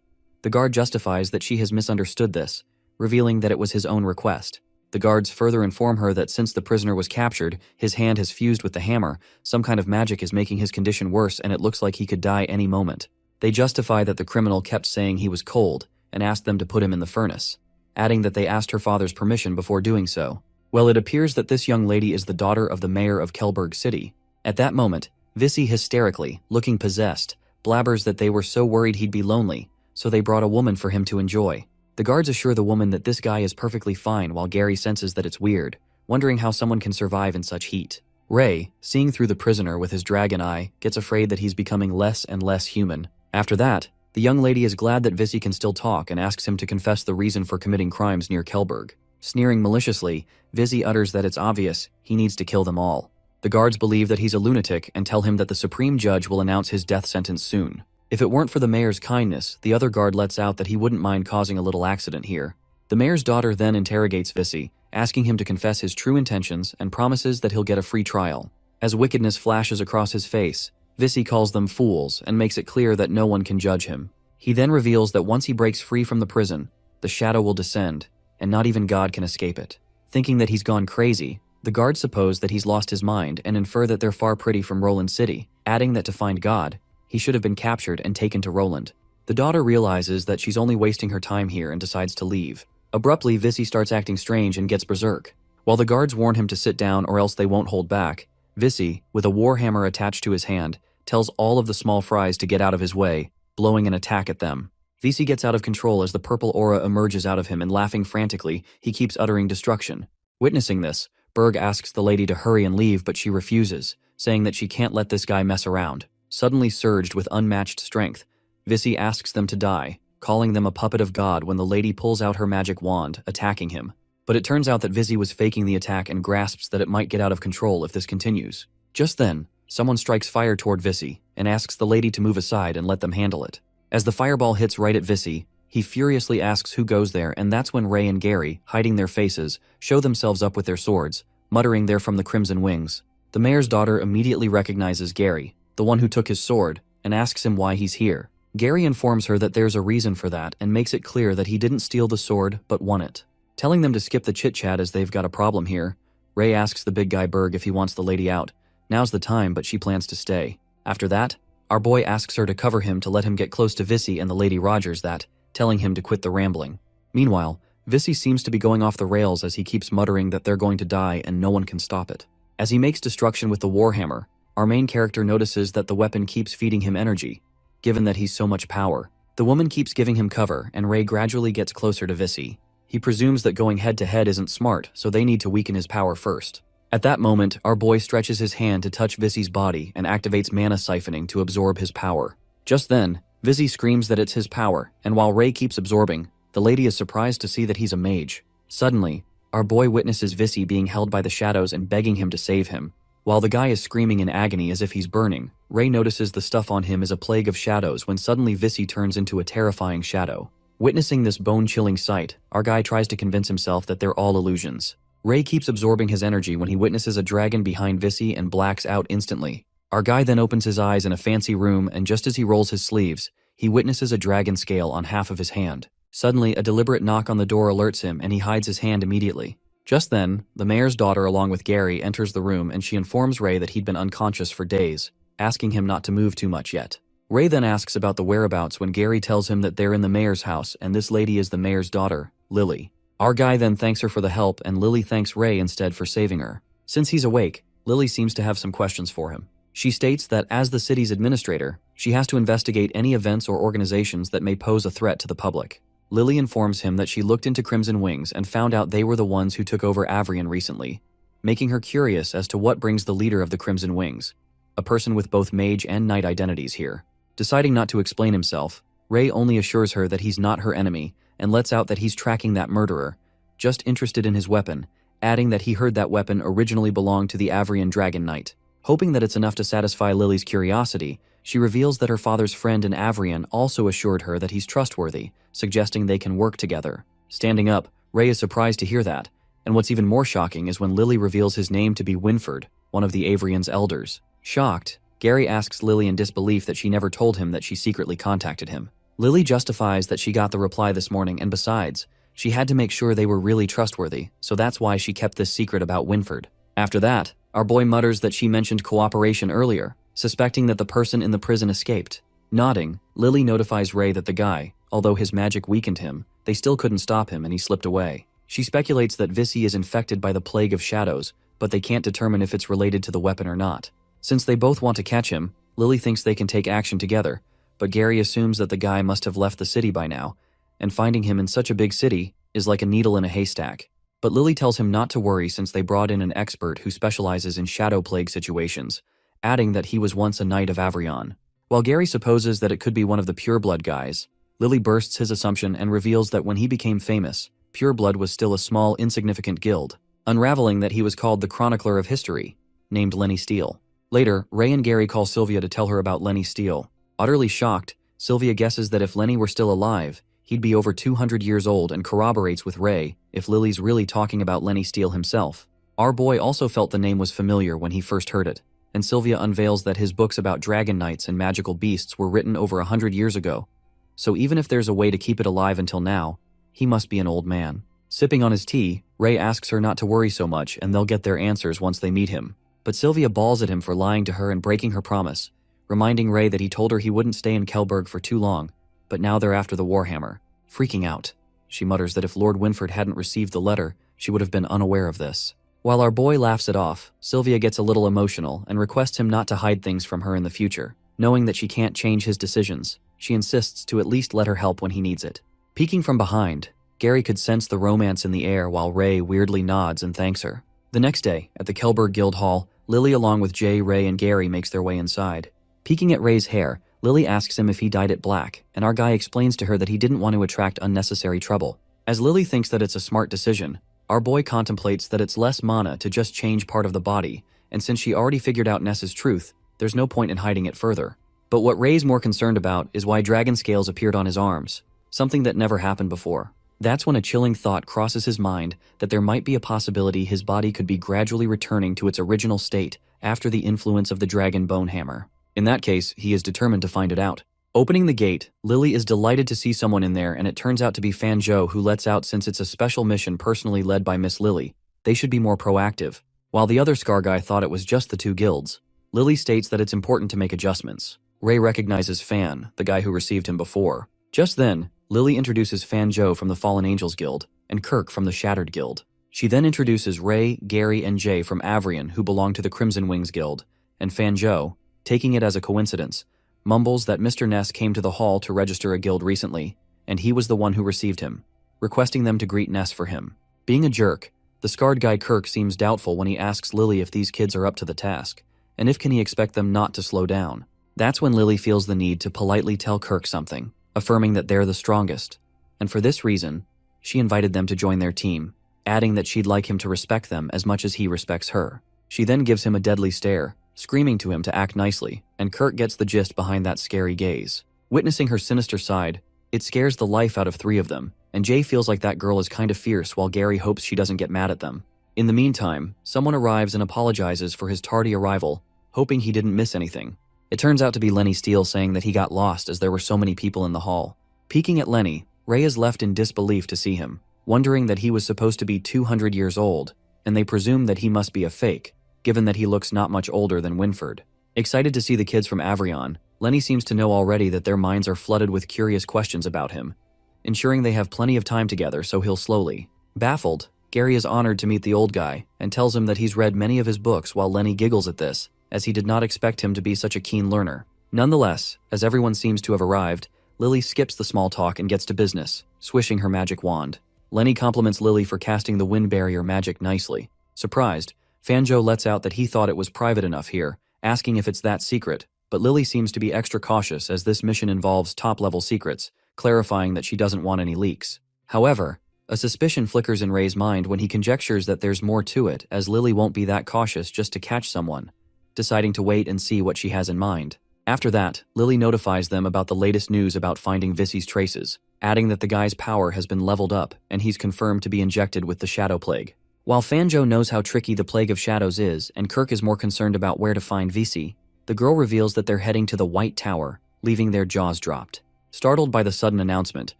the guard justifies that she has misunderstood this, revealing that it was his own request. The guards further inform her that since the prisoner was captured, his hand has fused with the hammer, some kind of magic is making his condition worse and it looks like he could die any moment. They justify that the criminal kept saying he was cold and asked them to put him in the furnace, adding that they asked her father's permission before doing so. Well, it appears that this young lady is the daughter of the mayor of Kelberg City. At that moment, Visi hysterically, looking possessed, blabbers that they were so worried he'd be lonely, so they brought a woman for him to enjoy. The guards assure the woman that this guy is perfectly fine while Gary senses that it's weird, wondering how someone can survive in such heat. Ray, seeing through the prisoner with his dragon eye, gets afraid that he's becoming less and less human. After that, the young lady is glad that Visi can still talk and asks him to confess the reason for committing crimes near Kelberg. Sneering maliciously, Visi utters that it's obvious he needs to kill them all. The guards believe that he's a lunatic and tell him that the Supreme Judge will announce his death sentence soon. If it weren't for the mayor's kindness, the other guard lets out that he wouldn't mind causing a little accident here. The mayor's daughter then interrogates Visi, asking him to confess his true intentions and promises that he'll get a free trial. As wickedness flashes across his face, Visi calls them fools and makes it clear that no one can judge him. He then reveals that once he breaks free from the prison, the shadow will descend, and not even God can escape it. Thinking that he's gone crazy, the guards suppose that he's lost his mind and infer that they're far pretty from Roland City, adding that to find God, he should have been captured and taken to Roland. The daughter realizes that she's only wasting her time here and decides to leave. Abruptly, Visi starts acting strange and gets berserk. While the guards warn him to sit down or else they won't hold back, Visi, with a warhammer attached to his hand, tells all of the small fries to get out of his way, blowing an attack at them. Visi gets out of control as the purple aura emerges out of him and laughing frantically, he keeps uttering destruction. Witnessing this, Berg asks the lady to hurry and leave, but she refuses, saying that she can't let this guy mess around. Suddenly surged with unmatched strength, Visi asks them to die, calling them a puppet of God when the lady pulls out her magic wand, attacking him. But it turns out that Vizzy was faking the attack and grasps that it might get out of control if this continues. Just then, someone strikes fire toward Vizzy and asks the lady to move aside and let them handle it. As the fireball hits right at Vizzy, he furiously asks who goes there, and that's when Ray and Gary, hiding their faces, show themselves up with their swords, muttering they're from the Crimson Wings. The mayor's daughter immediately recognizes Gary, the one who took his sword, and asks him why he's here. Gary informs her that there's a reason for that and makes it clear that he didn't steal the sword but won it. Telling them to skip the chit-chat as they've got a problem here, Ray asks the big guy Berg if he wants the lady out. Now's the time, but she plans to stay. After that, our boy asks her to cover him to let him get close to Vissy and the Lady Rogers that, telling him to quit the rambling. Meanwhile, Vissy seems to be going off the rails as he keeps muttering that they're going to die and no one can stop it. As he makes destruction with the warhammer, our main character notices that the weapon keeps feeding him energy, given that he's so much power. The woman keeps giving him cover and Ray gradually gets closer to Vissy. He presumes that going head-to-head isn't smart, so they need to weaken his power first. At that moment, our boy stretches his hand to touch Vissy's body and activates mana siphoning to absorb his power. Just then, Vissy screams that it's his power, and while Ray keeps absorbing, the lady is surprised to see that he's a mage. Suddenly, our boy witnesses Vissy being held by the shadows and begging him to save him. While the guy is screaming in agony as if he's burning, Ray notices the stuff on him is a plague of shadows when suddenly Vissy turns into a terrifying shadow. Witnessing this bone-chilling sight, our guy tries to convince himself that they're all illusions. Ray keeps absorbing his energy when he witnesses a dragon behind Vissy and blacks out instantly. Our guy then opens his eyes in a fancy room, and just as he rolls his sleeves, he witnesses a dragon scale on half of his hand. Suddenly, a deliberate knock on the door alerts him and he hides his hand immediately. Just then, the mayor's daughter along with Gary enters the room and she informs Ray that he'd been unconscious for days, asking him not to move too much yet. Ray then asks about the whereabouts when Gary tells him that they're in the mayor's house and this lady is the mayor's daughter, Lily. Our guy then thanks her for the help and Lily thanks Ray instead for saving her. Since he's awake, Lily seems to have some questions for him. She states that as the city's administrator, she has to investigate any events or organizations that may pose a threat to the public. Lily informs him that she looked into Crimson Wings and found out they were the ones who took over Avrion recently, making her curious as to what brings the leader of the Crimson Wings, a person with both mage and knight identities, here. Deciding not to explain himself, Ray only assures her that he's not her enemy and lets out that he's tracking that murderer, just interested in his weapon, adding that he heard that weapon originally belonged to the Avrion Dragon Knight. Hoping that it's enough to satisfy Lily's curiosity, she reveals that her father's friend in Avrion also assured her that he's trustworthy, suggesting they can work together. Standing up, Ray is surprised to hear that, and what's even more shocking is when Lily reveals his name to be Winford, one of the Avrion's elders. Shocked, Gary asks Lily in disbelief that she never told him that she secretly contacted him. Lily justifies that she got the reply this morning, and besides, she had to make sure they were really trustworthy, so that's why she kept this secret about Winford. After that, our boy mutters that she mentioned cooperation earlier, suspecting that the person in the prison escaped. Nodding, Lily notifies Ray that the guy, although his magic weakened him, they still couldn't stop him and he slipped away. She speculates that Vissy is infected by the Plague of Shadows, but they can't determine if it's related to the weapon or not. Since they both want to catch him, Lily thinks they can take action together, but Gary assumes that the guy must have left the city by now, and finding him in such a big city is like a needle in a haystack. But Lily tells him not to worry since they brought in an expert who specializes in shadow plague situations, adding that he was once a knight of Avrion. While Gary supposes that it could be one of the pureblood guys, Lily bursts his assumption and reveals that when he became famous, pureblood was still a small, insignificant guild, unraveling that he was called the Chronicler of History, named Lenny Steele. Later, Ray and Gary call Sylvia to tell her about Lenny Steele. Utterly shocked, Sylvia guesses that if Lenny were still alive, he'd be over 200 years old and corroborates with Ray if Lily's really talking about Lenny Steele himself. Our boy also felt the name was familiar when he first heard it, and Sylvia unveils that his books about dragon knights and magical beasts were written over 100 years ago. So even if there's a way to keep it alive until now, he must be an old man. Sipping on his tea, Ray asks her not to worry so much and they'll get their answers once they meet him. But Sylvia bawls at him for lying to her and breaking her promise, reminding Ray that he told her he wouldn't stay in Kelberg for too long, but now they're after the Warhammer. Freaking out, she mutters that if Lord Winford hadn't received the letter, she would have been unaware of this. While our boy laughs it off, Sylvia gets a little emotional and requests him not to hide things from her in the future. Knowing that she can't change his decisions, she insists to at least let her help when he needs it. Peeking from behind, Gary could sense the romance in the air while Ray weirdly nods and thanks her. The next day, at the Kelberg Guild Hall, Lily along with Jay, Ray, and Gary makes their way inside. Peeking at Ray's hair, Lily asks him if he dyed it black, and our guy explains to her that he didn't want to attract unnecessary trouble. As Lily thinks that it's a smart decision, our boy contemplates that it's less mana to just change part of the body, and since she already figured out Ness's truth, there's no point in hiding it further. But what Ray's more concerned about is why dragon scales appeared on his arms, something that never happened before. That's when a chilling thought crosses his mind that there might be a possibility his body could be gradually returning to its original state after the influence of the dragon bone hammer. In that case, he is determined to find it out. Opening the gate, Lily is delighted to see someone in there, and it turns out to be Fan Zhou, who lets out since it's a special mission personally led by Miss Lily. They should be more proactive. While the other Scar guy thought it was just the two guilds, Lily states that it's important to make adjustments. Ray recognizes Fan, the guy who received him before. Just then, Lily introduces Fan Zhou from the Fallen Angels Guild and Kirk from the Shattered Guild. She then introduces Ray, Gary, and Jay from Avrion, who belong to the Crimson Wings Guild, and Fan Zhou, taking it as a coincidence, mumbles that Mr. Ness came to the hall to register a guild recently, and he was the one who received him, requesting them to greet Ness for him. Being a jerk, the scarred guy Kirk seems doubtful when he asks Lily if these kids are up to the task, and if can he expect them not to slow down. That's when Lily feels the need to politely tell Kirk something, affirming that they're the strongest, and for this reason, she invited them to join their team, adding that she'd like him to respect them as much as he respects her. She then gives him a deadly stare, screaming to him to act nicely, and Kirk gets the gist behind that scary gaze. Witnessing her sinister side, it scares the life out of three of them, and Jay feels like that girl is kind of fierce while Gary hopes she doesn't get mad at them. In the meantime, someone arrives and apologizes for his tardy arrival, hoping he didn't miss anything. It turns out to be Lenny Steele saying that he got lost as there were so many people in the hall. Peeking at Lenny, Ray is left in disbelief to see him, wondering that he was supposed to be 200 years old, and they presume that he must be a fake, given that he looks not much older than Winford. Excited to see the kids from Avrion, Lenny seems to know already that their minds are flooded with curious questions about him, ensuring they have plenty of time together so he'll slowly. Baffled, Gary is honored to meet the old guy and tells him that he's read many of his books while Lenny giggles at this, as he did not expect him to be such a keen learner. Nonetheless, as everyone seems to have arrived, Lily skips the small talk and gets to business, swishing her magic wand. Lenny compliments Lily for casting the wind barrier magic nicely. Surprised, Fan Zhou lets out that he thought it was private enough here, asking if it's that secret, but Lily seems to be extra cautious as this mission involves top-level secrets, clarifying that she doesn't want any leaks. However, a suspicion flickers in Ray's mind when he conjectures that there's more to it, as Lily won't be that cautious just to catch someone, deciding to wait and see what she has in mind. After that, Lily notifies them about the latest news about finding Vissy's traces, adding that the guy's power has been leveled up and he's confirmed to be injected with the Shadow Plague. While Fan Zhou knows how tricky the Plague of Shadows is and Kirk is more concerned about where to find Vissy, the girl reveals that they're heading to the White Tower, leaving their jaws dropped. Startled by the sudden announcement,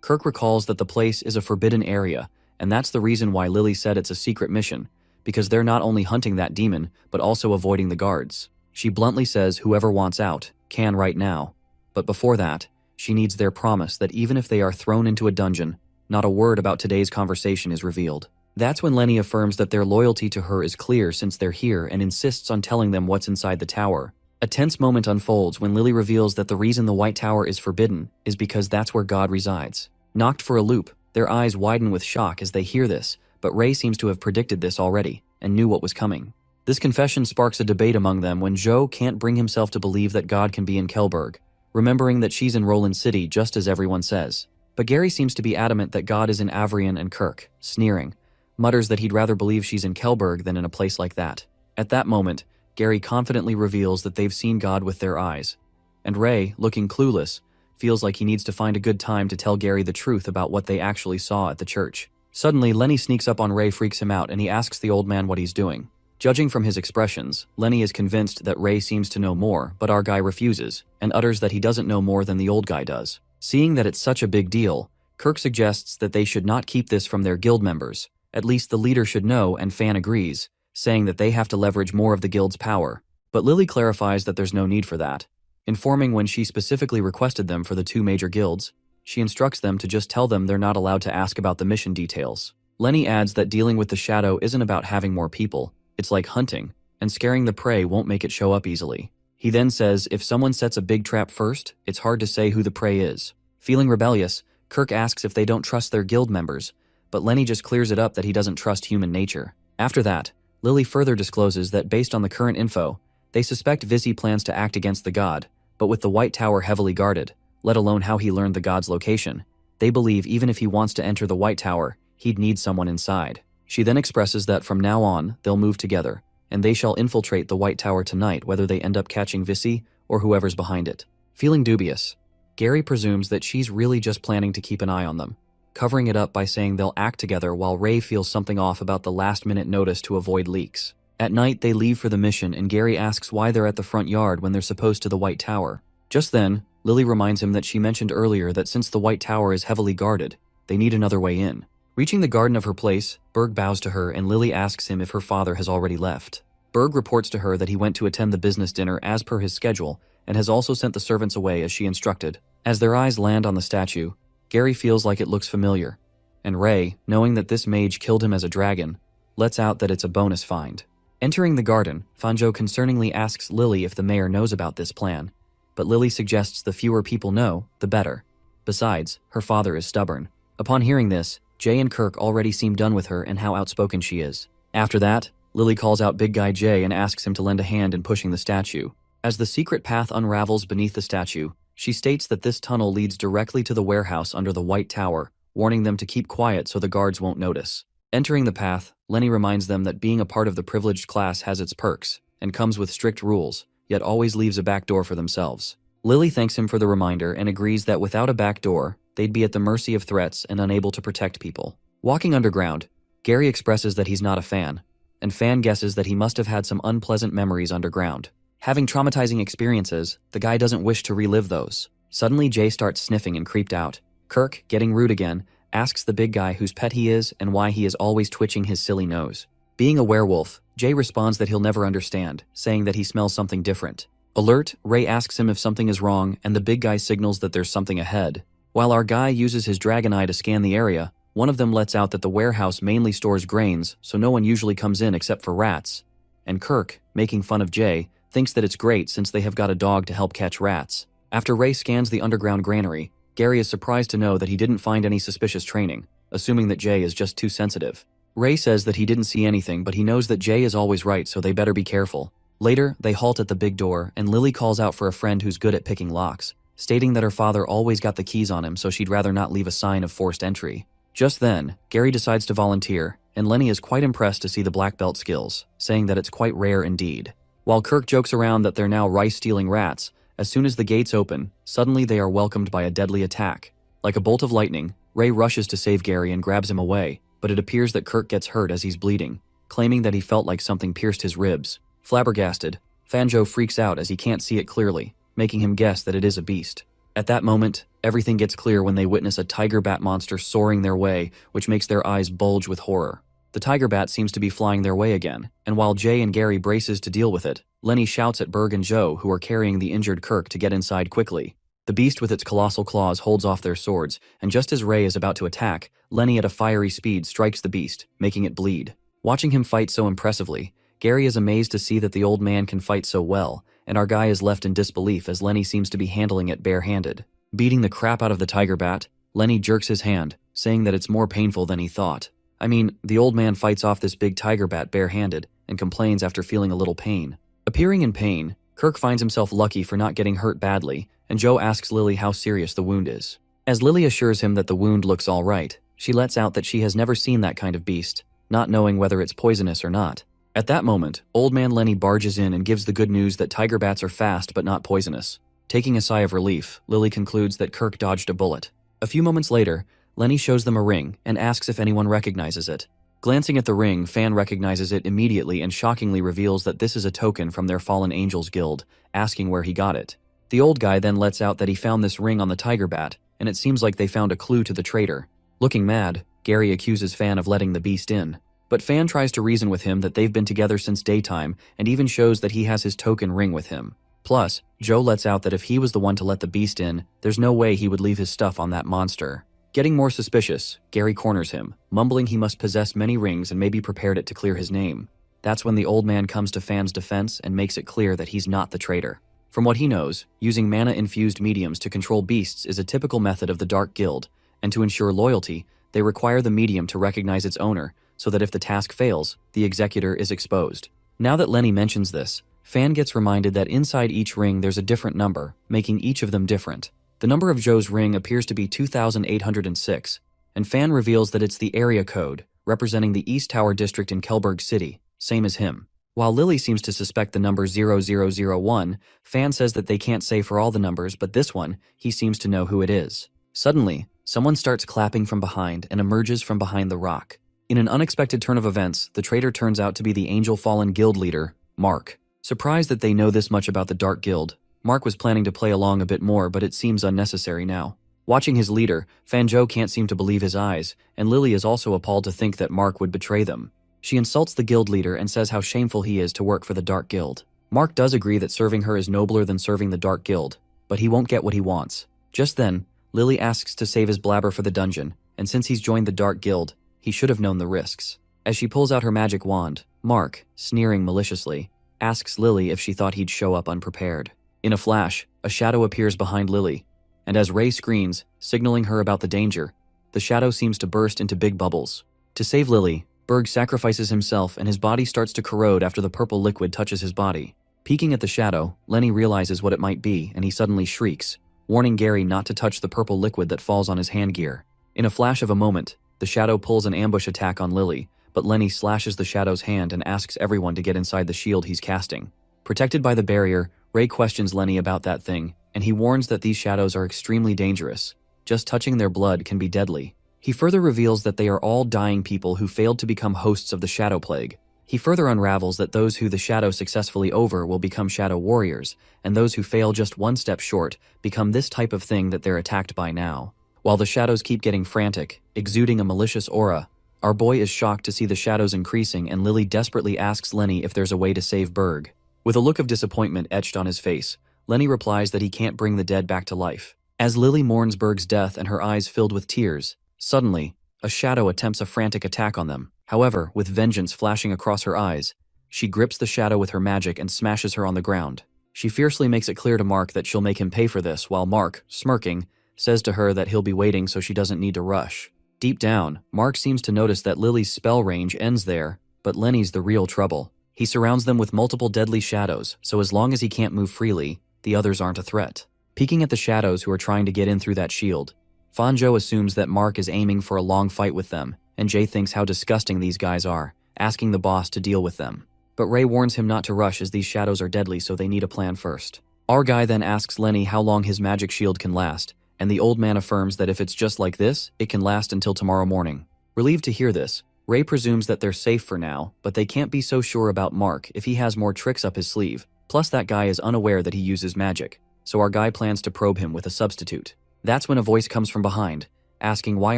Kirk recalls that the place is a forbidden area, and that's the reason why Lily said it's a secret mission, because they're not only hunting that demon, but also avoiding the guards. She bluntly says whoever wants out can right now, but before that, she needs their promise that even if they are thrown into a dungeon, not a word about today's conversation is revealed. That's when Lenny affirms that their loyalty to her is clear since they're here and insists on telling them what's inside the tower. A tense moment unfolds when Lily reveals that the reason the White Tower is forbidden is because that's where God resides. Knocked for a loop, their eyes widen with shock as they hear this, but Ray seems to have predicted this already and knew what was coming. This confession sparks a debate among them when Zhou can't bring himself to believe that God can be in Kelberg, remembering that she's in Roland City just as everyone says. But Gary seems to be adamant that God is in Avrion, and Kirk, sneering, mutters that he'd rather believe she's in Kelberg than in a place like that. At that moment, Gary confidently reveals that they've seen God with their eyes, and Ray, looking clueless, feels like he needs to find a good time to tell Gary the truth about what they actually saw at the church. Suddenly, Lenny sneaks up on Ray, freaks him out, and he asks the old man what he's doing. Judging from his expressions, Lenny is convinced that Ray seems to know more, but our guy refuses, and utters that he doesn't know more than the old guy does. Seeing that it's such a big deal, Kirk suggests that they should not keep this from their guild members. At least the leader should know, and Fan agrees, saying that they have to leverage more of the guild's power. But Lily clarifies that there's no need for that. Informing when she specifically requested them for the two major guilds, she instructs them to just tell them they're not allowed to ask about the mission details. Lenny adds that dealing with the shadow isn't about having more people, it's like hunting, and scaring the prey won't make it show up easily. He then says if someone sets a big trap first, it's hard to say who the prey is. Feeling rebellious, Kirk asks if they don't trust their guild members, but Lenny just clears it up that he doesn't trust human nature. After that, Lily further discloses that based on the current info, they suspect Vissy plans to act against the god, but with the White Tower heavily guarded, let alone how he learned the god's location, they believe even if he wants to enter the White Tower, he'd need someone inside. She then expresses that from now on, they'll move together, and they shall infiltrate the White Tower tonight whether they end up catching Visi or whoever's behind it. Feeling dubious, Gary presumes that she's really just planning to keep an eye on them, covering it up by saying they'll act together while Ray feels something off about the last-minute notice to avoid leaks. At night, they leave for the mission and Gary asks why they're at the front yard when they're supposed to the White Tower. Just then, Lily reminds him that she mentioned earlier that since the White Tower is heavily guarded, they need another way in. Reaching the garden of her place, Berg bows to her and Lily asks him if her father has already left. Berg reports to her that he went to attend the business dinner as per his schedule and has also sent the servants away as she instructed. As their eyes land on the statue, Gary feels like it looks familiar, and Ray, knowing that this mage killed him as a dragon, lets out that it's a bonus find. Entering the garden, Fanjo concerningly asks Lily if the mayor knows about this plan, but Lily suggests the fewer people know, the better. Besides, her father is stubborn. Upon hearing this, Jay and Kirk already seem done with her and how outspoken she is. After that, Lily calls out Big Guy Jay and asks him to lend a hand in pushing the statue. As the secret path unravels beneath the statue, she states that this tunnel leads directly to the warehouse under the White Tower, warning them to keep quiet so the guards won't notice. Entering the path, Lenny reminds them that being a part of the privileged class has its perks, and comes with strict rules, yet always leaves a back door for themselves. Lily thanks him for the reminder and agrees that without a back door, they'd be at the mercy of threats and unable to protect people. Walking underground, Gary expresses that he's not a fan, and Fan guesses that he must have had some unpleasant memories underground. Having traumatizing experiences, the guy doesn't wish to relive those. Suddenly, Jay starts sniffing and creeped out. Kirk, getting rude again, asks the big guy whose pet he is and why he is always twitching his silly nose. Being a werewolf, Jay responds that he'll never understand, saying that he smells something different. Alert, Ray asks him if something is wrong, and the big guy signals that there's something ahead. While our guy uses his dragon eye to scan the area, one of them lets out that the warehouse mainly stores grains, so no one usually comes in except for rats. And Kirk, making fun of Jay, thinks that it's great since they have got a dog to help catch rats. After Ray scans the underground granary, Gary is surprised to know that he didn't find any suspicious training, assuming that Jay is just too sensitive. Ray says that he didn't see anything, but he knows that Jay is always right, so they better be careful. Later, they halt at the big door, and Lily calls out for a friend who's good at picking locks, stating that her father always got the keys on him, so she'd rather not leave a sign of forced entry. Just then, Gary decides to volunteer, and Lenny is quite impressed to see the black belt skills, saying that it's quite rare indeed. While Kirk jokes around that they're now rice-stealing rats, as soon as the gates open, suddenly they are welcomed by a deadly attack. Like a bolt of lightning, Ray rushes to save Gary and grabs him away, but it appears that Kirk gets hurt as he's bleeding, claiming that he felt like something pierced his ribs. Flabbergasted, Fanjo freaks out as he can't see it clearly, making him guess that it is a beast. At that moment, everything gets clear when they witness a tiger bat monster soaring their way, which makes their eyes bulge with horror. The tiger bat seems to be flying their way again, and while Jay and Gary braces to deal with it, Lenny shouts at Berg and Joe, who are carrying the injured Kirk, to get inside quickly. The beast with its colossal claws holds off their swords, and just as Ray is about to attack, Lenny at a fiery speed strikes the beast, making it bleed. Watching him fight so impressively, Gary is amazed to see that the old man can fight so well, and our guy is left in disbelief as Lenny seems to be handling it barehanded. Beating the crap out of the tiger bat, Lenny jerks his hand, saying that it's more painful than he thought. I mean, the old man fights off this big tiger bat barehanded and complains after feeling a little pain. Appearing in pain, Kirk finds himself lucky for not getting hurt badly, and Joe asks Lily how serious the wound is. As Lily assures him that the wound looks all right, she lets out that she has never seen that kind of beast, not knowing whether it's poisonous or not. At that moment, Old Man Lenny barges in and gives the good news that tiger bats are fast but not poisonous. Taking a sigh of relief, Lily concludes that Kirk dodged a bullet. A few moments later, Lenny shows them a ring and asks if anyone recognizes it. Glancing at the ring, Fan recognizes it immediately and shockingly reveals that this is a token from their Fallen Angels Guild, asking where he got it. The old guy then lets out that he found this ring on the tiger bat, and it seems like they found a clue to the traitor. Looking mad, Gary accuses Fan of letting the beast in. But Fan tries to reason with him that they've been together since daytime and even shows that he has his token ring with him. Plus, Joe lets out that if he was the one to let the beast in, there's no way he would leave his stuff on that monster. Getting more suspicious, Gary corners him, mumbling he must possess many rings and maybe prepared it to clear his name. That's when the old man comes to Fan's defense and makes it clear that he's not the traitor. From what he knows, using mana-infused mediums to control beasts is a typical method of the Dark Guild, and to ensure loyalty, they require the medium to recognize its owner, so that if the task fails, the executor is exposed. Now that Lenny mentions this, Fan gets reminded that inside each ring there's a different number, making each of them different. The number of Joe's ring appears to be 2806, and Fan reveals that it's the area code, representing the East Tower district in Kelberg City, same as him. While Lily seems to suspect the number 0001, Fan says that they can't say for all the numbers, but this one, he seems to know who it is. Suddenly, someone starts clapping from behind and emerges from behind the rock. In an unexpected turn of events, the traitor turns out to be the Angel Fallen Guild leader, Mark. Surprised that they know this much about the Dark Guild, Mark was planning to play along a bit more, but it seems unnecessary now. Watching his leader, Fanjo can't seem to believe his eyes, and Lily is also appalled to think that Mark would betray them. She insults the guild leader and says how shameful he is to work for the Dark Guild. Mark does agree that serving her is nobler than serving the Dark Guild, but he won't get what he wants. Just then, Lily asks to save his blabber for the dungeon, and since he's joined the Dark Guild, he should have known the risks. As she pulls out her magic wand, Mark, sneering maliciously, asks Lily if she thought he'd show up unprepared. In a flash, a shadow appears behind Lily, and as Ray screams, signaling her about the danger, the shadow seems to burst into big bubbles. To save Lily, Berg sacrifices himself and his body starts to corrode after the purple liquid touches his body. Peeking at the shadow, Lenny realizes what it might be and he suddenly shrieks, warning Gary not to touch the purple liquid that falls on his handgear. In a flash of a moment, the shadow pulls an ambush attack on Lily, but Lenny slashes the shadow's hand and asks everyone to get inside the shield he's casting. Protected by the barrier, Ray questions Lenny about that thing, and he warns that these shadows are extremely dangerous. Just touching their blood can be deadly. He further reveals that they are all dying people who failed to become hosts of the Shadow Plague. He further unravels that those who the Shadow successfully over will become Shadow Warriors, and those who fail just one step short become this type of thing that they're attacked by now. While the shadows keep getting frantic, exuding a malicious aura, our boy is shocked to see the shadows increasing and Lily desperately asks Lenny if there's a way to save Berg. With a look of disappointment etched on his face, Lenny replies that he can't bring the dead back to life. As Lily mourns Berg's death and her eyes filled with tears, suddenly, a shadow attempts a frantic attack on them. However, with vengeance flashing across her eyes, she grips the shadow with her magic and smashes her on the ground. She fiercely makes it clear to Mark that she'll make him pay for this, while Mark, smirking, says to her that he'll be waiting so she doesn't need to rush. Deep down, Mark seems to notice that Lily's spell range ends there, but Lenny's the real trouble. He surrounds them with multiple deadly shadows, so as long as he can't move freely, the others aren't a threat. Peeking at the shadows who are trying to get in through that shield, Fanjo assumes that Mark is aiming for a long fight with them, and Jay thinks how disgusting these guys are, asking the boss to deal with them. But Ray warns him not to rush as these shadows are deadly, so they need a plan first. Our guy then asks Lenny how long his magic shield can last, and the old man affirms that if it's just like this, it can last until tomorrow morning. Relieved to hear this, Ray presumes that they're safe for now, but they can't be so sure about Mark if he has more tricks up his sleeve. Plus that guy is unaware that he uses magic, so our guy plans to probe him with a substitute. That's when a voice comes from behind, asking why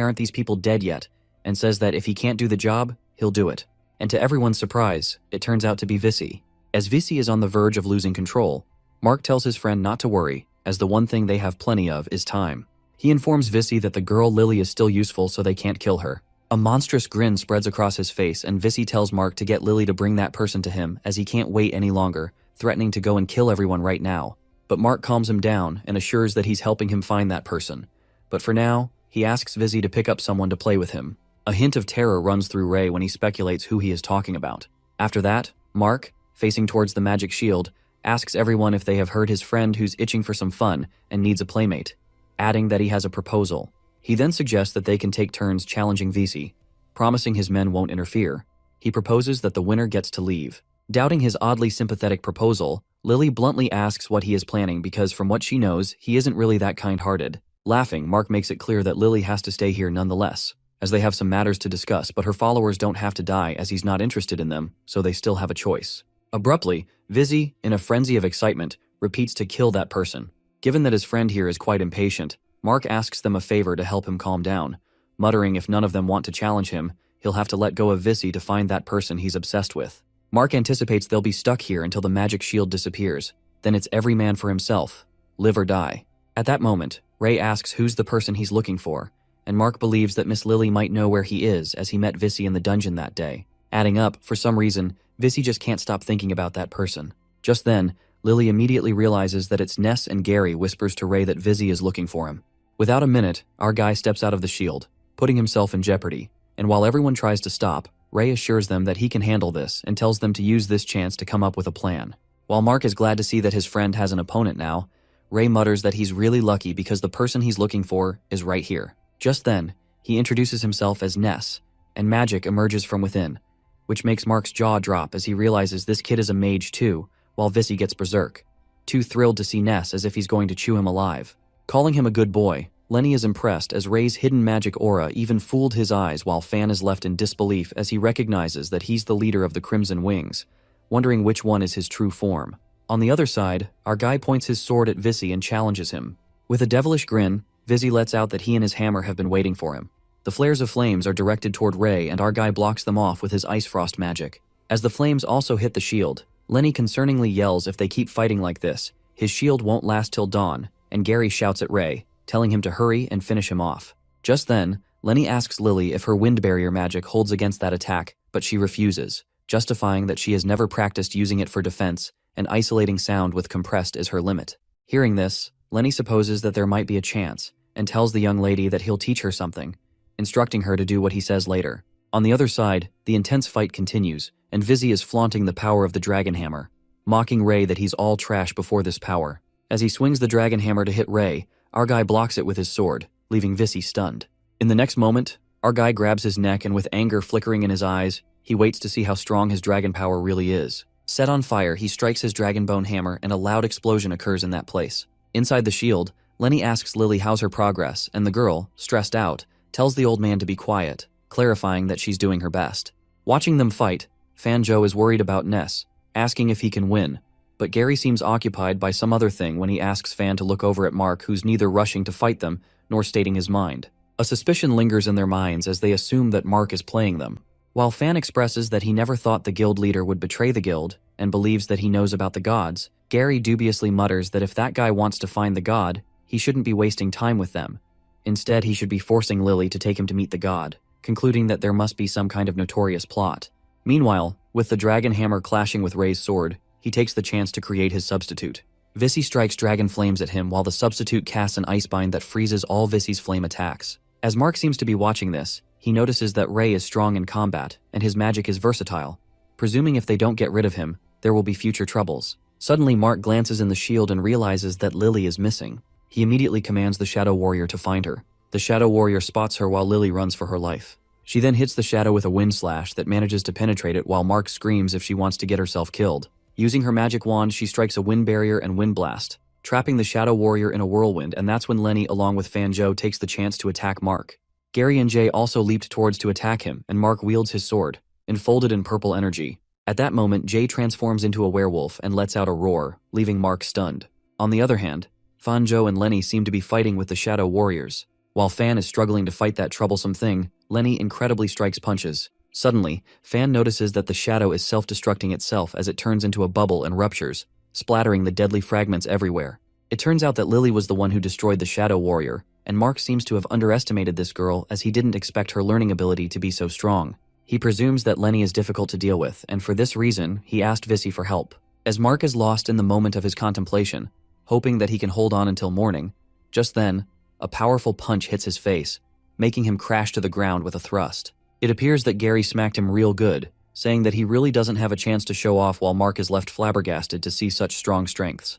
aren't these people dead yet, and says that if he can't do the job, he'll do it. And to everyone's surprise, it turns out to be Vissy. As Vissy is on the verge of losing control, Mark tells his friend not to worry, as the one thing they have plenty of is time. He informs Vissy that the girl Lily is still useful so they can't kill her. A monstrous grin spreads across his face and Vissy tells Mark to get Lily to bring that person to him as he can't wait any longer, threatening to go and kill everyone right now. But Mark calms him down and assures that he's helping him find that person. But for now, he asks Vissy to pick up someone to play with him. A hint of terror runs through Ray when he speculates who he is talking about. After that, Mark, facing towards the magic shield, asks everyone if they have heard his friend who's itching for some fun and needs a playmate, adding that he has a proposal. He then suggests that they can take turns challenging Vissy, promising his men won't interfere. He proposes that the winner gets to leave. Doubting his oddly sympathetic proposal, Lily bluntly asks what he is planning because from what she knows, he isn't really that kind-hearted. Laughing, Mark makes it clear that Lily has to stay here nonetheless, as they have some matters to discuss, but her followers don't have to die as he's not interested in them, so they still have a choice. Abruptly, Vissy, in a frenzy of excitement, repeats to kill that person. Given that his friend here is quite impatient, Mark asks them a favor to help him calm down, muttering if none of them want to challenge him, he'll have to let go of Vissy to find that person he's obsessed with. Mark anticipates they'll be stuck here until the magic shield disappears. Then it's every man for himself, live or die. At that moment, Ray asks who's the person he's looking for, and Mark believes that Miss Lily might know where he is as he met Vissy in the dungeon that day. Adding up, for some reason, Vissy just can't stop thinking about that person. Just then, Lily immediately realizes that it's Ness and Gary whispers to Ray that Vissy is looking for him. Without a minute, our guy steps out of the shield, putting himself in jeopardy, and while everyone tries to stop, Ray assures them that he can handle this and tells them to use this chance to come up with a plan. While Mark is glad to see that his friend has an opponent now, Ray mutters that he's really lucky because the person he's looking for is right here. Just then, he introduces himself as Ness, and magic emerges from within, which makes Mark's jaw drop as he realizes this kid is a mage too, while Vissy gets berserk, too thrilled to see Ness as if he's going to chew him alive. Calling him a good boy, Lenny is impressed as Ray's hidden magic aura even fooled his eyes, while Fan is left in disbelief as he recognizes that he's the leader of the Crimson Wings, wondering which one is his true form. On the other side, our guy points his sword at Vissy and challenges him. With a devilish grin, Vissy lets out that he and his hammer have been waiting for him. The flares of flames are directed toward Ray, and our guy blocks them off with his ice frost magic. As the flames also hit the shield, Lenny concerningly yells if they keep fighting like this, his shield won't last till dawn, and Gary shouts at Ray, telling him to hurry and finish him off. Just then, Lenny asks Lily if her wind barrier magic holds against that attack, but she refuses, justifying that she has never practiced using it for defense, and isolating sound with compressed is her limit. Hearing this, Lenny supposes that there might be a chance, and tells the young lady that he'll teach her something, instructing her to do what he says later. On the other side, the intense fight continues, and Vissy is flaunting the power of the dragon hammer, mocking Ray that he's all trash before this power. As he swings the dragon hammer to hit Ray, our guy blocks it with his sword, leaving Vissy stunned. In the next moment, our guy grabs his neck, and with anger flickering in his eyes, he waits to see how strong his dragon power really is. Set on fire, he strikes his dragon bone hammer, and a loud explosion occurs in that place. Inside the shield, Lenny asks Lily how's her progress, and the girl, stressed out, tells the old man to be quiet, clarifying that she's doing her best. Watching them fight, Fan Joe is worried about Ness, asking if he can win, but Gary seems occupied by some other thing when he asks Fan to look over at Mark, who's neither rushing to fight them nor stating his mind. A suspicion lingers in their minds as they assume that Mark is playing them. While Fan expresses that he never thought the guild leader would betray the guild and believes that he knows about the gods, Gary dubiously mutters that if that guy wants to find the god, he shouldn't be wasting time with them. Instead, he should be forcing Lily to take him to meet the god, concluding that there must be some kind of notorious plot. Meanwhile, with the dragon hammer clashing with Ray's sword, he takes the chance to create his substitute. Vissy strikes dragon flames at him while the substitute casts an ice bind that freezes all Vissy's flame attacks. As Mark seems to be watching this, he notices that Ray is strong in combat, and his magic is versatile, presuming if they don't get rid of him, there will be future troubles. Suddenly, Mark glances in the shield and realizes that Lily is missing. He immediately commands the Shadow Warrior to find her. The Shadow Warrior spots her while Lily runs for her life. She then hits the shadow with a wind slash that manages to penetrate it, while Mark screams if she wants to get herself killed. Using her magic wand, she strikes a wind barrier and wind blast, trapping the Shadow Warrior in a whirlwind, and that's when Lenny, along with Fan Joe, takes the chance to attack Mark. Gary and Jay also leaped towards to attack him, and Mark wields his sword, enfolded in purple energy. At that moment, Jay transforms into a werewolf and lets out a roar, leaving Mark stunned. On the other hand, Fan Joe and Lenny seem to be fighting with the Shadow Warriors. While Fan is struggling to fight that troublesome thing, Lenny incredibly strikes punches. Suddenly, Fan notices that the shadow is self-destructing itself as it turns into a bubble and ruptures, splattering the deadly fragments everywhere. It turns out that Lily was the one who destroyed the Shadow Warrior, and Mark seems to have underestimated this girl as he didn't expect her learning ability to be so strong. He presumes that Lenny is difficult to deal with, and for this reason, he asked Vissy for help. As Mark is lost in the moment of his contemplation, hoping that he can hold on until morning, just then, a powerful punch hits his face, making him crash to the ground with a thrust. It appears that Gary smacked him real good, saying that he really doesn't have a chance to show off, while Mark is left flabbergasted to see such strong strengths.